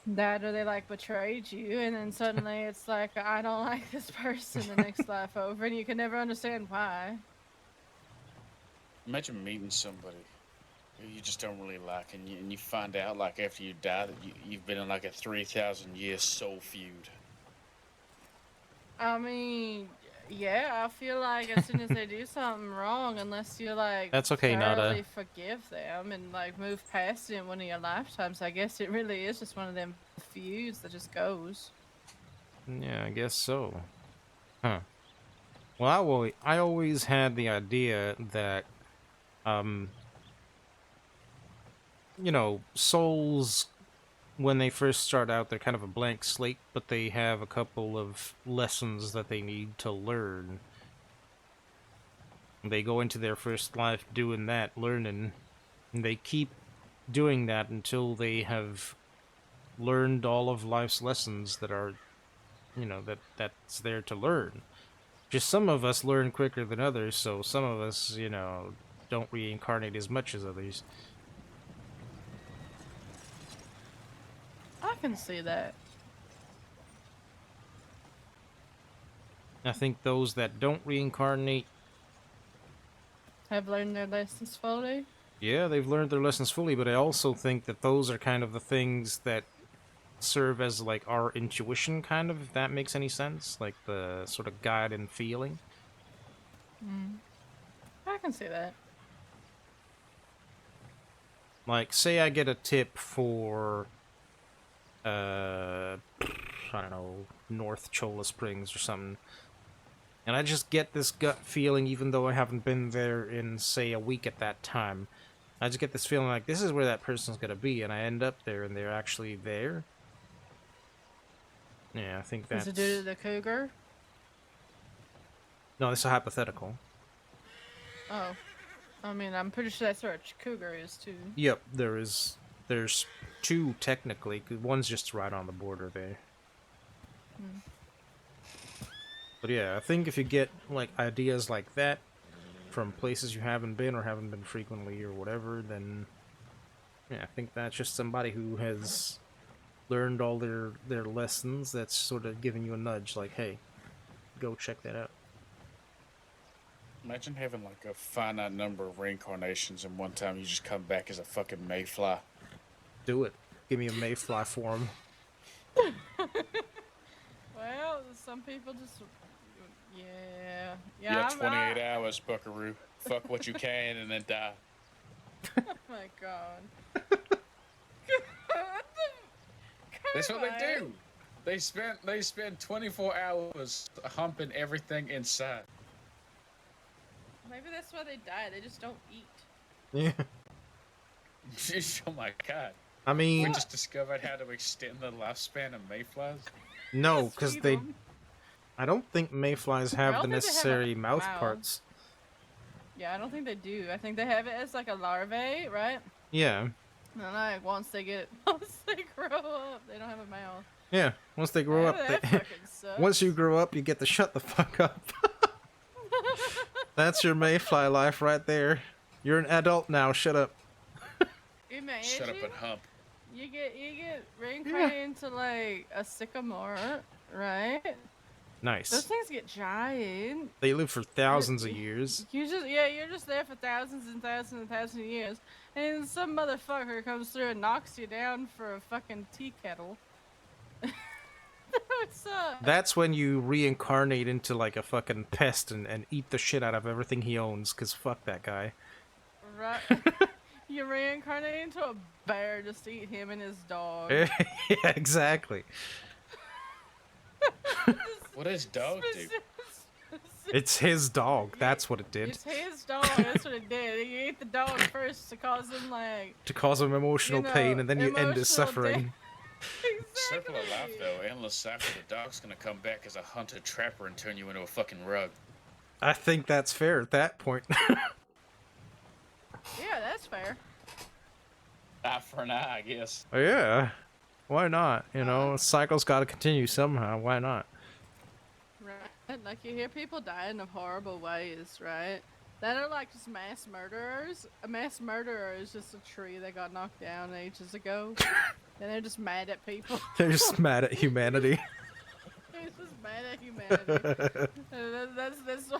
That or they like betrayed you, and then suddenly it's like, I don't like this person the next life over, and you can never understand why. Imagine meeting somebody who you just don't really like, and you find out like after you die that you've been in like a 3,000-year soul feud. I mean, yeah, I feel like as soon as they do something wrong, unless you like That's okay, Nada. thoroughly forgive them and like move past it in one of your lifetimes, I guess it really is just one of them feuds that just goes. Yeah, I guess so. Huh. Well, I always had the idea that, you know, souls, when they first start out, they're kind of a blank slate, but they have a couple of lessons that they need to learn. They go into their first life doing that, learning, and they keep doing that until they have learned all of life's lessons that are, you know, that's there to learn. Just some of us learn quicker than others, so some of us, you know, don't reincarnate as much as others. I can see that. I think those that don't reincarnate, Have learned their lessons fully. yeah, they've learned their lessons fully, but I also think that those are kind of the things that serve as, like, our intuition, kind of, if that makes any sense. Like, the sort of guide and feeling. I can see that. Like, say I get a tip for, I don't know, North Cholla Springs or something, and I just get this gut feeling, even though I haven't been there in, say, a week at that time. I just get this feeling like this is where that person's gonna be, and I end up there, and they're actually there. Yeah, I think that's... Is it due to the cougar? No, this is a hypothetical. Oh. I mean, I'm pretty sure that's where a cougar is, too. Yep, there's two, technically. 'Cause one's just right on the border there. But yeah, I think if you get, like, ideas like that from places you haven't been or haven't been frequently or whatever, then yeah, I think that's just somebody who has learned all their lessons that's sort of giving you a nudge, like, hey, go check that out. Imagine having like a finite number of reincarnations and one time you just come back as a fucking mayfly. Do it. Give me a mayfly form. Well, some people just... Yeah. You have 28 hours, buckaroo. Fuck what you can and then die. Oh my god. That's what they do. They spend 24 hours humping everything inside. Maybe that's why they die. They just don't eat. Yeah. Oh my god. I mean... We just discovered how to extend the lifespan of mayflies? No, because they... I don't think mayflies have the necessary mouth mouth. parts. Yeah, I don't think they do. I think they have it as like a larvae, right? Yeah. And like once they grow up, they don't have a mouth. Yeah, once they grow up, That fucking sucks. once you grow up, you get to shut the fuck up. That's your mayfly life right there. You're an adult now, shut up. Imagine Shut up and hump. You get reincarnated into like a sycamore, right? Nice. Those things get giant. They live for thousands of years. You're just there for thousands and thousands and thousands of years, and then some motherfucker comes through and knocks you down for a fucking tea kettle. That would suck. That's when you reincarnate into like a fucking pest and eat the shit out of everything he owns, cause fuck that guy. Right. You reincarnate into a bear just to eat him and his dog. Yeah, exactly. What does dog do? It's his dog. That's what it did. It's his dog. That's what it did. You ate the dog first to cause him like... To cause him emotional pain, and then you end his suffering. Circle of life, though. Endless cycle. The dog's gonna come back as a hunter trapper and turn you into a fucking rug. I think that's fair at that point. Yeah, that's fair. Eye for an eye, I guess. Yeah. Why not? You know, cycle's got to continue somehow. Why not? Right? Like you hear people dying of horrible ways, right? That are like just mass murderers. A mass murderer is just a tree that got knocked down ages ago. And they're just mad at people. They're just mad at humanity. They're just mad at humanity. That's why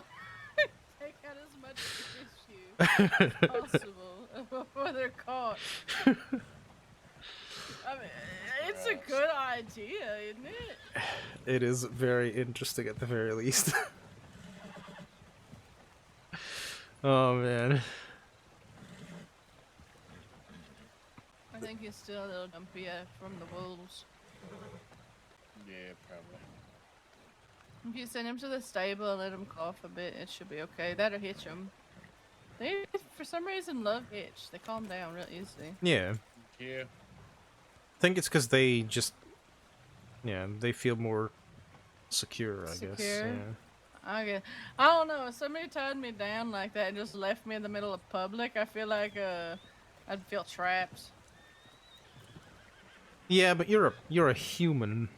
take out as much issue as possible before they're caught. I mean, it's a good idea, isn't it? It is very interesting at the very least. Oh man. I think he's still a little dumpy from the wolves. Yeah, probably. If you send him to the stable and let him cough a bit, it should be okay. That'll hitch him. They, for some reason, love itch. They calm down real easily. Yeah. Yeah. I think it's because they just, yeah, they feel more secure, I guess. Yeah. I don't know. If somebody tied me down like that and just left me in the middle of public, I feel like I'd feel trapped. Yeah, but you're a human.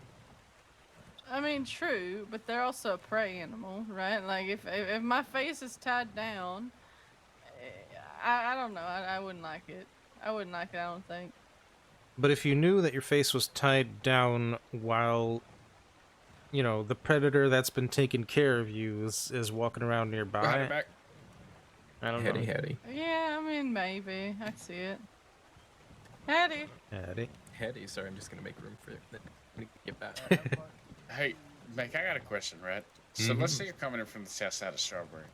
I mean, true, but they're also a prey animal, right? Like if my face is tied down, I don't know. I wouldn't like it. I wouldn't like it. I don't think. But if you knew that your face was tied down while, you know, the predator that's been taking care of you is walking around nearby, I don't know. Hetty. Yeah, I mean, maybe. I see it. Hattie. Hetty, sorry, I'm just gonna make room for it. Let me get back. Hey, Mac, I got a question, right? So let's say you're coming in from the south side of Strawberry,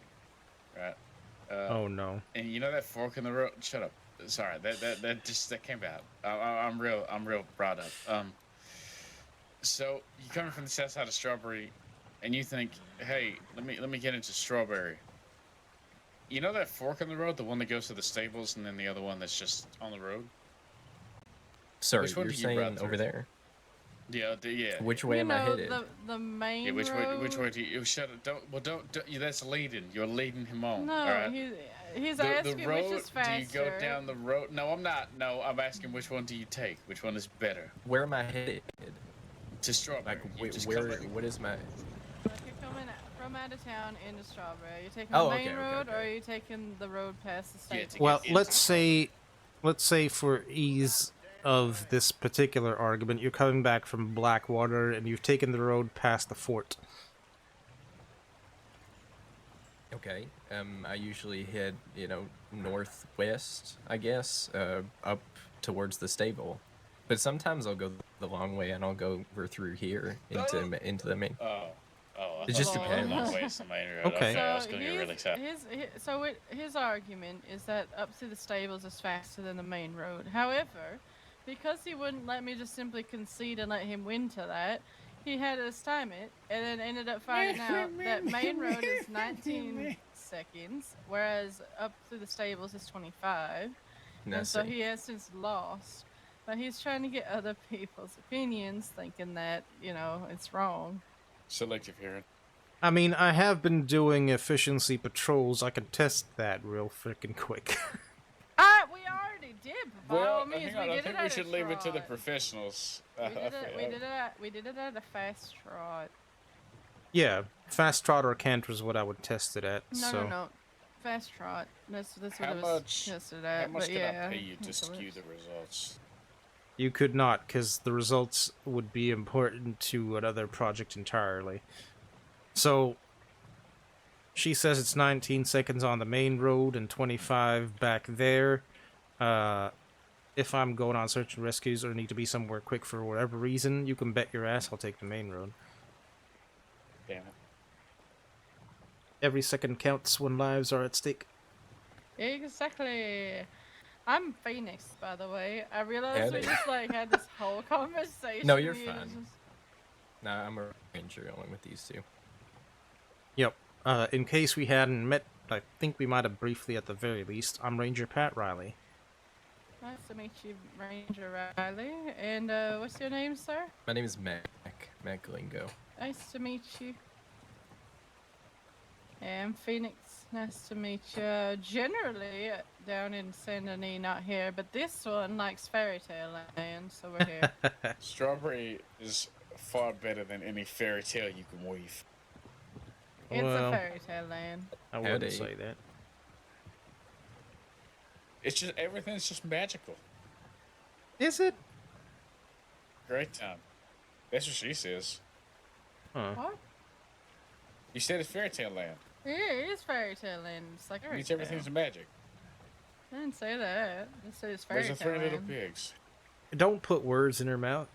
right? Oh no. And you know that fork in the road? Shut up. Sorry, that came out. I'm real brought up. So you coming from the south side of Strawberry, and you think, hey, let me get into Strawberry. You know that fork in the road, the one that goes to the stables, and then the other one that's just on the road? Sorry, Which one you're do you run saying over through? there? Yeah, yeah. Which way am I headed? The main Yeah, which road? way do you shut it? Don't that's leading. You're leading him on. No, all right? he's The asking road, which is faster. do you go down the road? No, I'm not. No, I'm asking which one do you take? Which one is better? Where am I headed? To Strawberry. Like, You just where? come in- What is my? Like you're coming from out of town into Strawberry. You're taking Oh, the main okay, road, okay. or are you taking the road past the station? Well, let's say for ease of this particular argument, you're coming back from Blackwater and you've taken the road past the fort. Okay. I usually head, northwest, I guess, up towards the stable. But sometimes I'll go the long way and I'll go over through here into the main. Oh, It just depends. Okay. I was going to get really sad. His argument is that up to the stables is faster than the main road. However, because he wouldn't let me just simply concede and let him win to that, he had us time it, and then ended up finding out that main road is 19 seconds, whereas up to the stables is 25. And so he has since lost. But he's trying to get other people's opinions, thinking that, it's wrong. Selective hearing. I mean, I have been doing efficiency patrols. I can test that real freaking quick. We already did. By Well, all means, hang on, we I did think it we at a should leave it to the trot. professionals. We did it at a fast trot. Yeah, fast trot or canter is what I would test it at. No. Fast trot. That's what How it was much? tested at. How much but did yeah, I pay you to that's what it skew is. the results? You could not, because the results would be important to another project entirely. So, she says it's 19 seconds on the main road and 25 back there. If I'm going on search and rescues or need to be somewhere quick for whatever reason, you can bet your ass I'll take the main road. Damn it. Every second counts when lives are at stake. Exactly. I'm Phoenix, by the way. I realized we Howdy. just had this whole conversation. No, you're and fine. just- Nah, I'm a ranger along with these two. Yep. In case we hadn't met, I think we might have briefly at the very least. I'm Ranger Pat Riley. Nice to meet you, Ranger Riley. And what's your name, sir? My name is Mac Lingo. Nice to meet you. I'm Phoenix. Nice to meet you. Generally, down in Saint Denis, not here, but this one likes fairy tale land, so we're here. Strawberry is far better than any fairy tale you can weave. It's a fairy tale land. I wouldn't say that. It's just everything's just magical. Is it? Great time. That's what she says. Huh. What? You said it's fairy tale land. Yeah, it is fairy tale land. It's like Means everything's magic. I didn't say that. I said it's fairy There's tale the 3 little land. pigs. Don't put words in her mouth.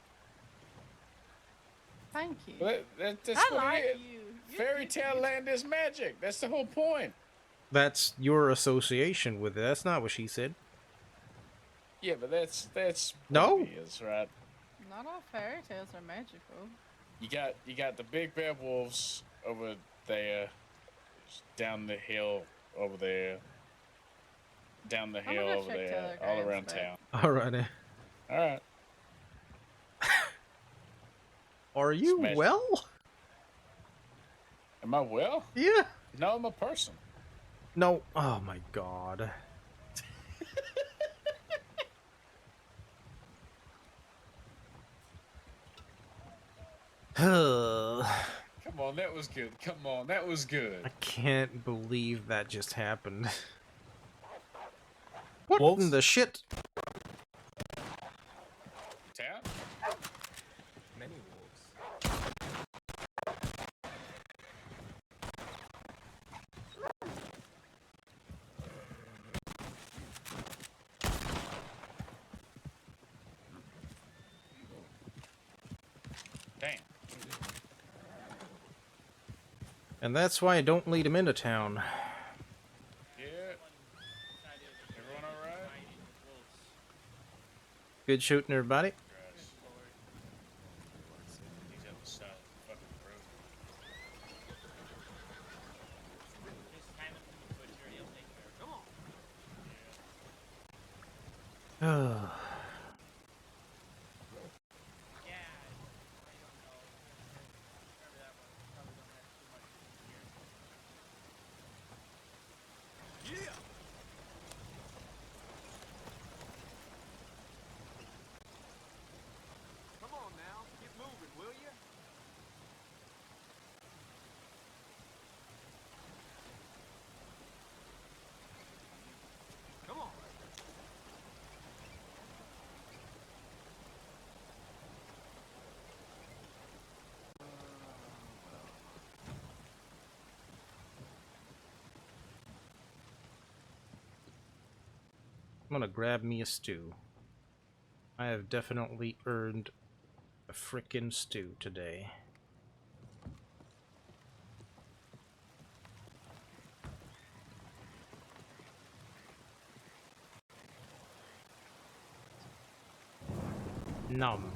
Thank you. Well, that's I what like it is. you. Fairy tale land is magic. That's the whole point. That's your association with it. That's not what she said. Yeah, but that's No. what it is, right? Not all fairy tales are magical. You got the big bad wolves over there, down the hill over there, down the I'm hill gonna over check there, all telegrams around back. town. All right. All right. Are you Smash it. well? Am I well? Yeah. No, I'm a person. No. Oh my god. Come on, that was good. Come on, that was good. I can't believe that just happened. What in the shit? Town? Many wolves. Damn. And that's why I don't lead him into town. Yeah. Everyone all right? Good shooting, everybody. He's on the side of the fucking road. Just hand him to the butcher, he'll take care of it. Come on. Come on now, get moving, will you? Come on. I'm gonna grab me a stew. I have definitely earned a frickin' stew today. Nom.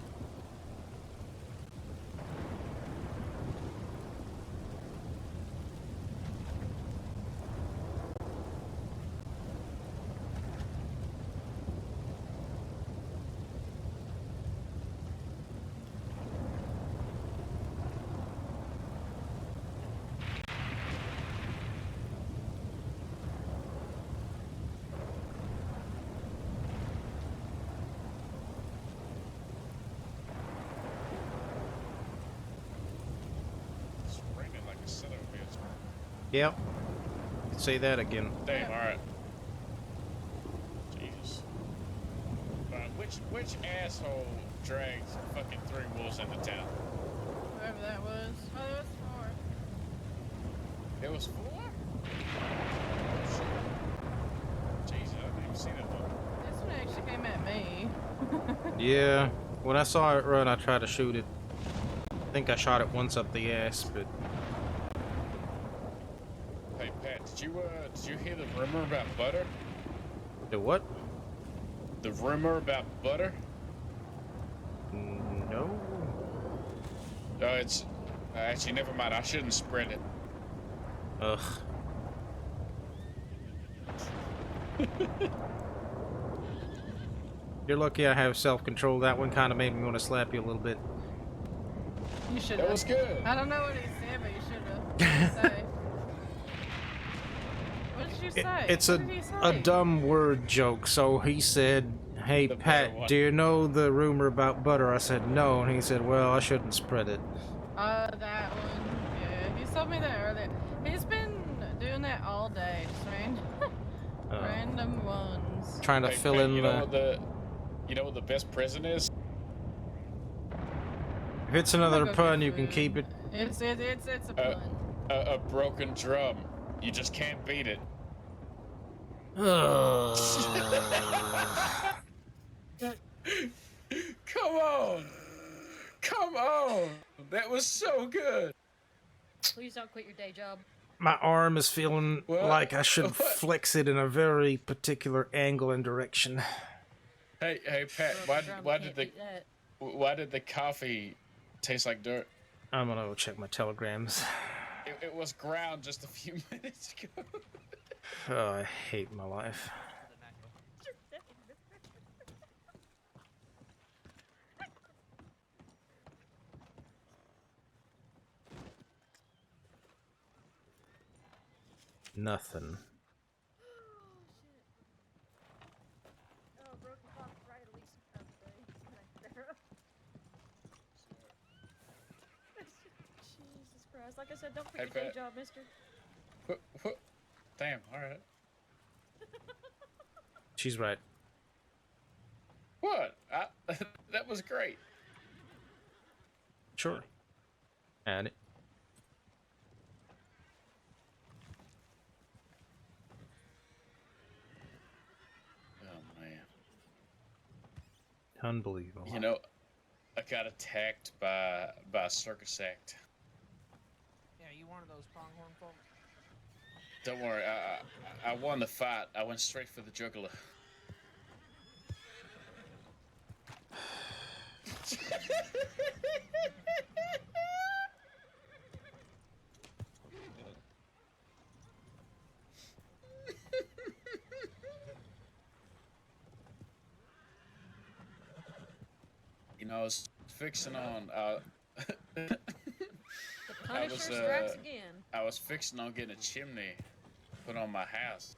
It's raining like a son of a bitch. Yep. Say that again. Damn, alright. Jesus. Which asshole dragged fucking 3 wolves into town? Whoever that was. Oh, there was 4. There was 4? Jesus, I didn't even see that one. This one actually came at me. Yeah. When I saw it run, I tried to shoot it. I think I shot it once up the ass, but Hey Pat, did you hear the rumor about butter? the what? The rumor about butter? No. Oh, it's actually never mind. I shouldn't spread it. Ugh. You're lucky I have self-control. That one kind of made me want to slap you a little bit. You should That have. was good. I don't know what he said, but you should have. you say? It's What did he a say? dumb word joke. So he said, "Hey The butter Pat, one. do you know the rumor about butter?" I said, "No," and he said, "Well, I shouldn't spread it." That one. Yeah, he told me that earlier. He's been doing that all day, just random ones. Trying to Hey, fill Pat, in you know what the best present is? If it's I'm gonna another go pun, get you can food. keep it. It's a pun. A broken drum. You just can't beat it. Come on! Come on! That was so good! Please don't quit your day job. My arm is feeling What? like I should What? flex it in a very particular angle and direction. Hey, Pat, Broken drum why can't did beat that. why did the coffee taste like dirt? I'm gonna go check my telegrams. It was ground just a few minutes ago. Oh, I hate my life. Nothing. Oh, broken clock's right, at least of the day. Jesus Christ. Like I said, don't quit Hey, your day Pat. job, mister. What? Damn, alright. She's right. What? That was great. Sure. And it. Oh, man. Unbelievable. You know, I got attacked by a circus act. Yeah, you one of those pronghorn folks? Don't worry, I won the fight. I went straight for the jugular. You know, I was fixing on. The Punisher strikes again. I was fixing on getting a chimney put on my house.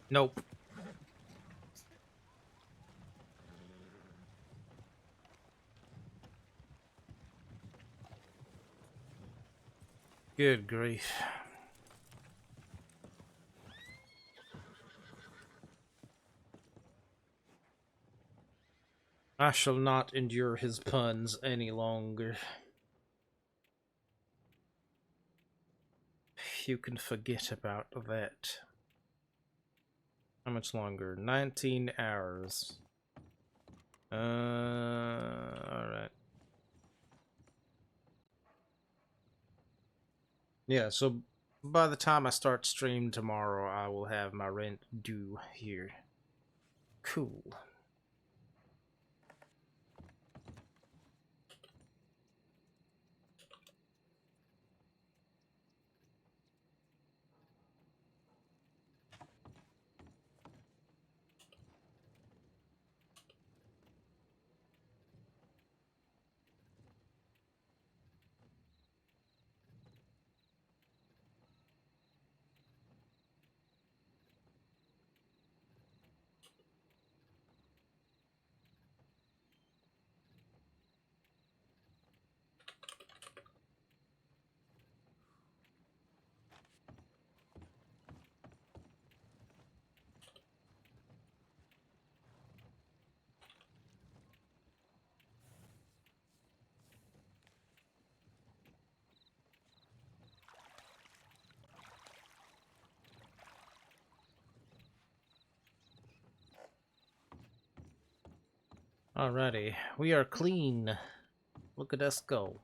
Nope. Good grief. I shall not endure his puns any longer. You can forget about that. How much longer? 19 hours. Alright. Yeah, so by the time I start stream tomorrow, I will have my rent due here. Cool. Alrighty, we are clean. Look at us go.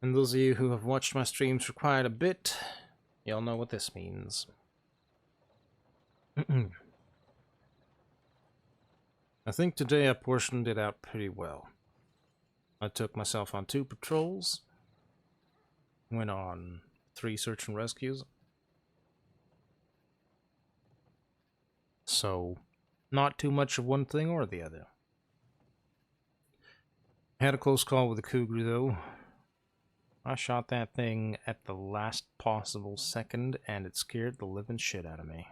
And those of you who have watched my streams for quite a bit, y'all know what this means. I think today I portioned it out pretty well. I took myself on 2 patrols, went on 3 search and rescues, So, not too much of one thing or the other. Had a close call with a cougar, though. I shot that thing at the last possible second, and it scared the living shit out of me.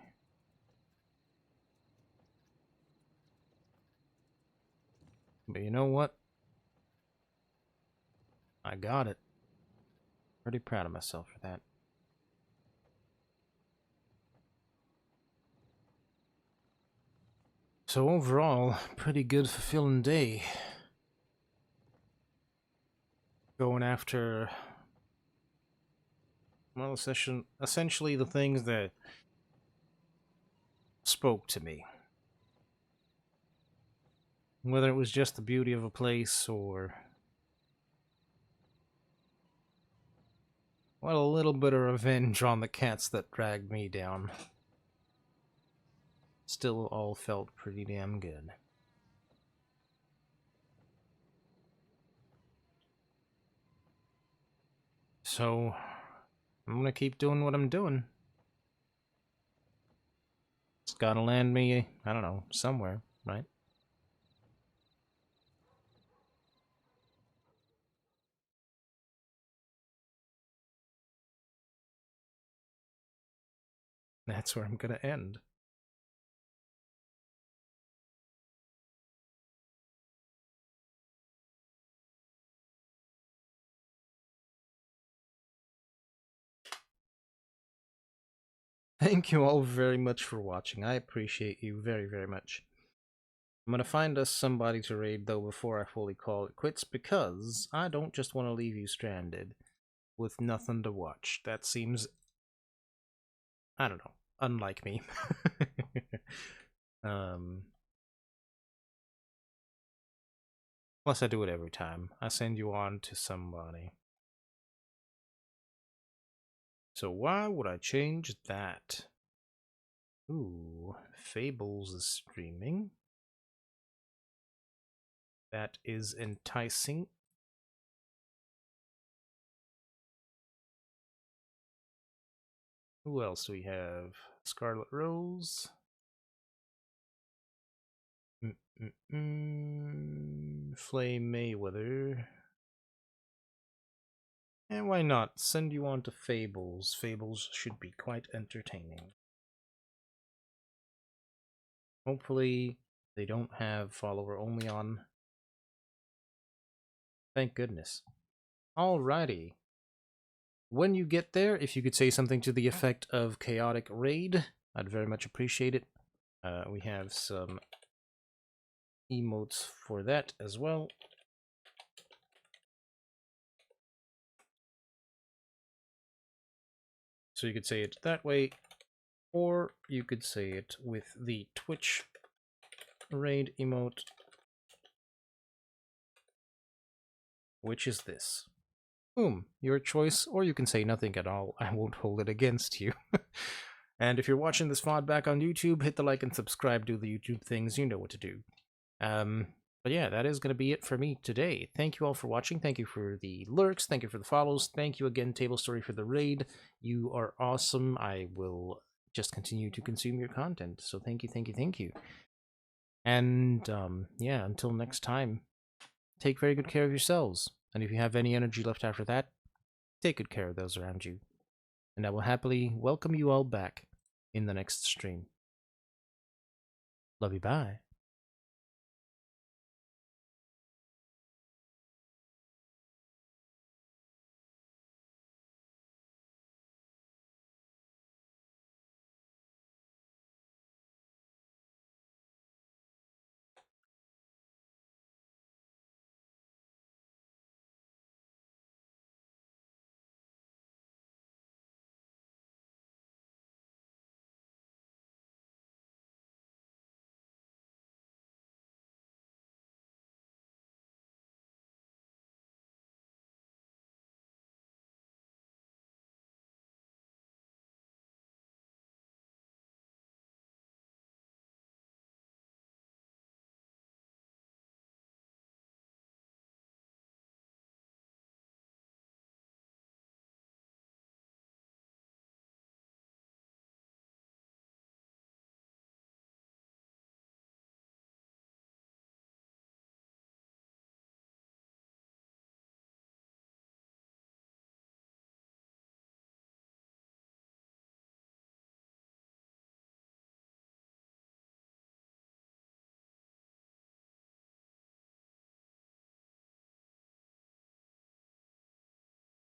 But you know what? I got it. Pretty proud of myself for that. So overall, pretty good fulfilling day. Going after, well, essentially the things that spoke to me. Whether it was just the beauty of a place or, well, a little bit of revenge on the cats that dragged me down. Still all felt pretty damn good. So, I'm gonna keep doing what I'm doing. It's gotta land me, I don't know, somewhere, right? That's where I'm gonna end. Thank you all very much for watching. I appreciate you very, very much. I'm gonna find us somebody to raid, though, before I fully call it quits, because I don't just want to leave you stranded with nothing to watch. That seems, I don't know, unlike me. Plus, I do it every time. I send you on to somebody. So why would I change that? Ooh, Fables is streaming. That is enticing. Who else do we have? Scarlet Rose. Flame Mayweather. And why not? Send you on to Fables. Fables should be quite entertaining. Hopefully, they don't have follower only on. Thank goodness. Alrighty. When you get there, if you could say something to the effect of Chaotic Raid, I'd very much appreciate it. We have some emotes for that as well. So you could say it that way, or you could say it with the Twitch raid emote, which is this. Boom, your choice, or you can say nothing at all. I won't hold it against you. And if you're watching this VOD back on YouTube, hit the like and subscribe, do the YouTube things, you know what to do. But yeah, that is going to be it for me today. Thank you all for watching. Thank you for the lurks. Thank you for the follows. Thank you again, Table Story, for the raid. You are awesome. I will just continue to consume your content. So thank you, thank you, thank you. And yeah, until next time, take very good care of yourselves. And if you have any energy left after that, take good care of those around you. And I will happily welcome you all back in the next stream. Love you, bye.